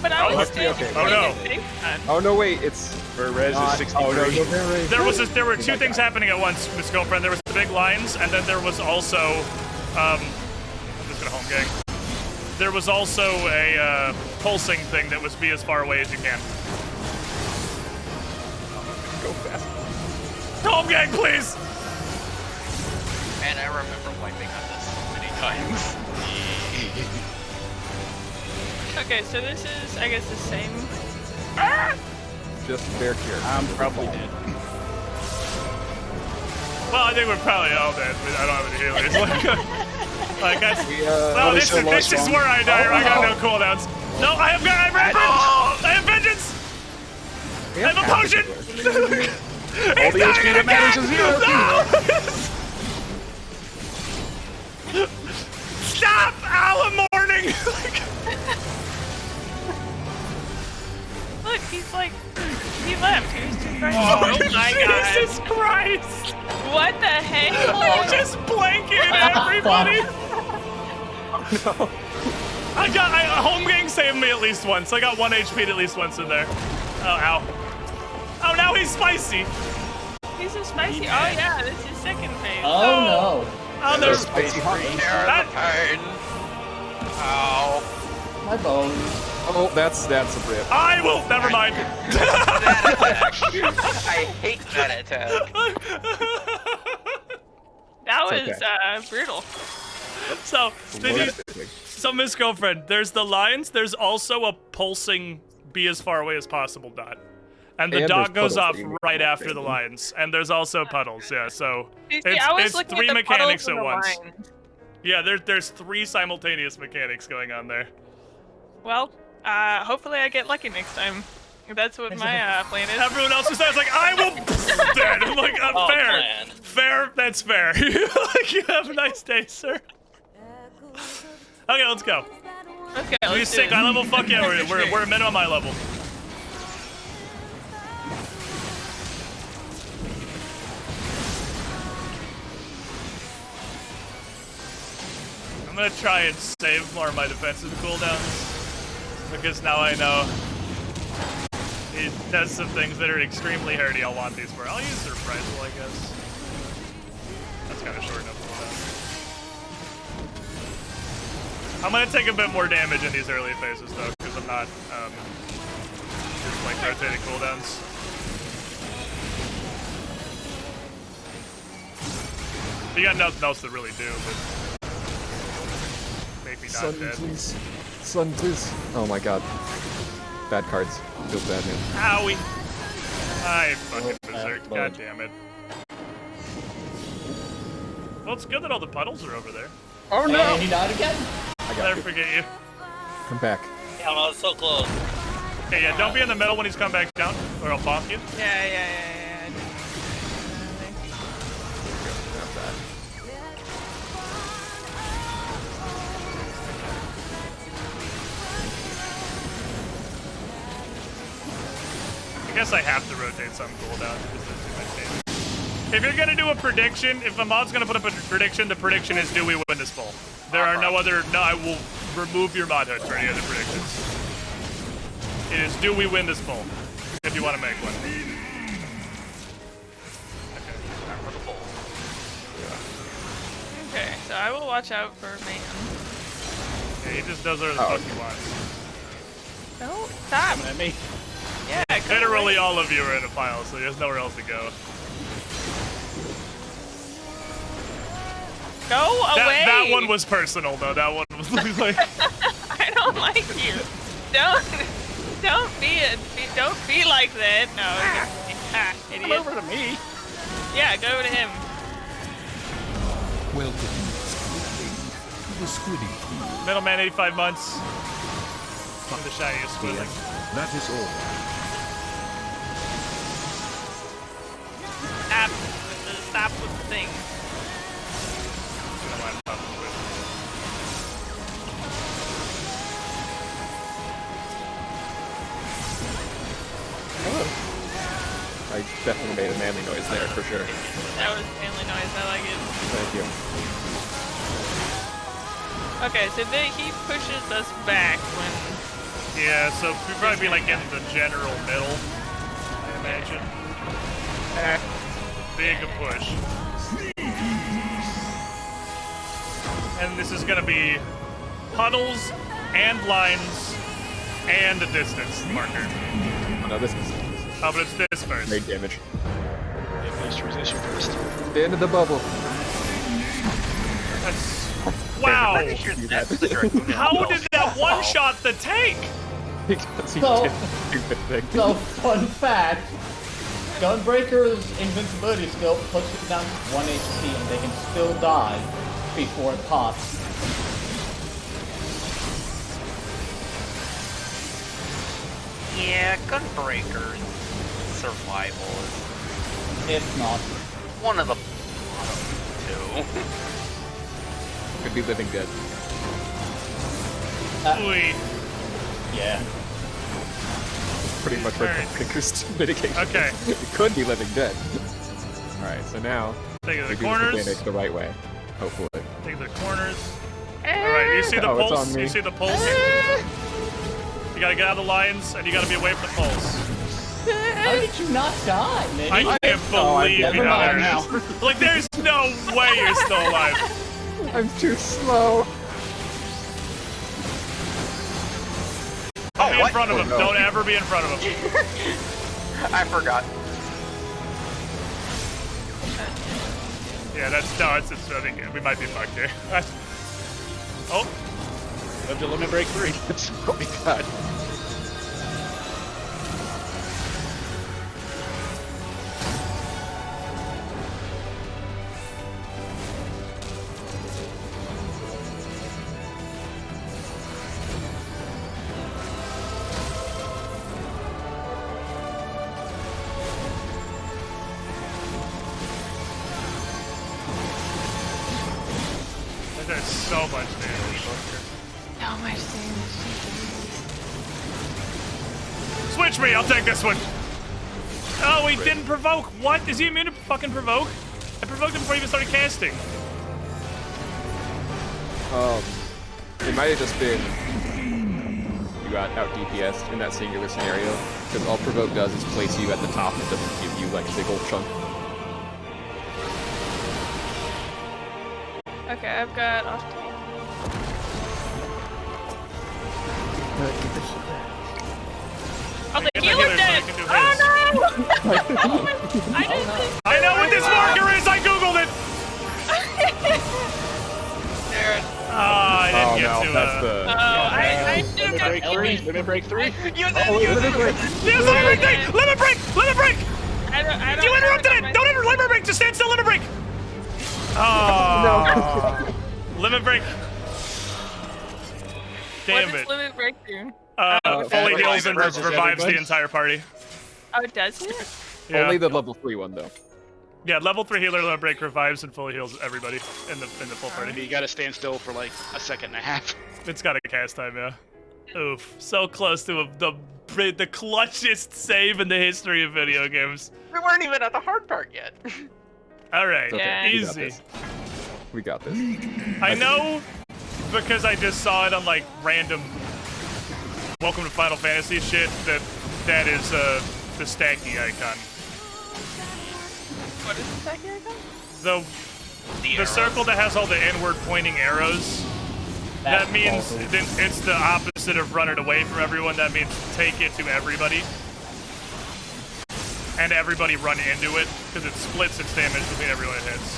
Speaker 4: but I was
Speaker 3: okay,
Speaker 4: standing
Speaker 3: okay.
Speaker 2: Oh, no.
Speaker 3: Oh no, wait, it's
Speaker 22: For res is 63.
Speaker 3: Oh no, no,
Speaker 2: There were two things happening at once, Miss Girlfriend. There was the big lines, and then there was also, I'm just gonna home gang. There was also a pulsing thing that was be as far away as you can.
Speaker 3: Go fast.
Speaker 2: Home gang, please!
Speaker 1: Man, I remember wiping on this so many times.
Speaker 4: Okay, so this is, I guess, the same.
Speaker 3: Just bear cure.
Speaker 22: I'm probably dead.
Speaker 2: Well, I think we're probably all dead, but I don't have any healers. Like, I,
Speaker 3: well,
Speaker 2: this is where I die. I got no cooldowns. No, I have Rampart! I have vengeance! I have a potion!
Speaker 22: All the HP that matters is zero.
Speaker 2: No! Stop! Alan Morning!
Speaker 4: Look, he's like, he left. He was too frightened.
Speaker 2: Oh,
Speaker 4: my god.
Speaker 2: Jesus Christ!
Speaker 4: What the heck?
Speaker 2: He just blanketed everybody!
Speaker 3: No.
Speaker 2: Home gang saved me at least once. I got 1 HP at least once in there. Oh, ow. Oh, now he's spicy.
Speaker 4: He's so spicy. Oh yeah, this is second phase.
Speaker 23: Oh no!
Speaker 2: Oh, there's
Speaker 3: Spicy hot.
Speaker 1: Pain. Ow.
Speaker 23: My bones.
Speaker 3: Oh, that's a rip.
Speaker 2: I will. Never mind.
Speaker 1: I hate that attack.
Speaker 4: That was
Speaker 3: okay.
Speaker 4: brutal.
Speaker 2: So, Miss Girlfriend, there's the lines. There's also a pulsing be as far away as possible dot. And the dot goes off right after the lines. And there's also puddles, yeah, so it's 3 mechanics at once. Yeah, there's 3 simultaneous mechanics going on there.
Speaker 4: Well, hopefully I get lucky next time. That's what my plan is.
Speaker 2: Everyone else is like, I will dead. I'm like, fair.
Speaker 23: Man.
Speaker 2: Fair, that's fair. Like, you have a nice day, sir. Okay, let's go.
Speaker 4: Okay,
Speaker 2: We
Speaker 4: let's do
Speaker 2: sync
Speaker 4: it.
Speaker 2: eye level, fuck yeah, we're a minimum eye level. I'm gonna try and save more of my defensive cooldowns. Because now I know it does some things that are extremely hardy. I'll want these for. I'll use Surprisal, I guess. That's kind of short enough cooldown. I'm gonna take a bit more damage in these early phases though, because I'm not just like rotating cooldowns. You got nothing else to really do, but make me not
Speaker 3: Sun,
Speaker 2: dead.
Speaker 3: please. Sun, please. Oh my god. Bad cards. Feels bad, man.
Speaker 2: Owie. I fucking berserk. God damn it. Well, it's good that all the puddles are over there.
Speaker 23: Oh no! And he died again?
Speaker 3: I
Speaker 2: I'll
Speaker 3: got
Speaker 2: never
Speaker 3: you.
Speaker 2: forget you.
Speaker 3: Come back.
Speaker 23: Yeah, I was so close.
Speaker 2: Okay, yeah, don't be in the middle when he's come back down, or I'll bonk you.
Speaker 4: Yeah.
Speaker 2: guess I have to rotate some cooldown because there's too much damage. If you're gonna do a prediction, if a mod's gonna put up a prediction, the prediction is do we win this bowl. There are no other. No, I will remove your modhood for any other predictions. It is do we win this bowl. If you want to make one.
Speaker 4: Okay, so I will watch out for man.
Speaker 2: Yeah, he just does whatever the fuck he wants.
Speaker 4: No, stop.
Speaker 22: Coming at me.
Speaker 4: Yeah,
Speaker 2: Literally all of you are in a pile, so there's nowhere else to go.
Speaker 4: Go away.
Speaker 2: That one was personal, though. That one was like.
Speaker 4: I don't like you. Don't be like that. No, idiot.
Speaker 22: Come over to me.
Speaker 4: Yeah, go over to him.
Speaker 5: Welcome, Squidling, to the Squiddy.
Speaker 2: Middleman, 85 months. I'm the shiniest Squidling.
Speaker 5: That is all.
Speaker 4: Stop with the thing.
Speaker 3: I definitely made a manly noise there for sure.
Speaker 4: That was manly noise. I like it.
Speaker 3: Thank you.
Speaker 4: Okay, so he pushes us back when.
Speaker 2: Yeah, so we'd probably be like in the general middle, I imagine. Big push. And this is gonna be puddles and lines and a distance marker.
Speaker 3: Oh, no, this is.
Speaker 2: Oh, but it's this first.
Speaker 3: Great damage.
Speaker 22: Yeah, base transition first.
Speaker 3: The end of the bubble.
Speaker 2: That's... Wow! How did that one-shot the tank?
Speaker 3: Because he
Speaker 23: So-
Speaker 3: did stupid thing.
Speaker 23: So, fun fact, Gunbreaker's invincibility skill puts it down to 1 HP and they can still die before it pops.
Speaker 1: Yeah, Gunbreaker's survival is
Speaker 23: If not.
Speaker 1: one of the bottom two.
Speaker 3: Could be living dead.
Speaker 23: Yeah.
Speaker 3: Pretty much what Gunbreaker's mitigation.
Speaker 2: Okay.
Speaker 3: It could be living dead. Alright, so now
Speaker 2: Take it to
Speaker 3: we
Speaker 2: the
Speaker 3: do
Speaker 2: corners.
Speaker 3: this the right way. Hopefully.
Speaker 2: Take the corners. Alright, you see the
Speaker 3: Oh, it's
Speaker 2: pulse?
Speaker 3: on me.
Speaker 2: You see the pulse? You gotta get out of the lines, and you gotta be away from the pulse.
Speaker 23: How did you not die, man?
Speaker 2: I can't believe
Speaker 23: Never
Speaker 2: you
Speaker 23: mind
Speaker 2: know.
Speaker 23: now.
Speaker 2: Like, there's no way you're still alive.
Speaker 3: I'm too slow.
Speaker 2: Be in front of him.
Speaker 3: no.
Speaker 2: Don't ever be in front of him.
Speaker 1: I forgot.
Speaker 2: Yeah, that's no. It's I think we might be fucked here. Oh,
Speaker 22: Up to limit break 3. Oh my god.
Speaker 2: there's so much damage.
Speaker 4: So much damage.
Speaker 2: Switch me. I'll take this one. Oh, he didn't provoke. What? Is he immune to fucking provoke? I provoked him before he even started casting.
Speaker 3: It might have just been you got out DPS in that singular scenario. Because all provoke does is place you at the top. It doesn't give you like a big old chunk.
Speaker 4: Okay, I've got off tank. Oh, the healer dead! Oh no!
Speaker 2: I know what this marker is! I googled it! I didn't get to
Speaker 3: that's the...
Speaker 4: I should have
Speaker 22: Break 3. Limit break 3.
Speaker 4: Use it!
Speaker 2: Yes, limit break! Limit break! Limit break!
Speaker 4: I don't
Speaker 2: You interrupted it! Don't ever limit break! Just stand still, limit break! Oh. No. Limit break. Damn
Speaker 4: what
Speaker 2: it.
Speaker 4: does limit break do?
Speaker 2: Fully heals and
Speaker 22: versus
Speaker 2: revives the
Speaker 22: everybody.
Speaker 2: entire party.
Speaker 4: Oh, does it?
Speaker 2: Yeah.
Speaker 3: Only the level 3 one though.
Speaker 2: Yeah, level 3 healer limit break revives and fully heals everybody in the full party.
Speaker 22: You gotta stand still for like a second and a half.
Speaker 2: It's got a cast time, yeah. Oof. So close to the clutchest save in the history of video games.
Speaker 1: We weren't even at the hard part yet.
Speaker 2: All right,
Speaker 3: Okay,
Speaker 2: easy.
Speaker 3: We got this.
Speaker 2: I know because I just saw it on like random Welcome to Final Fantasy shit that is the stacky icon.
Speaker 4: What is the stacky icon?
Speaker 2: The circle that has all the inward pointing arrows. That means it's the opposite of running away from everyone. That means take it to everybody. And everybody run into it, because it splits its damage between everyone it hits.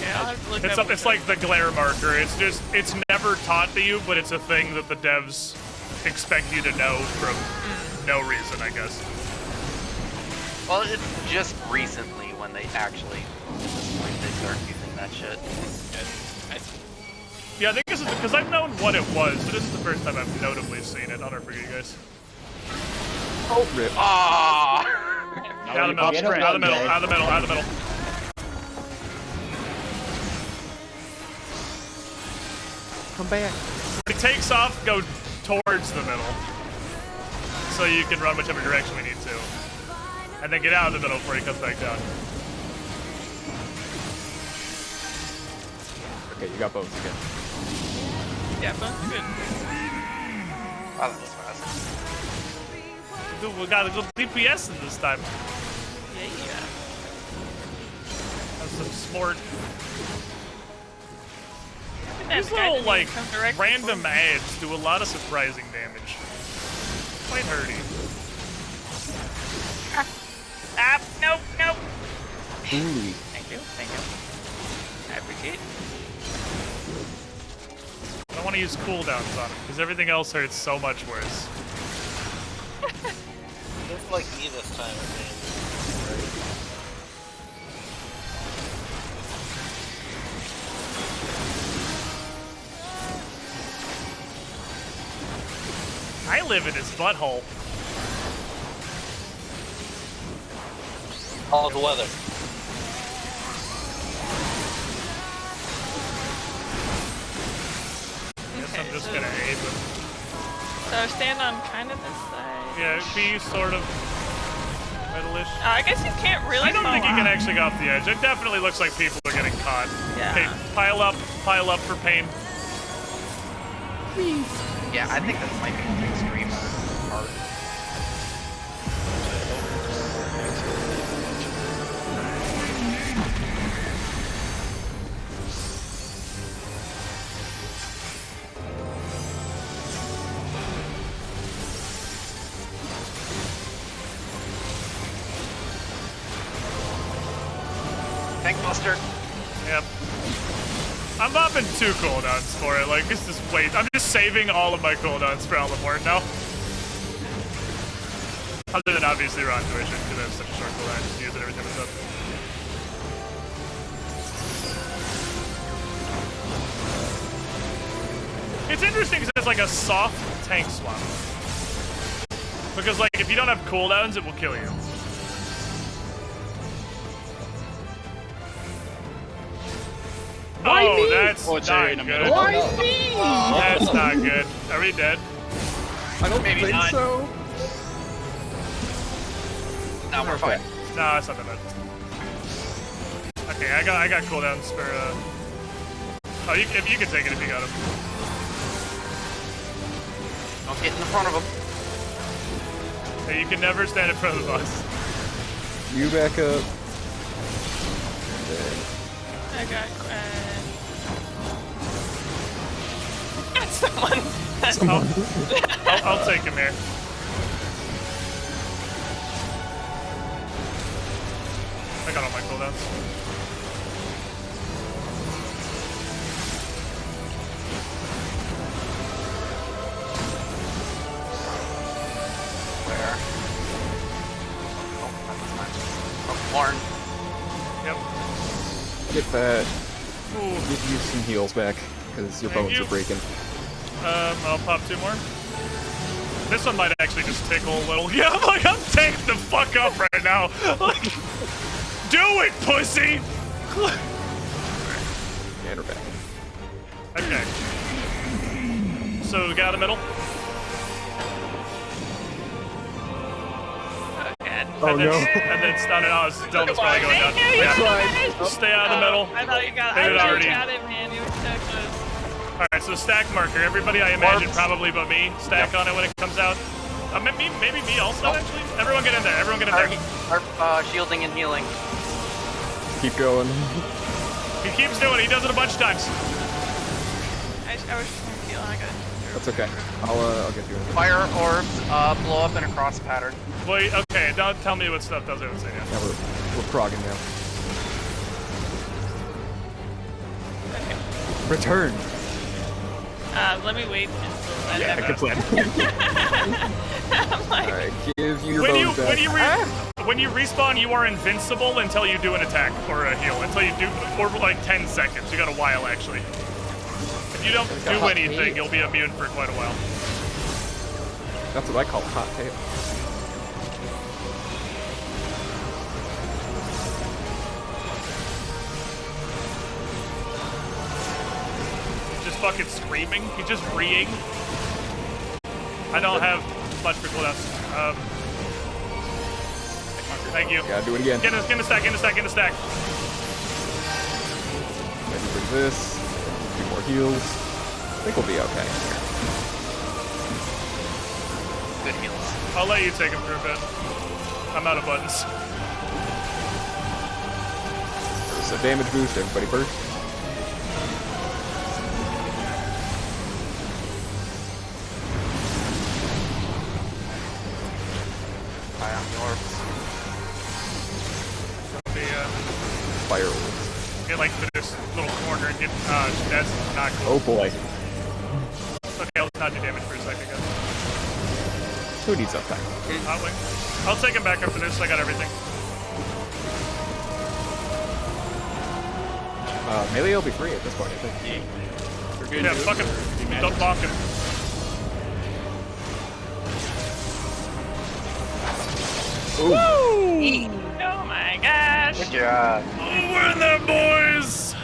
Speaker 4: Yeah, I'll have to look up
Speaker 2: It's like the glare marker. It's never taught to you, but it's a thing that the devs expect you to know from no reason, I guess.
Speaker 1: Well, it's just recently when they actually start using that shit.
Speaker 2: Yeah, I think this is because I've known what it was, but this is the first time I've notably seen it. I'll never forget you guys.
Speaker 3: Oh, rip.
Speaker 1: Ah!
Speaker 2: Out of the middle, out of the middle, out of the middle, out of the middle.
Speaker 3: Come back.
Speaker 2: When it takes off, go towards the middle. So you can run whichever direction we need to. And then get out of the middle before he comes back down.
Speaker 3: Okay, you got both again.
Speaker 4: Yeah, both good.
Speaker 1: Wow, that was fast.
Speaker 2: Dude, we got a good DPS in this time.
Speaker 4: Yeah.
Speaker 2: That's some smart.
Speaker 4: These
Speaker 2: These little, like, random ads do a lot of surprising damage. Quite hurty.
Speaker 4: Nope.
Speaker 3: Ooh.
Speaker 4: Thank you. I appreciate it.
Speaker 2: I don't want to use cooldowns on him, because everything else hurts so much worse.
Speaker 7: Just like me this time, I think.
Speaker 2: I live in his butthole.
Speaker 7: All the weather.
Speaker 2: Guess I'm just gonna aim him.
Speaker 4: So stand on kind of this side.
Speaker 2: Yeah, be sort of middle-ish.
Speaker 4: I guess you can't really.
Speaker 2: I don't think you
Speaker 4: fall
Speaker 2: can
Speaker 4: off.
Speaker 2: actually go off the edge. It definitely looks like people are getting caught.
Speaker 4: Yeah.
Speaker 2: Okay, pile up for pain.
Speaker 1: Yeah, I think this might be the extreme part. Thanks, Buster.
Speaker 2: Yep. I'm popping 2 cooldowns for it. Like, this is wait. I'm just saving all of my cooldowns for Alamort now. Other than obviously Raw Intuition, because I have such a short cooldown. I just use it every time it's up. It's interesting because it's like a soft tank swap. Because, like, if you don't have cooldowns, it will kill you.
Speaker 23: Why
Speaker 2: Oh,
Speaker 23: me?
Speaker 2: that's
Speaker 23: Oh, it's
Speaker 2: not
Speaker 23: in the
Speaker 2: good.
Speaker 23: middle. Why me?
Speaker 2: That's not good. Are we dead?
Speaker 3: I don't
Speaker 1: Maybe
Speaker 3: think
Speaker 1: not.
Speaker 3: so.
Speaker 1: No, we're fine.
Speaker 2: No, it's not that bad. Okay, I got cooldowns for oh, you can take it if you got him.
Speaker 1: Don't get in the front of him.
Speaker 2: Hey, you can never stand in front of the boss.
Speaker 3: You back up.
Speaker 4: I got someone.
Speaker 2: I'll take him here. I got all my cooldowns.
Speaker 1: Where? Oh, Lauren.
Speaker 2: Yep.
Speaker 3: Get that.
Speaker 2: Ooh.
Speaker 3: Give you some heals back, because your
Speaker 2: Thank
Speaker 3: bones
Speaker 2: you.
Speaker 3: are breaking.
Speaker 2: I'll pop 2 more. This one might actually just tickle a little. Yeah, I'm tanked the fuck up right now. Like, do it, pussy!
Speaker 3: And we're back.
Speaker 2: Okay. So we got the middle.
Speaker 3: Oh no.
Speaker 2: And then stun it. Oh, Delta's probably going down. Yeah. Stay out of the middle.
Speaker 4: I thought you got
Speaker 2: Hit it
Speaker 4: it. I
Speaker 2: already.
Speaker 4: got it, man. You were so close.
Speaker 2: Alright, so stack marker. Everybody, I imagine, probably but me, stack on it when it comes out. Maybe me also, actually. Everyone get in there. Everyone get in there.
Speaker 1: Shielding and healing.
Speaker 3: Keep going.
Speaker 2: He keeps doing it. He does it a bunch of times.
Speaker 4: I was just feeling like it.
Speaker 3: That's okay. I'll get you in.
Speaker 1: Fire orbs blow up in a cross pattern.
Speaker 2: Wait, okay, don't tell me what stuff does it.
Speaker 3: Yeah, we're progging now. Return.
Speaker 4: Let me wait until that
Speaker 3: Yeah, good plan. Alright, give you your bones back.
Speaker 2: When you respawn, you are invincible until you do an attack or a heal. Until you do, for like 10 seconds. You got a while, actually. If you don't do anything, you'll be immune for quite a while.
Speaker 3: That's what I call a hot tail.
Speaker 2: Just fucking screaming. He's just reeing. I don't have much for cooldowns. Thank you.
Speaker 3: Gotta do it again.
Speaker 2: Get in a stack, get in a stack.
Speaker 3: Maybe bring this. A few more heals. I think we'll be okay.
Speaker 1: Good heals.
Speaker 2: I'll let you take him for a bit. I'm out of buttons.
Speaker 3: There's a damage boost. Everybody burst.
Speaker 1: Eye on the orbs.
Speaker 3: Fire orbs.
Speaker 2: Get like to this little corner and get. That's not cool.
Speaker 3: Oh boy.
Speaker 2: Okay, I'll not do damage for a second, guys.
Speaker 3: Who needs that time?
Speaker 2: Hot wing. I'll take him back after this. I got everything.
Speaker 3: Melee will be free at this point, I think.
Speaker 2: We're good. Yeah, fuck him. Don't block him.
Speaker 3: Ooh.
Speaker 4: Oh my gosh.
Speaker 1: Good job.
Speaker 2: We're in there, boys.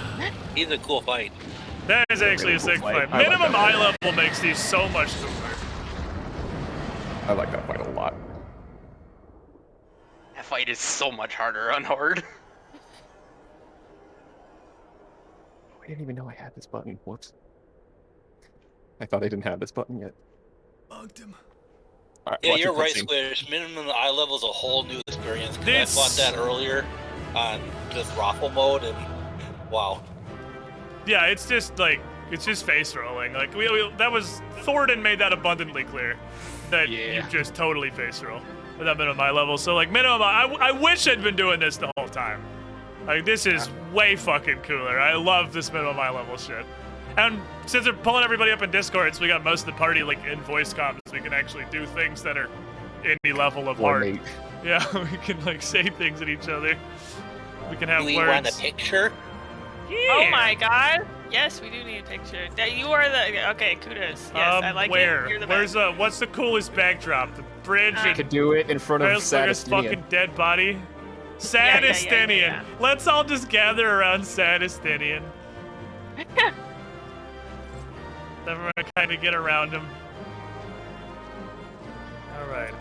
Speaker 7: He's a cool fight.
Speaker 2: That is actually a sick fight. Minimum eye level makes these so much cooler.
Speaker 3: I like that fight a lot.
Speaker 1: That fight is so much harder on hard.
Speaker 3: I didn't even know I had this button. Whoops. I thought I didn't have this button yet.
Speaker 10: Bugged him.
Speaker 3: All right,
Speaker 7: Yeah,
Speaker 3: watch
Speaker 7: you're
Speaker 3: your
Speaker 7: right,
Speaker 3: cutscene.
Speaker 7: Squish. Minimum eye level is a whole new experience. 'Cause
Speaker 2: This-
Speaker 7: I fought that earlier on just raffle mode, and wow.
Speaker 2: Yeah, it's just face rolling. Like that was Thornton made that abundantly clear that you just totally face roll with that minimum eye level. So like minimum, I wish I'd been doing this the whole time. Like this is way fucking cooler. I love this minimum eye level shit. And since they're pulling everybody up in Discord, so we got most of the party like in voice comms, we can actually do things that are any level of hard. Yeah, we can like say things at each other. We can have
Speaker 7: Do we
Speaker 2: words.
Speaker 7: want a picture?
Speaker 2: Yeah.
Speaker 4: Oh my god. Yes, we do need a picture. That you are the okay. Kudos. Yes, I like
Speaker 2: where?
Speaker 4: it. You're the
Speaker 2: Where's
Speaker 4: best.
Speaker 2: what's the coolest backdrop? The bridge.
Speaker 3: You could do it in front of
Speaker 2: There's like a
Speaker 3: Sadistinian.
Speaker 2: fucking dead body. Sadistinian.
Speaker 4: Yeah.
Speaker 2: Let's all just gather around Sadistinian. Everyone kind of get around him. All right.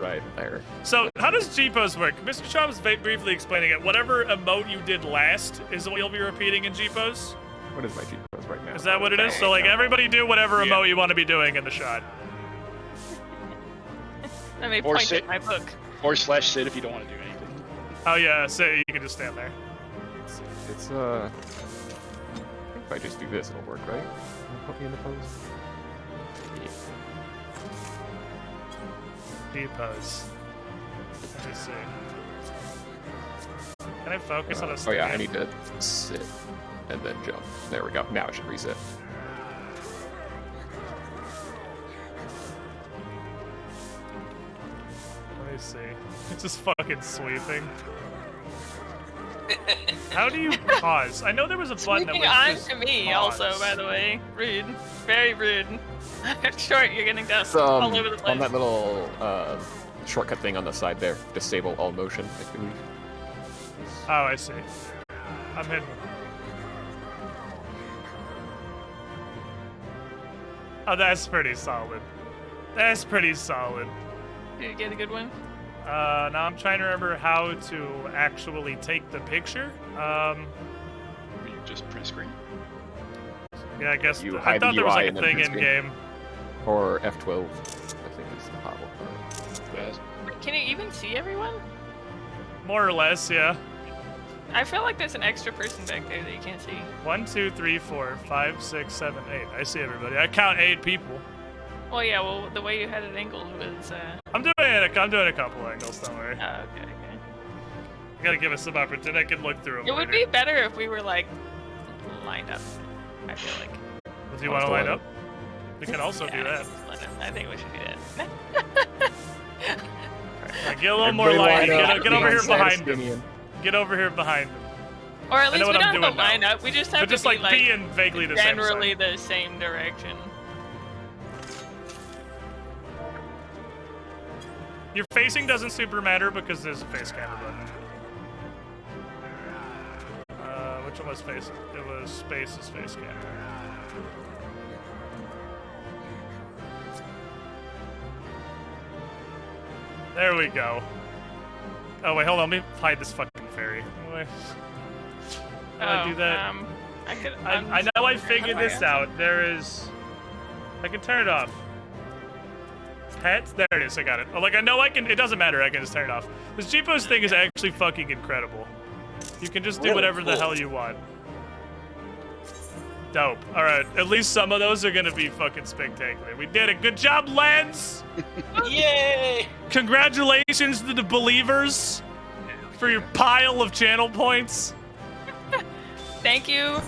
Speaker 3: Right there.
Speaker 2: So how does G-pose work? Mr. Shaw was briefly explaining it. Whatever emote you did last is what you'll be repeating in G-pose.
Speaker 3: What is my G-pose right now?
Speaker 2: Is that what it is? So like everybody do whatever emote you want to be doing in the shot.
Speaker 4: Let me
Speaker 22: Or
Speaker 4: point
Speaker 22: sit-
Speaker 4: at my book.
Speaker 22: Or slash sit if you don't want to do anything.
Speaker 2: Oh yeah, so you can just stand there.
Speaker 3: It's I think if I just do this, it'll work, right? Put me in the pose.
Speaker 2: G-pose. Let's just see. Can I focus on a
Speaker 3: Oh yeah, I need to sit and then jump. There we go. Now it should reset.
Speaker 2: Let me see. It's just fucking sweeping. How do you pause? I know there was a button that
Speaker 4: Sweeping
Speaker 2: was
Speaker 4: on
Speaker 2: just
Speaker 4: to me,
Speaker 2: pause.
Speaker 4: also, by the way. Rude. Very rude. Short, you're getting dust
Speaker 3: It's,
Speaker 4: all over the place.
Speaker 3: on that little shortcut thing on the side there, disable all motion, I believe.
Speaker 2: Oh, I see. I'm hidden. Oh, that's pretty solid. That's pretty solid.
Speaker 4: Did you get a good one?
Speaker 2: Now I'm trying to remember how to actually take the picture.
Speaker 22: You just print screen.
Speaker 2: Yeah, I guess
Speaker 3: You
Speaker 2: I
Speaker 3: hide
Speaker 2: thought
Speaker 3: the
Speaker 2: there was
Speaker 3: UI
Speaker 2: like
Speaker 3: and
Speaker 2: a
Speaker 3: then
Speaker 2: thing
Speaker 3: print
Speaker 2: in
Speaker 3: screen.
Speaker 2: game.
Speaker 3: Or F12, I think is the hot one.
Speaker 22: Yes.
Speaker 4: Can you even see everyone?
Speaker 2: More or less, yeah.
Speaker 4: I feel like there's an extra person back there that you can't see.
Speaker 2: 1, 2, 3, 4, 5, 6, 7, 8. I see everybody. I count 8 people.
Speaker 4: Well, yeah. Well, the way you had it angled was.
Speaker 2: I'm doing a couple angles. Don't worry.
Speaker 4: Oh, okay.
Speaker 2: I gotta give us some opportunity. I can look through them.
Speaker 4: It would be better if we were like lined up. I feel like.
Speaker 2: Do you want to line up? We can also do that.
Speaker 4: I think we should do that.
Speaker 2: Get a little more
Speaker 3: Everybody
Speaker 2: line.
Speaker 3: line up.
Speaker 2: Get over here
Speaker 3: Stand
Speaker 2: behind
Speaker 3: skinny
Speaker 2: him.
Speaker 3: in.
Speaker 2: Get over here behind him.
Speaker 4: Or at
Speaker 2: I know
Speaker 4: least we
Speaker 2: what I'm
Speaker 4: don't have to
Speaker 2: doing
Speaker 4: line
Speaker 2: now.
Speaker 4: up. We just have
Speaker 2: But
Speaker 4: to
Speaker 2: just
Speaker 4: be
Speaker 2: like be in vaguely the same
Speaker 4: generally
Speaker 2: side.
Speaker 4: the same direction.
Speaker 2: Your facing doesn't super matter because there's a face camera button. Which one was face? It was Space's face camera. There we go. Oh wait, hold on. Let me hide this fucking fairy. Wait. How do I do that?
Speaker 4: I could.
Speaker 2: I know I figured this out. There is. I can turn it off. Pets? There it is. I got it. Oh, like I know I can. It doesn't matter. I can just turn it off. This Jeepos thing is actually fucking incredible. You can just do
Speaker 7: Really
Speaker 2: whatever the
Speaker 7: cool.
Speaker 2: hell you want. Dope. All right. At least some of those are gonna be fucking spectacular. We did it. Good job, Lens.
Speaker 7: Yay!
Speaker 2: Congratulations to the believers for your pile of channel points.
Speaker 4: Thank you,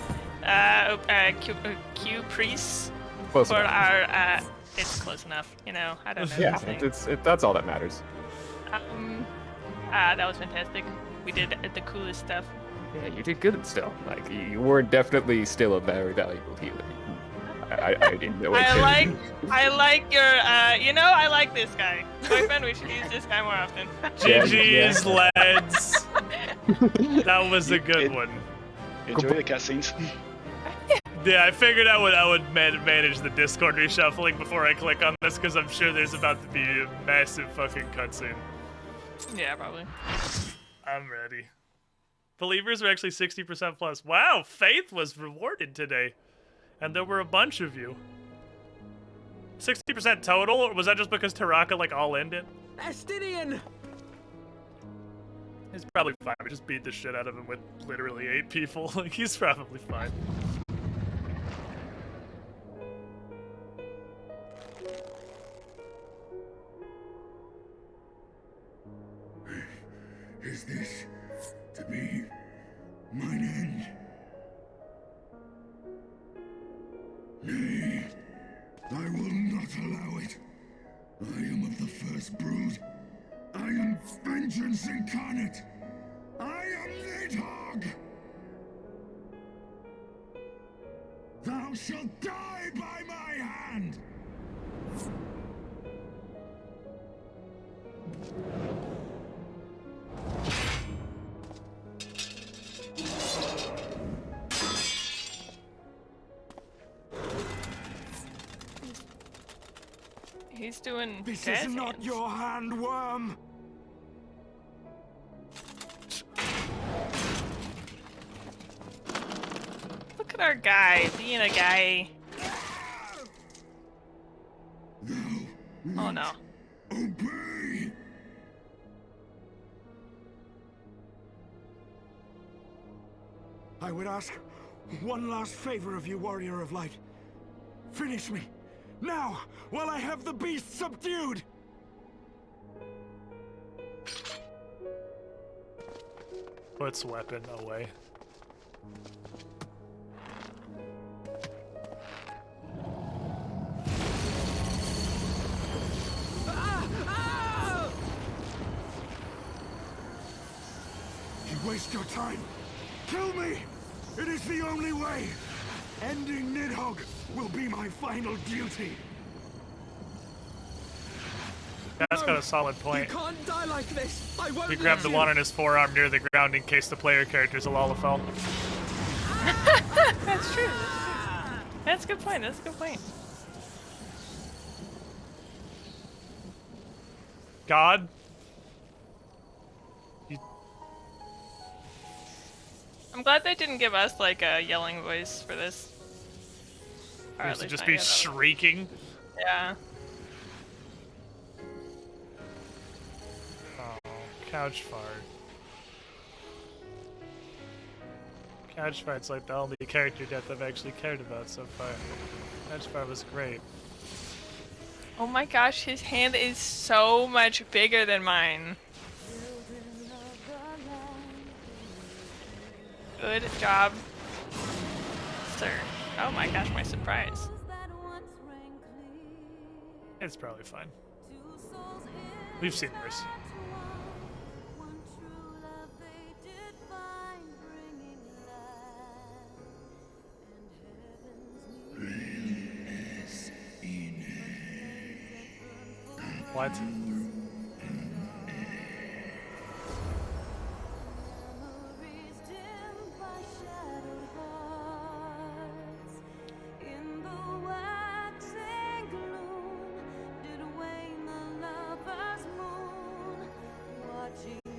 Speaker 4: Q Priest,
Speaker 3: Close
Speaker 4: for
Speaker 3: enough.
Speaker 4: our. It's close enough, you know. I don't know.
Speaker 3: Yeah,
Speaker 4: this thing.
Speaker 3: that's all that matters.
Speaker 4: That was fantastic. We did the coolest stuff.
Speaker 3: Yeah, you did good still. Like, you were definitely still a very valuable healer. I didn't know
Speaker 4: I like your, I like this guy. Boyfriend, we should use this guy more often.
Speaker 2: GG's, lads. That was a good one.
Speaker 22: Enjoy the cutscenes.
Speaker 2: Yeah, I figured I would manage the Discord reshuffling before I click on this because I'm sure there's about to be a massive fucking cutscene.
Speaker 4: Yeah, probably.
Speaker 2: I'm ready. Believers are actually 60% plus. Wow, Faith was rewarded today. And there were a bunch of you. 60% total? Or was that just because Taraka like all ended?
Speaker 13: Estinian!
Speaker 2: He's probably fine. We just beat the shit out of him with literally 8 people. Like, he's probably fine.
Speaker 9: Is this to be mine end? Nay, I will not allow it. I am of the first brood. I am vengeance incarnate. I am Nidhogg. Thou shalt die by my hand.
Speaker 4: He's doing.
Speaker 13: This
Speaker 4: jazz
Speaker 13: is not
Speaker 4: hands.
Speaker 13: your hand, worm.
Speaker 4: Look at our guy being a guy. Oh no.
Speaker 9: Obey.
Speaker 13: I would ask one last favor of you, Warrior of Light. Finish me. Now, while I have the beast subdued!
Speaker 2: Puts weapon away.
Speaker 13: You waste your time. Kill me! It is the only way! Ending Nidhogg will be my final duty.
Speaker 2: That's got a solid point.
Speaker 13: You can't die like this. I won't
Speaker 2: He grabbed the
Speaker 13: let you.
Speaker 2: one on his forearm near the ground in case the player character's a Lalafell.
Speaker 4: That's true. That's a good point. That's a good point.
Speaker 2: God.
Speaker 4: I'm glad they didn't give us like a yelling voice for this. Or
Speaker 2: Used to
Speaker 4: at least
Speaker 2: just
Speaker 4: not
Speaker 2: be
Speaker 4: yet.
Speaker 2: shrieking.
Speaker 4: Yeah.
Speaker 2: Oh, couch fart. Couch fart's like the only character death I've actually cared about so far. Couch fart was great.
Speaker 4: Oh my gosh, his hand is so much bigger than mine. Good job, sir. Oh my gosh, my surprise.
Speaker 2: It's probably fine. We've seen worse. What?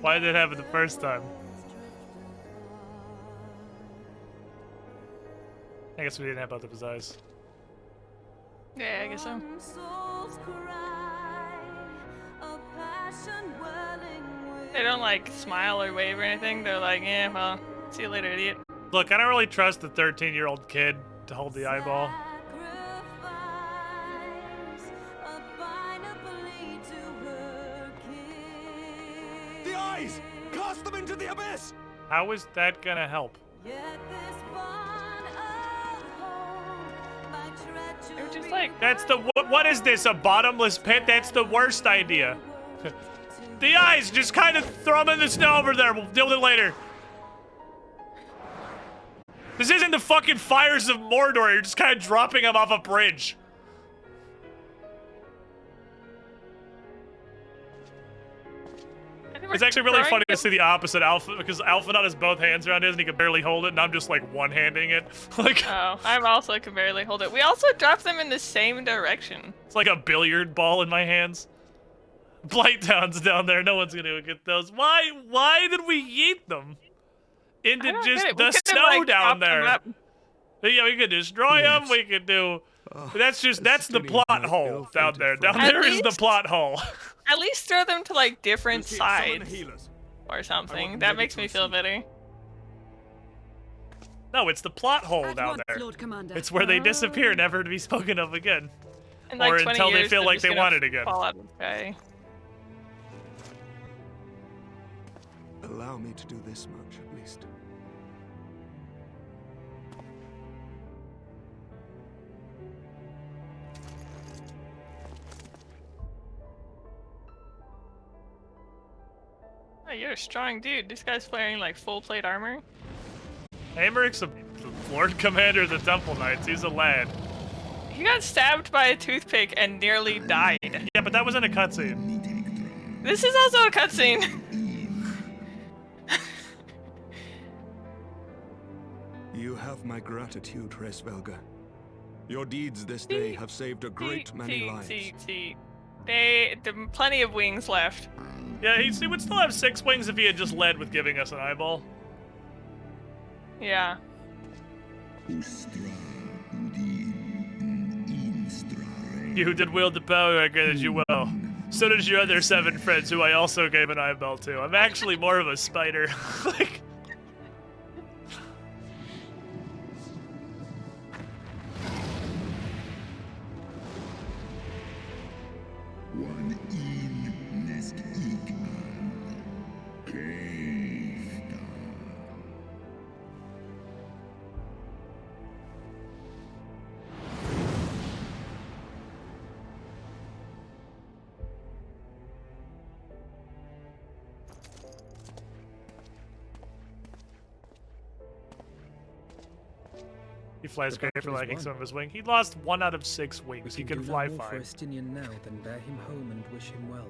Speaker 2: Why did it happen the first time? I guess we didn't have both of his eyes.
Speaker 4: Yeah, I guess so. They don't like smile or wave or anything. They're like, yeah, well, see you later, idiot.
Speaker 2: Look, I don't really trust the 13-year-old kid to hold the eyeball.
Speaker 13: The eyes! Cast them into the abyss!
Speaker 2: How is that gonna help?
Speaker 4: They're just like...
Speaker 2: That's the... What is this, a bottomless pit? That's the worst idea. The eyes, just kind of throw them in the snow over there. We'll deal with it later. This isn't the fucking fires of Mordor. You're just kind of dropping them off a bridge. It's actually really funny to see the opposite Alpha, because Alphanaut has both hands around his and he can barely hold it, and I'm just like one-handing it. Like,
Speaker 4: oh, I'm also can barely hold it. We also dropped them in the same direction.
Speaker 2: it's like a billiard ball in my hands. Blighttown's down there. No one's gonna get those. Why did we yeet them into just the snow down there? Yeah, we could destroy them. We could do. That's the plot hole down there. Down there is the plot hole.
Speaker 4: At least throw them to like different sides or something. That makes me feel better.
Speaker 2: No, it's the plot hole down there. It's where they disappear, never to be spoken of again,
Speaker 4: In like
Speaker 2: or
Speaker 4: 20
Speaker 2: until they
Speaker 4: years,
Speaker 2: feel
Speaker 4: they're
Speaker 2: like
Speaker 4: just
Speaker 2: they
Speaker 4: gonna
Speaker 2: want it again.
Speaker 4: fall out of the sky.
Speaker 9: Allow me to do this much, at least.
Speaker 4: Oh, you're a strong dude. This guy's wearing like full plate armor.
Speaker 2: Americ's a Lord Commander of the Temple Knights. He's a lad.
Speaker 4: He got stabbed by a toothpick and nearly died.
Speaker 2: Yeah, but that wasn't a cutscene.
Speaker 4: This is also a cutscene.
Speaker 9: You have my gratitude, Hraesvelga. Your deeds this day have saved a great many lives.
Speaker 4: Plenty of wings left.
Speaker 2: Yeah, he would still have 6 wings if he had just led with giving us an eyeball.
Speaker 4: Yeah.
Speaker 2: You who did wield the power, I granted you well. So did your other 7 friends, who I also gave an eyeball to. I'm actually more of a spider. Like... He flies great for lacking some of his wing. He lost 1 out of 6 wings. He can fly
Speaker 15: for
Speaker 2: fine.
Speaker 15: Estinian now than bear him home and wish him well.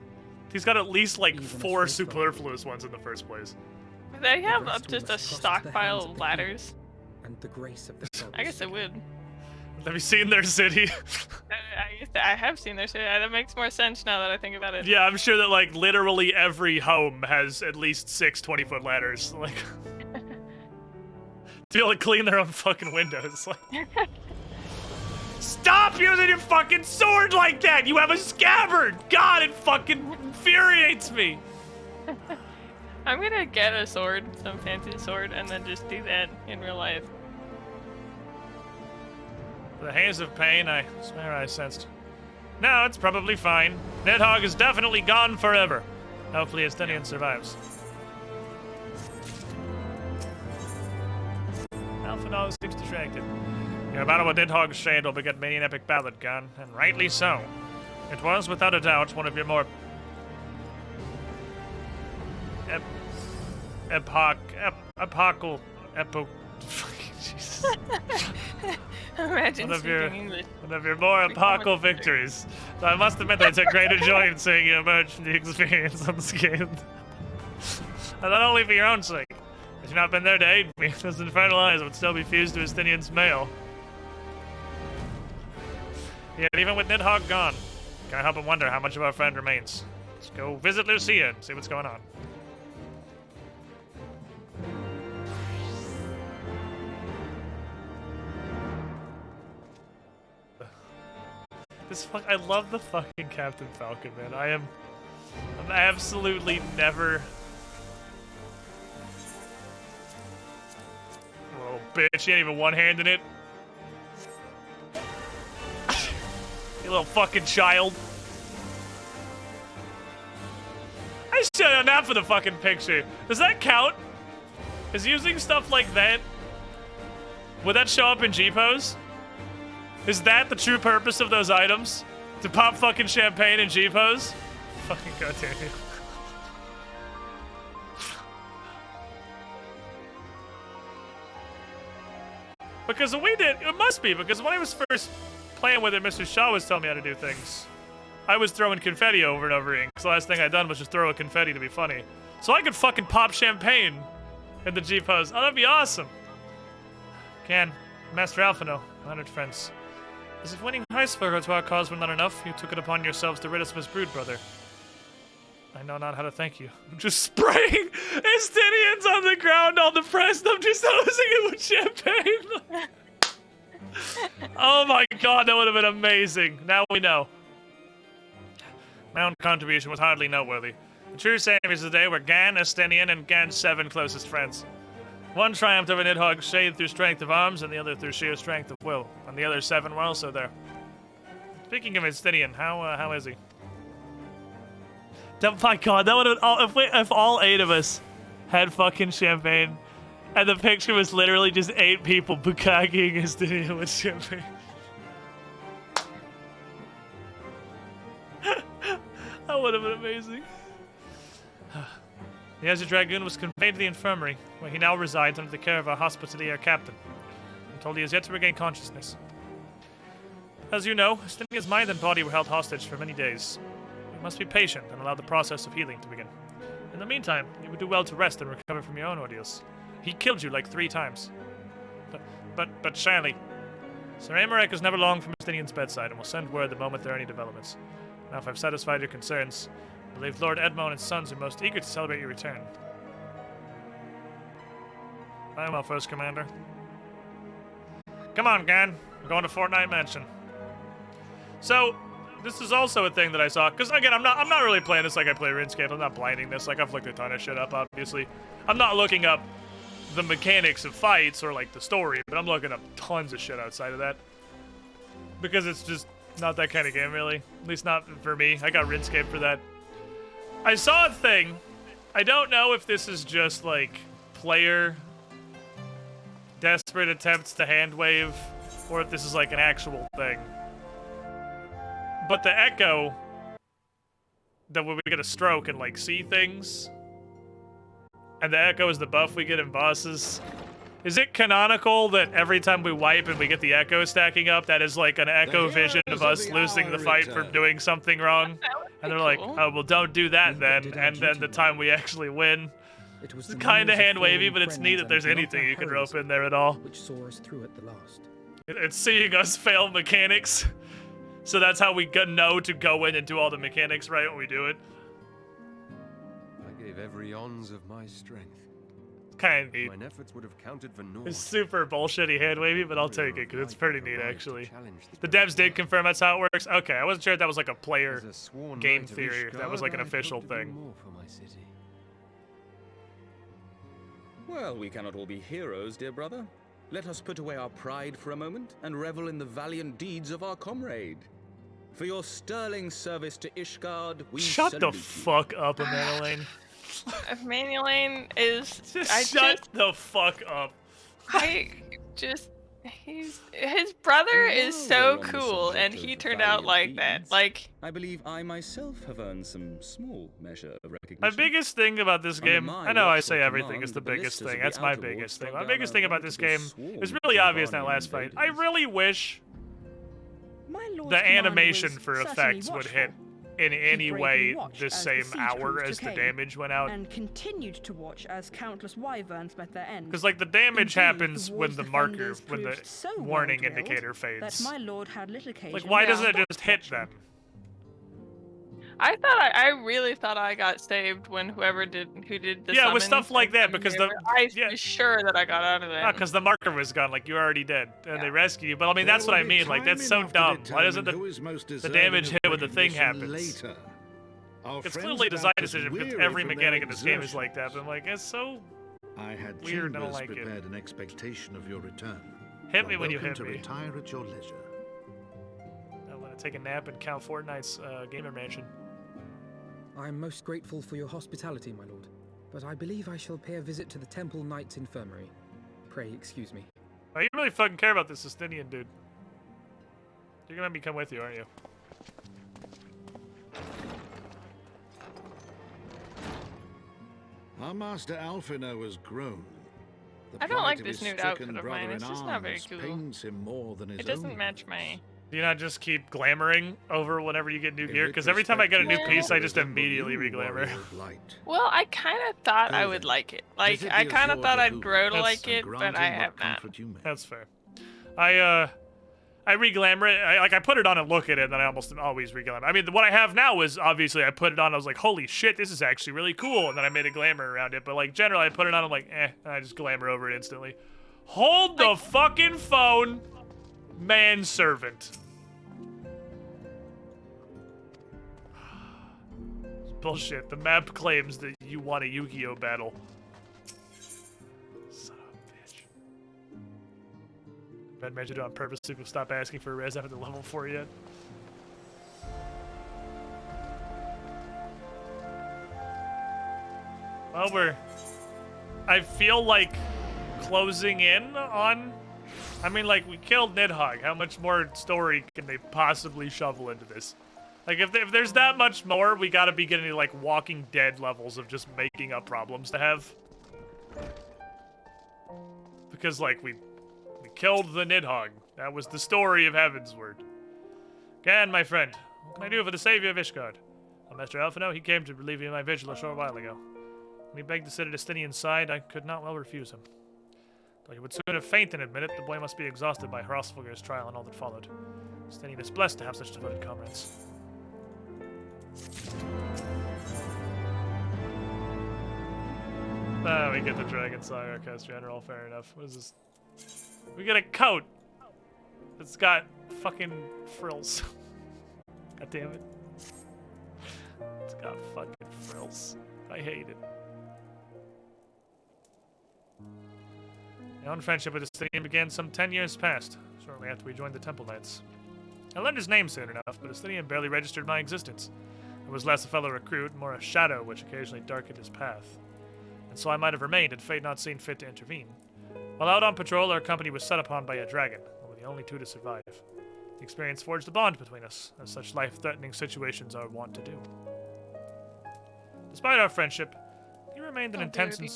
Speaker 2: He's got at least like 4 superfluous ones in the first place.
Speaker 4: They have just a stockpile of ladders.
Speaker 15: And the grace of the
Speaker 4: I guess it would.
Speaker 2: Have you seen their city?
Speaker 4: I have seen their city. That makes more sense now that I think about it.
Speaker 2: Yeah, I'm sure that like literally every home has at least 6 20-foot ladders. Like to be able to clean their own fucking windows. Like, stop using your fucking sword like that! You have a scabbard! God, it fucking infuriates me!
Speaker 4: I'm gonna get a sword, some fancy sword, and then just do that in real life.
Speaker 2: The haze of pain, I swear I sensed. No, it's probably fine. Nidhogg is definitely gone forever. Hopefully Estinian survives. Alphanol seems distracted. Your battle with Nidhogg's Shade will beget many an epic ballad, Gon, and rightly so. It was, without a doubt, one of your more epochal Jesus.
Speaker 4: Imagine
Speaker 2: one
Speaker 4: speaking English.
Speaker 2: One of your more epochal victories. So I must admit that I took greater joy in seeing you emerge from the experience unscathed. And not only for your own sake. Had you not been there to aid me, those infernal eyes would still be fused to Estinian's mail. Yet even with Nidhogg gone, can I help but wonder how much of our friend remains? Let's go visit Lucia and see what's going on. I love the fucking Captain Falcon, man. I'm absolutely never. Oh, bitch, she ain't even one-handing it. You little fucking child. I should have done that for the fucking picture. Does that count? Is using stuff like that? Would that show up in G-Pose? Is that the true purpose of those items? To pop fucking champagne in G-Pose? Fucking goddamn you. Because we did, it must be, because when I was first playing with it, Mr. Shaw was telling me how to do things. I was throwing confetti over and over again, because the last thing I'd done was just throw a confetti to be funny. So I could fucking pop champagne in the G-Pose. Oh, that'd be awesome. Can, Master Alphino, honored friends. As if winning Heisberger to our cause were not enough, you took it upon yourselves to rid us of his brood brother. I know not how to thank you. I'm just spraying Estinians on the ground, all depressed. I'm just hosing it with champagne. Oh my god, that would have been amazing. Now we know. My own contribution was hardly noteworthy. The true saviors of the day were Gan, Estinian, and Gan's 7 closest friends. One triumphed over Nidhogg's Shade through strength of arms, and the other through sheer strength of will. And the other 7 were also there. Speaking of Estinian, how is he? Oh my god, that would have, if all 8 of us had fucking champagne, and the picture was literally just 8 people bukkaking Estinian with champagne. That would have been amazing. The Azure Dragoon was conveyed to the infirmary, where he now resides under the care of our hospitalier captain. I'm told he is yet to regain consciousness. As you know, Estinian's mind and body were held hostage for many days. You must be patient and allow the process of healing to begin. In the meantime, you would do well to rest and recover from your own ordeals. He killed you like 3 times. But Shiley, Sir Amarek is never long from Estinian's bedside and will send word the moment there are any developments. Now if I've satisfied your concerns, I believe Lord Edmond and his sons are most eager to celebrate your return. Very well, First Commander. Come on, Gan. We're going to Fortnite Mansion. So, this is also a thing that I saw, because again, I'm not really playing this like I play RuneScape. I'm not blinding this. Like, I've looked a ton of shit up, obviously. I'm not looking up the mechanics of fights or like the story, but I'm looking up tons of shit outside of that. Because it's just not that kind of game, really. At least not for me. I got RuneScape for that. I saw a thing. I don't know if this is just like player desperate attempts to hand wave or if this is like an actual thing. But the echo that when we get a stroke and like see things, and the echo is the buff we get in bosses. Is it canonical that every time we wipe and we get the echo stacking up, that is like an echo vision of us losing the fight for doing something wrong? And they're like, oh, well, don't do that then. And then the time we actually win. It's kind of hand wavy, but it's neat that there's anything you can rope in there at all.
Speaker 15: Which saw us through at the last.
Speaker 2: It's seeing us fail mechanics. So that's how we know to go in and do all the mechanics right when we do it.
Speaker 11: I gave every ounce of my strength.
Speaker 2: Kind of neat.
Speaker 11: Mine efforts would have counted for naught.
Speaker 2: It's super bullshitty hand wavy, but I'll take it because it's pretty neat actually. The devs did confirm that's how it works. Okay, I wasn't sure if that was like a player game theory, if that was like an official thing.
Speaker 14: Well, we cannot all be heroes, dear brother. Let us put away our pride for a moment and revel in the valiant deeds of our comrade. For your sterling service to Ishgard, we
Speaker 2: Shut the
Speaker 14: salute
Speaker 2: fuck up, Emanuelane.
Speaker 4: Manulane is.
Speaker 2: Shut the fuck up.
Speaker 4: His brother is so cool, and he turned out like that. Like,
Speaker 14: I believe I myself have earned some small measure of recognition.
Speaker 2: My biggest thing about this game,
Speaker 14: my
Speaker 2: I know I
Speaker 14: watchful
Speaker 2: say everything
Speaker 14: command,
Speaker 2: is the
Speaker 14: the
Speaker 2: biggest
Speaker 14: ballistas
Speaker 2: thing.
Speaker 14: of the
Speaker 2: That's my
Speaker 14: Outer
Speaker 2: biggest
Speaker 14: Wall
Speaker 2: thing. My
Speaker 14: struck
Speaker 2: biggest
Speaker 14: down
Speaker 2: thing
Speaker 14: a
Speaker 2: about this game
Speaker 14: veritable
Speaker 2: is
Speaker 14: swarm
Speaker 2: really
Speaker 14: of
Speaker 2: obvious in that
Speaker 14: Arnhem
Speaker 2: last fight. I
Speaker 14: invaders.
Speaker 2: really wish
Speaker 6: My lord's
Speaker 2: the
Speaker 6: command
Speaker 2: animation
Speaker 6: was
Speaker 2: for
Speaker 6: certainly
Speaker 2: effects would
Speaker 6: watchful.
Speaker 2: hit in any
Speaker 6: bravely
Speaker 2: way
Speaker 6: watched
Speaker 2: the
Speaker 6: as
Speaker 2: same
Speaker 6: siege
Speaker 2: hour
Speaker 6: crews
Speaker 2: as the
Speaker 6: decayed,
Speaker 2: damage went out.
Speaker 6: and continued to watch as countless wyverns met their end.
Speaker 2: Because like the damage
Speaker 6: Indeed,
Speaker 2: happens when
Speaker 6: war's
Speaker 2: the marker,
Speaker 6: defenders
Speaker 2: when the
Speaker 6: proved so
Speaker 2: warning
Speaker 6: well-drilled
Speaker 2: indicator
Speaker 6: that
Speaker 2: fades.
Speaker 6: my lord had little occasion
Speaker 2: Like why
Speaker 6: to
Speaker 2: doesn't it
Speaker 6: stop
Speaker 2: just hit them?
Speaker 4: I really thought I got saved when who did the
Speaker 2: Yeah, with
Speaker 4: summons
Speaker 2: stuff like
Speaker 4: and
Speaker 2: that,
Speaker 4: summoned
Speaker 2: because
Speaker 4: me.
Speaker 2: the
Speaker 4: I was sure that I got out of that.
Speaker 2: Because the marker was gone, like you're already dead, and they rescue you. But I mean, that's what I mean. Like that's so dumb. Why doesn't the damage hit when the thing happens?
Speaker 5: Later. Our
Speaker 2: It's
Speaker 5: friends
Speaker 2: clearly a
Speaker 5: about
Speaker 2: design
Speaker 5: as
Speaker 2: decision because
Speaker 5: weary
Speaker 2: every
Speaker 5: from their
Speaker 2: mechanic in this game is
Speaker 5: exertions.
Speaker 2: like that. But I'm like, it's so
Speaker 5: I had
Speaker 2: weird. I don't
Speaker 5: chambers
Speaker 2: like it.
Speaker 5: prepared in expectation of your return.
Speaker 2: Hit
Speaker 5: You
Speaker 2: me
Speaker 5: are
Speaker 2: when you
Speaker 5: welcome
Speaker 2: hit
Speaker 5: to
Speaker 2: me.
Speaker 5: retire at your leisure.
Speaker 2: I'm gonna take a nap and count Fortnite's gamer mansion.
Speaker 15: I am most grateful for your hospitality, my lord, but I believe I shall pay a visit to the Temple Knight's Infirmary. Pray excuse me.
Speaker 2: Oh, you really fucking care about this Estinian dude. You're gonna let me come with you, aren't you?
Speaker 5: Our master Alphino has grown. The
Speaker 4: I don't like
Speaker 5: plight of
Speaker 4: this
Speaker 5: his
Speaker 4: nude
Speaker 5: stricken
Speaker 4: outfit of
Speaker 5: brother
Speaker 4: mine. It's
Speaker 5: in
Speaker 4: just not very
Speaker 5: arms
Speaker 4: cool.
Speaker 5: pains him more than his
Speaker 4: It doesn't
Speaker 5: own.
Speaker 4: match my.
Speaker 2: Do you not just keep glamoring over whenever you get new gear? Because every time I get a new piece, I just immediately re-glamour.
Speaker 4: Well, I kind of thought I would like it. Like,
Speaker 5: Visit
Speaker 4: I
Speaker 5: the
Speaker 4: kind of
Speaker 5: Azure
Speaker 4: thought I'd
Speaker 5: Lagoon.
Speaker 4: grow to
Speaker 2: That's-
Speaker 4: like it, but I have not.
Speaker 2: That's fair. I re-glamour it. I put it on and look at it, and then I almost always re-glamour. I mean, what I have now is obviously I put it on. I was like, holy shit, this is actually really cool, and then I made a glamour around it. But like generally, I put it on. I'm like, and I just glamour over it instantly. Hold the fucking phone, manservant. Bullshit. The map claims that you want a Yu-Gi-Oh battle. Son of a bitch. Red Magic on purpose so people stop asking for a res after the level 4 yet. Well, I feel like closing in on... I mean, like, we killed Nidhogg. How much more story can they possibly shovel into this? Like, if there's that much more, we gotta be getting to, like, Walking Dead levels of just making up problems to have. Because, like, we killed the Nidhogg. That was the story of Heavensward. Gan, my friend, what can I do for the savior of Ishgard? Well, Master Alphino, he came to relieve me of my vigil a short while ago. When he begged to sit at Estinian's side, I could not well refuse him. Though he would soon have fainted in a minute, the boy must be exhausted by Hrothgar's trial and all that followed. Estinian is blessed to have such devoted comrades. Ah, we get the Dragon Saga Cast General, fair enough. What is this? We get a coat! It's got fucking frills. God damn it. It's got fucking frills. I hate it. My own friendship with Estinian began some 10 years past, shortly after we joined the Temple Knights. I learned his name soon enough, but Estinian barely registered my existence. I was less a fellow recruit, more a shadow which occasionally darkened his path. And so I might have remained had fate not seen fit to intervene. While out on patrol, our company was set upon by a dragon, we were the only two to survive. The experience forged a bond between us, as such life-threatening situations are wont to do. Despite our friendship, he remained an intense and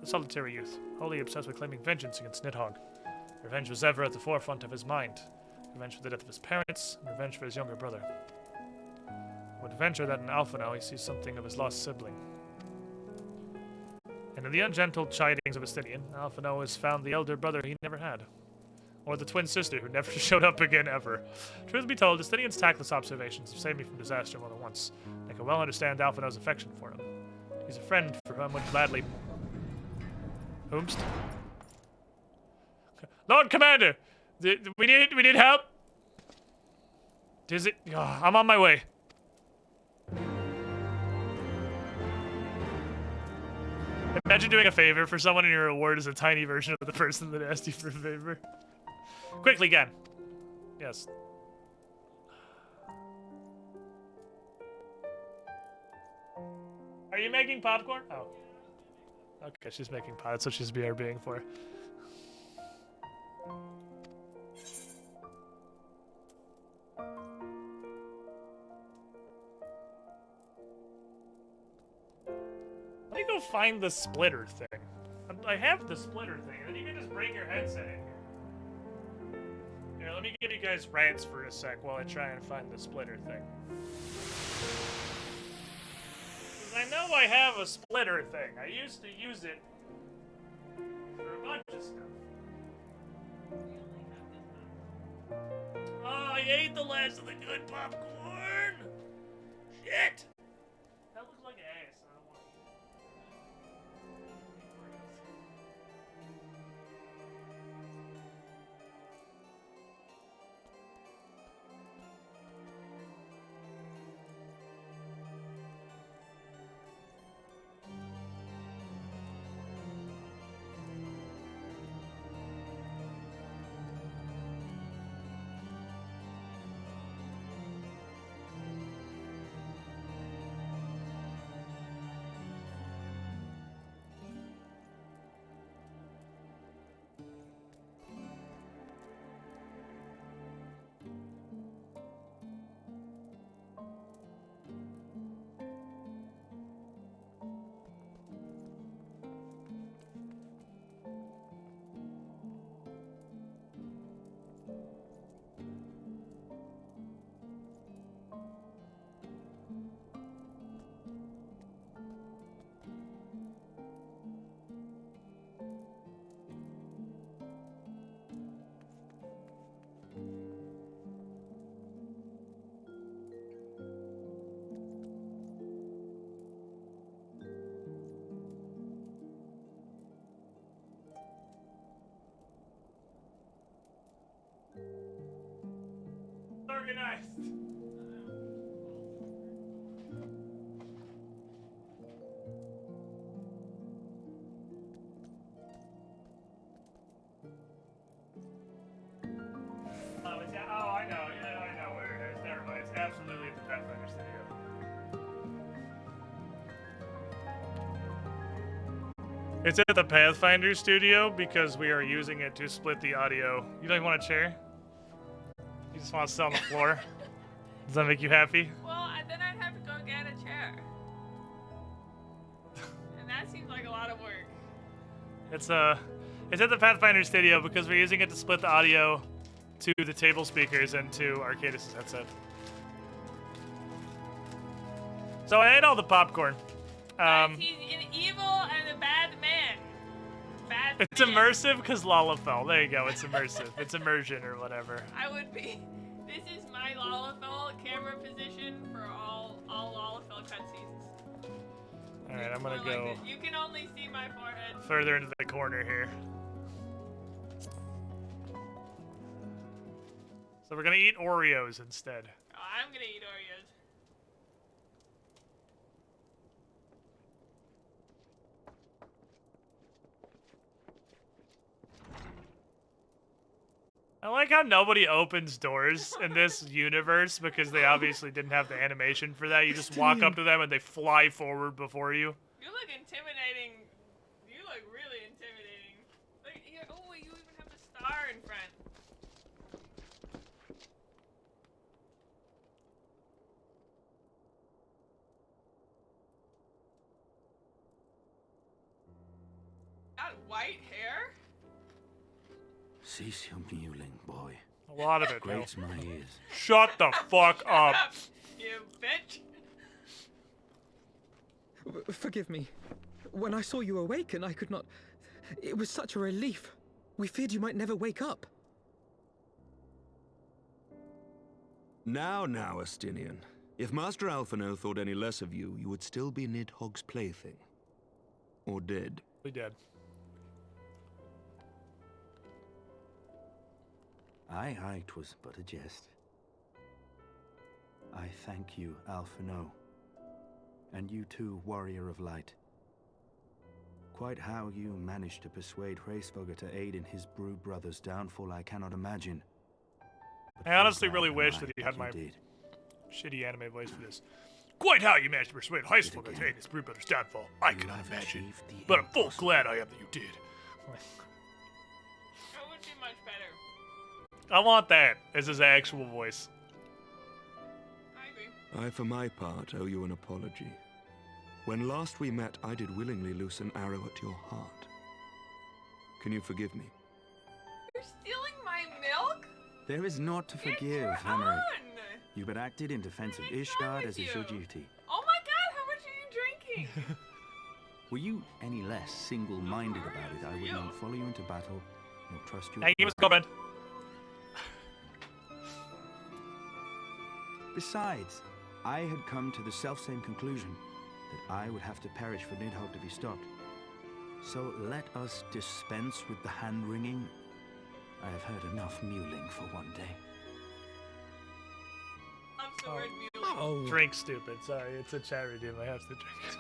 Speaker 2: solitary youth, wholly obsessed with claiming vengeance against Nidhogg. Revenge was ever at the forefront of his mind. Revenge for the death of his parents, and revenge for his younger brother. I would venture that in Alphino he sees something of his lost sibling. And in the ungentle chidings of Estinian, Alphino has found the elder brother he never had. Or the twin sister who never showed up again ever. Truth be told, Justinian's tactless observations have saved me from disaster more than once. I can well understand Alphino's affection for him. He's a friend for whom I would gladly... Whomst? Lord Commander! We need help! Is it? Oh, I'm on my way. Imagine doing a favor for someone and your reward is a tiny version of the person that asked you for a favor. Quickly, again. Yes. Are you making popcorn? Oh. Okay, she's making pot. That's what she's BRBing for. Let me go find the splitter thing. I have the splitter thing, and then you can just bring your headset in here. Here, let me give you guys rants for a sec while I try and find the splitter thing. 'Cause I know I have a splitter thing. I used to use it for a bunch of stuff. Oh, I ate the last of the good popcorn! Shit! That looks like ass. I don't want to eat organized. Oh, I know. Yeah, I know where it is. Never mind. It's absolutely at the Pathfinder Studio. It's at the Pathfinder Studio because we are using it to split the audio. You don't even want a chair? You just want to sit on the floor? Does that make you happy?
Speaker 4: Well, then I'd have to go get a chair. And that seems like a lot of work.
Speaker 2: It's at the Pathfinder Studio because we're using it to split the audio to the table speakers and to Arcadis' headset. So I ate all the popcorn.
Speaker 4: He's an evil and a bad man.
Speaker 2: It's immersive because Lalafell. There you go. It's immersive. It's immersion or whatever.
Speaker 4: I would be. This is my Lalafell camera position for all Lalafell cutscenes.
Speaker 2: All right, I'm gonna go.
Speaker 4: You can only see my forehead.
Speaker 2: Further into the corner here. So we're gonna eat Oreos instead.
Speaker 4: Oh, I'm gonna eat Oreos.
Speaker 2: I like how nobody opens doors in this universe because they obviously didn't have the animation for that. You just walk up to them and they fly forward before you.
Speaker 4: You look intimidating. You look really intimidating. Look, oh, you even have the star in front. Got white hair?
Speaker 5: Cease your mewling, boy.
Speaker 2: A lot of it,
Speaker 5: Grates my ears.
Speaker 2: Shut the fuck up.
Speaker 4: You bitch.
Speaker 15: Forgive me. When I saw you awaken, I could not... It was such a relief. We feared you might never wake up.
Speaker 9: Now, Estinian. If Master Alphino thought any less of you, you would still be Nidhogg's plaything. Or dead.
Speaker 2: We dead.
Speaker 16: Aye, 'twas but a jest. I thank you, Alphino. And you too, Warrior of Light. Quite how you managed to persuade Hraesvelgr to aid in his brood brother's downfall, I cannot imagine.
Speaker 2: I honestly really wish that he had my shitty anime voice for this. Quite how you managed to persuade Hraesvelgr to aid his brood brother's downfall, I cannot imagine. But I'm full glad I am that you did.
Speaker 4: That would be much better.
Speaker 2: I want that as his actual voice.
Speaker 4: I agree.
Speaker 9: I, for my part, owe you an apology. When last we met, I did willingly loose an arrow at your heart. Can you forgive me?
Speaker 4: You're stealing my milk?
Speaker 16: There is naught to forgive, Henry. You but acted in defense of Ishgard as is your duty.
Speaker 4: Oh my god, how much are you drinking?
Speaker 16: Were you any less single-minded about it, I would not follow you into battle, nor trust you.
Speaker 2: Hey, he was coming.
Speaker 16: Besides, I had come to the selfsame conclusion, that I would have to perish for Nidhogg to be stopped. So let us dispense with the hand-wringing. I have heard enough mewling for one day.
Speaker 4: Loves the word mule.
Speaker 2: Oh. Drink, stupid. Sorry, it's a chat redeem. I have to drink.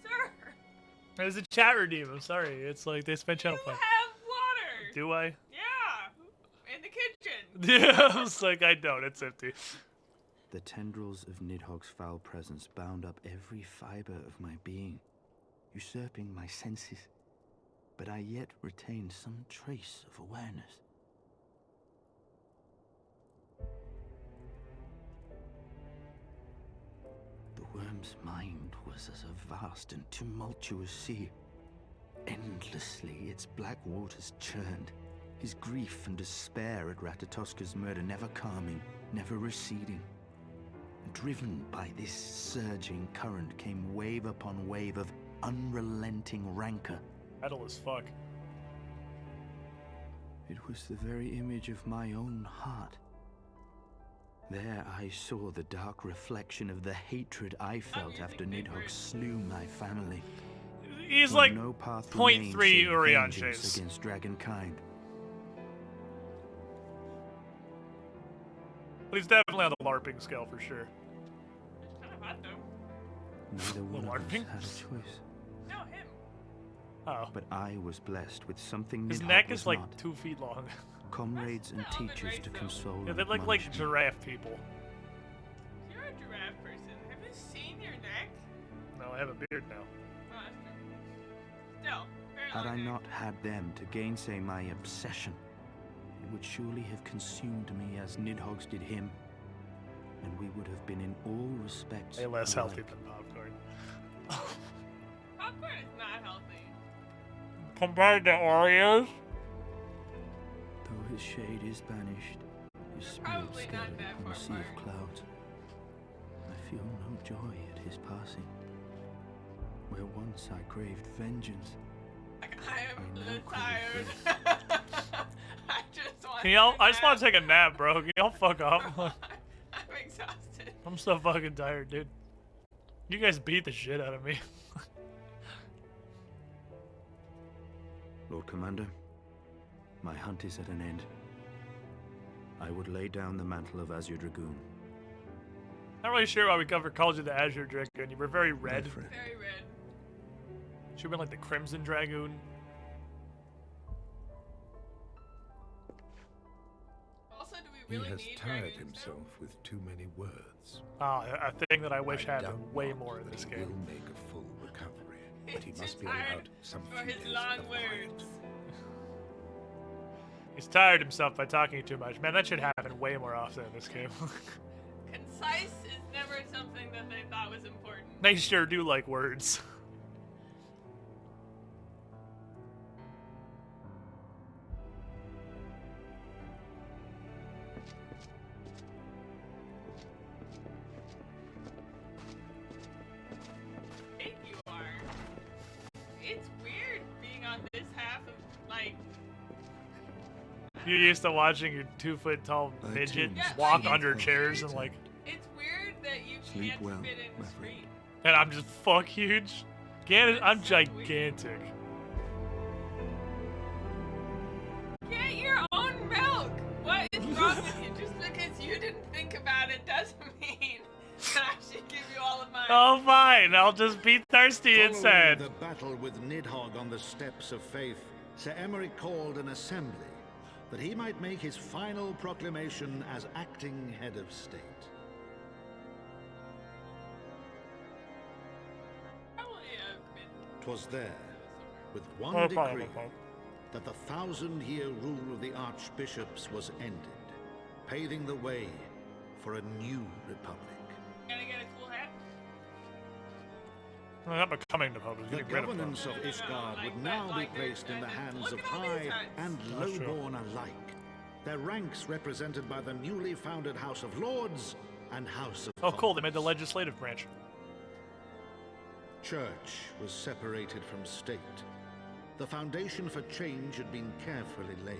Speaker 4: Sir!
Speaker 2: It's a chat redeem. I'm sorry. It's like they spent channel
Speaker 4: You
Speaker 2: point.
Speaker 4: have water!
Speaker 2: Do I?
Speaker 4: Yeah! In the kitchen!
Speaker 2: Yeah, I was like, I don't. It's empty.
Speaker 16: The tendrils of Nidhogg's foul presence bound up every fiber of my being, usurping my senses, but I yet retained some trace of awareness. The worm's mind was as a vast and tumultuous sea. Endlessly its black waters churned, his grief and despair at Ratatoska's murder never calming, never receding. Driven by this surging current came wave upon wave of unrelenting rancor.
Speaker 2: Metal as fuck.
Speaker 16: It was the very image of my own heart. There I saw the dark reflection of the hatred I felt after Nidhogg slew my family.
Speaker 2: He's
Speaker 16: When
Speaker 2: like
Speaker 16: no path
Speaker 2: 0.3
Speaker 16: remained save
Speaker 2: Urian
Speaker 16: vengeance
Speaker 2: Chase.
Speaker 16: against dragonkind.
Speaker 2: But he's definitely on the LARPing scale for sure.
Speaker 4: Kind of hot though.
Speaker 16: Neither one of us
Speaker 2: LARPing?
Speaker 16: had a choice.
Speaker 4: No, him.
Speaker 2: Oh.
Speaker 16: But I was blessed with something
Speaker 2: His
Speaker 16: Nidhogg
Speaker 2: neck
Speaker 16: was
Speaker 2: is like
Speaker 16: not.
Speaker 2: 2 feet long.
Speaker 16: Comrades and teachers to console
Speaker 2: Yeah,
Speaker 16: and
Speaker 2: they look
Speaker 16: admonish
Speaker 2: like
Speaker 16: me.
Speaker 2: giraffe people.
Speaker 4: You're a giraffe person. Have you seen your neck?
Speaker 2: No, I have a beard now.
Speaker 4: Oh, that's true. Still, very
Speaker 16: Had
Speaker 4: long
Speaker 16: I
Speaker 4: neck.
Speaker 16: not had them to gainsay my obsession, it would surely have consumed me as Nidhogg's did him, and we would have been in all respects
Speaker 2: Way less healthy
Speaker 16: alike.
Speaker 2: than popcorn.
Speaker 4: Popcorn is not healthy.
Speaker 2: Compared to Oreos?
Speaker 16: Though his shade is banished, his spirit
Speaker 4: Probably not
Speaker 16: scattered
Speaker 4: that
Speaker 16: on
Speaker 4: far
Speaker 16: a sea
Speaker 4: apart.
Speaker 16: of clouds, I feel no joy at his passing. Where once I craved vengeance,
Speaker 4: Like, I am
Speaker 16: I now
Speaker 4: tired. I just want
Speaker 2: Can y'all?
Speaker 4: to
Speaker 2: I just want
Speaker 4: nap.
Speaker 2: to take a nap, bro. Can y'all fuck off?
Speaker 4: I'm exhausted.
Speaker 2: I'm so fucking tired, dude. You guys beat the shit out of me.
Speaker 16: Lord Commander, my hunt is at an end. I would lay down the mantle of Azure Dragoon.
Speaker 2: Not really sure why we called you the Azure Dragoon. You were very red.
Speaker 4: Very red.
Speaker 2: Should have been like the Crimson Dragoon.
Speaker 4: Also, do we really
Speaker 17: He has
Speaker 4: need
Speaker 17: tired
Speaker 4: dragons
Speaker 17: himself with too many words.
Speaker 2: Ah, a thing that I wish
Speaker 17: I
Speaker 2: had
Speaker 17: doubt
Speaker 2: way
Speaker 17: not
Speaker 2: more in
Speaker 17: that
Speaker 2: this
Speaker 17: he
Speaker 2: game.
Speaker 17: will make a full recovery, but he
Speaker 4: He's
Speaker 17: must be
Speaker 4: tired
Speaker 17: allowed some
Speaker 4: for
Speaker 17: few
Speaker 4: his
Speaker 17: days
Speaker 4: long
Speaker 17: of quiet.
Speaker 4: words.
Speaker 2: He's tired himself by talking too much. Man, that should happen way more often in this game.
Speaker 4: Concise is never something that they thought was important.
Speaker 2: They sure do like words.
Speaker 4: I think you are. It's weird being on this half of, like,
Speaker 2: You're used to watching your 2-foot-tall midget walk under chairs and like.
Speaker 4: It's weird that you
Speaker 9: Sleep
Speaker 4: can't
Speaker 9: well,
Speaker 4: fit in
Speaker 9: my
Speaker 4: the screen.
Speaker 2: And I'm just fuck huge. I'm gigantic.
Speaker 4: Get your own milk! What is wrong with you? Just because you didn't think about it doesn't mean that I should give you all of mine.
Speaker 2: Oh, fine. I'll just be thirsty
Speaker 5: Following
Speaker 2: instead.
Speaker 5: the battle with Nidhogg on the steps of faith, Sir Emeric called an assembly that he might make his final proclamation as acting head of state. 'Twas there, with one decree, that the 1,000-year rule of the archbishops was ended, paving the way for a new republic.
Speaker 4: Gotta get a cool hat.
Speaker 2: I'm not becoming the Pope.
Speaker 5: The
Speaker 2: Getting rid of
Speaker 5: governance of Ishgard would now be placed in the hands of high and low-born alike, their ranks represented by the newly founded House of Lords and House of
Speaker 2: Oh, cool. They made the legislative branch.
Speaker 5: Church was separated from state. The foundation for change had been carefully laid,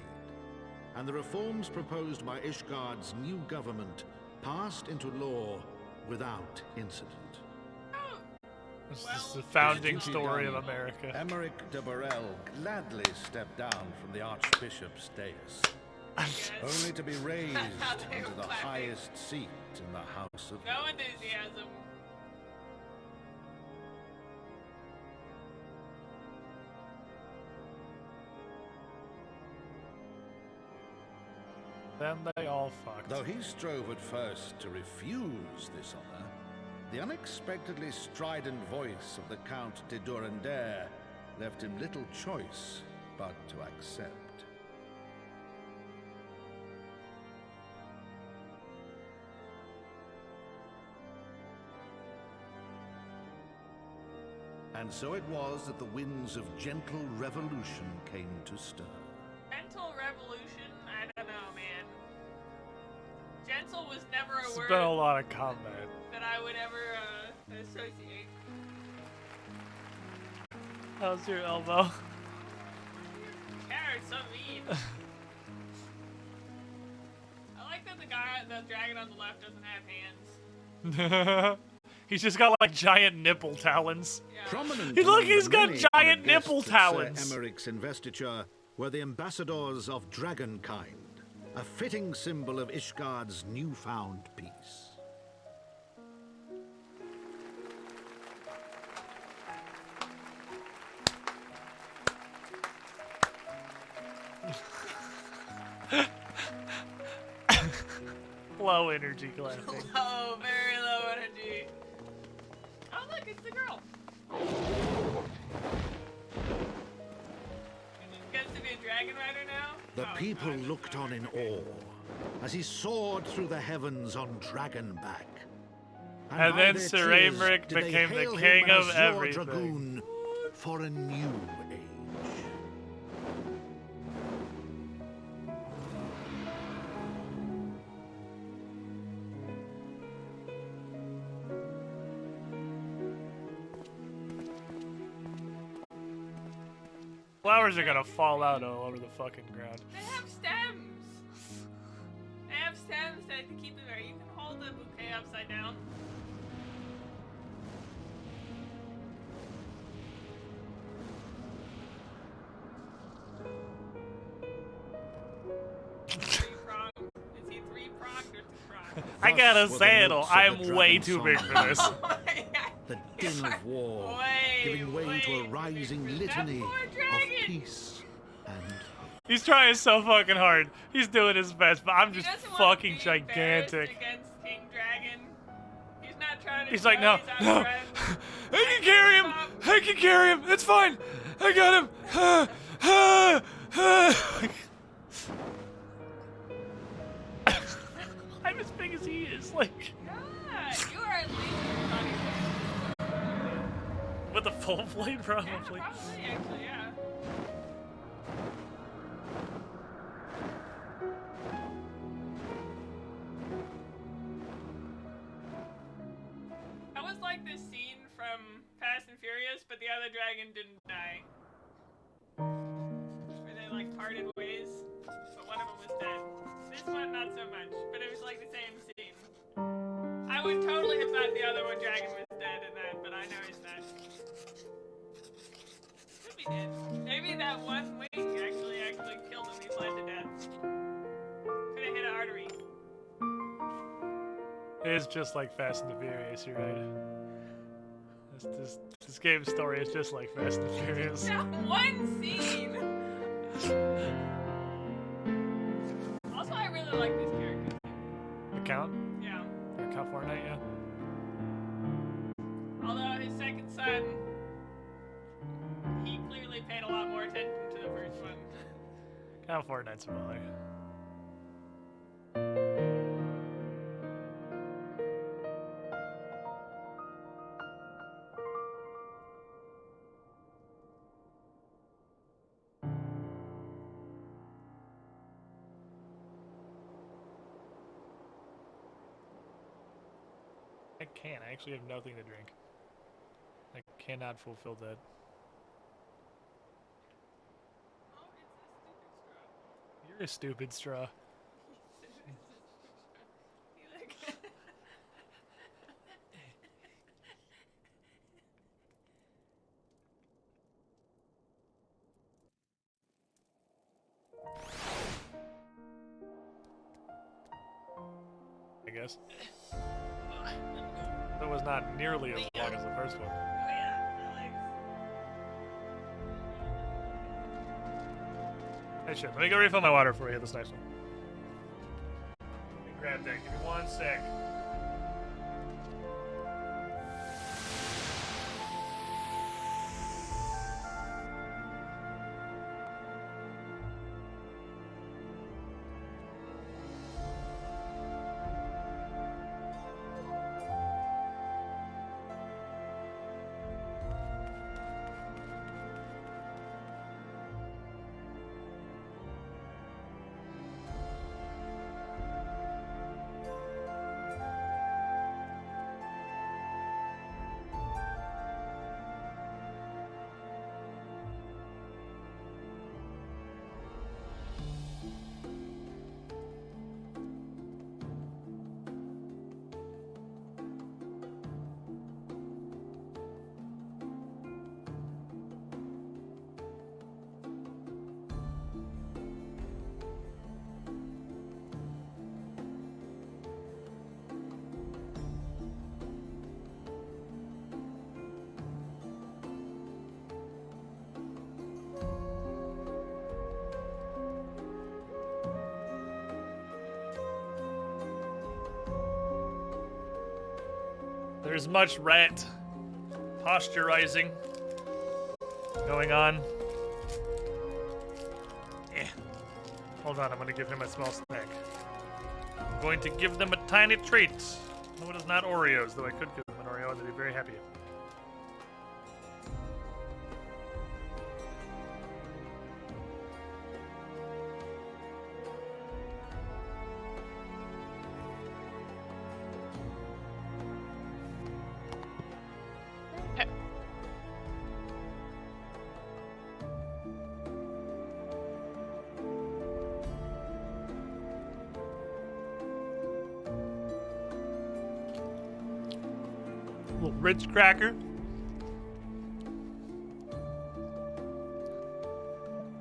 Speaker 5: and the reforms proposed by Ishgard's new government passed into law without incident.
Speaker 2: This is the founding story of America.
Speaker 5: Emeric de Burrell gladly stepped down from the archbishop's dais, only to be raised into the highest seat in the House of
Speaker 4: No enthusiasm.
Speaker 2: Then they all fucked.
Speaker 5: Though he strove at first to refuse this honor, the unexpectedly strident voice of the Count de Durandare left him little choice but to accept. And so it was that the winds of gentle revolution came to stir.
Speaker 4: Gentle revolution? I don't know, man. Gentle was never a
Speaker 2: It's
Speaker 4: word
Speaker 2: been a lot of combat.
Speaker 4: that I would ever associate.
Speaker 2: How's your elbow?
Speaker 4: Carrot's so mean. I like that the dragon on the left doesn't have hands.
Speaker 2: He's just got like giant nipple talons.
Speaker 5: Prominent
Speaker 2: Look,
Speaker 5: among
Speaker 2: he's
Speaker 5: the
Speaker 2: got
Speaker 5: many
Speaker 2: giant
Speaker 5: honored
Speaker 2: nipple
Speaker 5: guests at Sir
Speaker 2: talons.
Speaker 5: Emeric's investiture were the ambassadors of dragonkind, a fitting symbol of Ishgard's newfound peace.
Speaker 2: Low energy clapping.
Speaker 4: Low, very low energy. Oh look, it's the girl. He gets to be a dragon rider now?
Speaker 5: The people looked on in awe as he soared through the heavens on dragonback.
Speaker 2: And
Speaker 5: by
Speaker 2: then
Speaker 5: their
Speaker 2: Sir
Speaker 5: cheers
Speaker 2: Aymeric
Speaker 5: did they
Speaker 2: became the
Speaker 5: hail
Speaker 2: king
Speaker 5: him
Speaker 2: of
Speaker 5: as
Speaker 2: everything.
Speaker 5: Dragoon for a new age.
Speaker 2: Flowers are gonna fall out all over the fucking ground.
Speaker 4: They have stems. They have stems that can keep them there. You can hold the bouquet upside down. Three-pronged. Is he three-pronged or two-pronged?
Speaker 2: I got a
Speaker 5: Thus were the
Speaker 2: sandal.
Speaker 5: notes of
Speaker 2: I
Speaker 5: the
Speaker 2: am way
Speaker 5: dragon
Speaker 2: too big
Speaker 5: song.
Speaker 2: for this.
Speaker 5: The din of war, giving way to a rising litany of peace and
Speaker 2: He's trying so fucking hard. He's doing his best, but I'm
Speaker 4: He
Speaker 2: just
Speaker 4: doesn't want to
Speaker 2: fucking
Speaker 4: be embarrassed
Speaker 2: gigantic.
Speaker 4: against King Dragon. He's not trying to
Speaker 2: He's like,
Speaker 4: show
Speaker 2: no,
Speaker 4: he's out
Speaker 2: no.
Speaker 4: friends.
Speaker 2: I can carry him. I can carry him. It's fine. I got him. I'm as big as he is. Like,
Speaker 4: God, you are at least funny.
Speaker 2: with a full blade, probably.
Speaker 4: Yeah, probably, actually, yeah. That was like this scene from Fast and Furious, but the other dragon didn't die. Where they like parted ways, but one of them I would totally have thought the other one dragon was dead in that, but I know he's not. Could be dead. Maybe that one wing actually killed him. He bled to death. Could have hit an artery.
Speaker 2: It's just like Fast and the Furious, you're right. This game's story is just like Fast and the Furious.
Speaker 4: That one scene! Also, I really like this character.
Speaker 2: The Count?
Speaker 4: Yeah.
Speaker 2: The Count Fortnite, yeah.
Speaker 4: Although his second son, he clearly paid a lot more attention to the first one.
Speaker 2: Count Fortnite's a baller. I can't. I actually have nothing to drink. I cannot fulfill that. You're a stupid straw. I guess. That was not nearly as long as the first one. Hey, shit. Let me go refill my water before we hit this next one. Let me grab that. Give me 1 sec. There's much rat posturizing going on. Hold on, I'm gonna give him a small snack. I'm going to give them a tiny treat. No, it is not Oreos, though I could give them an Oreo and they'd be very happy. Little Ritz cracker.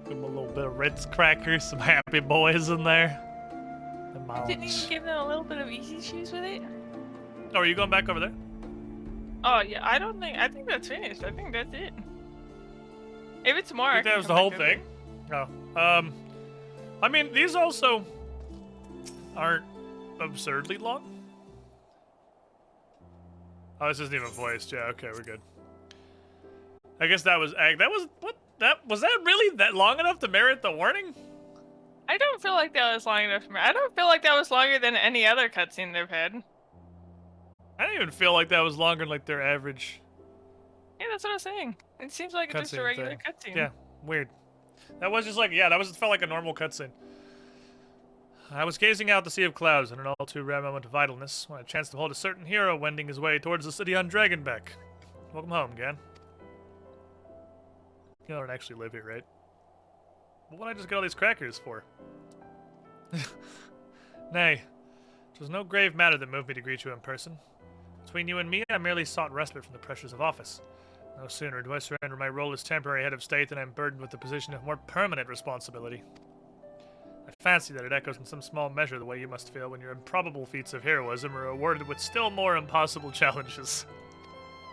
Speaker 2: Give them a little bit of Ritz crackers, some happy boys in there.
Speaker 4: Didn't you give them a little bit of easy cheese with it?
Speaker 2: Oh, are you going back over there?
Speaker 4: Oh yeah, I think that's finished. I think that's it. If it's more,
Speaker 2: I think that was the whole thing. Oh, I mean, these also aren't absurdly long. Oh, this isn't even voiced. Yeah, okay, we're good. I guess that was what? Was that really that long enough to merit the warning?
Speaker 4: I don't feel like that was long enough for me. I don't feel like that was longer than any other cutscene they've had.
Speaker 2: I don't even feel like that was longer than like their average.
Speaker 4: Yeah, that's what I was saying. It seems like just a regular cutscene.
Speaker 2: Yeah, weird. That was just like, yeah, that felt like a normal cutscene. I was gazing out the sea of clouds in an all too rare moment of idleness when I chanced to behold a certain hero wending his way towards the city on Dragonback. Welcome home, Gan. You don't actually live here, right? What would I just get all these crackers for? Nay, It was no grave matter that moved me to greet you in person. Between you and me, I merely sought respite from the pressures of office. No sooner do I surrender my role as temporary head of state than I am burdened with the position of more permanent responsibility. I fancy that it echoes in some small measure the way you must feel when your improbable feats of heroism are rewarded with still more impossible challenges.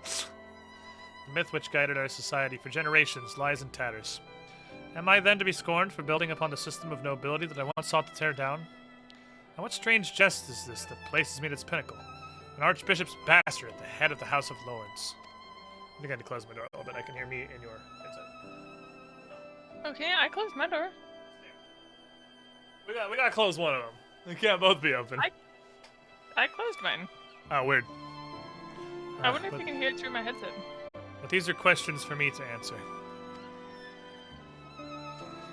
Speaker 2: The myth which guided our society for generations lies in tatters. Am I then to be scorned for building upon the system of nobility that I once sought to tear down? And what strange jest is this that places me at its pinnacle? An archbishop's bastard at the head of the House of Lords. I think I had to close my door a little bit. I can hear me in your headset.
Speaker 4: Okay, I closed my door.
Speaker 2: We gotta close one of them. They can't both be open.
Speaker 4: I closed mine.
Speaker 2: Oh, weird.
Speaker 4: I wonder if you can hear it through my headset.
Speaker 2: But these are questions for me to answer.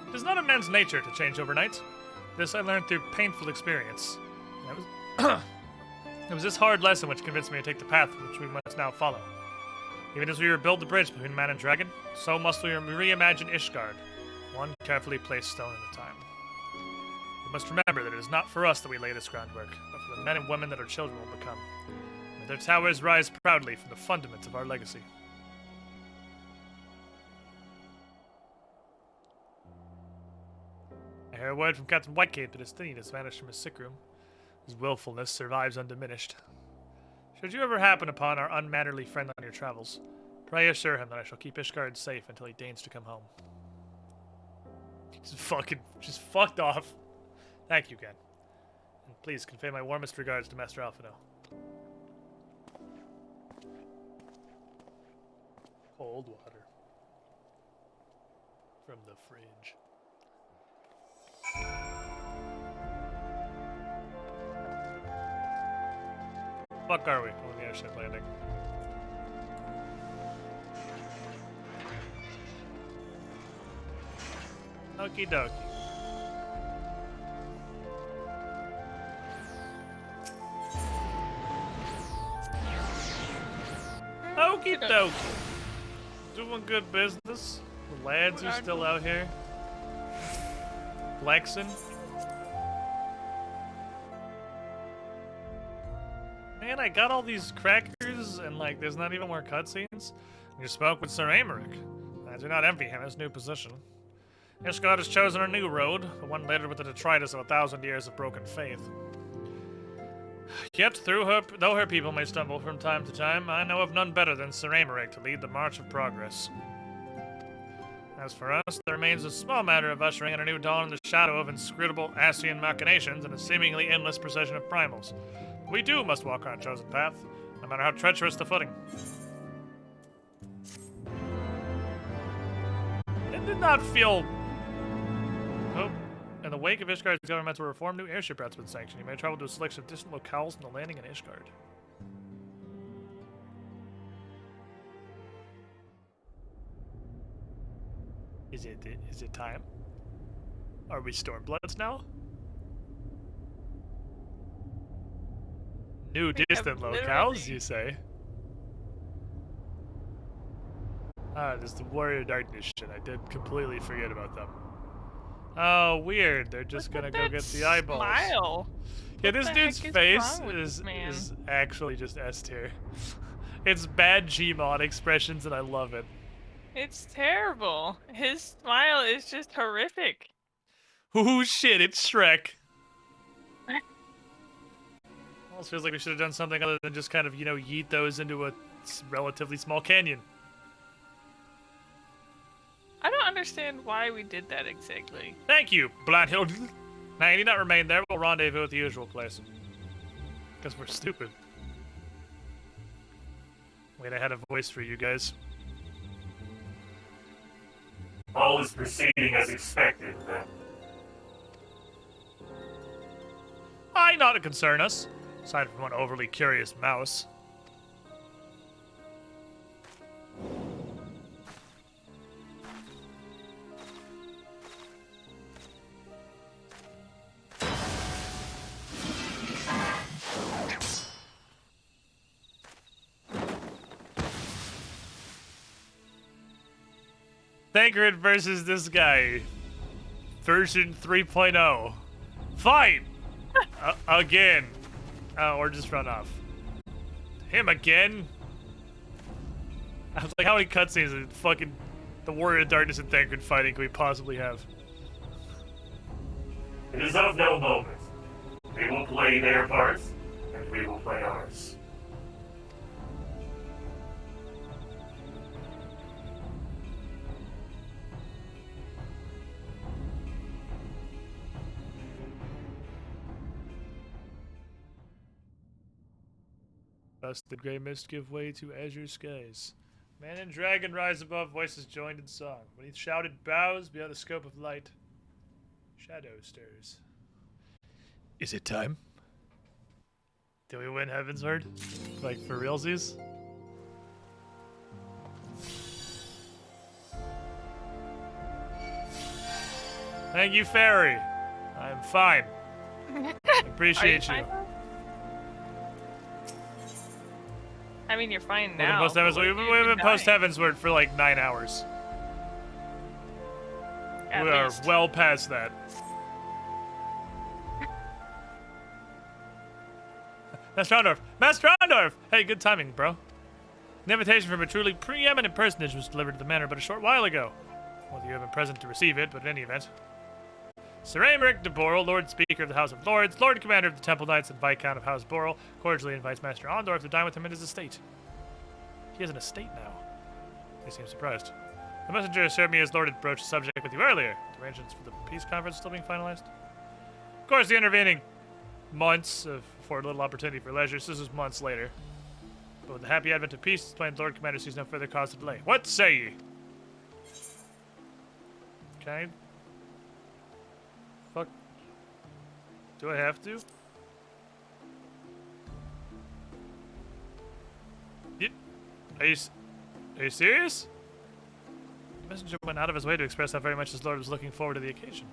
Speaker 2: It is not a man's nature to change overnight. This I learned through painful experience. It was this hard lesson which convinced me to take the path which we must now follow. Even as we rebuild the bridge between man and dragon, so must we reimagine Ishgard, one carefully placed stone at a time. We must remember that it is not for us that we lay this groundwork, but for the men and women that our children will become. May their towers rise proudly from the fundaments of our legacy. I hear a word from Captain Whitecape that Estinian has vanished from his sick room. His willfulness survives undiminished. Should you ever happen upon our unmannerly friend on your travels, pray assure him that I shall keep Ishgard safe until he deigns to come home. Just fucked off. Thank you, Ken. And please convey my warmest regards to Master Alphino. Cold water. From the fridge. Fuck are we? On the airship landing. Okie dokie. Okie dokie. Doing good business. The lads are still out here. Flexing. Man, I got all these crackers and like there's not even more cutscenes. You spoke with Sir Aymeric. I do not envy him his new position. Ishgard has chosen a new road, the one littered with the detritus of 1,000 years of broken faith. Yet, though her people may stumble from time to time, I know of none better than Sir Aymeric to lead the march of progress. As for us, there remains a small matter of ushering in a new dawn in the shadow of inscrutable Ascian machinations and a seemingly endless procession of primals. We too must walk our chosen path, no matter how treacherous the footing. It did not feel... Oh, in the wake of Ishgard's governmental reform, new airship routes have been sanctioned. You may travel to a selection of distant locales and the landing in Ishgard. Is it time? Are we Stormbloods now? New distant locales, you say? Ah, there's the Warrior Darkness shit. I did completely forget about them. Oh, weird. They're just gonna go get the eyeballs.
Speaker 4: Smile.
Speaker 2: Yeah, this dude's face is actually just S tier. It's bad Gmod expressions and I love it.
Speaker 4: It's terrible. His smile is just horrific.
Speaker 2: Oh shit, it's Shrek. Almost feels like we should have done something other than just kind of, you know, yeet those into a relatively small canyon.
Speaker 4: I don't understand why we did that exactly.
Speaker 2: Thank you, Blindhill. Now, you need not remain there. We'll rendezvous at the usual place. Because we're stupid. Wait, I had a voice for you guys. All is proceeding as expected, then. Aye, not to concern us. Aside from one overly curious mouse. Thancred versus this guy. Version 3.0. Fight! Again. Or just run off. Him again? I was like, how many cutscenes of fucking the Warrior of Darkness and Thancred fighting can we possibly have?
Speaker 18: It is of no moment. They will play their parts, and we will play ours.
Speaker 2: Thus the grey mist give way to azure skies. Man and dragon rise above, voices joined in song. Beneath shouted boughs, beyond the scope of light, shadow stirs. Is it time? Do we win Heavensward? Like, for realsies? Thank you, Fairy. I'm fine. I appreciate you.
Speaker 4: I mean, you're fine
Speaker 2: We've
Speaker 4: now.
Speaker 2: been post Heavensward for like 9 hours.
Speaker 4: At
Speaker 2: we are
Speaker 4: least.
Speaker 2: well past that. Master Ondorf! Master Ondorf! Hey, good timing, bro. An invitation from a truly preeminent personage was delivered to the manor but a short while ago. Whether you have been present to receive it, but in any event. Sir Aymeric de Borel, Lord Speaker of the House of Lords, Lord Commander of the Temple Knights, and Viscount of House Borel, cordially invites Master Ondorf to dine with him in his estate. He has an estate now. He seems surprised. The messenger assured me his lord had broached the subject with you earlier. The arrangements for the peace conference still being finalized. Of course, the intervening months afford little opportunity for leisure, so this is months later. But with the happy advent of peace, the plain Lord Commander sees no further cause to delay. What say ye? Can I... Fuck. Do I have to? Are you serious? The messenger went out of his way to express how very much his lord was looking forward to the occasion.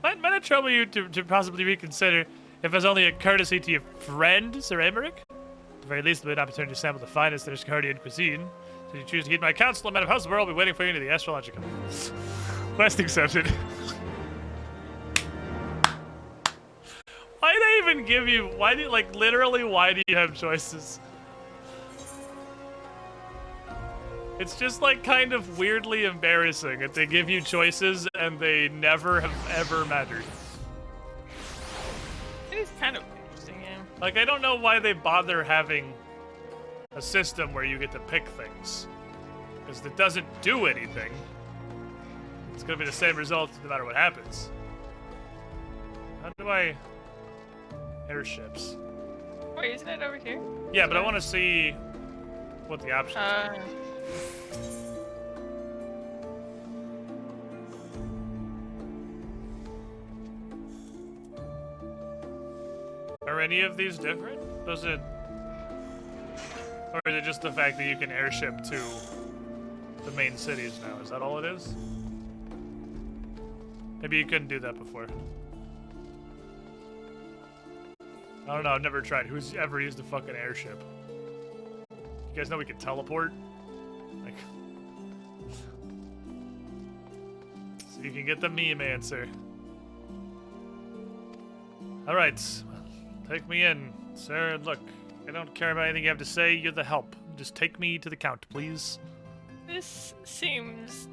Speaker 2: Might it trouble you to possibly reconsider if as only a courtesy to your friend, Sir Aymeric? At the very least, there'll be an opportunity to sample the finest Ishgardian cuisine. Should you choose to heed my counsel, a man of House of World will be waiting for you into the astrological. Quest accepted. Why do they even give you, why do you, like, literally, why do you have choices? It's just, like, kind of weirdly embarrassing that they give you choices and they never have ever mattered.
Speaker 4: It is kind of interesting, yeah.
Speaker 2: Like, I don't know why they bother having a system where you get to pick things. Because it doesn't do anything. It's gonna be the same result no matter what happens. How do I... Airships.
Speaker 4: Wait, isn't it over here?
Speaker 2: Yeah, but I want to see what the options are. Are any of these different? Does it... Or is it just the fact that you can airship to the main cities now? Is that all it is? Maybe you couldn't do that before. I don't know, I've never tried. Who's ever used a fucking airship? You guys know we can teleport? Like... So you can get the meme answer. Alright. Take me in, sir. Look, I don't care about anything you have to say. You're the help. Just take me to the count, please.
Speaker 4: This seems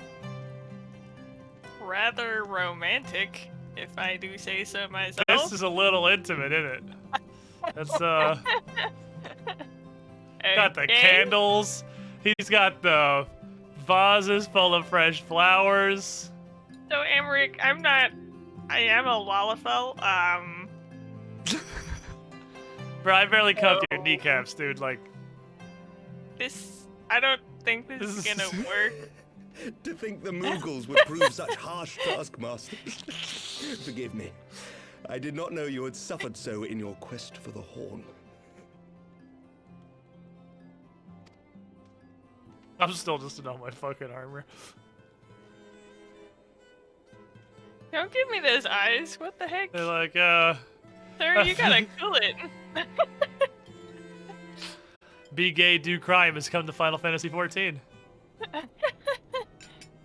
Speaker 4: rather romantic, if I do say so myself.
Speaker 2: This is a little intimate, isn't it? That's, got the candles. He's got the vases full of fresh flowers.
Speaker 4: So, Aymeric, I am a Lalafell,
Speaker 2: Bro, I barely cuffed your kneecaps, dude, like...
Speaker 4: I don't think this is gonna work.
Speaker 9: To think the Mughals would prove such harsh taskmasters. Forgive me. I did not know you had suffered so in your quest for the horn.
Speaker 2: I'm still just in all my fucking armor.
Speaker 4: Don't give me those eyes. What the heck?
Speaker 2: They're like,
Speaker 4: Sir, you gotta cool it.
Speaker 2: Be gay, do crime has come to Final Fantasy XIV.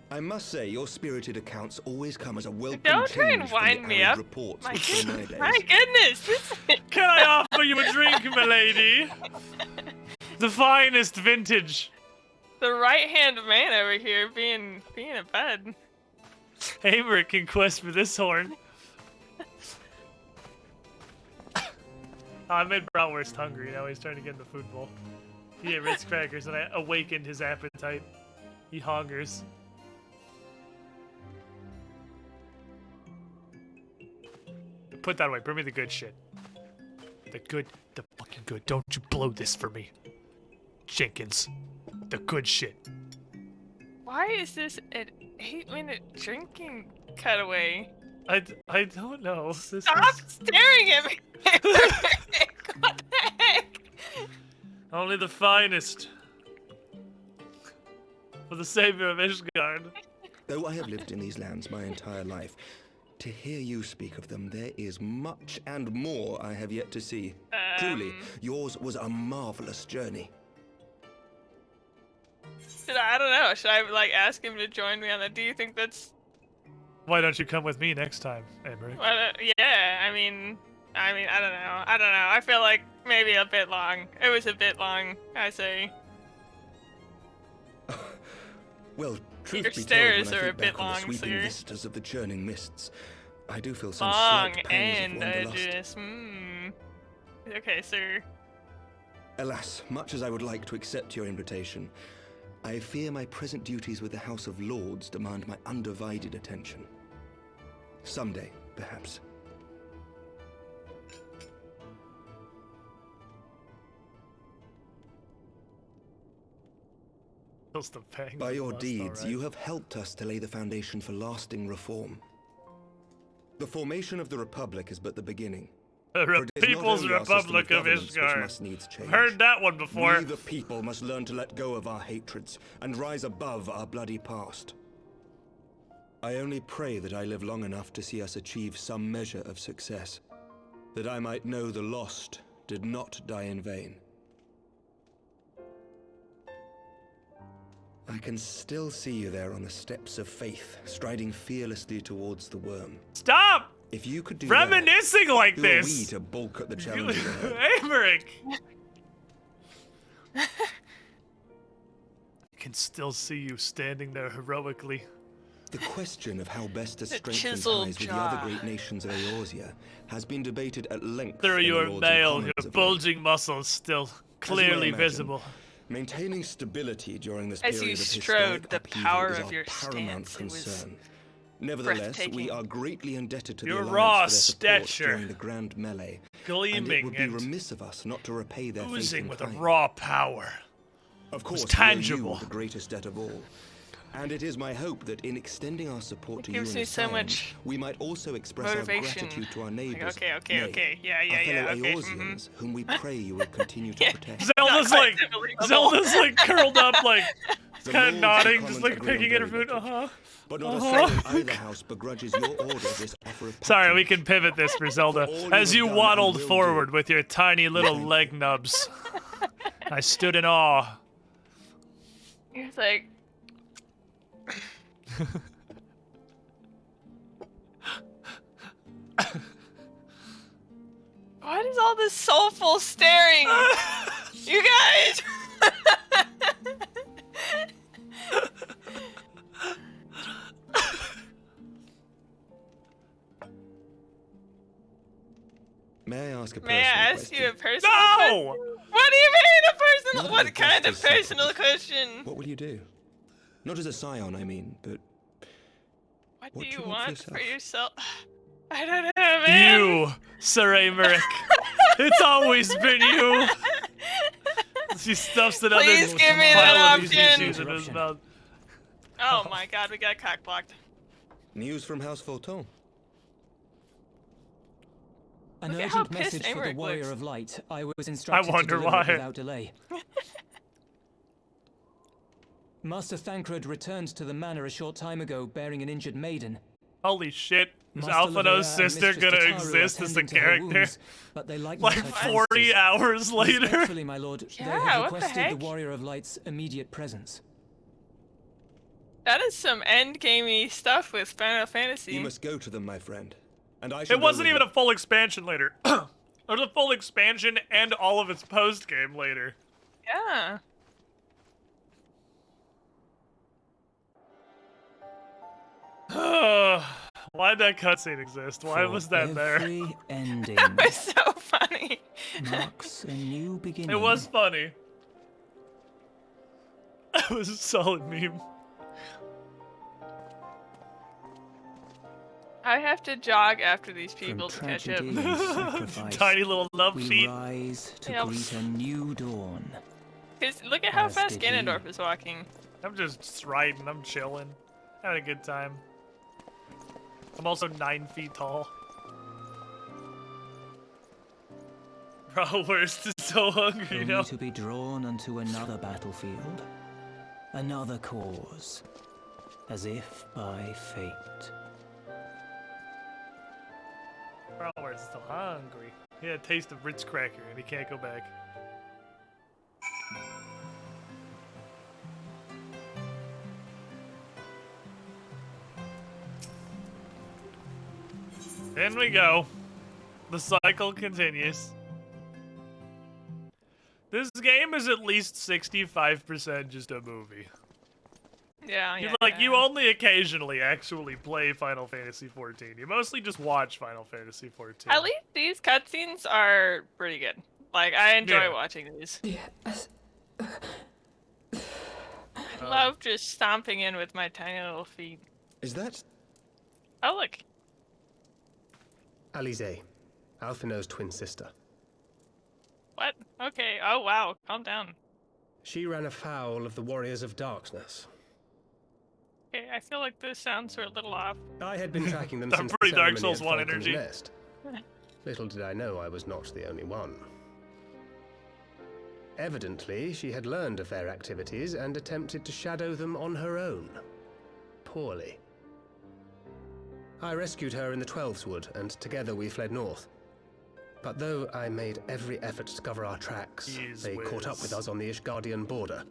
Speaker 9: I must say, your spirited accounts always come as a welcome
Speaker 4: Don't try and
Speaker 9: change from
Speaker 4: wind
Speaker 9: the
Speaker 4: me
Speaker 9: arid
Speaker 4: up.
Speaker 9: reports
Speaker 4: My,
Speaker 9: which fill my days.
Speaker 4: my goodness.
Speaker 2: Can I offer you a drink, milady? The finest vintage.
Speaker 4: The right-hand man over here being a bud.
Speaker 2: Hamer can quest for this horn. I made Bratwurst hungry. Now he's trying to get in the food bowl. He ate Ritz crackers and I awakened his appetite. He hungers. Put that away. Bring me the good shit. The fucking good. Don't you blow this for me. Jenkins. The good shit.
Speaker 4: Why is this an 8-minute drinking cutaway?
Speaker 2: I don't know.
Speaker 4: Stop staring at me! What the heck?
Speaker 2: Only the finest. For the savior of Ishgard.
Speaker 9: Though I have lived in these lands my entire life, to hear you speak of them, there is much and more I have yet to see. Truly, yours was a marvelous journey.
Speaker 4: I don't know. Should I like ask him to join me on that? Do you think that's?
Speaker 2: Why don't you come with me next time, Emery?
Speaker 4: Well, yeah. I mean, I don't know. I feel like maybe a bit long. It was a bit long, I say.
Speaker 9: Well, truth
Speaker 4: Your
Speaker 9: be told,
Speaker 4: stairs
Speaker 9: when I
Speaker 4: are a
Speaker 9: think
Speaker 4: bit
Speaker 9: back on the
Speaker 4: long,
Speaker 9: sweeping
Speaker 4: sir.
Speaker 9: vistas of the churning mists, I do feel some
Speaker 4: Long
Speaker 9: slight pangs of
Speaker 4: and
Speaker 9: wanderlust.
Speaker 4: arduous. Okay, sir.
Speaker 9: Alas, much as I would like to accept your invitation, I fear my present duties with the House of Lords demand my undivided attention. Someday, perhaps. By your deeds, you have helped us to lay the foundation for lasting reform. The formation of the Republic is but the beginning. For it is not
Speaker 2: People's
Speaker 9: only our system
Speaker 2: Republic of
Speaker 9: governance which
Speaker 2: Ishgard.
Speaker 9: must needs change.
Speaker 2: Heard that one before.
Speaker 9: We, the people, must learn to let go of our hatreds and rise above our bloody past. I only pray that I live long enough to see us achieve some measure of success, that I might know the lost did not die in vain. I can still see you there on the steps of faith, striding fearlessly towards the worm.
Speaker 2: Stop!
Speaker 9: If you could do
Speaker 2: reminiscing
Speaker 9: that,
Speaker 2: like
Speaker 9: who
Speaker 2: this.
Speaker 9: are we to balk at the challenges ahead?
Speaker 2: Americ! I can still see you standing there heroically.
Speaker 9: The question of how best to
Speaker 4: The
Speaker 9: strengthen
Speaker 4: chiseled
Speaker 9: ties with the
Speaker 4: jaw.
Speaker 9: other great nations of Eorzea has been debated at length.
Speaker 2: Through
Speaker 9: in the
Speaker 2: your
Speaker 9: Lords and
Speaker 2: mail,
Speaker 9: Commons
Speaker 2: your
Speaker 9: of late.
Speaker 2: bulging muscles still
Speaker 9: As you may
Speaker 2: clearly
Speaker 9: imagine,
Speaker 2: visible.
Speaker 9: Maintaining stability during this
Speaker 4: As
Speaker 9: period
Speaker 4: you
Speaker 9: of
Speaker 4: strode
Speaker 9: historic
Speaker 4: the
Speaker 9: upheaval
Speaker 4: power
Speaker 9: is
Speaker 4: of
Speaker 9: our
Speaker 4: your
Speaker 9: paramount
Speaker 4: stance, it was
Speaker 9: concern. Nevertheless, we
Speaker 4: breathtaking.
Speaker 9: are greatly indebted to
Speaker 2: Your
Speaker 9: the
Speaker 2: raw
Speaker 9: Alliance for their support
Speaker 2: stature,
Speaker 9: during the grand melee, and it
Speaker 2: gleaming
Speaker 9: would be
Speaker 2: and
Speaker 9: remiss of us not to repay their faith
Speaker 2: oozing
Speaker 9: in
Speaker 2: with a
Speaker 9: kind.
Speaker 2: raw power.
Speaker 9: Of course,
Speaker 2: was
Speaker 9: we owe
Speaker 2: tangible.
Speaker 9: you the greatest debt of all. And it is my hope that in extending our support to you
Speaker 4: gives
Speaker 9: and
Speaker 4: me
Speaker 9: the
Speaker 4: so
Speaker 9: Scions,
Speaker 4: much
Speaker 9: we might also express our
Speaker 4: motivation.
Speaker 9: gratitude to our
Speaker 4: Like,
Speaker 9: neighbors.
Speaker 4: okay,
Speaker 9: nay,
Speaker 4: yeah,
Speaker 9: our fellow
Speaker 4: okay.
Speaker 9: Eorzeans, whom we pray you will continue to protect.
Speaker 2: Zelda's
Speaker 4: Not
Speaker 2: like,
Speaker 4: quite believable.
Speaker 2: Zelda's like curled up, like
Speaker 9: The
Speaker 2: kind of
Speaker 9: Lords and
Speaker 2: nodding, just
Speaker 9: Commons
Speaker 2: like
Speaker 9: agree on
Speaker 2: picking at her
Speaker 9: very
Speaker 2: food.
Speaker 9: little. But not a
Speaker 2: Uh-huh.
Speaker 9: soul in either house begrudges your order this offer of
Speaker 2: Sorry, we
Speaker 9: patronage.
Speaker 2: can pivot this for Zelda.
Speaker 9: all you
Speaker 2: As
Speaker 9: have
Speaker 2: you
Speaker 9: done and
Speaker 2: waddled
Speaker 9: will do.
Speaker 2: forward with your tiny little leg nubs, I stood in awe.
Speaker 4: It's like. What is all this soulful staring? You guys!
Speaker 9: May I ask a personal
Speaker 4: May I ask
Speaker 9: question?
Speaker 4: you a personal
Speaker 2: No!
Speaker 4: question? What do you mean a personal?
Speaker 9: Not
Speaker 4: What
Speaker 9: as
Speaker 4: kind of
Speaker 9: just as
Speaker 4: personal question?
Speaker 9: What will you do? Not as a scion, I mean, but
Speaker 4: What
Speaker 9: what
Speaker 4: do
Speaker 9: do
Speaker 4: you
Speaker 9: you want
Speaker 4: want
Speaker 9: for
Speaker 4: for yourself? I don't know, man.
Speaker 2: You, Sir Americ. It's always been you. She stuffs another
Speaker 4: Please give me
Speaker 2: pile
Speaker 4: that
Speaker 2: of these
Speaker 4: option.
Speaker 2: issues in his mouth.
Speaker 4: Oh my god, we got cock blocked.
Speaker 9: news from House Fulton.
Speaker 12: An
Speaker 4: Look at how
Speaker 12: urgent
Speaker 4: pissed
Speaker 12: message for the
Speaker 4: Americ
Speaker 12: Warrior
Speaker 4: looks.
Speaker 12: of Light. I was instructed
Speaker 2: wonder
Speaker 12: to deliver
Speaker 2: why.
Speaker 12: it without delay. Master Thancred returned to the manor a short time ago, bearing an injured maiden.
Speaker 2: Holy shit. Is
Speaker 12: Master
Speaker 2: Alphinaud's
Speaker 12: Lavera and
Speaker 2: sister
Speaker 12: Mistress
Speaker 2: gonna
Speaker 12: Tataru
Speaker 2: exist as the
Speaker 12: attending to her
Speaker 2: character?
Speaker 12: wounds, but they like
Speaker 2: Like
Speaker 12: not her
Speaker 2: 40
Speaker 12: chances.
Speaker 2: hours later?
Speaker 12: Respectfully, my lord, they
Speaker 4: Yeah,
Speaker 12: have
Speaker 4: what the
Speaker 12: requested the
Speaker 4: heck?
Speaker 12: Warrior of Light's immediate presence.
Speaker 4: That is some endgamey stuff with Final Fantasy.
Speaker 9: You must go to them, my friend. And I shall
Speaker 2: It
Speaker 9: go
Speaker 2: wasn't
Speaker 9: with
Speaker 2: even
Speaker 9: you.
Speaker 2: a full expansion later. There's a full expansion and all of its post game later.
Speaker 4: Yeah.
Speaker 2: Why'd that cutscene exist? Why
Speaker 12: For
Speaker 2: was that there?
Speaker 12: every ending
Speaker 4: That was so funny.
Speaker 12: marks a new beginning.
Speaker 2: It was funny. It was a solid meme.
Speaker 4: I have to jog after these people
Speaker 12: From
Speaker 4: to catch up.
Speaker 12: tragedy and sacrifice,
Speaker 2: Tiny little nub
Speaker 12: we
Speaker 2: feet.
Speaker 12: rise to
Speaker 4: Yep.
Speaker 12: greet a new dawn.
Speaker 4: 'Cause look at how
Speaker 12: As
Speaker 4: fast
Speaker 12: did he.
Speaker 4: Ganondorf is walking.
Speaker 2: I'm just riding. I'm chilling. Having a good time. I'm also 9 feet tall. Bro, we're just so hungry
Speaker 12: Only
Speaker 2: now.
Speaker 12: to be drawn onto another battlefield, another cause, as if by fate.
Speaker 2: Bro, we're still hungry. He had a taste of Ritz cracker and he can't go back. In we go. The cycle continues. This game is at least 65% just a movie.
Speaker 4: Yeah,
Speaker 2: You
Speaker 4: yeah.
Speaker 2: like you only occasionally actually play Final Fantasy XIV. You mostly just watch Final Fantasy XIV.
Speaker 4: At least these cutscenes are pretty good. Like, I enjoy
Speaker 2: Yeah.
Speaker 4: watching these. I love just stomping in with my tiny little feet.
Speaker 10: Is that
Speaker 4: Oh, look.
Speaker 10: Alize, Alphinaud's twin sister?
Speaker 4: What? Okay. Oh, wow. Calm down.
Speaker 10: She ran afoul of the Warriors of Darkness.
Speaker 4: Okay, I feel like those sounds are a little off.
Speaker 10: I had been tracking them
Speaker 2: I'm
Speaker 10: since
Speaker 2: pretty
Speaker 10: the
Speaker 2: Dark
Speaker 10: ceremony
Speaker 2: Souls
Speaker 10: at
Speaker 2: 1
Speaker 10: Falcon's
Speaker 2: energy.
Speaker 10: Nest. Little did I know I was not the only one. Evidently, she had learned of their activities and attempted to shadow them on her own. Poorly. I rescued her in the Twelveswood, and together we fled north. But though I made every effort to cover our tracks,
Speaker 2: Jeez
Speaker 10: they caught up
Speaker 2: whiz.
Speaker 10: with us on the Ishgardian border.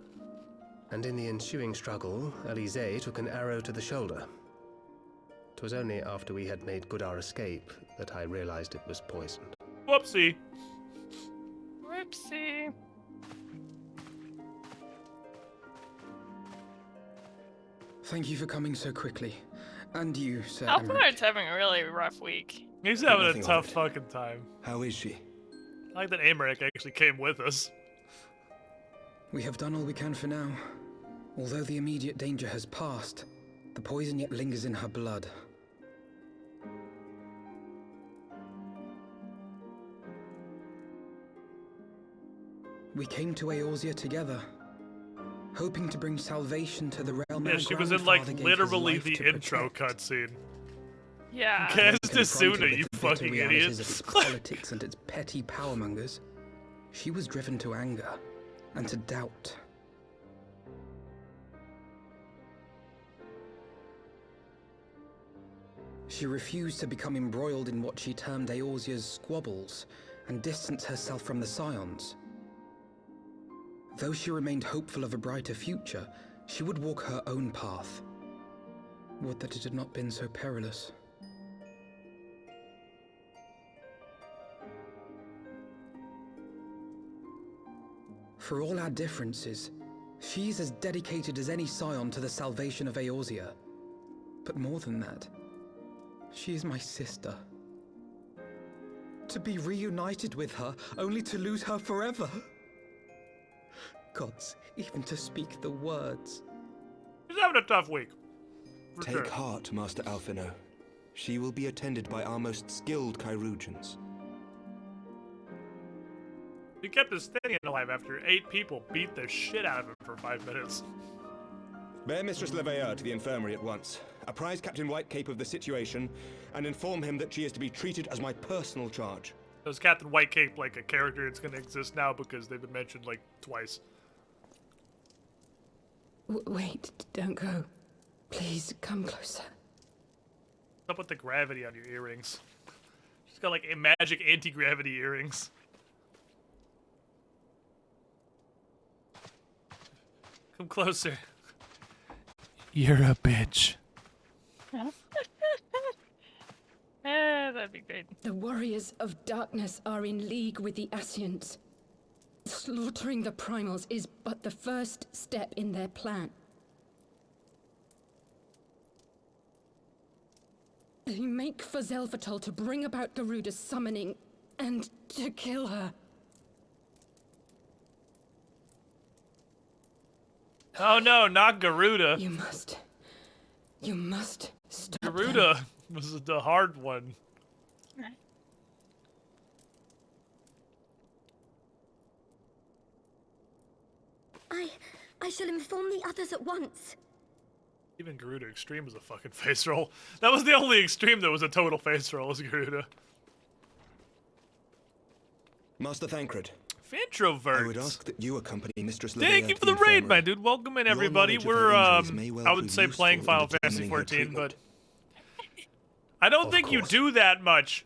Speaker 10: And in the ensuing struggle, Alize took an arrow to the shoulder. 'Twas only after we had made good our escape that I realized it was poisoned.
Speaker 2: Whoopsie.
Speaker 4: Whoopsie.
Speaker 15: Thank you for coming so quickly. And you, Sir
Speaker 4: Alphinaud's having a really rough week.
Speaker 2: He's having a
Speaker 9: Nothing of
Speaker 2: tough
Speaker 9: it.
Speaker 2: fucking time.
Speaker 9: How is she?
Speaker 2: I like that Amaric actually came with us.
Speaker 15: We have done all we can for now. Although the immediate danger has passed, the poison yet lingers in her blood. We came to Eorzea together, hoping to bring salvation to the realm.
Speaker 2: Yeah,
Speaker 15: our
Speaker 2: she was in like
Speaker 15: grandfather gave his
Speaker 2: literally
Speaker 15: life
Speaker 2: the
Speaker 15: to
Speaker 2: intro
Speaker 15: protect.
Speaker 2: cutscene.
Speaker 4: Yeah.
Speaker 2: Cast
Speaker 15: Confronted
Speaker 2: Asuna,
Speaker 15: with
Speaker 2: you
Speaker 15: the bitter
Speaker 2: fucking
Speaker 15: realities
Speaker 2: idiot.
Speaker 15: of its politics and its petty powermongers, she was driven to anger and to doubt. She refused to become embroiled in what she termed Eorzea's squabbles and distance herself from the Scions. Though she remained hopeful of a brighter future, she would walk her own path. Would that it had not been so perilous. For all our differences, she's as dedicated as any Scion to the salvation of Eorzea. But more than that, she is my sister. To be reunited with her, only to lose her forever. Gods, even to speak the words.
Speaker 2: He's having a tough week. For
Speaker 9: Take
Speaker 2: sure.
Speaker 9: heart, Master Alphinaud. She will be attended by our most skilled Chirurgeons.
Speaker 2: He kept Estinian alive after 8 people beat the shit out of him for 5 minutes.
Speaker 9: Bear Mistress Leveilleur to the infirmary at once. Apprise Captain Whitecape of the situation, and inform him that she is to be treated as my personal charge.
Speaker 2: So is Captain Whitecape like a character that's gonna exist now because they've been mentioned like twice?
Speaker 8: Wait, don't go. Please, come closer.
Speaker 2: What's up with the gravity on your earrings? She's got like magic anti-gravity earrings. Come closer. You're a bitch.
Speaker 4: That'd be great.
Speaker 8: The warriors of darkness are in league with the Ascians. Slaughtering the primals is but the first step in their plan. They make for Zelvatol to bring about Garuda's summoning and to kill her.
Speaker 2: Oh no, not Garuda.
Speaker 8: You must stop
Speaker 2: Garuda
Speaker 8: them.
Speaker 2: was the hard one.
Speaker 19: I shall inform the others at once.
Speaker 2: Even Garuda Extreme was a fucking face roll. That was the only Extreme that was a total face roll, was Garuda.
Speaker 9: Master Thancred.
Speaker 2: Fantrovert.
Speaker 9: I would ask that you accompany Mistress
Speaker 2: Thank you for the raid, my dude. Welcome in, everybody. We're, I would say playing Final Fantasy XIV, but I don't think you do that much.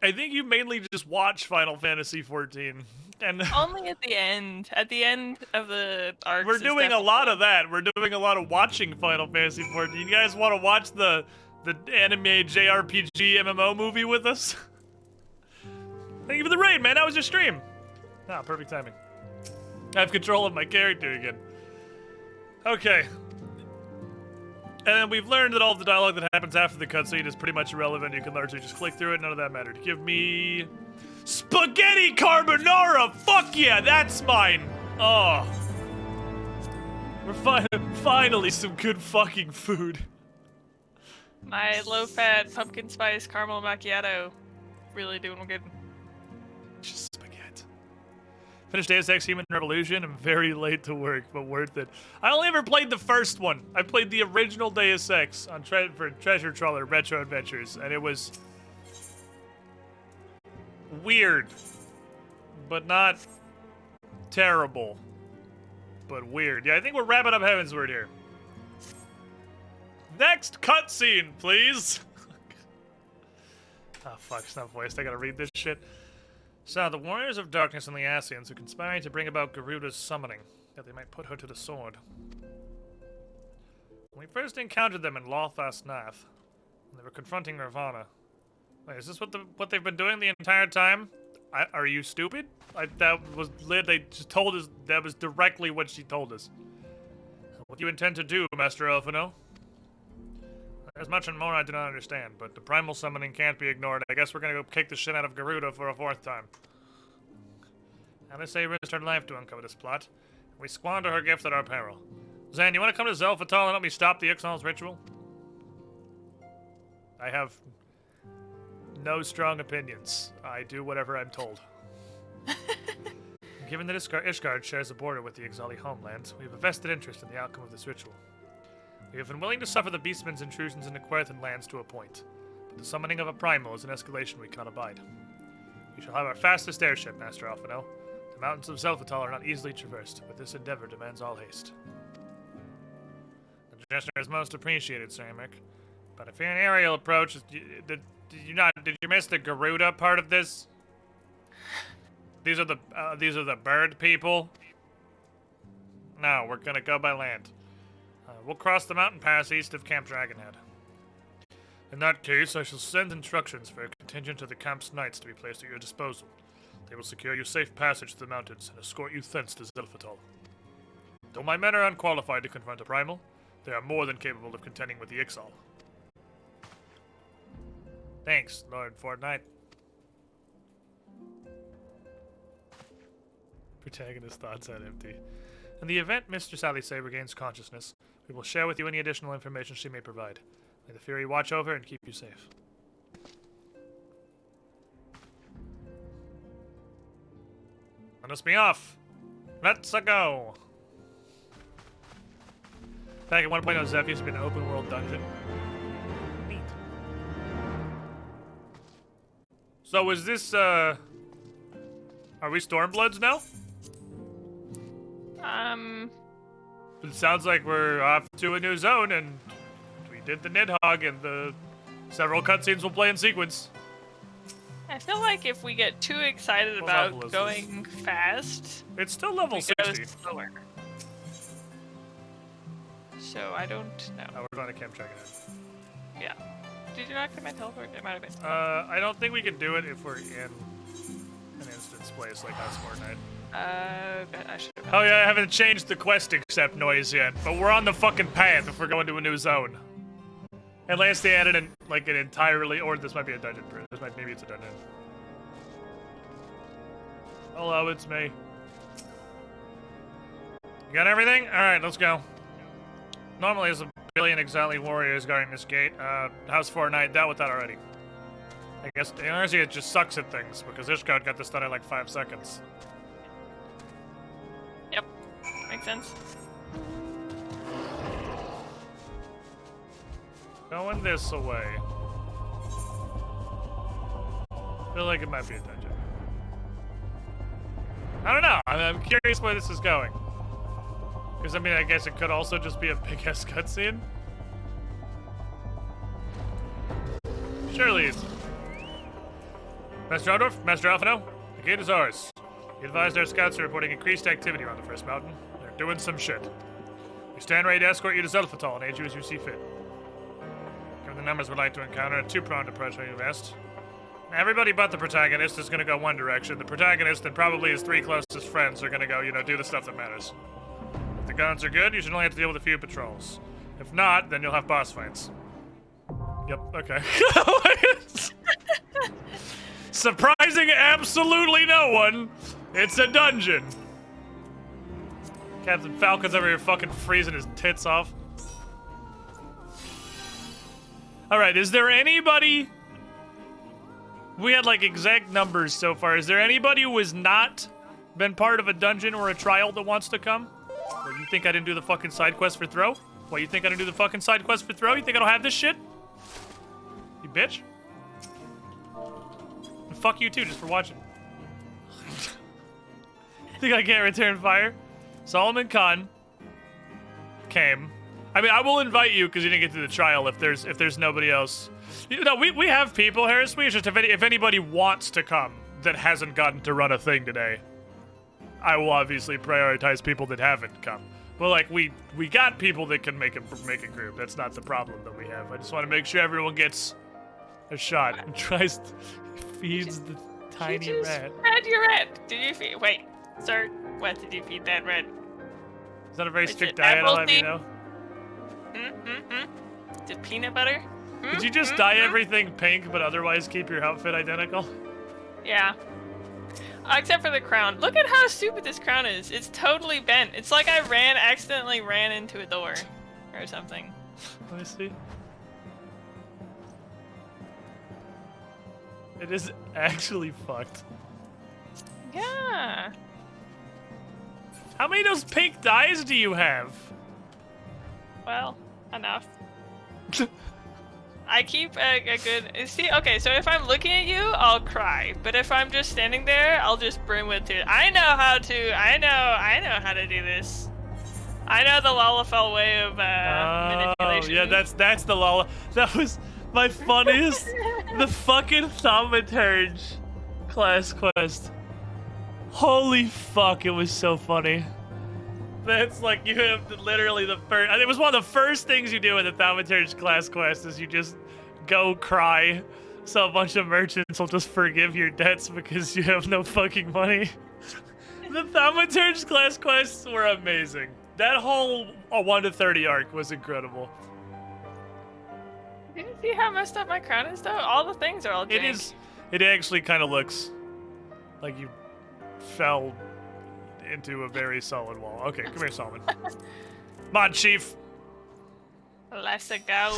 Speaker 2: I think you mainly just watch Final Fantasy XIV. And
Speaker 4: only at the end. At the end of the arcs.
Speaker 2: We're doing a lot of that. We're doing a lot of watching Final Fantasy XIV. You guys want to watch the anime JRPG MMO movie with us? Thank you for the raid, man. That was your stream. Ah, perfect timing. I have control of my character again. Okay. And we've learned that all the dialogue that happens after the cutscene is pretty much irrelevant. You can largely just click through it. None of that mattered. Give me spaghetti carbonara. Fuck yeah, that's mine. Oh, we're finally some good fucking food.
Speaker 4: My low-fat pumpkin spice caramel macchiato, really doing good.
Speaker 2: Just spaghetti. Finished Deus Ex Human Revolution. I'm very late to work, but worth it. I only ever played the first one. I played the original Deus Ex on for Treasure Trawler Retro Adventures, and it was weird, but not terrible, but weird. Yeah, I think we're wrapping up Heavensward here. Next cutscene, please. Oh fuck, it's not voiced. I gotta read this shit. So, the warriors of darkness and the Ascians who conspired to bring about Garuda's summoning, that they might put her to the sword. When we first encountered them in Lothas Nath, when they were confronting Nirvana. Wait, is this what they've been doing the entire time? Are you stupid? They just told us, that was directly what she told us. What do you intend to do, Master Elfino? There's much and more I do not understand, but the primal summoning can't be ignored. I guess we're gonna go kick the shit out of Garuda for a 4th time. Alice risked her life to uncover this plot. We squander her gift at our peril. Zan, you wanna come to Zelfatol and help me stop the Ixal's ritual? I have no strong opinions. I do whatever I'm told. Given that Ishgard shares a border with the Ixali homeland, we have a vested interest in the outcome of this ritual. We have been willing to suffer the Beastman's intrusions into Querthan lands to a point, but the summoning of a primal is an escalation we cannot abide. We shall have our fastest airship, Master Alphino. The mountains of Zelfatol are not easily traversed, but this endeavor demands all haste. The gesture is most appreciated, Sir Emmerich. But if you're an aerial approach, did you miss the Garuda part of this? These are the bird people? No, we're gonna go by land. We'll cross the mountain pass east of Camp Dragonhead. In that case, I shall send instructions for a contingent of the camp's knights to be placed at your disposal. They will secure you safe passage to the mountains and escort you thence to Zelfatol. Though my men are unqualified to confront a primal, they are more than capable of contending with the Ixal. Thanks, Lord Fortnite. Protagonist thoughts out empty. In the event Mistress Alice regains consciousness, we will share with you any additional information she may provide. May the Fury watch over and keep you safe. Let us be off! Let's-a go! Back at 1.0, Zephyr has been an open-world dungeon. Neat. So is this, are we Stormbloods now? It sounds like we're off to a new zone, and we did the Nidhogg, and the several cutscenes will play in sequence.
Speaker 4: I feel like if we get too excited about going fast,
Speaker 2: it's still level 60.
Speaker 4: Go slower. so I don't know.
Speaker 2: Oh, we're going to camp checking it.
Speaker 4: Yeah. Did you not get my teleport? It might have been.
Speaker 2: I don't think we can do it if we're in an instance place like us Fortnite.
Speaker 4: I should have.
Speaker 2: Oh yeah, I haven't changed the quest accept noise yet, but we're on the fucking path if we're going to a new zone. Unless they added an entirely, or this might be a dungeon. Maybe it's a dungeon. Hello, it's me. You got everything? All right, let's go. Normally, there's a billion exiled warriors guarding this gate. How's Fortnite? Dealt with that already. I guess honestly, it just sucks at things because this code got this done in like 5 seconds.
Speaker 4: Yep, makes sense.
Speaker 2: Going this way. Feel like it might be a dungeon. I don't know. I'm curious where this is going. Because I mean, I guess it could also just be a big ass cutscene. Surely it's. Master Aldorf, Master Alphino, the gate is ours. He advised our scouts are reporting increased activity around the first mountain. They're doing some shit. We stand ready to escort you to Zelphatal and aid you as you see fit. Given the numbers we'd like to encounter, a 2-pronged approach may be best. Everybody but the protagonist is going to go one direction. The protagonist and probably his 3 closest friends are going to go, do the stuff that matters. If the guns are good, you should only have to deal with a few patrols. If not, then you'll have boss fights. Yep, okay. Surprising absolutely no one. It's a dungeon. Captain Falcon's over here fucking freezing his tits off. Alright, is there anybody... We had like exact numbers so far. Is there anybody who has not been part of a dungeon or a trial that wants to come? What, you think I didn't do the fucking side quest for throw? What, you think I didn't do the fucking side quest for throw? You think I don't have this shit? You bitch? And fuck you too, just for watching. Think I can't return fire? Solomon Khan came. I mean, I will invite you because you didn't get to the trial if there's nobody else. We have people, Harris. We just if anybody wants to come that hasn't gotten to run a thing today, I will obviously prioritize people that haven't come. But like we got people that can make a group. That's not the problem that we have. I just want to make sure everyone gets a shot and tries to feeds the tiny
Speaker 4: you just
Speaker 2: rat.
Speaker 4: Fed your rat. Did you feed? Wait, sir. What did you feed that rat?
Speaker 2: Is that a very
Speaker 4: Is
Speaker 2: strict
Speaker 4: it
Speaker 2: diet? I'll have you
Speaker 4: apple
Speaker 2: know.
Speaker 4: Is it peanut butter?
Speaker 2: Did you just dye everything pink but otherwise keep your outfit identical?
Speaker 4: Yeah. Except for the crown. Look at how stupid this crown is. It's totally bent. It's like I accidentally ran into a door or something.
Speaker 2: Let me see. It is actually fucked.
Speaker 4: Yeah.
Speaker 2: How many of those pink dyes do you have?
Speaker 4: Well, enough. I keep a good... See, okay, so if I'm looking at you, I'll cry. But if I'm just standing there, I'll just brim with tears. I know how to do this. I know the Lalafell way of manipulation.
Speaker 2: Yeah, that's the Lala. That was my funniest. The fucking Thaumaturge class quest. Holy fuck, it was so funny. That's like, you have literally the first... It was one of the first things you do in the Thaumaturge class quest is you just go cry. So a bunch of merchants will just forgive your debts because you have no fucking money. The Thaumaturge class quests were amazing. That whole 1 to 30 arc was incredible.
Speaker 4: Did you see how messed up my crown is, though? All the things are all jank.
Speaker 2: It is. It actually kind of looks like you fell into a very solid wall. Okay, come here, Solomon. Come on, Chief.
Speaker 4: Let's go.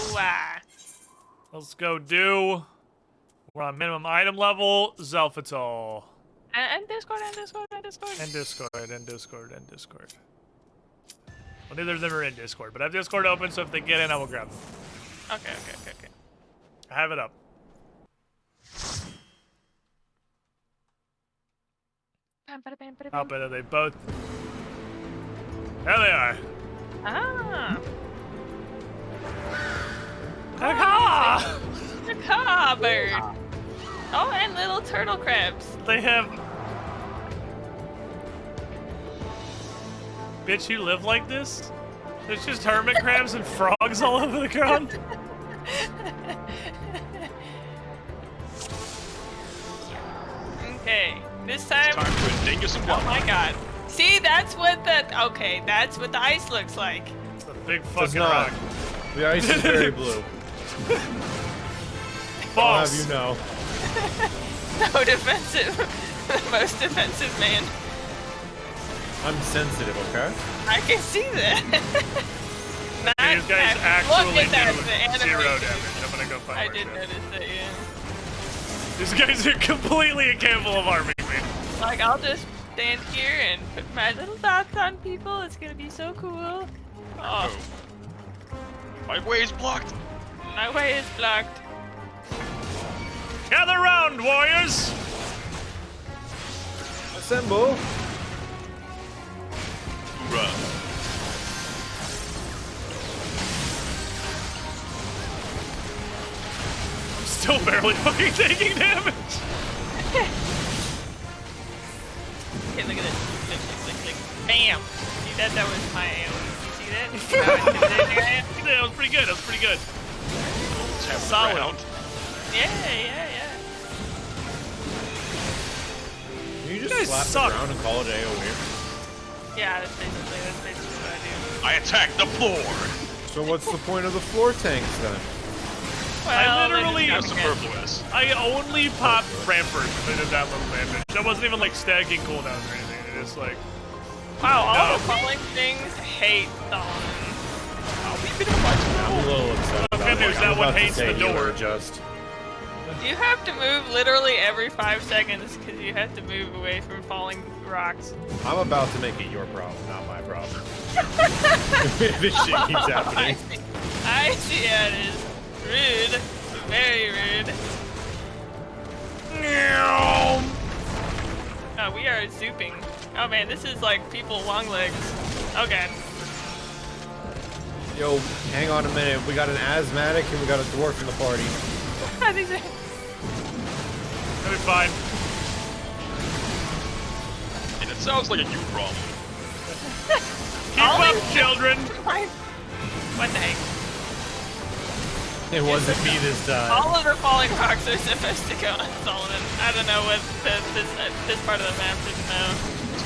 Speaker 2: Let's go do... We're on minimum item level, Zelphatal.
Speaker 4: And Discord, and Discord, and Discord.
Speaker 2: And Discord, and Discord, and Discord. Well, neither of them are in Discord, but I have Discord open, so if they get in, I will grab them.
Speaker 4: Okay.
Speaker 2: I have it up. How bad are they both? There they are.
Speaker 4: Ah.
Speaker 2: Caw!
Speaker 4: The caw bird. Oh, and little turtle crabs.
Speaker 2: They have... Bitch, you live like this? There's just hermit crabs and frogs all over the ground.
Speaker 4: Okay, this time.
Speaker 22: Time to dingus and
Speaker 4: Oh my god. See, that's what that's what the ice looks like.
Speaker 2: It's a big
Speaker 20: Does
Speaker 2: fucking
Speaker 20: not.
Speaker 2: rock.
Speaker 20: The ice is very blue. I'll have you know.
Speaker 4: No defensive. The most defensive man.
Speaker 20: I'm sensitive, okay?
Speaker 4: I can see that.
Speaker 2: These guys actually do 0 damage. I'm gonna go find
Speaker 4: I
Speaker 2: my
Speaker 4: did
Speaker 2: shit.
Speaker 4: notice that, yeah.
Speaker 2: These guys are completely incapable of harming me.
Speaker 4: Like, I'll just stand here and put my little dots on people. It's gonna be so cool. Oh,
Speaker 22: My way is blocked.
Speaker 4: my way is blocked.
Speaker 2: Gather round, warriors!
Speaker 20: Assemble!
Speaker 22: Run.
Speaker 2: I'm still barely fucking taking damage.
Speaker 4: Okay, look at this. Look. Bam! See that? That was my AoE. You see that? See how intimidating I am?
Speaker 2: Yeah, that was pretty good. That was pretty good. Solid.
Speaker 4: Yeah.
Speaker 20: Can you
Speaker 2: You
Speaker 20: just
Speaker 2: guys
Speaker 20: slap
Speaker 2: suck.
Speaker 20: the ground and call it AoE?
Speaker 4: Yeah, that's basically what I do.
Speaker 22: I attack the floor.
Speaker 20: So what's the point of the floor tanks then?
Speaker 2: I literally,
Speaker 22: That's superfluous.
Speaker 2: I only popped rampart when they did that little damage. That wasn't even like stacking cooldowns or anything. It is like,
Speaker 4: Wow, all the falling things hate Solomon.
Speaker 20: I'm a little upset
Speaker 2: Oh,
Speaker 20: about
Speaker 2: good
Speaker 20: it.
Speaker 2: news,
Speaker 20: I'm
Speaker 2: that one
Speaker 20: about to
Speaker 2: hates
Speaker 20: say
Speaker 2: the
Speaker 20: healer
Speaker 2: door.
Speaker 20: Adjust.
Speaker 4: You have to move literally every 5 seconds because you have to move away from falling rocks.
Speaker 20: I'm about to make it your problem, not my problem. If this shit keeps happening.
Speaker 4: I see how it is. Rude. Very rude. Oh, we are zooping. Oh man, this is like people long legs. Oh god.
Speaker 20: Yo, hang on a minute. We got an asthmatic and we got a dwarf in the party.
Speaker 4: I think so.
Speaker 2: It'll be fine.
Speaker 22: And it sounds like a you problem.
Speaker 2: Keep up, children.
Speaker 4: What the heck?
Speaker 20: It wasn't me this time.
Speaker 4: All of the falling rocks are supposed to go on Solomon. I don't know what this part of the map didn't know.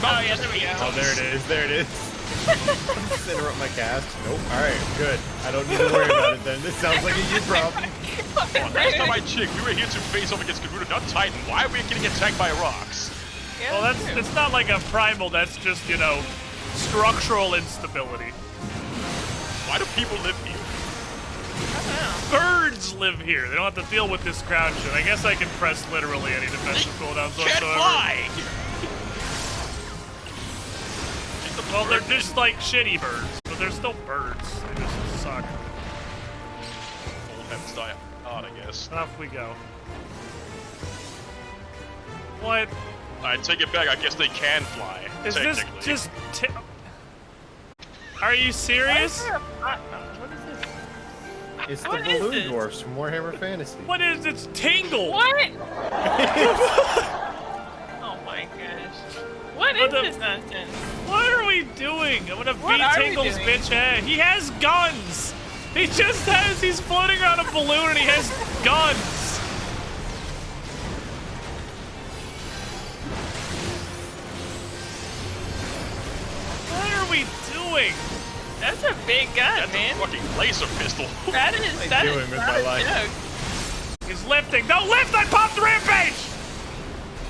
Speaker 4: Oh yeah, there we go.
Speaker 20: Oh, there it is. There it is. Just interrupt my cast. Nope. Alright, good. I don't need to worry about it then. This sounds like a you problem.
Speaker 22: Well, last time I checked, we were here to face off against Garuda, not Titan. Why are we getting attacked by rocks?
Speaker 4: Yeah,
Speaker 2: Well, it's not like a primal. That's just, you know, structural instability.
Speaker 22: Why do people live here?
Speaker 2: Birds live here. They don't have to deal with this crowd shit. I guess I can press literally any defensive cooldowns
Speaker 22: Can't
Speaker 2: whatsoever.
Speaker 22: fly!
Speaker 2: Well, they're just like shitty birds, but they're still birds. They just suck.
Speaker 22: Old heavens die hard, I guess.
Speaker 2: Off we go. What?
Speaker 22: I take it back, I guess they can fly.
Speaker 2: Is this
Speaker 22: technically.
Speaker 2: just... Are you serious?
Speaker 4: What is this?
Speaker 20: It's the
Speaker 4: What is
Speaker 20: balloon
Speaker 4: this?
Speaker 20: dwarfs from Warhammer Fantasy.
Speaker 2: What is it's Tingle?
Speaker 4: What? Oh my gosh. What is this nonsense?
Speaker 2: What are we doing? I'm gonna
Speaker 4: What
Speaker 2: beat
Speaker 4: are we
Speaker 2: Tingle's
Speaker 4: doing?
Speaker 2: bitch head. He has guns. He's floating around a balloon and he has guns. What are we doing?
Speaker 4: That's a big gun,
Speaker 22: That's
Speaker 4: man.
Speaker 22: a fucking laser pistol.
Speaker 4: That is that is
Speaker 20: doing with
Speaker 4: not
Speaker 20: my
Speaker 4: a
Speaker 20: life?
Speaker 4: joke.
Speaker 2: He's lifting. No, lift! I popped the rampage!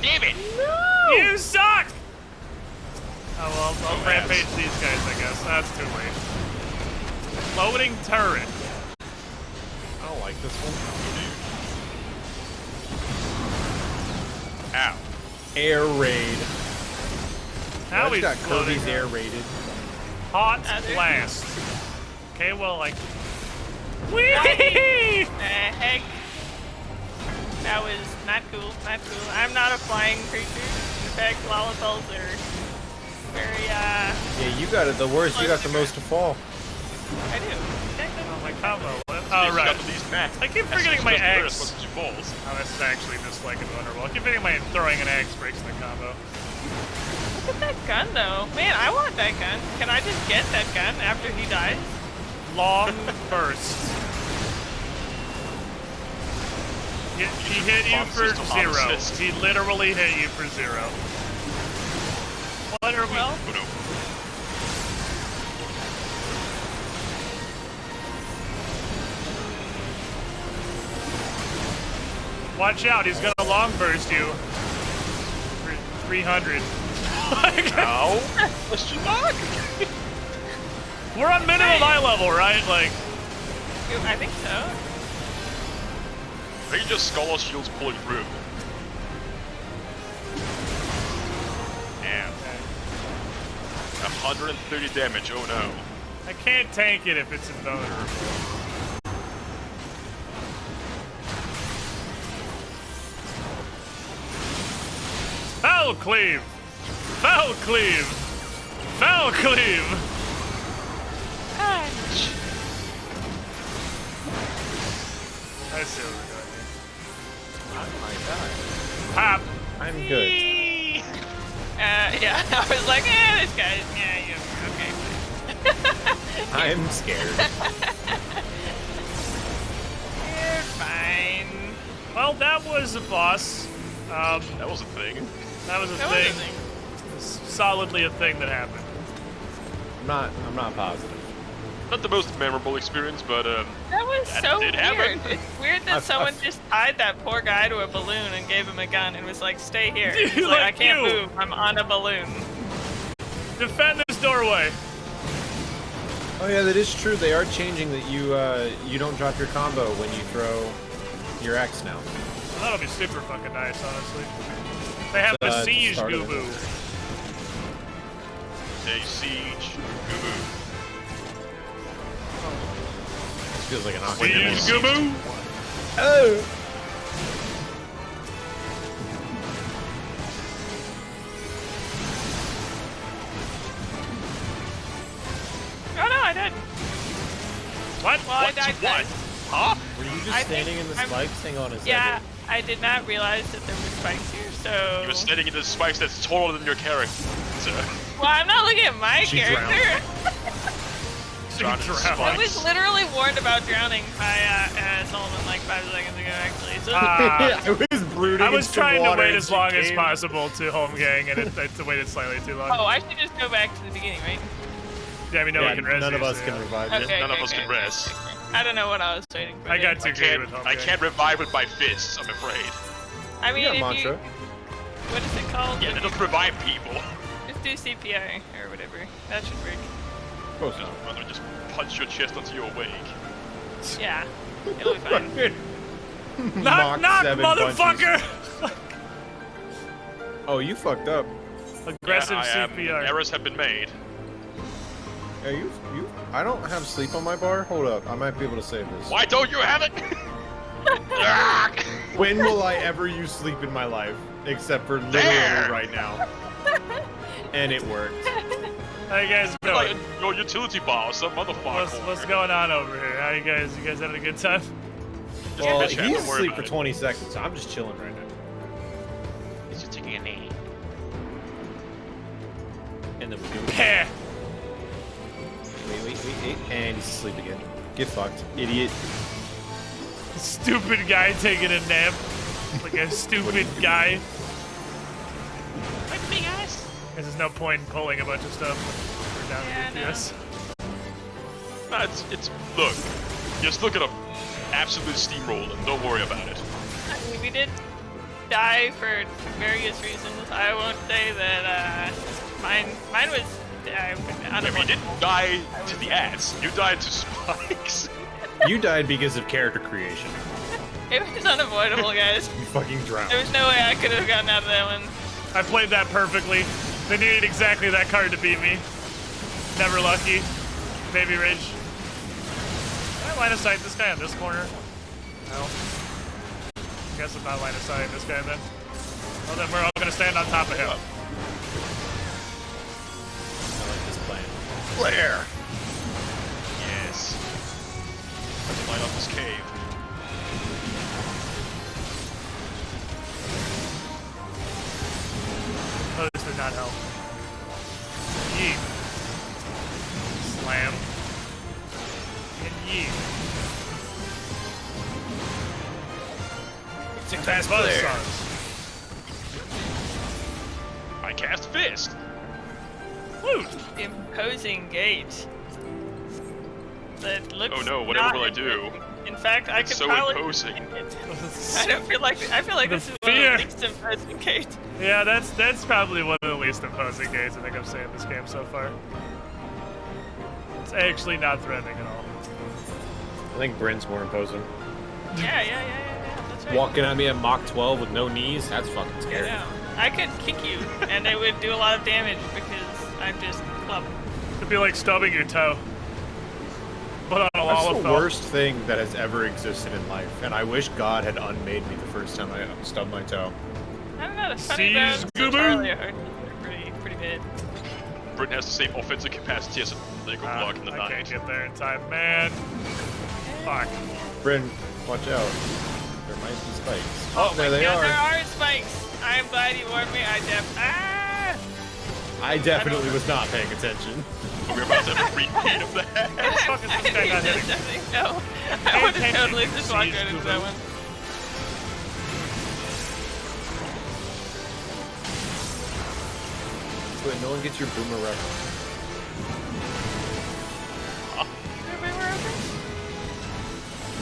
Speaker 22: Damn it!
Speaker 4: No.
Speaker 2: You suck! Oh, well, I'll rampage these guys, I guess. That's too late. Loading turret.
Speaker 20: I don't like this one.
Speaker 22: Ow.
Speaker 20: Air raid.
Speaker 2: Now
Speaker 20: I
Speaker 2: he's
Speaker 20: just got
Speaker 2: floating.
Speaker 20: Kirby's air raided.
Speaker 2: Hot
Speaker 4: there.
Speaker 2: blast. Okay, well, like...
Speaker 4: The
Speaker 2: Whee!
Speaker 4: heck? That was not cool. Not cool. I'm not a flying creature. In fact, lollipops are very
Speaker 20: Yeah, you got it the worst. You got the most to fall.
Speaker 4: I do.
Speaker 2: Oh, my combo. What?
Speaker 22: He's
Speaker 2: Oh, right.
Speaker 22: got the least back.
Speaker 2: I keep
Speaker 22: That's
Speaker 2: forgetting
Speaker 22: just
Speaker 2: my
Speaker 22: the
Speaker 2: eggs.
Speaker 22: first, what's your balls?
Speaker 2: Oh, this is actually just like invulnerable. I keep forgetting my throwing an axe breaks the combo.
Speaker 4: at that gun, though. Man, I want that gun. Can I just get that gun after he dies?
Speaker 2: Long burst. He hit you for 0. He literally hit you for 0. What are we?
Speaker 4: Well,
Speaker 2: watch out, he's gonna long burst you for 300.
Speaker 1: Ow! Question mark?
Speaker 2: We're on minimum eye level, right? Like,
Speaker 4: I think so.
Speaker 1: Maybe just Scholar Shield's pulling through. Damn. 130 damage, oh no.
Speaker 2: I can't tank it if it's invulnerable. Foul cleave! Foul cleave! Foul cleave!
Speaker 4: Ouch.
Speaker 2: I see what we're doing here.
Speaker 20: Oh my god.
Speaker 2: Pop!
Speaker 20: I'm good.
Speaker 4: Yeah, I was like, this guy's, yeah, okay.
Speaker 20: I'm scared.
Speaker 4: You're fine.
Speaker 2: Well, that was a boss.
Speaker 1: That was a thing.
Speaker 2: That was a thing. Solidly a thing that happened.
Speaker 20: I'm not positive.
Speaker 1: Not the most memorable experience, but
Speaker 4: that was
Speaker 1: that
Speaker 4: so
Speaker 1: did
Speaker 4: weird.
Speaker 1: happen.
Speaker 4: It's weird that someone just tied that poor guy to a balloon and gave him a gun and was like, "Stay here." He's like, "I can't move. I'm on a balloon."
Speaker 2: Defend this doorway.
Speaker 20: Oh yeah, that is true. They are changing that you don't drop your combo when you throw your X now.
Speaker 2: Well, that'll be super fucking nice, honestly. They have a siege Gubu.
Speaker 1: A siege Gubu.
Speaker 20: This feels like an
Speaker 2: Siege Gubu.
Speaker 20: Oh.
Speaker 4: Oh no, I did.
Speaker 2: What?
Speaker 4: Well, I died.
Speaker 1: What? Huh?
Speaker 20: Were you just standing in the spikes? Hang on a second.
Speaker 4: Yeah, I did not realize that there were spikes here, so...
Speaker 1: You were standing in the spikes that's taller than your character.
Speaker 4: Well, I'm not looking at my character. I was literally warned about drowning by Solomon like 5 seconds ago, actually. So
Speaker 20: I was brooding.
Speaker 2: I was trying to wait as long as possible to home gang, and it waited slightly too long.
Speaker 4: Oh, I should just go back to the beginning, right?
Speaker 2: Yeah, I mean, no one can res.
Speaker 20: None of us can revive you.
Speaker 4: Okay,
Speaker 1: None of us can res.
Speaker 4: I don't know what I was waiting for.
Speaker 2: I got too greedy with home
Speaker 1: I
Speaker 2: gang.
Speaker 1: can't revive with my fists, I'm afraid.
Speaker 4: I mean,
Speaker 20: You got
Speaker 4: if
Speaker 20: mantra.
Speaker 4: what is it called?
Speaker 1: Yeah, they don't revive people.
Speaker 4: Just do CPI or whatever. That should work.
Speaker 20: Close enough.
Speaker 1: Rather just punch your chest until you're awake.
Speaker 4: Yeah, it'll be fine.
Speaker 2: Knock, knock,
Speaker 20: 7
Speaker 2: motherfucker!
Speaker 20: Oh, you fucked up.
Speaker 2: Aggressive
Speaker 1: Yeah,
Speaker 2: CPR.
Speaker 1: errors have been made.
Speaker 20: Yeah, you. I don't have sleep on my bar. Hold up, I might be able to save this.
Speaker 1: Why don't you have it?
Speaker 20: When will I ever use sleep in my life? Except for literally right now. And it worked.
Speaker 2: How you guys
Speaker 1: You're
Speaker 2: doing?
Speaker 1: like your utility bar or some motherfucker.
Speaker 2: What's going on over here? How you guys? You guys having a good time?
Speaker 20: Well,
Speaker 1: bitch,
Speaker 20: he's
Speaker 1: don't worry
Speaker 20: asleep
Speaker 1: about
Speaker 20: for
Speaker 1: it.
Speaker 20: 20 seconds, so I'm just chilling right now.
Speaker 1: He's just taking a knee.
Speaker 20: And then we do it.
Speaker 2: Yeah.
Speaker 20: Wait. And he's asleep again. Get fucked, idiot.
Speaker 2: Stupid guy taking a nap. Like a stupid guy.
Speaker 4: Like me, guys.
Speaker 2: There's no point in pulling a bunch of stuff. We're down to DPS.
Speaker 1: No, it's look. Just look at a absolute steamroll and don't worry about it.
Speaker 4: I mean, we did die for various reasons. I won't say that mine was.
Speaker 1: Yeah, but you didn't die to the ads. You died to spikes.
Speaker 20: You died because of character creation.
Speaker 4: It was unavoidable, guys.
Speaker 20: You fucking drowned.
Speaker 4: There was no way I could have gotten out of that one.
Speaker 2: I played that perfectly. They needed exactly that card to beat me. Never lucky. Baby Rage. Can I line of sight this guy in this corner? No. Guess I'm not line of sight this guy then. Well, then we're all gonna stand on top of him.
Speaker 20: I like this plan.
Speaker 1: Flare! Yes. Let's light up this cave.
Speaker 2: Oh, this did not help. yeet. Slam. And yeet.
Speaker 20: It's a fast
Speaker 2: Buzz
Speaker 20: player.
Speaker 2: saws.
Speaker 1: I cast Fist.
Speaker 2: Woo!
Speaker 4: Imposing gate. That looks.
Speaker 1: Oh no, whatever
Speaker 4: not
Speaker 1: will I do?
Speaker 4: In fact, I
Speaker 1: It's
Speaker 4: could
Speaker 1: so
Speaker 4: probably.
Speaker 1: imposing.
Speaker 4: I feel like this is one
Speaker 2: fear.
Speaker 4: of the least imposing gates.
Speaker 2: Yeah, that's probably one of the least imposing gates I think I've seen in this game so far. It's actually not threatening at all.
Speaker 20: I think Bryn's more imposing.
Speaker 4: Yeah. That's right.
Speaker 20: Walking at me at Mach 12 with no knees, that's fucking scary.
Speaker 4: Yeah. I could kick you, and it would do a lot of damage because I'm just club.
Speaker 2: It'd be like stubbing your toe. But on a
Speaker 20: That's the
Speaker 2: Lalafell.
Speaker 20: worst thing that has ever existed in life, and I wish God had unmade me the first time I stubbed my toe.
Speaker 4: I don't know. The funny bones and Charlie are pretty bad.
Speaker 1: Britain has the same offensive capacity as a Lego block in the
Speaker 2: I
Speaker 1: night.
Speaker 2: can't get there in time, man. Fuck.
Speaker 20: Bryn, watch out. There might be spikes.
Speaker 4: Oh,
Speaker 20: there they
Speaker 4: God,
Speaker 20: are.
Speaker 4: there are spikes. I'm glad you warned me.
Speaker 20: I definitely was not paying attention.
Speaker 1: We're about to have a repeat of that.
Speaker 2: What the fuck is this guy not hitting?
Speaker 4: No, I would have totally just walked right into that one.
Speaker 20: But no one gets your boomer reference.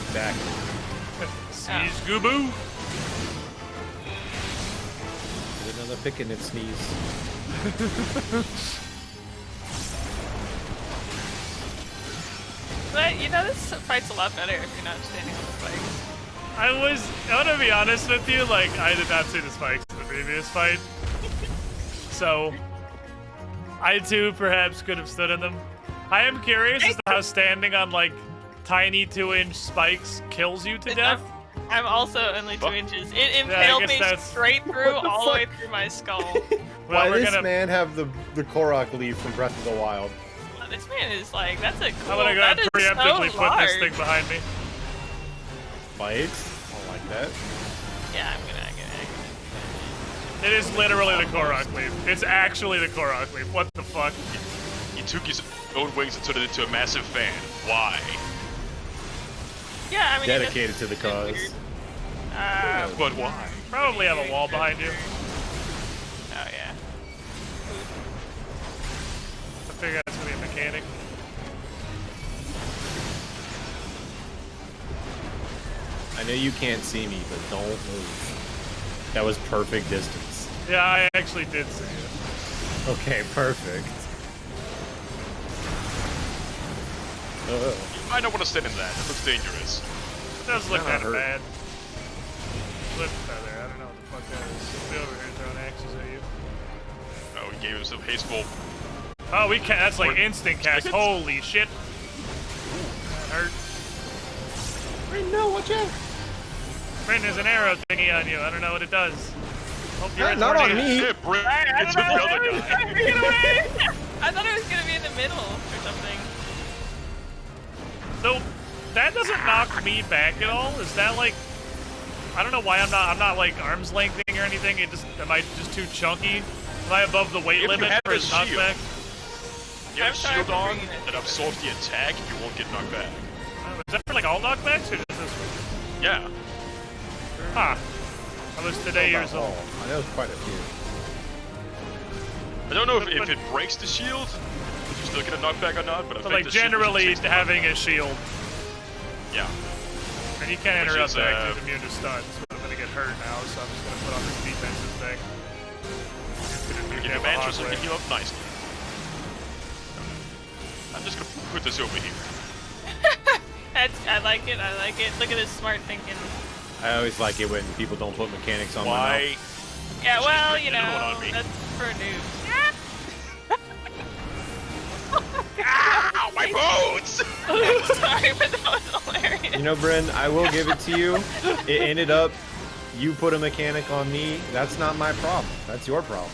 Speaker 20: Exactly.
Speaker 2: Sneeze Gooboo.
Speaker 20: Get another pick and it sneeze.
Speaker 4: But you know, this fight's a lot better if you're not standing on the spikes.
Speaker 2: I want to be honest with you, like, I did not see the spikes in the previous fight. So, I too perhaps could have stood in them. I am curious as to how standing on, like, tiny 2-inch spikes kills you to death.
Speaker 4: I'm also only 2 inches. It
Speaker 2: I
Speaker 4: impaled
Speaker 2: guess
Speaker 4: me
Speaker 2: that's-
Speaker 4: straight through,
Speaker 20: What the
Speaker 4: all the way
Speaker 20: fuck?
Speaker 4: through my skull.
Speaker 20: Why
Speaker 2: we're
Speaker 20: does
Speaker 2: gonna-
Speaker 20: man have the Korok leaf from Breath of the Wild?
Speaker 4: This man is like, that's a cool.
Speaker 2: I'm gonna go
Speaker 4: that
Speaker 2: and
Speaker 4: is
Speaker 2: preemptively
Speaker 4: so
Speaker 2: put
Speaker 4: large.
Speaker 2: this thing behind me.
Speaker 20: Spikes? I don't like that.
Speaker 4: Yeah, I'm gonna.
Speaker 2: It is literally the Korok leaf. It's actually the Korok leaf. What the fuck?
Speaker 1: He took his own wings and turned it into a massive fan. Why?
Speaker 4: Yeah, I mean.
Speaker 20: Dedicated to the cause.
Speaker 1: But why?
Speaker 2: Probably have a wall behind you.
Speaker 4: Oh yeah.
Speaker 2: I figure that's gonna be a mechanic.
Speaker 20: I know you can't see me, but don't move. That was perfect distance.
Speaker 2: Yeah, I actually did see it.
Speaker 20: Okay, perfect.
Speaker 1: You might not want to stand in that. It looks dangerous.
Speaker 2: It does look
Speaker 20: Kinda
Speaker 2: kind of
Speaker 20: hurt.
Speaker 2: bad. Flip feather. I don't know what the fuck that is. He'll be over here throwing axes at you.
Speaker 1: Oh, he gave him some hasteful.
Speaker 2: Oh, we can. That's like
Speaker 1: Or-
Speaker 2: instant cast. Holy shit. That hurt.
Speaker 20: No, watch out.
Speaker 2: Bryn, there's an arrow thingy on you. I don't know what it does. Hope you're
Speaker 20: Not on me.
Speaker 1: Yeah, Britt,
Speaker 4: I
Speaker 1: it's
Speaker 4: don't
Speaker 1: the
Speaker 4: know.
Speaker 1: other guy.
Speaker 4: Get away! I thought it was gonna be in the middle or something.
Speaker 2: So that doesn't knock me back at all. Is that like? I don't know why I'm not like arm's lengthing or anything. It just am I just too chunky? Am I above the weight
Speaker 1: If you
Speaker 2: limit
Speaker 1: have
Speaker 2: for
Speaker 1: a
Speaker 2: his
Speaker 1: shield.
Speaker 2: knockback?
Speaker 1: You have a
Speaker 4: I'm sorry
Speaker 1: shield
Speaker 4: for
Speaker 1: on
Speaker 4: bringing it
Speaker 1: that absorbs the attack. You won't get knocked back.
Speaker 2: Is that for like all knockbacks or just this one?
Speaker 1: Yeah.
Speaker 2: Huh. I was today years old.
Speaker 20: I know quite a few.
Speaker 1: I don't know if it breaks the shield, if you still get a knockback or not, but I
Speaker 2: But
Speaker 1: think
Speaker 2: like
Speaker 1: the shield
Speaker 2: generally
Speaker 1: takes the
Speaker 2: having a
Speaker 1: knockback.
Speaker 2: shield,
Speaker 1: Yeah.
Speaker 2: and you can't
Speaker 1: Which
Speaker 2: interrupt
Speaker 1: is,
Speaker 2: that 'cause he's immune to stuns. But I'm gonna get hurt now, so I'm just gonna put on this defensive thing. It's gonna
Speaker 1: You
Speaker 2: do
Speaker 1: can
Speaker 2: damn
Speaker 1: advance
Speaker 2: hard
Speaker 1: so you
Speaker 2: way.
Speaker 1: can heal up nicely. I'm just gonna put this over here.
Speaker 4: I like it. I like it. Look at this smart thinking.
Speaker 20: I always like it when people don't put mechanics on my
Speaker 1: Why?
Speaker 20: mouth.
Speaker 4: Yeah, well, you
Speaker 1: Put one
Speaker 4: know,
Speaker 1: on me.
Speaker 4: that's for noobs.
Speaker 1: Ow, my bones!
Speaker 4: Sorry, but that was hilarious.
Speaker 20: You know, Bryn, I will give it to you. It ended up, you put a mechanic on me. That's not my problem. That's your problem.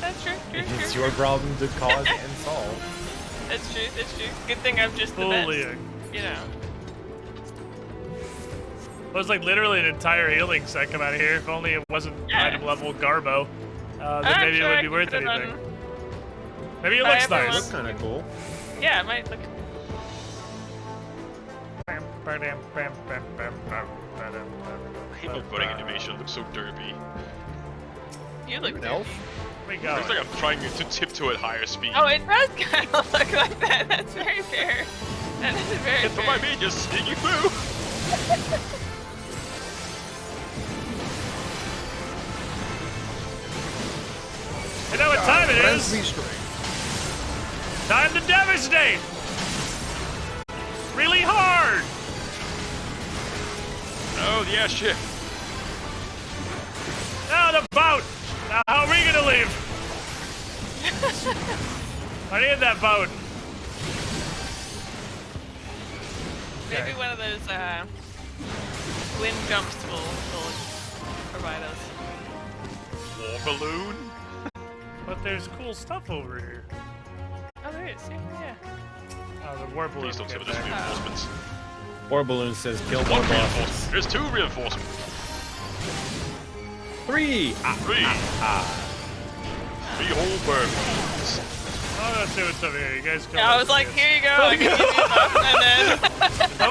Speaker 4: That's true.
Speaker 20: It's your problem to cause and solve.
Speaker 4: That's true. That's true. Good thing I'm just the
Speaker 2: Bullying.
Speaker 4: best. You know.
Speaker 2: It was like literally an entire healing set come out of here. If only it wasn't
Speaker 4: Yeah.
Speaker 2: item level Garbo, then
Speaker 4: I'm
Speaker 2: maybe
Speaker 4: sure
Speaker 2: it
Speaker 4: I
Speaker 2: would be
Speaker 4: could
Speaker 2: worth
Speaker 4: put it
Speaker 2: anything.
Speaker 4: on-
Speaker 2: Maybe it
Speaker 4: Bye,
Speaker 2: looks
Speaker 4: everyone.
Speaker 2: nice.
Speaker 20: Looks kind of cool.
Speaker 4: Yeah, it might look.
Speaker 1: I hate my running animation. It looks so derpy.
Speaker 4: You look
Speaker 20: Elf.
Speaker 2: We go.
Speaker 1: Looks like I'm trying to tiptoe at higher speed.
Speaker 4: Oh, it does kind of look like that. That's very fair. That is very
Speaker 1: It's
Speaker 4: fair.
Speaker 1: by me, just sneaking through.
Speaker 2: You know what time it is?
Speaker 20: Me straight.
Speaker 2: Time to devastate! Really hard!
Speaker 1: Oh, yeah, shit.
Speaker 2: Now the boat! Now how are we gonna leave? I need that boat.
Speaker 4: Maybe one of those wind jumps will provide us.
Speaker 1: War balloon?
Speaker 2: But there's cool stuff over here.
Speaker 4: Oh, there is. Yeah.
Speaker 2: Oh, the war balloon.
Speaker 1: Please don't say there's reinforcements.
Speaker 20: War balloon says kill
Speaker 1: One
Speaker 20: more bosses.
Speaker 1: reinforcement. There's 2 reinforcements.
Speaker 20: 3.
Speaker 1: 3 whole birds.
Speaker 2: Oh, let's see what's over here. You guys come.
Speaker 4: Yeah, I was like, here you go. I can give you stuff, and then.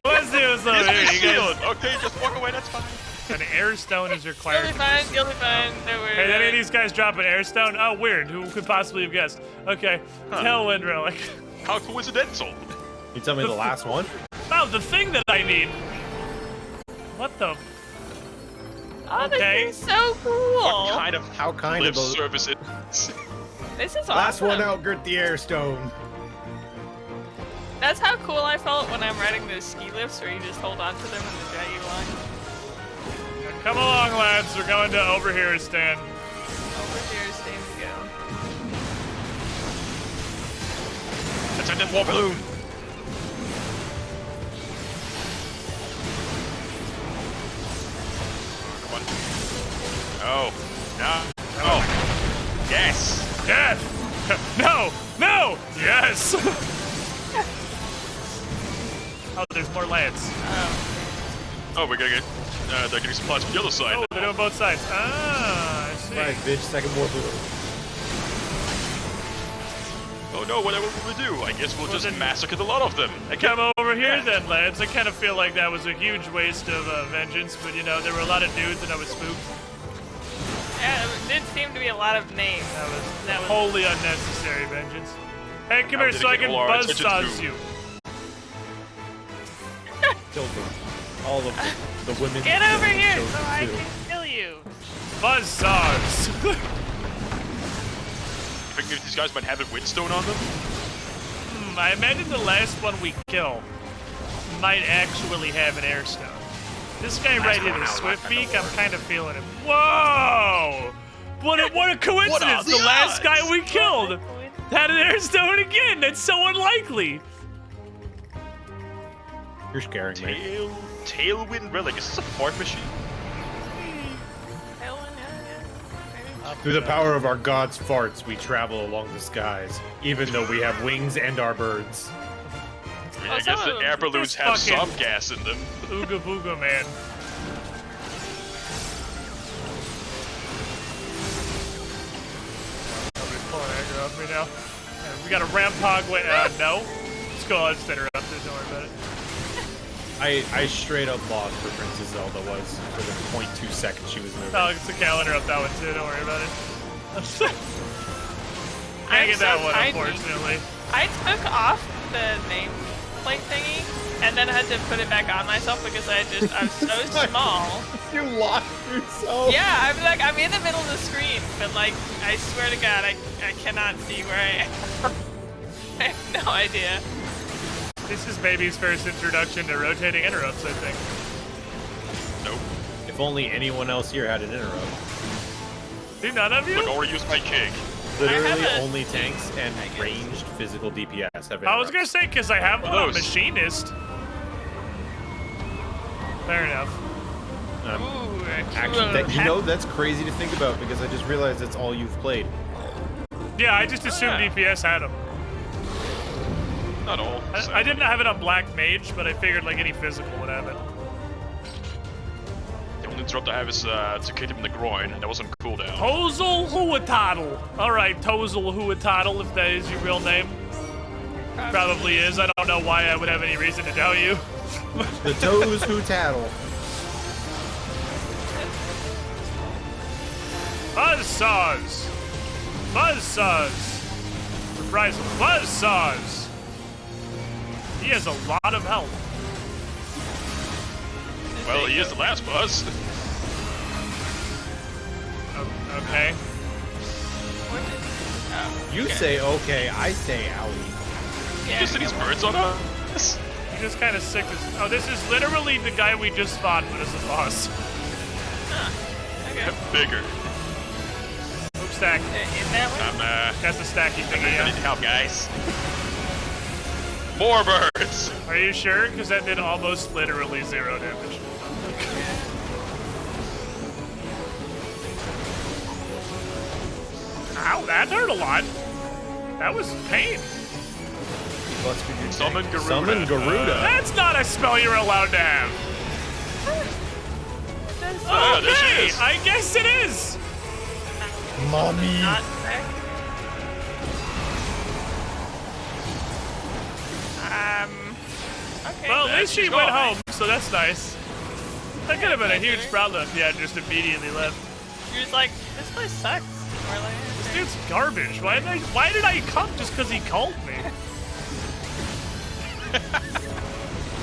Speaker 2: Let's see what's over here. You guys.
Speaker 1: Okay, just walk away. That's fine.
Speaker 2: An air stone is required.
Speaker 4: You'll be fine. You'll be fine. Don't worry.
Speaker 2: Hey, did any of these guys drop an air stone? Oh, weird. Who could possibly have guessed? Okay, Tailwind Relic.
Speaker 1: How coincidental.
Speaker 20: You tell me the last one?
Speaker 2: Oh, the thing that I need. What the?
Speaker 4: Oh,
Speaker 2: Okay.
Speaker 4: this is so cool.
Speaker 1: What kind of
Speaker 20: How kind
Speaker 1: live
Speaker 20: of those?
Speaker 1: service it?
Speaker 4: This is awesome.
Speaker 20: Last one out, Gert the air stone.
Speaker 4: That's how cool I felt when I'm riding those ski lifts where you just hold on to them and they drag you along.
Speaker 2: Come along, lads. We're going to over here, Stan.
Speaker 4: Over here, stay we go.
Speaker 1: Attack that war balloon. Come on. Oh. No. Oh. Yes.
Speaker 2: Yes. No. No. Yes. Oh, there's more lads.
Speaker 1: Oh, we're gonna get. They're getting supplies from the other side.
Speaker 2: Oh, they're doing both sides. Ah, I see.
Speaker 20: Right, bitch. Second war balloon.
Speaker 1: Oh no, what will we do? I guess we'll just massacre the lot of them.
Speaker 2: Come over here then, lads. I kind of feel like that was a huge waste of vengeance, but you know, there were a lot of dudes and I was spooked.
Speaker 4: Yeah, there did seem to be a lot of names.
Speaker 2: That was wholly unnecessary vengeance. Hey, come here so I can buzzsaws you.
Speaker 20: Killed them. All of the women.
Speaker 4: Get over here
Speaker 20: killed
Speaker 4: so
Speaker 20: them
Speaker 4: I
Speaker 20: too.
Speaker 4: can kill you.
Speaker 2: Buzzsaws.
Speaker 1: I think these guys might have a windstone on them.
Speaker 2: I imagine the last one we kill might actually have an air stone. This guy right here, the Swift Beak, I'm kind of feeling him. Whoa! What a coincidence! The last guy we killed had an air stone again. That's so unlikely.
Speaker 20: You're scaring me.
Speaker 1: Tailwind relic. Is this a fart machine?
Speaker 20: Through the power of our god's farts, we travel along the skies, even though we have wings and our birds.
Speaker 1: I mean, I guess the air balloons have some gas in them.
Speaker 2: Ooga booga man. Nobody's pulling anger off me now. We got a rampog way. No. Let's go. Let's interrupt it. Don't worry about it.
Speaker 20: I straight up lost where Princess Zelda was for the 0.2 seconds she was moving.
Speaker 2: Oh, it's the calendar up that one too. Don't worry about it.
Speaker 4: I'm
Speaker 2: Can't get that
Speaker 4: so
Speaker 2: one,
Speaker 4: tiny.
Speaker 2: unfortunately.
Speaker 4: I took off the nameplate thingy and then had to put it back on myself because I'm so small.
Speaker 20: You lost yourself.
Speaker 4: Yeah, I'm in the middle of the screen, but like I swear to God, I cannot see where I am. I have no idea.
Speaker 2: This is Baby's first introduction to rotating interrupts, I think.
Speaker 1: Nope.
Speaker 20: If only anyone else here had an interrupt.
Speaker 2: Do none of you?
Speaker 1: Look, I already used my kick.
Speaker 20: Literally only tanks and ranged physical DPS have interrupts.
Speaker 2: I was gonna say, because I have one on
Speaker 1: those?
Speaker 2: Machinist. Fair enough.
Speaker 20: Actually, you know, that's crazy to think about because I just realized that's all you've played.
Speaker 2: Yeah, I just assumed DPS had them.
Speaker 1: Not all.
Speaker 2: I didn't have it on Black Mage, but I figured like any physical would have it.
Speaker 1: The only interrupt I have is to kick him in the groin, and that was on cooldown.
Speaker 2: Tozel Huatotl. Alright, Tozel Huatotl, if that is your real name. Probably is. I don't know why I would have any reason to doubt you.
Speaker 20: The toes who tattle.
Speaker 2: Buzzsaws! Buzzsaws! Reprisal. Buzzsaws! He has a lot of health.
Speaker 1: Well, he is the last boss.
Speaker 2: Okay.
Speaker 20: You say okay, I say owie.
Speaker 1: Yeah, just these birds on us.
Speaker 2: He just kind of sick as. Oh, this is literally the guy we just fought, but as a boss.
Speaker 4: Okay.
Speaker 1: Bigger.
Speaker 2: Move stack.
Speaker 4: In that one?
Speaker 2: That's a stacky thingy,
Speaker 1: I need help, guys. More birds.
Speaker 2: Are you sure? Because that did almost literally 0 damage. Ow, that hurt a lot. That was pain.
Speaker 1: Summon Garuda.
Speaker 20: Summon Garuda.
Speaker 2: That's not a spell you're allowed to have.
Speaker 1: Oh, there she
Speaker 2: Okay,
Speaker 1: is.
Speaker 2: I guess it is.
Speaker 20: Mommy.
Speaker 4: Okay.
Speaker 2: Well, at least she
Speaker 1: she's
Speaker 2: went
Speaker 1: gone.
Speaker 2: home, so that's nice. That could have been a huge problem if you had just immediately left.
Speaker 4: You're just like, this place sucks. Or like,
Speaker 2: This dude's garbage. Why did I come just because he called me?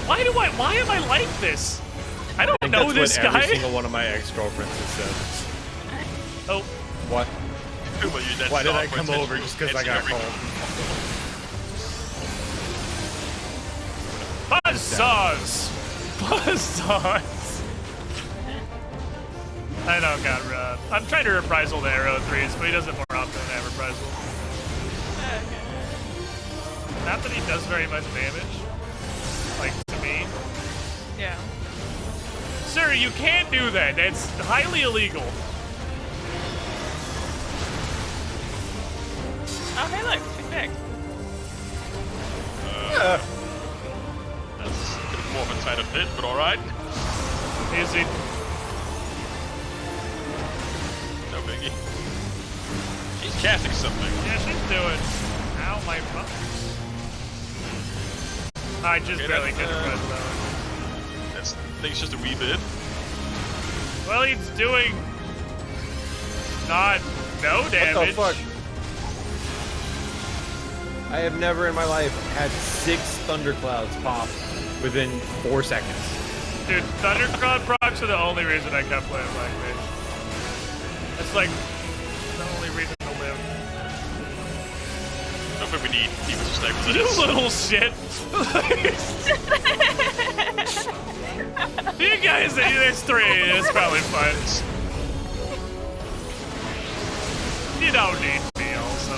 Speaker 2: Why am I like this? I don't know this
Speaker 20: that's what
Speaker 2: guy.
Speaker 20: every single one of my ex-girlfriends has said.
Speaker 2: Oh.
Speaker 20: What?
Speaker 1: Well,
Speaker 20: Why did I come over just because I got called?
Speaker 2: Buzzsaws! Buzzsaws! I know, God, I'm trying to reprisal the arrow 3s, but he does it more often than I have reprisal. Not that he does very much damage. Like, to me.
Speaker 4: yeah.
Speaker 2: Sir, you can't do that. That's highly illegal.
Speaker 4: Oh, hey, look, she's back.
Speaker 1: That's a bit more of a tighter fit, but alright.
Speaker 2: Easy.
Speaker 1: No biggie. She's casting something.
Speaker 2: Yeah, she's doing. Ow, my butt. I just barely hit her with that.
Speaker 1: I think it's just a wee bit.
Speaker 2: Well, he's doing no damage.
Speaker 20: What the fuck? I have never in my life had 6 thunderclouds pop within 4 seconds.
Speaker 2: Dude, Thundercloud procs are the only reason I kept playing Black Mage. It's like the only reason to live.
Speaker 1: I don't think we need people to stay with
Speaker 2: You
Speaker 1: this.
Speaker 2: little shit. You guys, there's 3. It's probably fine. You don't need me, also.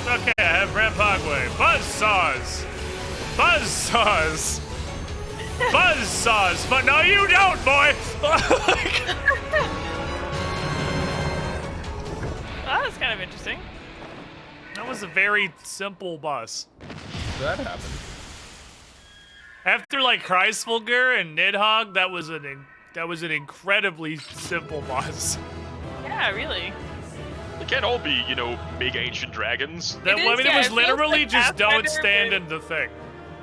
Speaker 2: Okay, I have Rampagway. Buzzsaws! Buzzsaws! Buzzsaws! But no, you don't, boy!
Speaker 4: That was kind of interesting.
Speaker 2: That was a very simple boss.
Speaker 20: That happened.
Speaker 2: After like Kreisvolger and Nidhogg, that was an incredibly simple boss.
Speaker 4: Yeah, really.
Speaker 1: They can't all be, you know, big ancient dragons.
Speaker 2: It was literally
Speaker 4: like
Speaker 2: just don't
Speaker 4: Pathfinder
Speaker 2: stand
Speaker 4: with-
Speaker 2: in the thing.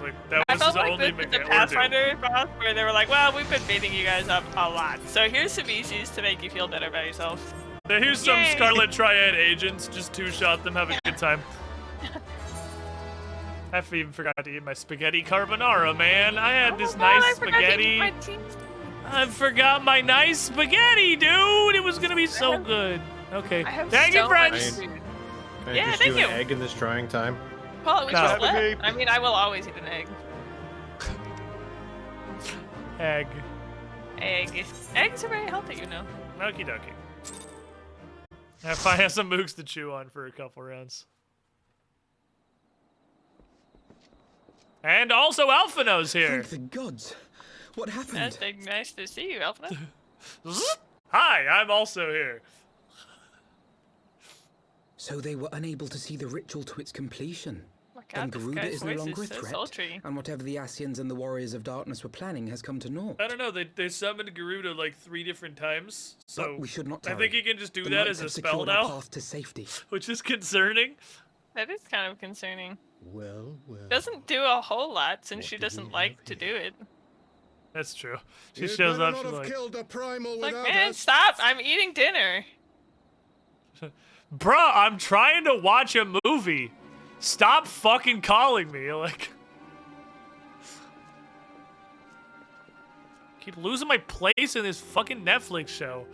Speaker 2: Like that
Speaker 4: I
Speaker 2: was
Speaker 4: felt
Speaker 2: his
Speaker 4: like
Speaker 2: only
Speaker 4: this was the
Speaker 2: order.
Speaker 4: Pathfinder boss where they were like, well, we've been beating you guys up a lot, so here's some easies to make you feel better about yourself.
Speaker 2: So here's some
Speaker 4: Yay.
Speaker 2: Scarlet Triad agents. Just 2-shot them, have a good time. I even forgot to eat my spaghetti carbonara, man. I had this nice spaghetti. I forgot my nice spaghetti, dude. It was gonna be so good. Okay. Thank you, friends.
Speaker 20: Can I
Speaker 4: Yeah,
Speaker 20: just
Speaker 4: thank
Speaker 20: do
Speaker 4: you.
Speaker 20: an egg in this trying time?
Speaker 4: Paul, we
Speaker 2: No.
Speaker 4: just left. I mean, I will always eat an egg.
Speaker 2: Egg.
Speaker 4: Eggs are very healthy, you know.
Speaker 2: Okie dokie. If I have some mooks to chew on for a couple rounds. And also Alphino's here.
Speaker 7: Thank the gods. What happened?
Speaker 4: That's nice to see you, Alpha.
Speaker 2: Hi, I'm also here.
Speaker 7: So they were unable to see the ritual to its completion.
Speaker 15: Then
Speaker 4: this
Speaker 15: Garuda
Speaker 4: guy's
Speaker 15: is no
Speaker 4: voice
Speaker 15: longer a
Speaker 4: is so
Speaker 15: threat,
Speaker 4: sultry.
Speaker 15: and whatever the Ascians and the Warriors of Darkness were planning has come to naught.
Speaker 2: I don't know. They summoned Garuda like 3 different times, so
Speaker 15: But we should not
Speaker 2: I
Speaker 15: tarry.
Speaker 2: think he can just do
Speaker 15: The
Speaker 2: that
Speaker 15: knights
Speaker 2: as a
Speaker 15: have
Speaker 2: spell
Speaker 15: secured our
Speaker 2: now,
Speaker 15: path to safety.
Speaker 2: which is concerning.
Speaker 4: That is kind of concerning.
Speaker 17: Well, well.
Speaker 4: Doesn't do a whole lot since she doesn't like to do it.
Speaker 2: That's true. She
Speaker 17: You'd
Speaker 2: shows
Speaker 17: better
Speaker 2: up.
Speaker 17: not
Speaker 2: She's
Speaker 17: have
Speaker 2: like,
Speaker 17: killed a primal
Speaker 4: Like,
Speaker 17: without
Speaker 4: man,
Speaker 17: us.
Speaker 4: stop! I'm eating dinner.
Speaker 2: bruh, I'm trying to watch a movie. Stop fucking calling me. Like, keep losing my place in this fucking Netflix show.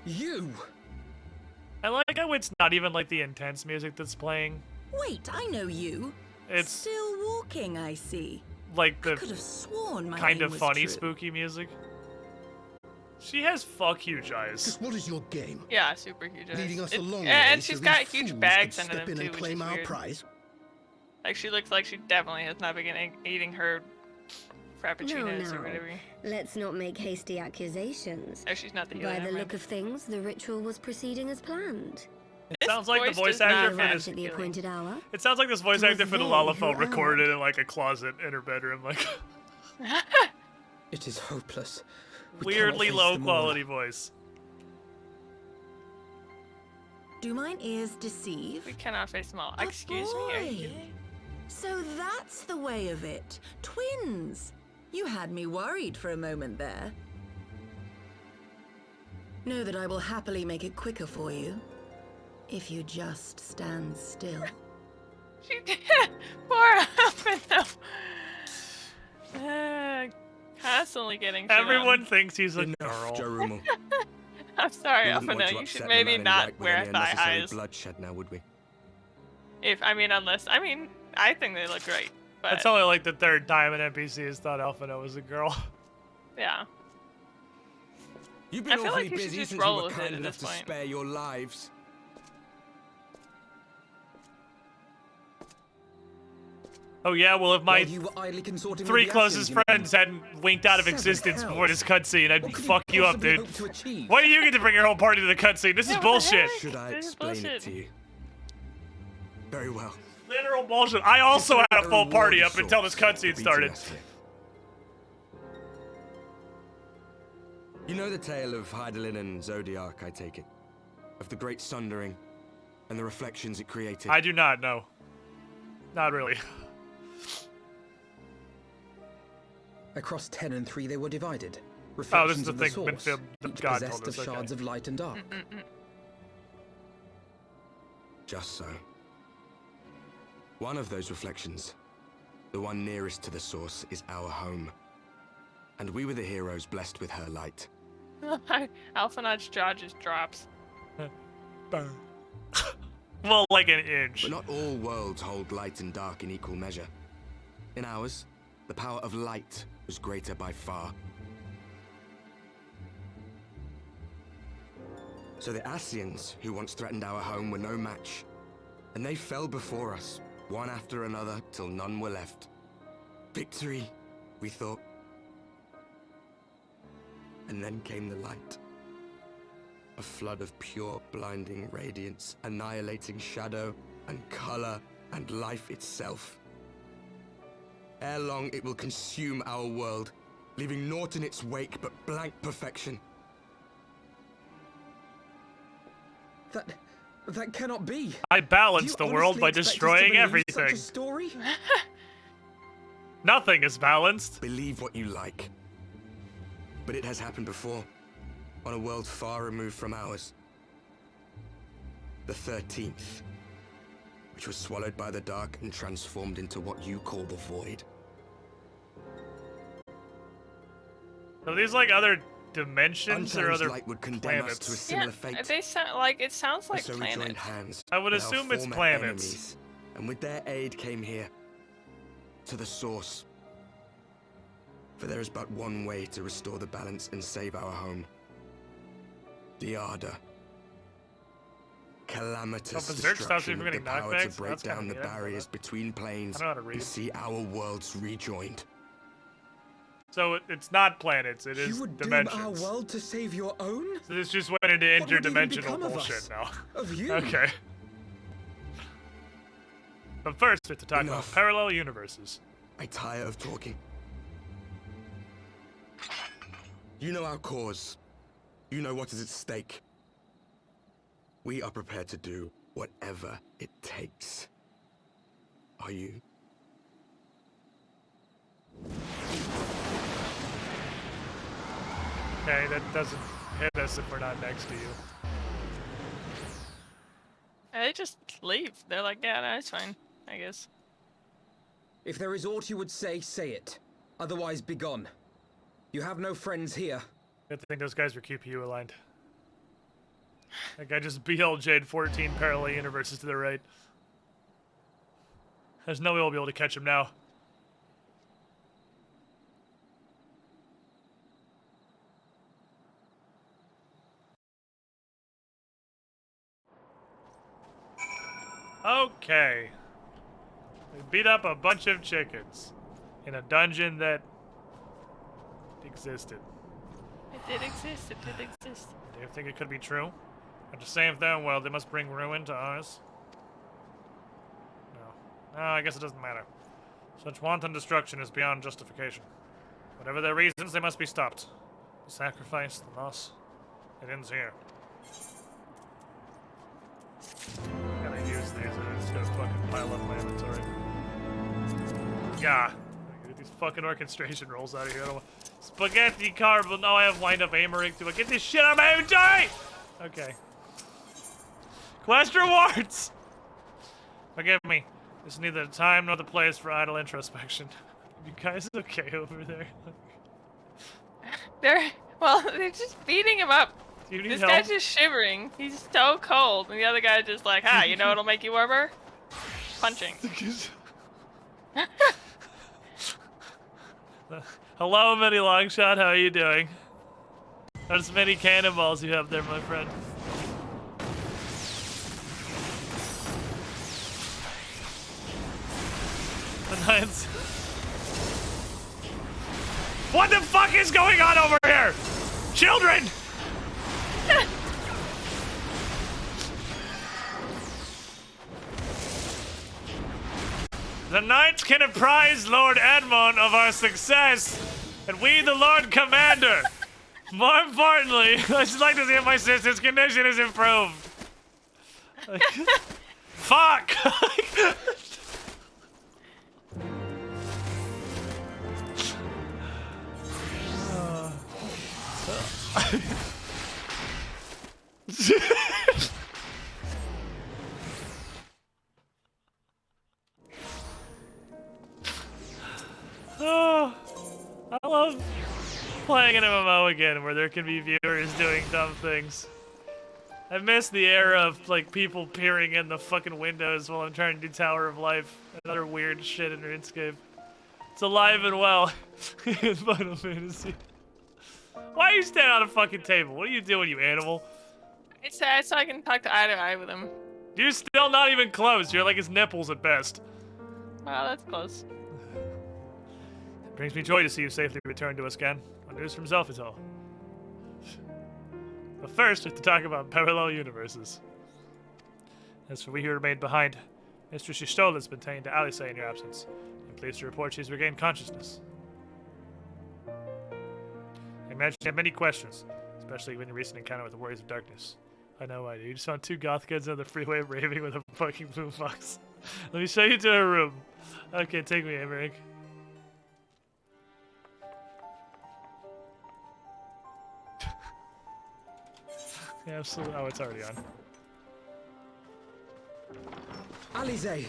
Speaker 15: You!
Speaker 2: I like how it's not even like the intense music that's playing.
Speaker 3: Wait, I know you.
Speaker 2: It's
Speaker 3: Still walking, I see.
Speaker 2: like
Speaker 3: I
Speaker 2: the
Speaker 3: could have sworn my
Speaker 2: kind
Speaker 3: name
Speaker 2: of
Speaker 3: was
Speaker 2: funny
Speaker 3: true.
Speaker 2: spooky music. She has fuck huge eyes.
Speaker 17: Just what is your game?
Speaker 4: Yeah, super huge.
Speaker 17: Leading us
Speaker 4: It-
Speaker 17: a long way
Speaker 4: and
Speaker 17: so
Speaker 4: she's
Speaker 17: these
Speaker 4: got
Speaker 17: fools
Speaker 4: huge
Speaker 17: could
Speaker 4: bags under
Speaker 17: step
Speaker 4: them
Speaker 17: in
Speaker 4: too,
Speaker 17: and
Speaker 4: which
Speaker 17: claim
Speaker 4: is
Speaker 17: our
Speaker 4: weird.
Speaker 17: prize?
Speaker 4: Like she looks like she definitely has not been eating her frappuccinos or whatever.
Speaker 19: Let's not make hasty accusations.
Speaker 4: Oh, she's not the
Speaker 19: By
Speaker 4: healer.
Speaker 19: the
Speaker 4: never
Speaker 19: look
Speaker 4: mind.
Speaker 19: of things, the ritual was proceeding as planned.
Speaker 2: It sounds like the voice
Speaker 4: does not
Speaker 2: actor for
Speaker 4: match
Speaker 2: this.
Speaker 19: At the appointed hour.
Speaker 2: It sounds like this voice
Speaker 19: It was
Speaker 2: actor for the
Speaker 19: they
Speaker 2: Lullaphone
Speaker 19: who
Speaker 2: recorded in like a closet in her bedroom, like
Speaker 15: It is hopeless. We
Speaker 2: weirdly
Speaker 15: cannot face
Speaker 2: low
Speaker 15: them all.
Speaker 2: quality voice.
Speaker 3: Do mine ears deceive?
Speaker 4: We cannot face them all. Excuse me, are you
Speaker 3: boy.
Speaker 4: kidding?
Speaker 3: So that's the way of it. Twins! You had me worried for a moment there. Know that I will happily make it quicker for you. If you just stand still.
Speaker 4: She did. Poor constantly getting shit
Speaker 2: Everyone
Speaker 4: on.
Speaker 2: thinks he's a
Speaker 9: Enough,
Speaker 2: girl.
Speaker 9: Jerumo.
Speaker 4: I'm sorry,
Speaker 9: We wouldn't want
Speaker 4: Alphino.
Speaker 9: to
Speaker 4: You
Speaker 9: upset
Speaker 4: should
Speaker 9: the
Speaker 4: maybe
Speaker 9: man in
Speaker 4: not
Speaker 9: white with
Speaker 4: wear
Speaker 9: any
Speaker 4: thigh
Speaker 9: unnecessary
Speaker 4: highs.
Speaker 9: bloodshed now, would we?
Speaker 4: Unless I think they look great. But
Speaker 2: That's only like the 3rd time an NPC has thought Alphino was a girl.
Speaker 4: yeah.
Speaker 9: You've
Speaker 4: I
Speaker 9: been
Speaker 4: feel
Speaker 9: awfully
Speaker 4: like you should
Speaker 9: busy
Speaker 4: just
Speaker 9: since you
Speaker 4: roll
Speaker 9: were
Speaker 4: with it
Speaker 9: kind
Speaker 4: at
Speaker 9: enough
Speaker 4: this
Speaker 9: to
Speaker 4: point.
Speaker 9: spare your lives.
Speaker 2: Oh yeah, well if my
Speaker 15: While you were idly consorting with
Speaker 2: 3
Speaker 15: the
Speaker 2: closest
Speaker 15: Ascians, you
Speaker 2: friends hadn't winked out of
Speaker 15: Seven
Speaker 2: existence
Speaker 15: hells.
Speaker 2: before this cutscene, I'd
Speaker 15: What could
Speaker 2: fuck you up,
Speaker 15: possibly
Speaker 2: dude.
Speaker 15: hope to achieve?
Speaker 2: Why do you get to bring your whole party to the cutscene? This is
Speaker 4: Yeah, what the
Speaker 2: bullshit.
Speaker 4: heck?
Speaker 9: Should I
Speaker 4: This is
Speaker 9: explain
Speaker 4: bullshit.
Speaker 9: it to you? Very well.
Speaker 2: Literal bullshit. I also had a full
Speaker 9: reward
Speaker 2: party
Speaker 9: of
Speaker 2: up until this
Speaker 9: sorts for
Speaker 2: cutscene
Speaker 9: beating
Speaker 2: started.
Speaker 9: us here. You know the tale of Hydaelyn and Zodiac, I take it? Of the Great Sundering and the reflections it created?
Speaker 2: I do not know. Not really.
Speaker 15: Across 10 and 3 they were divided.
Speaker 2: Oh, this is
Speaker 15: Reflections
Speaker 2: the
Speaker 15: of
Speaker 2: thing
Speaker 15: the source, each
Speaker 2: God
Speaker 15: possessed
Speaker 2: told us,
Speaker 15: of shards
Speaker 2: okay.
Speaker 15: of light and dark.
Speaker 9: Just so. One of those reflections, the one nearest to the source, is our home. And we were the heroes blessed with her light.
Speaker 4: Alphinaud's jaw just drops.
Speaker 2: Well, like an inch.
Speaker 9: But not all worlds hold light and dark in equal measure. In ours, the power of light was greater by far. So the Ascians, who once threatened our home, were no match. And they fell before us, one after another, till none were left. Victory, we thought. And then came the light. A flood of pure, blinding radiance, annihilating shadow and color and life itself. Ere long, it will consume our world, leaving naught in its wake but blank perfection.
Speaker 15: That cannot be.
Speaker 2: I balanced
Speaker 15: Do
Speaker 2: the
Speaker 15: you
Speaker 2: world by
Speaker 15: honestly expect us to
Speaker 2: destroying
Speaker 15: believe
Speaker 2: everything.
Speaker 15: Such a story?
Speaker 2: Nothing is balanced.
Speaker 9: Believe what you like. But it has happened before, on a world far removed from ours. The 13th, which was swallowed by the dark and transformed into what you call the void.
Speaker 2: Are these like other dimensions or
Speaker 9: Unchanged
Speaker 2: other
Speaker 9: light would condemn us
Speaker 2: planets?
Speaker 9: to a similar fate.
Speaker 4: They sound like it sounds like
Speaker 9: And so we joined
Speaker 4: planets.
Speaker 9: hands.
Speaker 2: I would
Speaker 9: with our
Speaker 2: assume it's
Speaker 9: former
Speaker 2: planets.
Speaker 9: enemies, and with their aid came here, to the source. For there is but one way to restore the balance and save our home. Diada. Calamitous
Speaker 2: Berserk stops you
Speaker 9: destruction
Speaker 2: from
Speaker 9: with the
Speaker 2: getting
Speaker 9: power
Speaker 2: knockbacks?
Speaker 9: to break
Speaker 2: That's kinda
Speaker 9: down the
Speaker 2: neat, I didn't know
Speaker 9: barriers
Speaker 2: that.
Speaker 9: between planes
Speaker 2: I know how to read.
Speaker 9: and see our worlds rejoined.
Speaker 2: So it's not planets, it is
Speaker 15: You would
Speaker 2: dimensions.
Speaker 15: doom our world to save your own?
Speaker 2: So this just went into
Speaker 15: What would even
Speaker 2: interdimensional
Speaker 15: become of
Speaker 2: bullshit
Speaker 15: us?
Speaker 2: now.
Speaker 15: Of you?
Speaker 2: Okay. But first, we have to talk about
Speaker 13: Enough.
Speaker 2: parallel universes.
Speaker 13: I tire of talking. You know our cause. You know what is at stake. We are prepared to do whatever it takes. Are you?
Speaker 2: Okay, that doesn't hit us if we're not next to you.
Speaker 4: They just leave. They're like, yeah, no, it's fine, I guess.
Speaker 15: If there is aught you would say, say it. Otherwise, begone. You have no friends here.
Speaker 2: Good thing those guys were QPU aligned. That guy just BLJ'd 14 parallel universes to the right. There's no way we'll be able to catch him now. Okay. We beat up a bunch of chickens in a dungeon that existed.
Speaker 4: It did exist. It did exist.
Speaker 2: Do you think it could be true? At the same time, well, they must bring ruin to ours. No. No, I guess it doesn't matter. Such wanton destruction is beyond justification. Whatever their reasons, they must be stopped. The sacrifice, the loss, it ends here. I'm gonna use these and it's gonna fucking pile up my inventory. Yeah. Get these fucking orchestration rolls out of here. I don't want... Spaghetti carbon. Oh, I have wind up aimering too. Get this shit out of my inventory! Okay. Quest rewards! Forgive me. This is neither the time nor the place for idle introspection. You guys okay over there?
Speaker 4: They're just beating him up.
Speaker 2: Do you need
Speaker 4: This
Speaker 2: help?
Speaker 4: guy's just shivering. He's so cold. And the other guy's just like, you know what'll make you warmer? Punching.
Speaker 2: Hello, Mini Longshot. How are you doing? There's many cannonballs you have there, my friend. Nice. What the fuck is going on over here? Children! The knights can apprise Lord Edmond of our success, and we, the Lord Commander. More importantly, I'd just like to see if my sister's condition is improved. Fuck! Oh, I love playing an MMO again where there can be viewers doing dumb things. I miss the era of like people peering in the fucking windows while I'm trying to do Tower of Life and other weird shit in RuneScape. It's alive and well in Final Fantasy. Why are you standing on a fucking table? What are you doing, you animal?
Speaker 4: It's sad so I can talk to eye to eye with him.
Speaker 2: You're still not even close. You're like his nipples at best.
Speaker 4: Well, that's close.
Speaker 2: It brings me joy to see you safely return to us again. On news from Zelphital. But first, we have to talk about parallel universes. As for we who remained behind, Mistress Y'shtola has been taken to Alice in your absence. I'm pleased to report she's regained consciousness. I imagine you have many questions, especially given your recent encounter with the Warriors of Darkness. I know I do. You just found two goth kids on the freeway raving with a fucking boombox. Let me show you to her room. Okay, take me, Emmerich. Yeah, absolutely. Oh, it's already on.
Speaker 15: Alize,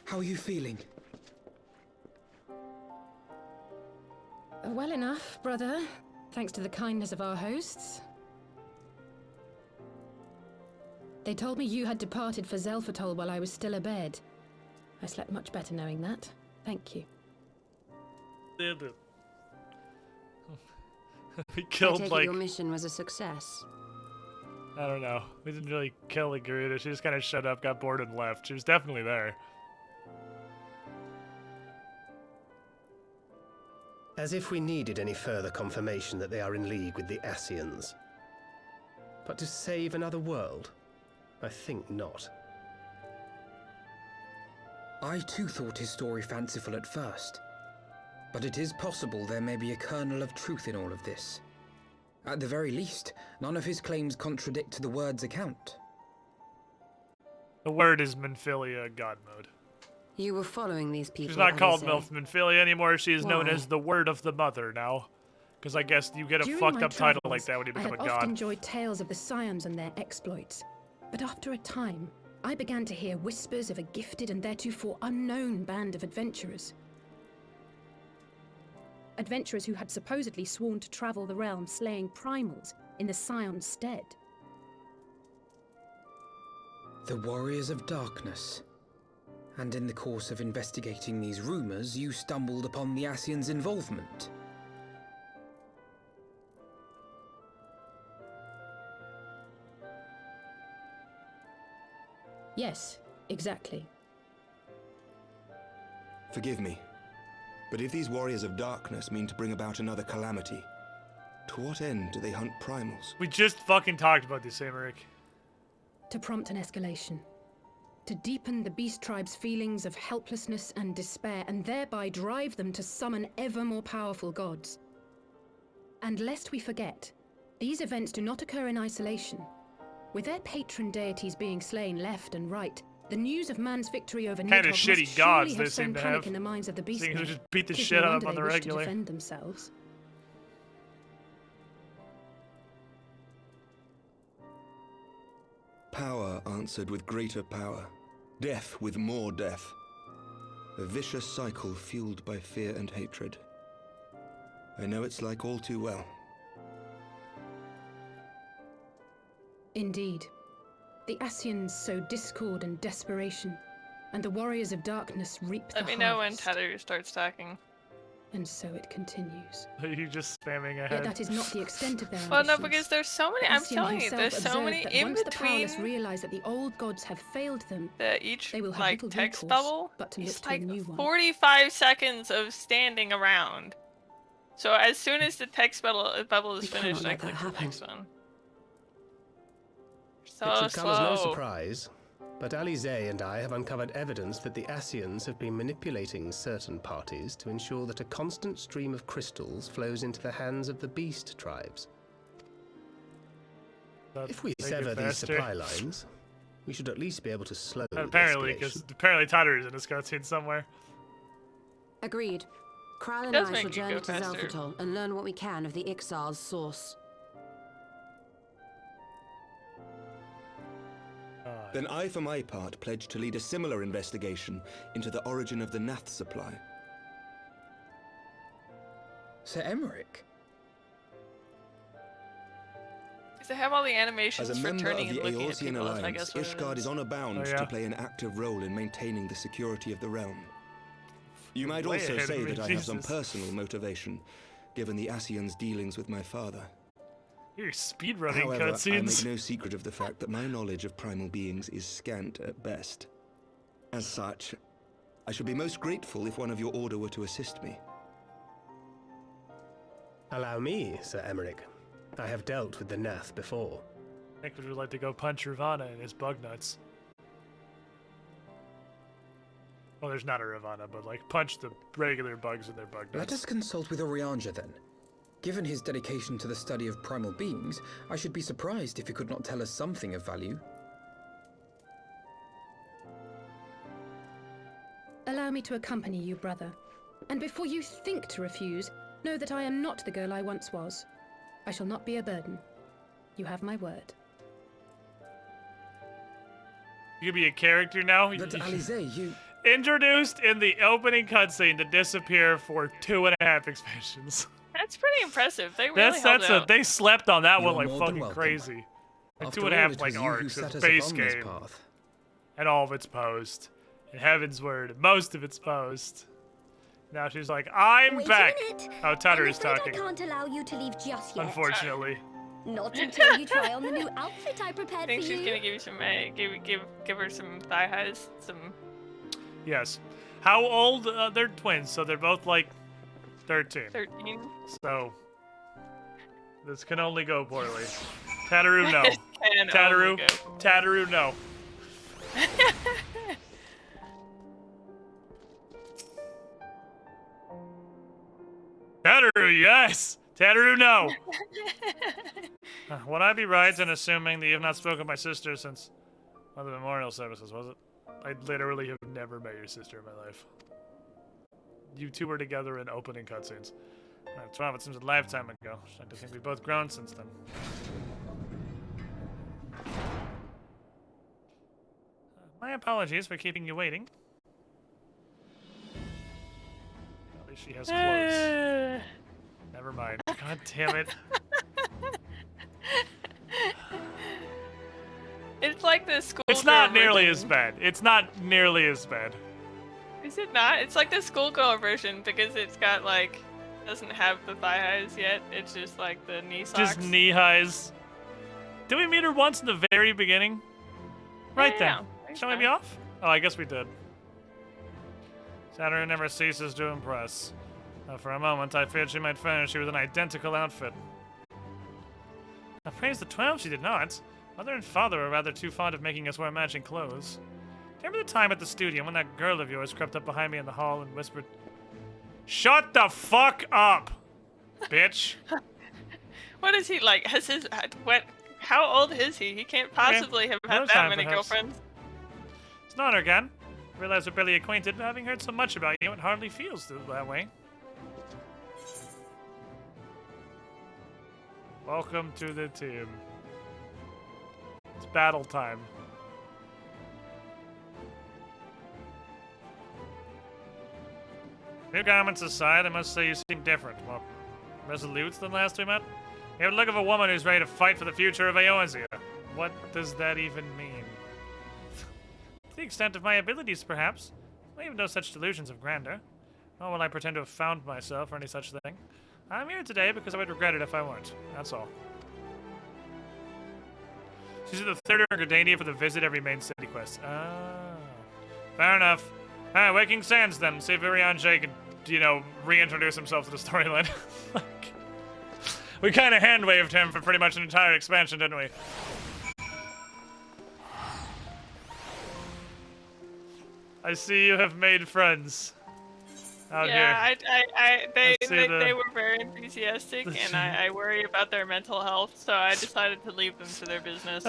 Speaker 15: how are you feeling?
Speaker 8: Well enough, brother. Thanks to the kindness of our hosts. They told me you had departed for Zelphital while I was still abed. I slept much better knowing that. Thank you.
Speaker 2: We killed,
Speaker 21: I take it
Speaker 2: like...
Speaker 21: your mission was a success.
Speaker 2: I don't know. We didn't really kill the Garuda. She just kind of showed up, got bored, and left. She was definitely there.
Speaker 10: As if we needed any further confirmation that they are in league with the Ascians. But to save another world? I think not.
Speaker 15: I too thought his story fanciful at first. But it is possible there may be a kernel of truth in all of this. At the very least, none of his claims contradict the word's account.
Speaker 2: The word is Minfilia God mode.
Speaker 11: You were following these people.
Speaker 2: She's not called
Speaker 11: Alice.
Speaker 2: Minfilia anymore. She is known
Speaker 11: Why?
Speaker 2: as the Word of the Mother now. Because I guess you get a
Speaker 8: During
Speaker 2: fucked
Speaker 8: my
Speaker 2: up title
Speaker 8: travels,
Speaker 2: like that when you become a
Speaker 8: I had
Speaker 2: god.
Speaker 8: often enjoyed tales of the Scions and their exploits. But after a time, I began to hear whispers of a gifted and theretofore unknown band of adventurers. Adventurers who had supposedly sworn to travel the realm slaying primals in the Scion's stead.
Speaker 15: The Warriors of Darkness. And in the course of investigating these rumors, you stumbled upon the Ascians' involvement.
Speaker 8: Yes, exactly.
Speaker 9: Forgive me, but if these Warriors of Darkness mean to bring about another calamity, to what end do they hunt primals?
Speaker 2: We just fucking talked about this, Amaric.
Speaker 8: To prompt an escalation. To deepen the beast tribe's feelings of helplessness and despair, and thereby drive them to summon ever more powerful gods. And lest we forget, these events do not occur in isolation. With their patron deities being slain left and right, the news of man's victory over
Speaker 2: Kinda
Speaker 8: Nidhogg must
Speaker 2: shitty
Speaker 8: surely
Speaker 2: gods
Speaker 8: have
Speaker 2: they seem
Speaker 8: sown
Speaker 2: to
Speaker 8: panic
Speaker 2: have,
Speaker 8: in the minds of the beast
Speaker 2: seeing as we
Speaker 8: men.
Speaker 2: just beat the
Speaker 8: 'Tis
Speaker 2: shit
Speaker 8: no
Speaker 2: out of
Speaker 8: wonder
Speaker 2: them on
Speaker 8: they
Speaker 2: the
Speaker 8: wish
Speaker 2: regular.
Speaker 8: to defend themselves.
Speaker 9: Power answered with greater power, death with more death. A vicious cycle fueled by fear and hatred. I know it's like all too well.
Speaker 8: Indeed. The Ascians sow discord and desperation, and the Warriors of Darkness reap the
Speaker 4: Let me know when
Speaker 8: harvest.
Speaker 4: Tether starts talking.
Speaker 8: And so it continues.
Speaker 2: Are you just spamming
Speaker 8: Yet
Speaker 2: ahead?
Speaker 8: that is not the extent of their
Speaker 4: Well, no,
Speaker 8: ambitions.
Speaker 4: because there's so many. I'm
Speaker 8: Ascian
Speaker 4: telling you,
Speaker 8: himself
Speaker 4: there's so
Speaker 8: observed
Speaker 4: many
Speaker 8: that
Speaker 4: in
Speaker 8: once the powerless
Speaker 4: between.
Speaker 8: realize that the old gods have failed them,
Speaker 4: That each
Speaker 8: they will have
Speaker 4: like
Speaker 8: little
Speaker 4: text
Speaker 8: recourse
Speaker 4: bubble
Speaker 8: but to look
Speaker 4: is
Speaker 8: to
Speaker 4: like
Speaker 8: a new one.
Speaker 4: 45 seconds of standing around. So as soon as the text bubble is finished, I click the next one. So
Speaker 10: It should come as no
Speaker 4: slow.
Speaker 10: surprise, but Alize and I have uncovered evidence that the Ascians have been manipulating certain parties to ensure that a constant stream of crystals flows into the hands of the beast tribes. If we
Speaker 2: make it
Speaker 10: sever these
Speaker 2: faster.
Speaker 10: supply lines, we should at least be able to slow the
Speaker 2: Apparently,
Speaker 10: escalation.
Speaker 2: because apparently Tyler is in this cutscene somewhere.
Speaker 11: Agreed. Kral and
Speaker 4: Does
Speaker 11: I
Speaker 4: make
Speaker 11: shall
Speaker 4: you
Speaker 11: journey
Speaker 4: go
Speaker 11: to
Speaker 4: faster.
Speaker 11: Zelphatol and learn what we can of the Ixal's source.
Speaker 9: Then I, for my part, pledge to lead a similar investigation into the origin of the Nath supply.
Speaker 15: Sir Emmerich?
Speaker 4: Because they have all the animations
Speaker 9: As a
Speaker 4: for
Speaker 9: member
Speaker 4: turning
Speaker 9: of the
Speaker 4: and looking at
Speaker 9: Eorzean
Speaker 4: people. I
Speaker 9: Alliance,
Speaker 4: guess what it
Speaker 9: Ishgard is honor bound
Speaker 2: Oh, yeah.
Speaker 9: to play an active role in maintaining the security of the realm. You might
Speaker 2: Way
Speaker 9: also
Speaker 2: ahead of
Speaker 9: say
Speaker 2: me,
Speaker 9: that I have some
Speaker 2: Jesus.
Speaker 9: personal motivation, given the Ascians' dealings with my father.
Speaker 2: You're speedrunning
Speaker 9: However, I
Speaker 2: cutscenes.
Speaker 9: make no secret of the fact that my knowledge of primal beings is scant at best. As such, I should be most grateful if one of your order were to assist me.
Speaker 10: Allow me, Sir Emmerich. I have dealt with the Nath before.
Speaker 2: Nick would like to go punch Ravana in his bug nuts. Well, there's not a Ravana, but like punch the regular bugs in their bug nuts.
Speaker 15: Let us consult with Orianja then. Given his dedication to the study of primal beings, I should be surprised if he could not tell us something of value.
Speaker 8: Allow me to accompany you, brother. And before you think to refuse, know that I am not the girl I once was. I shall not be a burden. You have my word.
Speaker 2: You could be a character now.
Speaker 15: But Alize, you...
Speaker 2: Introduced in the opening cutscene to disappear for 2.5 expansions.
Speaker 4: That's pretty impressive. They really
Speaker 2: That's
Speaker 4: held out.
Speaker 2: they slept on that
Speaker 15: You
Speaker 2: one
Speaker 15: are
Speaker 2: like
Speaker 15: more than
Speaker 2: fucking
Speaker 15: welcome.
Speaker 2: crazy. Like
Speaker 15: After
Speaker 2: 2.5
Speaker 15: all, it
Speaker 2: like
Speaker 15: was you who
Speaker 2: arcs
Speaker 15: set
Speaker 2: of
Speaker 15: us
Speaker 2: base
Speaker 15: upon this
Speaker 2: game
Speaker 15: path.
Speaker 2: and all of its post, and Heaven's Word, most of its post. Now she's like, I'm
Speaker 19: Wait
Speaker 2: back.
Speaker 19: a minute.
Speaker 2: Oh, Tutter
Speaker 19: I'm
Speaker 2: is
Speaker 19: afraid
Speaker 2: talking.
Speaker 19: I can't allow you to leave just yet.
Speaker 2: Unfortunately.
Speaker 19: Not until you try on the new outfit I
Speaker 4: I
Speaker 19: prepared
Speaker 4: think
Speaker 19: for
Speaker 4: she's
Speaker 19: you.
Speaker 4: gonna give you some, give her some thigh highs, some.
Speaker 2: Yes. How old? They're twins, so they're both like 13.
Speaker 4: 13.
Speaker 2: So, this can only go poorly. Tataru, no.
Speaker 4: It can
Speaker 2: Tataru,
Speaker 4: only go.
Speaker 2: Tataru, no. Tataru, yes! Tataru, no! Would I be right in assuming that you have not spoken with my sister since one of the memorial services, was it? I literally have never met your sister in my life. You two were together in opening cutscenes. 12, it seems a lifetime ago. I think we've both grown since then. My apologies for keeping you waiting. At least she has clothes. Never mind. God damn it.
Speaker 4: It's like the school.
Speaker 2: It's not nearly as bad. It's not nearly as bad.
Speaker 4: Is it not? It's like the schoolgirl version because it's got like doesn't have the thigh highs yet. It's just like the knee socks.
Speaker 2: Just knee highs. Did we meet her once in the very beginning? Right then. Shall we be off? Oh, I guess we did. Saturn never ceases to impress. For a moment, I feared she might furnish you with an identical outfit. I praise the 12 she did not. Mother and father are rather too fond of making us wear matching clothes. Remember the time at the studio when that girl of yours crept up behind me in the hall and whispered, "Shut the fuck up, bitch."
Speaker 4: What is he like? Has his what? How old is he? He can't possibly have had that many girlfriends.
Speaker 2: It's not her again. I realize we're barely acquainted, but having heard so much about you, it hardly feels that way. Welcome to the team. It's battle time. New garments aside, I must say you seem different. More resolute than last we met. You have the look of a woman who's ready to fight for the future of Eorzea. What does that even mean? To the extent of my abilities, perhaps. I have no such delusions of grandeur. Nor will I pretend to have found myself or any such thing. I'm here today because I would regret it if I weren't. That's all. She's at the third in Gardania for the visit every main city quest. Ah. Fair enough. Alright, Waking Sands then. See if Irianjay can, reintroduce himself to the storyline. We kind of hand-waved him for pretty much an entire expansion, didn't we? I see you have made friends out here.
Speaker 4: Yeah, they were very enthusiastic, and I worry about their mental health, so I decided to leave them to their business.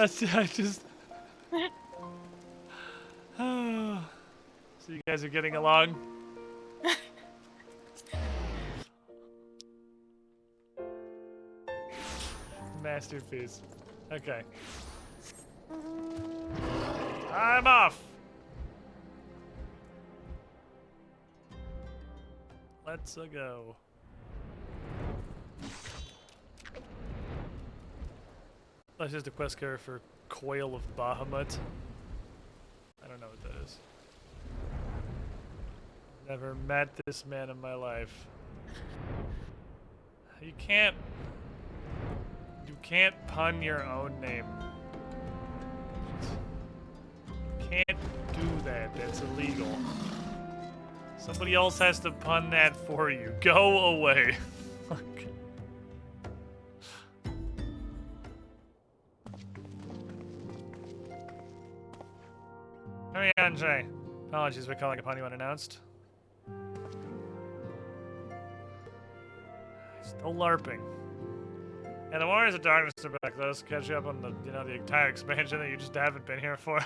Speaker 2: So you guys are getting along? Masterpiece. Okay. I'm off! Let's go. That's just a quest card for Coil of Bahamut. I don't know what that is. Never met this man in my life. You can't pun your own name. You can't do that. That's illegal. Somebody else has to pun that for you. Go away. Irianjay. Apologies for calling upon you unannounced. Still LARPing. Yeah, the Warriors of Darkness are back. Let us catch you up on the, the entire expansion that you just haven't been here for.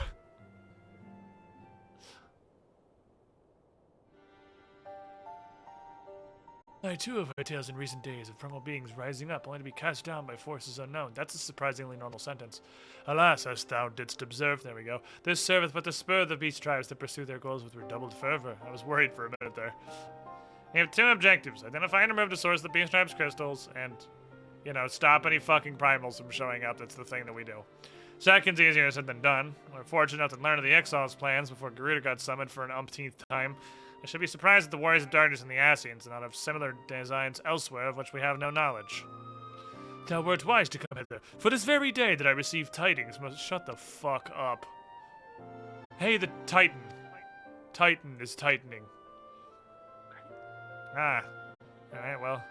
Speaker 2: I too have heard tales in recent days of primal beings rising up only to be cast down by forces unknown. That's a surprisingly normal sentence. Alas, as thou didst observe, there we go, this serveth but to spur the beast tribes to pursue their goals with redoubled fervor. I was worried for a minute there. You have two objectives. Identify and remove the source of the beast tribes crystals, and, stop any fucking primals from showing up. That's the thing that we do. Second's easier said than done. We're fortunate enough to learn of the Exiles' plans before Garuda got summoned for an umpteenth time. I should be surprised that the Warriors of Darkness and the Ascians do not have similar designs elsewhere of which we have no knowledge. Thou wert wise to come hither, for this very day that I received tidings must shut the fuck up. Hey, the Titan. Titan is tightening. Ah. Alright, well,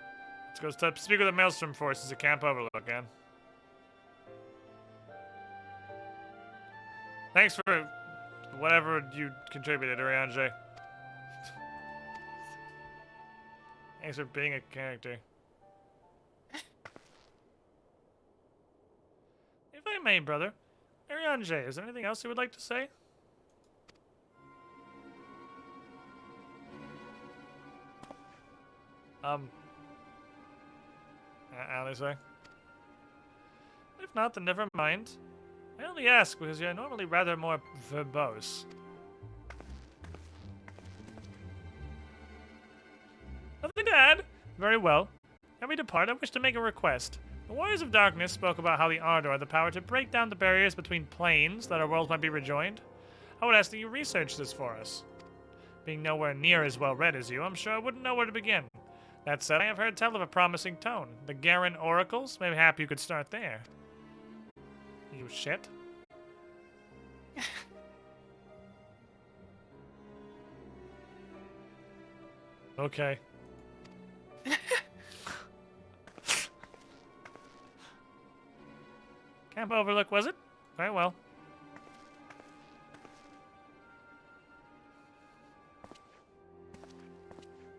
Speaker 2: let's go speak with the Maelstrom forces at Camp Overlook again. Thanks for whatever you contributed, Arianje. Thanks for being a character. If I may, brother, Arianje, is there anything else you would like to say? Honestly. If not, then never mind. I only ask because you're normally rather more verbose. Nothing to add. Very well. Ere we depart, I wish to make a request. The Warriors of Darkness spoke about how the Ardor had the power to break down the barriers between planes that our worlds might be rejoined. I would ask that you research this for us. Being nowhere near as well read as you, I'm sure I wouldn't know where to begin. That said, I have heard tell of a promising tone. The Garen Oracles? Maybe happy you could start there. You shit. Okay. Camp Overlook, was it? Very well.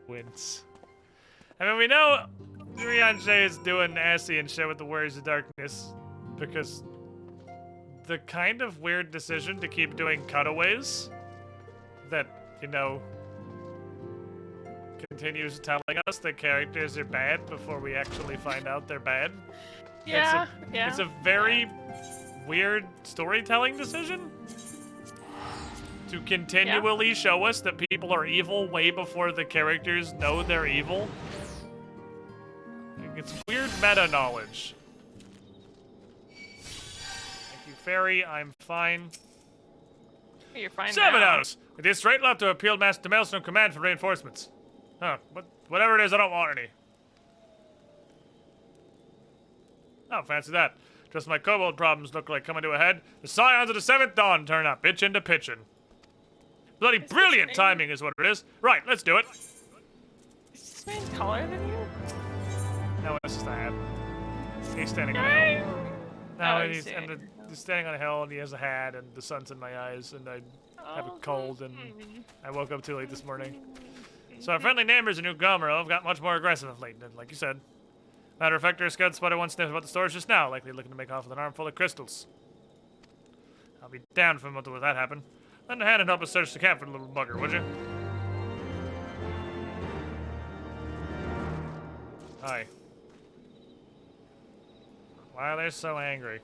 Speaker 2: Wince. I mean, we know Rianche is doing assy and shit with the Warriors of Darkness because the kind of weird decision to keep doing cutaways that, you know, continues telling us that characters are bad before we actually find out they're bad.
Speaker 4: Yeah,
Speaker 2: It's a very weird storytelling decision to continually show us that people are evil way before the characters know they're evil. It's weird meta knowledge. Thank you, Fairy. I'm fine.
Speaker 4: You're fine.
Speaker 2: Seven
Speaker 4: now.
Speaker 2: hours. It is straight left to appeal Master Maelstrom Command for reinforcements. Huh, whatever it is, I don't want any. Oh, fancy that. Just my kobold problems look like coming to a head. The Scions of the Seventh Dawn turn up, bitchin' to pitchin'. Bloody brilliant timing is what it is. Right, let's do it.
Speaker 4: Is this man taller than you?
Speaker 2: No, it's just a hat. He's standing on a hill. No,
Speaker 4: Oh,
Speaker 2: he's standing on a hill and he has a hat and the sun's in my eyes and I have a cold and I woke up too late this morning. So our friendly neighbors in New Gomero have got much more aggressive of late, like you said. Matter of fact, our scout spotted one sniff about the stores just now, likely looking to make off with an armful of crystals. I'll be down for a month to let that happen. Lend a hand and help us search the camp for the little bugger, would you? Hi. Why are they so angry?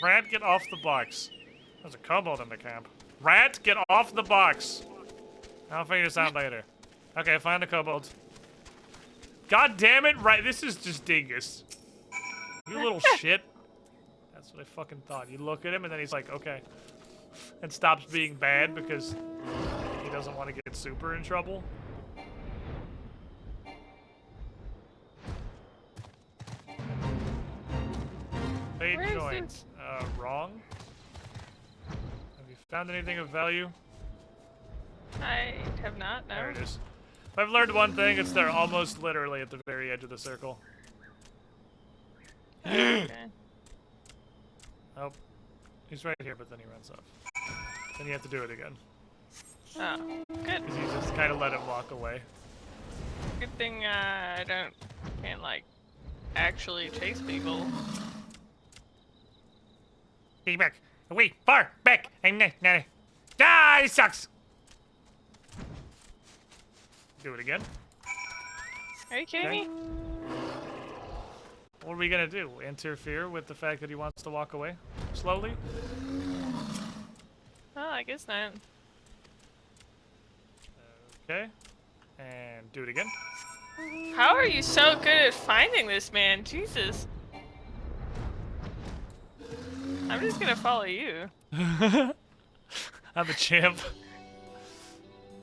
Speaker 2: Rat, get off the box. There's a kobold in the camp. Rat, get off the box. I'll figure this out later. Okay, find the kobold. God damn it, right, this is just dingus. You little shit. That's what I fucking thought. You look at him and then he's like, okay. And stops being bad because he doesn't want to get super in trouble. Fade joint. Wrong. Have you found anything of value?
Speaker 4: I have not, no.
Speaker 2: There it is. If I've learned one thing, it's they're almost literally at the very edge of the circle.
Speaker 4: Okay.
Speaker 2: Oh, he's right here, but then he runs off. Then you have to do it again.
Speaker 4: Oh, good.
Speaker 2: Because you just kind of let him walk away.
Speaker 4: Good thing I can't like actually chase people.
Speaker 2: Be back. Wait, far back. I'm not. Ah, it sucks. Do it again.
Speaker 4: Are you kidding me?
Speaker 2: What are we gonna do? Interfere with the fact that he wants to walk away slowly?
Speaker 4: Oh, I guess not.
Speaker 2: Okay. And do it again.
Speaker 4: How are you so good at finding this man? Jesus. I'm just gonna follow you.
Speaker 2: I'm a champ.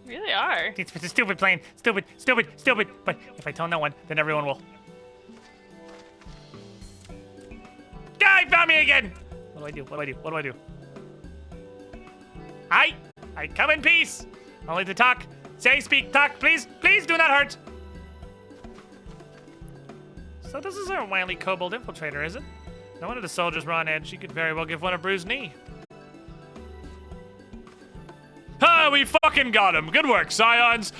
Speaker 4: You really are.
Speaker 2: It's a stupid plane. Stupid. But if I tell no one, then everyone will. Ah, he found me again! What do I do? I come in peace! Only to talk Say, speak, talk, please. Please do not hurt. So this is our wily kobold infiltrator, is it? No wonder the soldiers were on edge. She could very well give one a bruised knee. Ah, we fucking got him. Good work, Scions.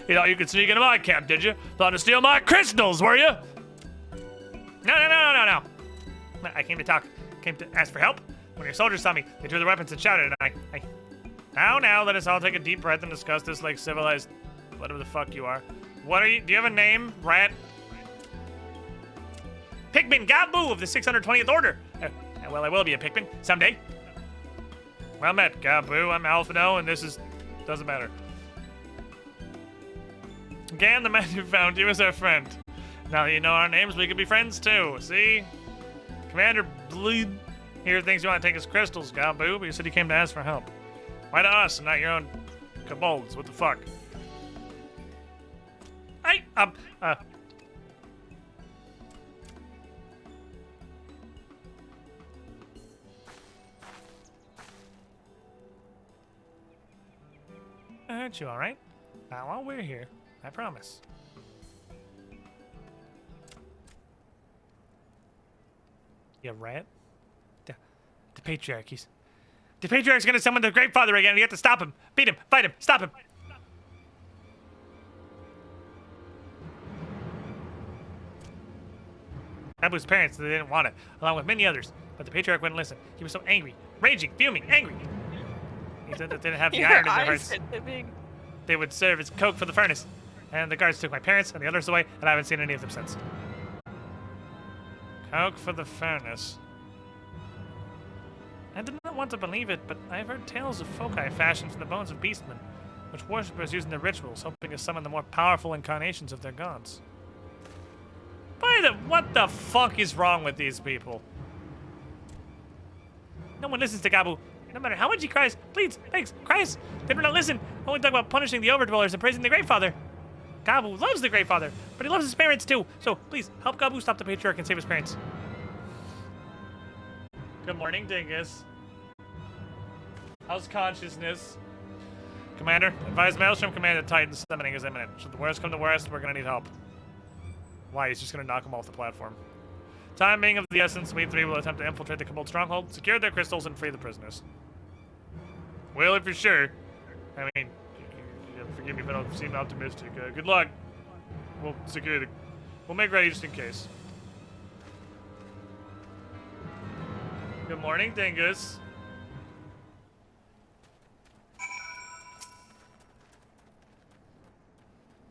Speaker 2: You thought you could sneak into my camp, did you? Thought to steal my crystals, were you? No. I came to talk. Came to ask for help. When your soldiers saw me, they drew their weapons and shouted, and I... Now, let us all take a deep breath and discuss this like civilized... whatever the fuck you are. What are you? Do you have a name, rat? Pikmin Gabu of the 620th Order. Well, I will be a Pikmin someday. Well met, Gabu. I'm Alphino, and this is... doesn't matter. Gan, the man who found you, is our friend. Now that you know our names, we can be friends too. See? Commander Bleed here thinks you want to take his crystals, Gabu, but you said you came to ask for help. Why to us and not your own kobolds? What the fuck? Hey, Aren't you alright? Not while we're here, I promise. You rat? The Patriarchy's. The Patriarch's gonna summon the Great Father again, and you have to stop him. Beat him, fight him, stop him! Abu's parents, they didn't want it, along with many others, but the Patriarch wouldn't listen. He was so angry, raging, fuming, angry. He said that they didn't have the iron in their hearts. They would serve as coke for the furnace. And the guards took my parents and the others away, and I haven't seen any of them since. Coke for the furnace. I did not want to believe it, but I've heard tales of foci fashioned from the bones of beastmen, which worshippers use in their rituals, hoping to summon the more powerful incarnations of their gods. What the fuck is wrong with these people? No one listens to Gabu. No matter how much he cries, pleads, begs, cries, they do not listen. Only talk about punishing the overdwellers and praising the Great Father. Gabu loves the Great Father, but he loves his parents too. So please, help Gabu stop the Patriarch and save his parents. Good morning, Dingus. How's consciousness? Commander, advise Maelstrom Commander Titan's summoning is imminent. Should the worst come to worst, we're gonna need help. Why? He's just gonna knock him off the platform. Time being of the essence, we three will attempt to infiltrate the Kobold stronghold, secure their crystals, and free the prisoners. Well, if you're sure. I mean, forgive me if I don't seem optimistic. Good luck. We'll secure the... We'll make ready just in case. Good morning, Dingus.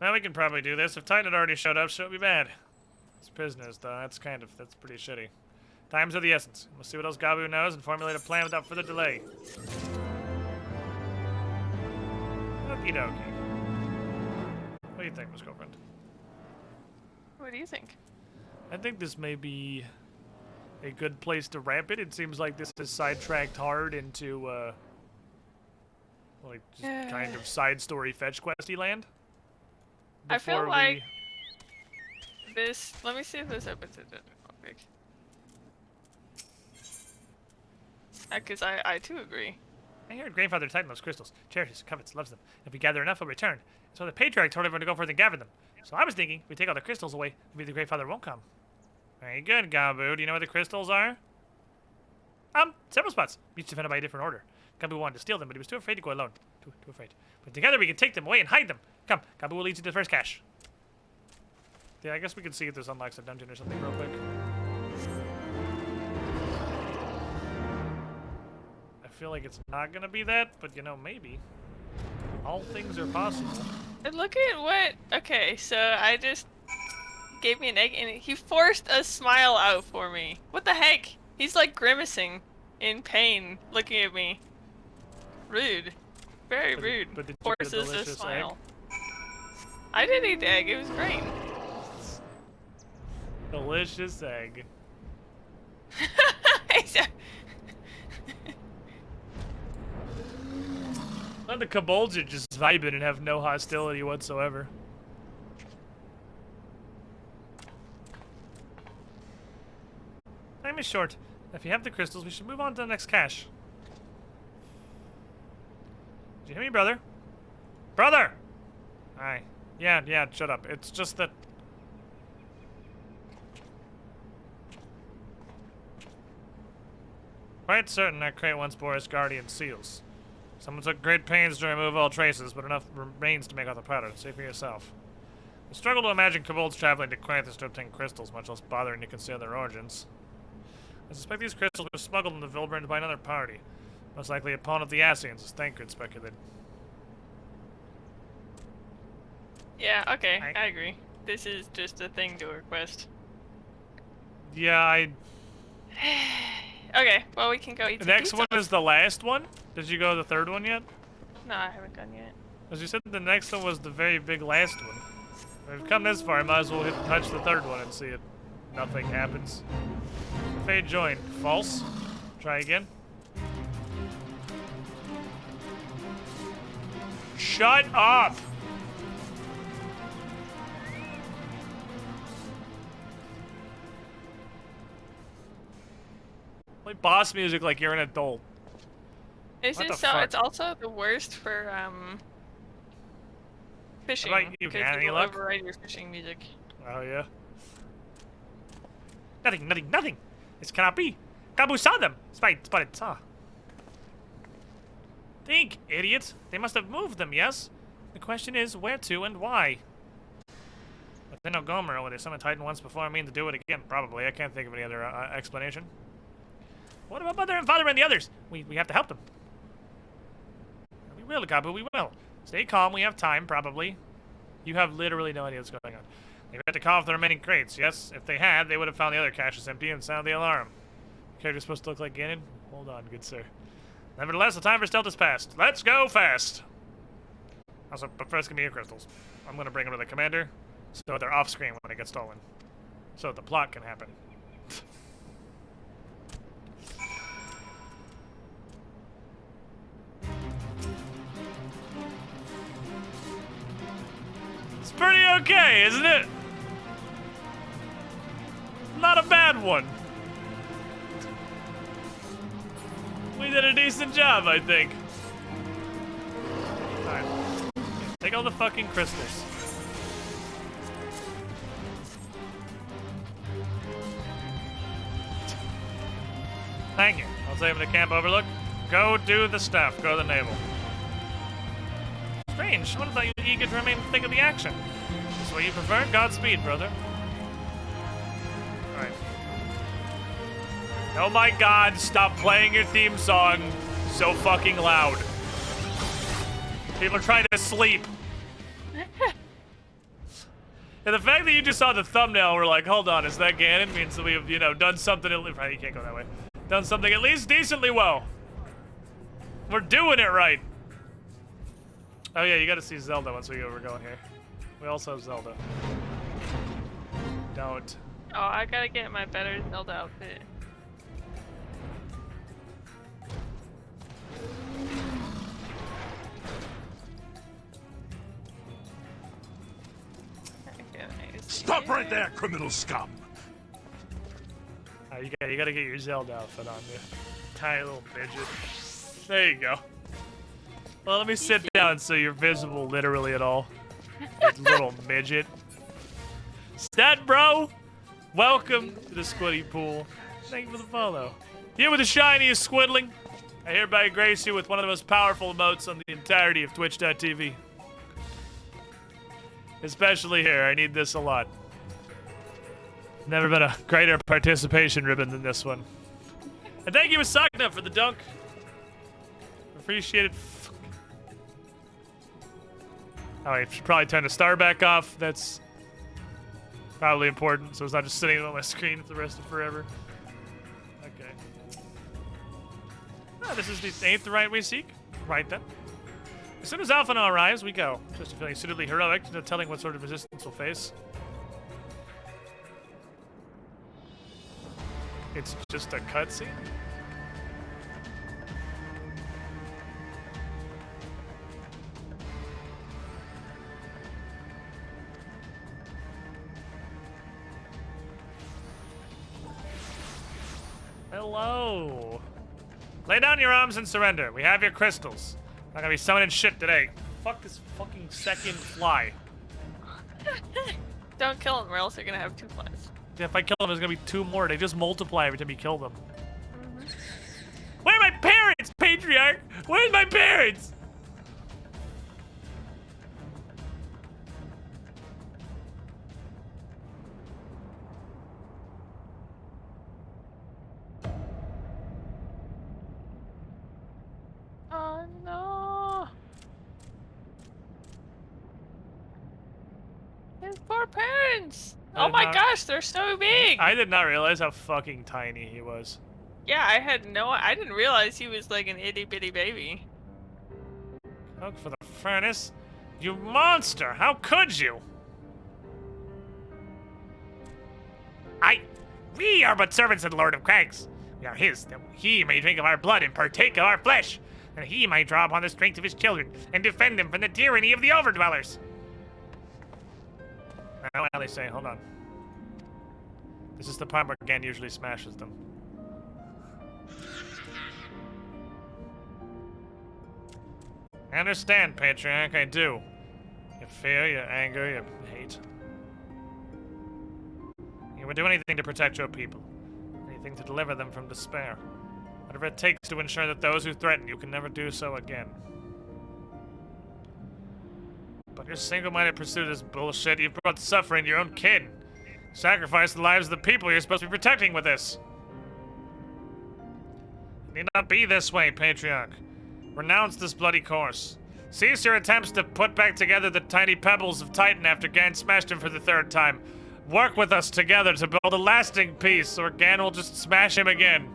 Speaker 2: Now we can probably do this. If Titan had already showed up, she'll be bad. It's prisoners, though. That's pretty shitty. Time's of the essence. We'll see what else Gabu knows and formulate a plan without further delay. Okie dokie. What do you think, Miss Girlfriend?
Speaker 4: What do you think?
Speaker 2: I think this may be a good place to ramp it. It seems like this is sidetracked hard into, like, just kind of side story fetch questy land.
Speaker 4: I feel like this... Let me see if this opens it real quick. Because I too agree.
Speaker 2: I heard Grandfather Titan loves crystals, cherishes, covets, loves them. If we gather enough, he'll return. So the Patriarch told everyone to go forth and gather them. So I was thinking, if we take all the crystals away, maybe the Grandfather won't come. Very good, Gabu. Do you know where the crystals are? Several spots, each defended by a different order. Gabu wanted to steal them, but he was too afraid to go alone. Too afraid. But together we can take them away and hide them. Come, Gabu will lead you to the first cache. Yeah, I guess we can see if this unlocks a dungeon or something real quick. I feel like it's not gonna be that, but you know, maybe. All things are possible.
Speaker 4: And look at what... Okay, so I just... gave me an egg and he forced a smile out for me. What the heck? He's like grimacing in pain looking at me. Rude. Very rude.
Speaker 2: But did you
Speaker 4: Forces
Speaker 2: get a
Speaker 4: a
Speaker 2: delicious
Speaker 4: smile.
Speaker 2: egg?
Speaker 4: I did eat the egg. It was great.
Speaker 2: Delicious egg. Well, the kobolds are just vibing and have no hostility whatsoever. Time is short. If you have the crystals, we should move on to the next cache. you hear me, brother? Brother! Hi. Yeah, shut up. It's just that... Quite certain that crate once bore his guardian seals. Someone took great pains to remove all traces, but enough remains to make out the pattern. See for yourself. I struggle to imagine kobolds traveling to Quanthus to obtain crystals, much less bothering to conceal their origins. I suspect these crystals were smuggled into Vilbrand by another party. Most likely a pawn of the Ascians, as Thancred speculated.
Speaker 4: Yeah, okay, I agree. This is just a thing to request.
Speaker 2: Yeah,
Speaker 4: Okay, well we can go eat
Speaker 2: The
Speaker 4: some
Speaker 2: next
Speaker 4: pizza.
Speaker 2: one is the last one? Did you go to the third one yet?
Speaker 4: No, I haven't gone yet.
Speaker 2: As you said, the next one was the very big last one. If we've come this far, I might as well touch the third one and see if nothing happens. Fade join. False. Try again. Shut up! Play boss music like you're an adult.
Speaker 4: It's
Speaker 2: What
Speaker 4: just
Speaker 2: the
Speaker 4: so
Speaker 2: fuck?
Speaker 4: it's also the worst for fishing.
Speaker 2: How about you,
Speaker 4: because
Speaker 2: got any
Speaker 4: it'll
Speaker 2: luck?
Speaker 4: override your fishing music.
Speaker 2: Oh, yeah. Nothing. This cannot be. Gabu saw them. Spotted saw. Think, idiot. They must have moved them, yes? The question is, where to and why? Within Gomer, where they summoned Titan once before, I mean to do it again. Probably. I can't think of any other explanation. What about Mother and Father and the others? We have to help them. We will, Gabu, we will. Stay calm, we have time, probably. You have literally no idea what's going on. They had to call off the remaining crates, yes? If they had, they would have found the other caches empty and sounded the alarm. Character's supposed to look like Ganon? Hold on, good sir. Nevertheless, the time for stealth is past. Let's go fast! Also, but first give me your crystals. I'm gonna bring them to the commander, so they're off-screen when they get stolen. So the plot can happen. It's pretty okay, isn't it? Not a bad one. We did a decent job, I think. Alright. Take all the fucking crystals. Thank you. I'll take him to Camp Overlook. Go do the stuff. Go to the naval. Strange. I would have thought you were eager to remain in the thick of the action. Is this what you prefer? Godspeed, brother. Alright. Oh my god, stop playing your theme song so fucking loud. People are trying to sleep. And the fact that you just saw the thumbnail, we're like, hold on, is that Ganon? Means that we have, done something, right, you can't go that way. Done something at least decently well. We're doing it right. Oh yeah, you gotta see Zelda once we get where we're going here. We also have Zelda. Don't.
Speaker 4: Oh, I gotta get my better Zelda outfit.
Speaker 18: Stop right there, criminal scum!
Speaker 2: You gotta get your Zelda outfit on, you tiny little midget. There you go. Well, let me sit down so you're visible literally at all. You little midget. Stat bro! Welcome to the Squiddy Pool. Thank you for the follow. Here with the shiniest squiddling, I hereby grace you with one of the most powerful emotes on the entirety of Twitch.tv. Especially here, I need this a lot. Never been a greater participation ribbon than this one. And thank you, Asakna, for the dunk. Appreciate it. Oh, I should probably turn the star back off. That's probably important, so it's not just sitting on my screen for the rest of forever. Okay. Oh, this is ain't the right we seek. Right then. As soon as Alpha now arrives, we go. Just feeling suitably heroic, no telling what sort of resistance we'll face. It's just a cutscene? Hello. Lay down your arms and surrender. We have your crystals. Not gonna be summoning shit today. Fuck this fucking second fly.
Speaker 4: Don't kill him or else you're gonna have 2 flies.
Speaker 2: Yeah, if I kill them, there's gonna be 2 more. They just multiply every time you kill them. Where are my parents, Patriarch? Where's my parents?
Speaker 4: Oh no! His poor parents! Oh my gosh, they're so big!
Speaker 2: I did not realize how fucking tiny he was.
Speaker 4: Yeah, I didn't realize he was like an itty bitty baby.
Speaker 2: Cook for the furnace? You monster! How could you? We are but servants of the Lord of Crags. We are his, that he may drink of our blood and partake of our flesh, that he might draw upon the strength of his children and defend them from the tyranny of the overdwellers. Well, they say, hold on. This is the part where Gan usually smashes them. I understand, Patriarch, I do. Your fear, your anger, your hate. You would do anything to protect your people. Anything to deliver them from despair. Whatever it takes to ensure that those who threaten you can never do so again. But your single-minded pursuit of this bullshit, you've brought suffering to your own kin. Sacrifice the lives of the people you're supposed to be protecting with this. It need not be this way, Patriarch. Renounce this bloody course. Cease your attempts to put back together the tiny pebbles of Titan after Gan smashed him for the 3rd time. Work with us together to build a lasting peace, or Gan will just smash him again.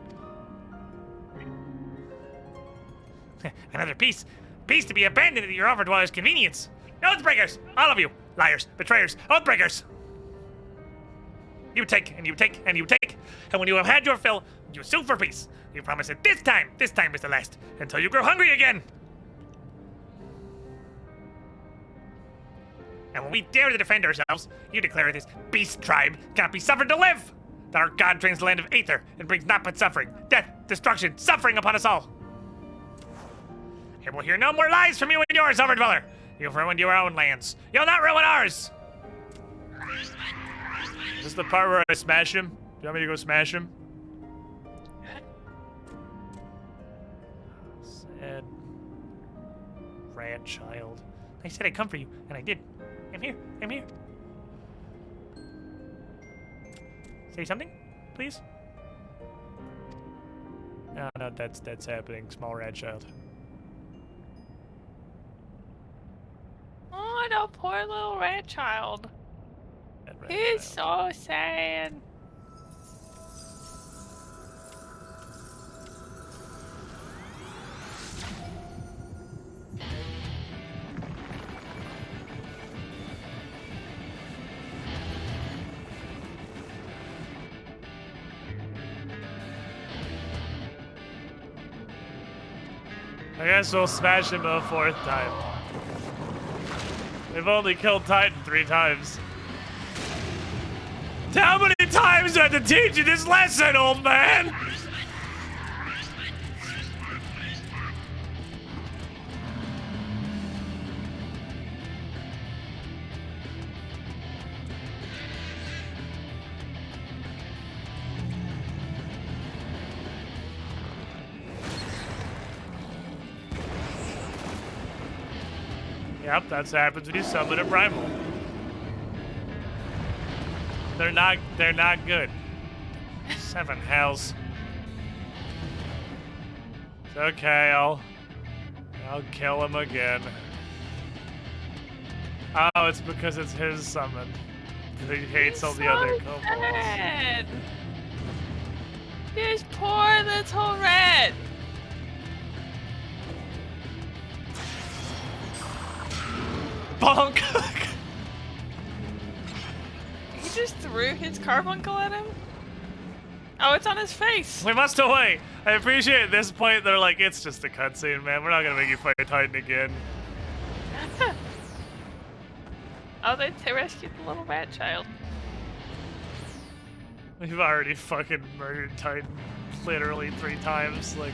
Speaker 2: Another piece. Piece to be abandoned at your overdweller's convenience. Oathbreakers! All of you! Liars, betrayers, oathbreakers! You take, and you take, and you take, and when you have had your fill, you sue for peace. You promise it this time is the last, until you grow hungry again. And when we dare to defend ourselves, you declare this beast tribe cannot be suffered to live. That our god drains the land of Aether and brings not but suffering, death, destruction, suffering upon us all. And we'll hear no more lies from you and yours, overdweller. You've ruined your own lands. You'll not ruin ours. Is this the part where I smash him? Do you want me to go smash him? Sad. Rat child. I said I'd come for you, and I did. I'm here. I'm here. Say something, please. No, no, that's happening. Small rat child.
Speaker 4: Oh no, poor little rat child. He's so sad.
Speaker 2: I guess we'll smash him a 4th time. We've only killed Titan 3 times. How many times do I have to teach you this lesson, old man? Yep, that's what happens when you summon a primal. They're not good. 7 hells. It's okay, I'll kill him again. Oh, it's because it's his summon. He hates all the other kobolds.
Speaker 4: This poor little rat.
Speaker 2: Bonk!
Speaker 4: He just threw his carbuncle at him? Oh, it's on his face.
Speaker 2: We must away. I appreciate at this point they're like, it's just a cutscene, man. We're not gonna make you fight Titan again.
Speaker 4: Oh, they rescued the little rat child.
Speaker 2: We've already fucking murdered Titan literally 3 times. Like,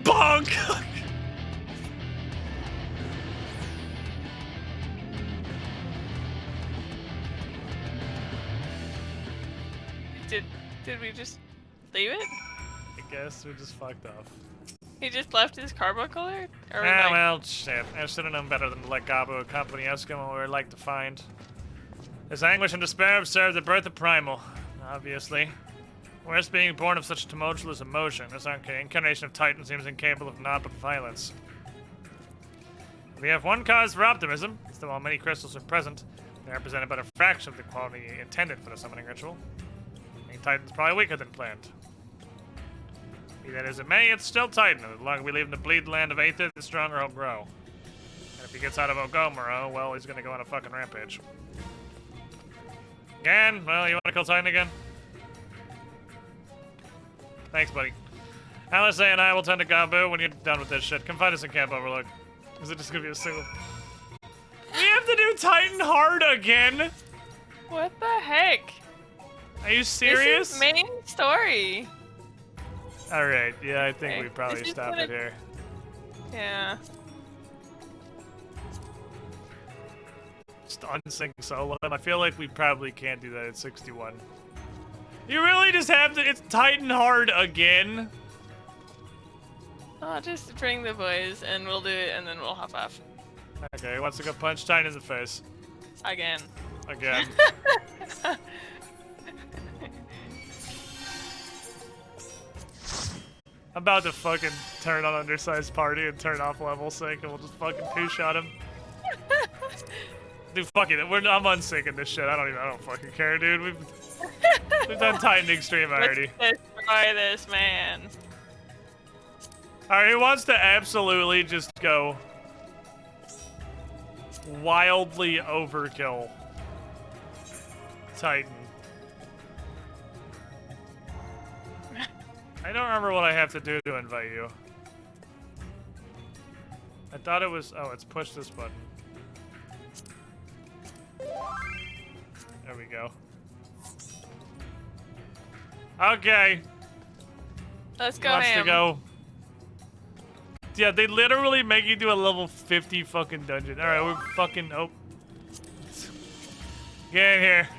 Speaker 2: bonk!
Speaker 4: Did we just leave it?
Speaker 2: I guess we just fucked off.
Speaker 4: He just left his carbo color? Or
Speaker 2: Ah, well, shit. I should have known better than to let Gabo accompany us going where we'd like to find. This anguish and despair have served the birth of Primal, obviously. Whereas being born of such tumultuous emotion, this incarnation of Titan seems incapable of naught but violence. We have one cause for optimism, is that while many crystals are present, they represent about a fraction of the quality intended for the summoning ritual. Being Titan's probably weaker than planned. Be that as it may, it's still Titan, and the longer we leave him to bleed the land of Aether, the stronger he'll grow. And if he gets out of Ogomoro, well, he's gonna go on a fucking rampage. Again? Well, you wanna kill Titan again? Thanks, buddy. Alice and I will tend to Gabu when you're done with this shit. Come find us in Camp Overlook. Is it just gonna be a single... We have to do Titan hard again?
Speaker 4: What the heck?
Speaker 2: Are you serious?
Speaker 4: This is main story.
Speaker 2: Alright, yeah, I think
Speaker 4: Okay,
Speaker 2: we probably
Speaker 4: this is
Speaker 2: stop
Speaker 4: gonna-
Speaker 2: it here.
Speaker 4: Yeah.
Speaker 2: Just unsync solo. I feel like we probably can't do that at 61. You really just have to... It's Titan hard again?
Speaker 4: I'll just bring the boys and we'll do it and then we'll hop off.
Speaker 2: Okay, wants to go punch Titan in the face.
Speaker 4: Again.
Speaker 2: Again. I'm about to fucking turn on undersized party and turn off level sync and we'll just fucking two-shot him. Dude, fuck it. I'm unsyncing this shit. I don't fucking care, dude. We've done Titan Extreme already.
Speaker 4: Let's destroy this man.
Speaker 2: Alright, he wants to absolutely just go wildly overkill Titan. I don't remember what I have to do to invite you. I thought it was... Oh, it's push this button. There we go. Okay.
Speaker 4: Let's go,
Speaker 2: Wants to
Speaker 4: ham.
Speaker 2: go. Yeah, they literally make you do a level 50 fucking dungeon. Alright, we're fucking... Oh. Get in here.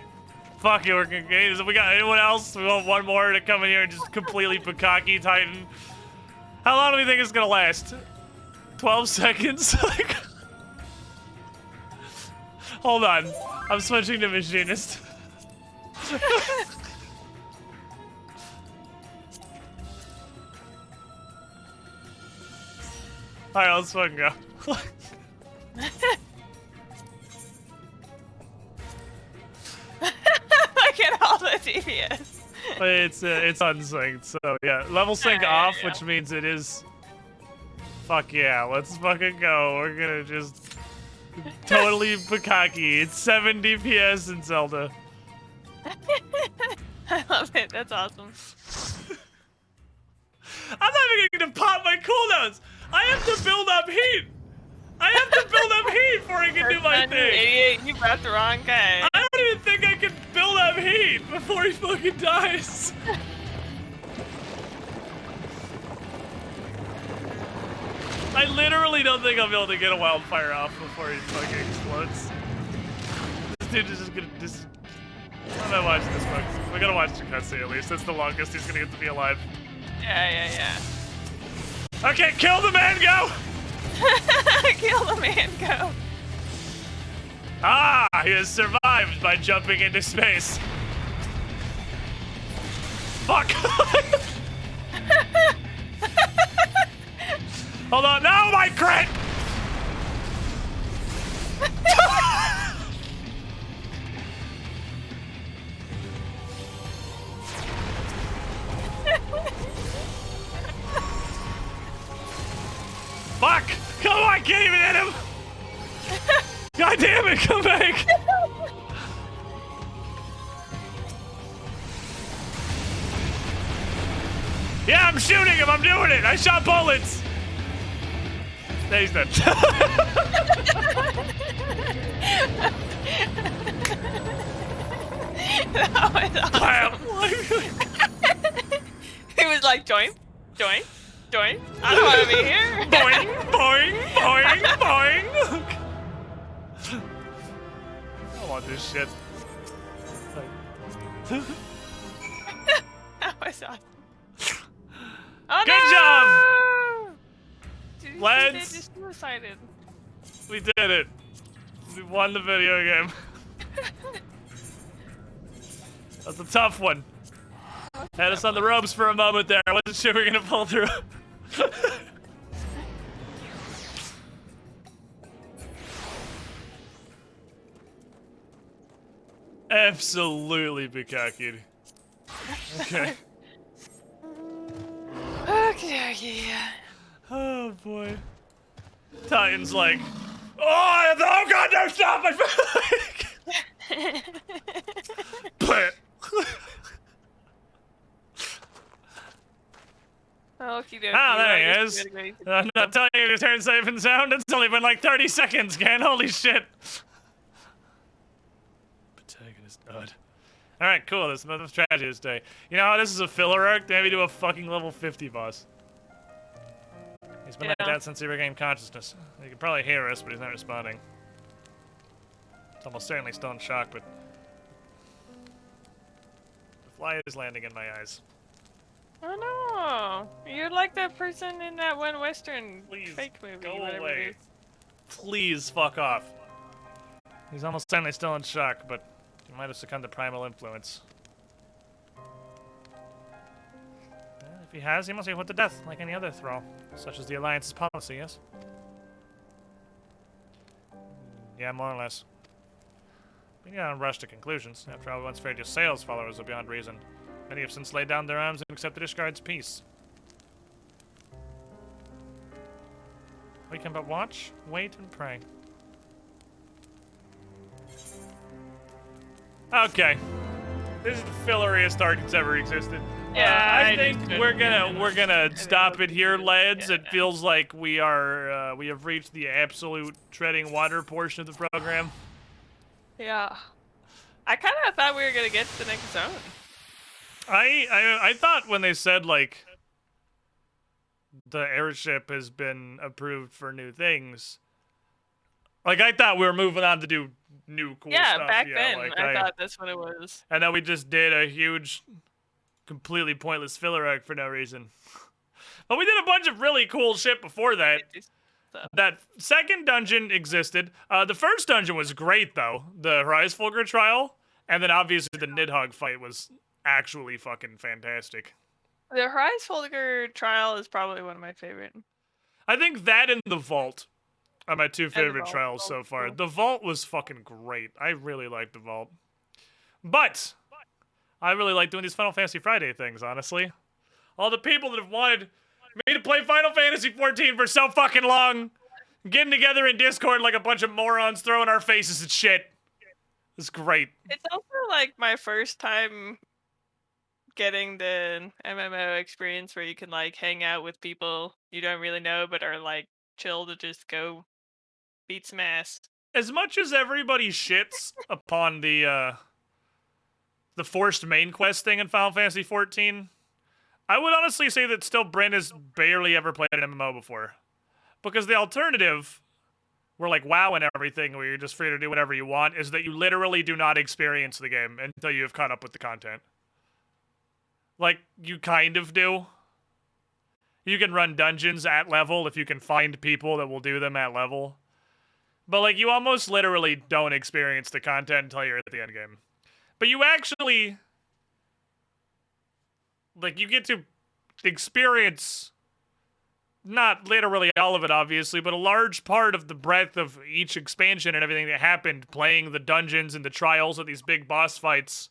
Speaker 2: Fuck it, we're gonna get... We got anyone else? We want one more to come in here and just completely Bukaki Titan. How long do we think it's gonna last? 12 seconds? Like... Hold on. I'm switching to Machinist. Alright, let's fucking go.
Speaker 4: Look at all the DPS.
Speaker 2: It's unsynced, so yeah. Level sync off, which means it is... Fuck yeah, let's fucking go. We're gonna just... Totally Bukaki. It's 7 DPS in Zelda.
Speaker 4: I love it. That's awesome.
Speaker 2: I'm not even gonna pop my cooldowns! I have to build up heat! I have to build up heat before I can do my
Speaker 4: Son, you
Speaker 2: thing!
Speaker 4: idiot, you brought the wrong guy.
Speaker 2: I don't even think I can build up heat before he fucking dies! I literally don't think I'll be able to get a wildfire off before he fucking explodes. This dude is just gonna I'm not watching this, folks. We gotta watch the cutscene at least. That's the longest he's gonna get to be alive.
Speaker 4: Yeah.
Speaker 2: Okay, kill the man, go!
Speaker 4: Kill the man, go.
Speaker 2: Ah, he has survived by jumping into space. Fuck! Hold on, no, my crit! Fuck! Come on, I can't even hit him! God damn it, come back! Yeah, I'm shooting him, I'm doing it! I shot bullets! There he's dead.
Speaker 4: That was awesome. He was like, join. I don't want to be here.
Speaker 2: Boing, boing, boing, boing. I want this shit.
Speaker 4: They
Speaker 2: Lads,
Speaker 4: just suicided.
Speaker 2: we did it. We won the video game. That's a tough one. Had us on the ropes for a moment there. I wasn't sure we were gonna pull through. Absolutely bukakied. Okay.
Speaker 4: Okay.
Speaker 2: Oh boy. Titan's like, oh god, no, stop! I feel like.
Speaker 4: Okie dokie.
Speaker 2: Ah, there he is. I'm not telling you to turn safe and sound. It's only been like 30 seconds, Ken. Holy shit. Protagonist nod. Alright, cool. This is the tragedy this day. You know how this is a filler arc? Maybe do a fucking level 50 boss. He's been like that since he regained consciousness. He can probably hear us, but he's not responding. It's almost certainly still in shock, but the fly is landing in my eyes.
Speaker 4: Oh no! You're like that person in that one Western fake movie.
Speaker 2: Go
Speaker 4: whatever
Speaker 2: away.
Speaker 4: it is.
Speaker 2: Please fuck off. He's almost certainly still in shock, but he might have succumbed to primal influence. Well, if he has, he must be put to death, like any other thrall. Such as the Alliance's policy, yes? Yeah, more or less. We need not rush to conclusions. After all, we once feared your sales followers are beyond reason. Many have since laid down their arms and accepted Ishgard's peace. We can but watch, wait, and pray. Okay. This is the filleriest arc that's ever existed.
Speaker 4: Yeah,
Speaker 2: I think we're gonna stop it here, lads. It feels like we are we have reached the absolute treading water portion of the program.
Speaker 4: Yeah. I kind of thought we were gonna get to the next zone.
Speaker 2: I thought when they said like the airship has been approved for new things, like I thought we were moving on to do new cool stuff.
Speaker 4: Yeah, back then
Speaker 2: like,
Speaker 4: I thought that's what it was.
Speaker 2: And then we just did a huge, completely pointless filler arc for no reason. But we did a bunch of really cool shit before that. That second dungeon existed. The first dungeon was great though, the Hreisfolger trial, and then obviously the Nidhogg fight was actually fucking fantastic.
Speaker 4: The Hreisfolger trial is probably one of my favorite.
Speaker 2: I think that and the Vault are my two favorite trials so far. The Vault was fucking great. I really liked the Vault. But I really like doing these Final Fantasy Friday things, honestly. All the people that have wanted me to play Final Fantasy XIV for so fucking long, getting together in Discord like a bunch of morons throwing our faces at shit. It's great.
Speaker 4: It's also like my first time getting the MMO experience where you can like hang out with people you don't really know but are like chill to just go beat some ass.
Speaker 2: As much as everybody shits upon the forced main quest thing in Final Fantasy XIV, I would honestly say that still Brent has barely ever played an MMO before. Because the alternative, where like WoW and everything, where you're just free to do whatever you want, is that you literally do not experience the game until you have caught up with the content. Like, you kind of do. You can run dungeons at level if you can find people that will do them at level. But like, you almost literally don't experience the content until you're at the end game. But you actually, like, you get to experience, not literally all of it, obviously, but a large part of the breadth of each expansion and everything that happened, playing the dungeons and the trials of these big boss fights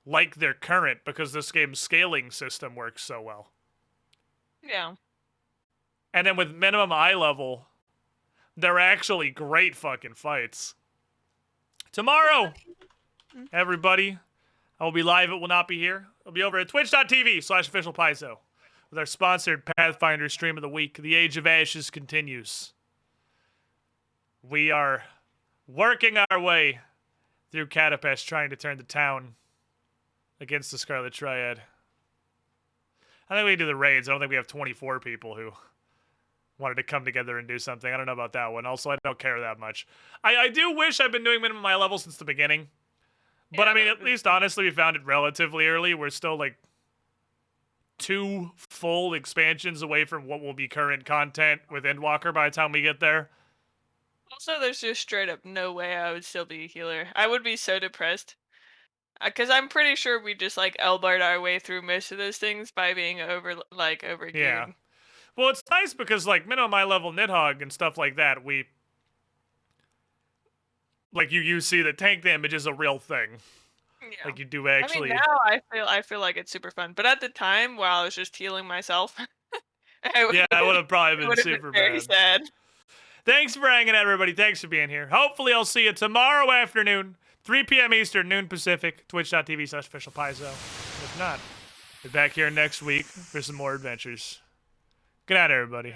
Speaker 2: like they're current, because this game's scaling system works so well.
Speaker 4: Yeah.
Speaker 2: And then with minimum eye level, they're actually great fucking fights. Tomorrow, everybody, I will be live at Will Not Be Here. I'll be over at twitch.tv/officialpaizo with our sponsored Pathfinder stream of the week. The Age of Ashes continues. We are working our way through Catapest, trying to turn the town against the Scarlet Triad. I think we do the raids. I don't think we have 24 people who wanted to come together and do something. I don't know about that one. Also, I don't care that much. I do wish I've been doing minimum eye level since the beginning. But I mean, at least honestly, we found it relatively early. We're still like 2 full expansions away from what will be current content with Endwalker by the time we get there.
Speaker 4: Also, there's just straight up no way I would still be a healer. I would be so depressed. Because I'm pretty sure we just like Elbard our way through most of those things by being overgeared.
Speaker 2: Yeah. Well, it's nice because like minimum high level Nidhogg and stuff like that, like you see that tank damage is a real thing.
Speaker 4: Yeah.
Speaker 2: Like you do actually.
Speaker 4: I mean, now I feel like it's super fun, but at the time while I was just healing myself,
Speaker 2: I would have probably been super
Speaker 4: very
Speaker 2: bad.
Speaker 4: sad.
Speaker 2: Thanks for hanging out, everybody. Thanks for being here. Hopefully, I'll see you tomorrow afternoon, 3 p.m. Eastern, noon Pacific, twitch.tv/officialpaizo. If not, be back here next week for some more adventures. Good night, everybody.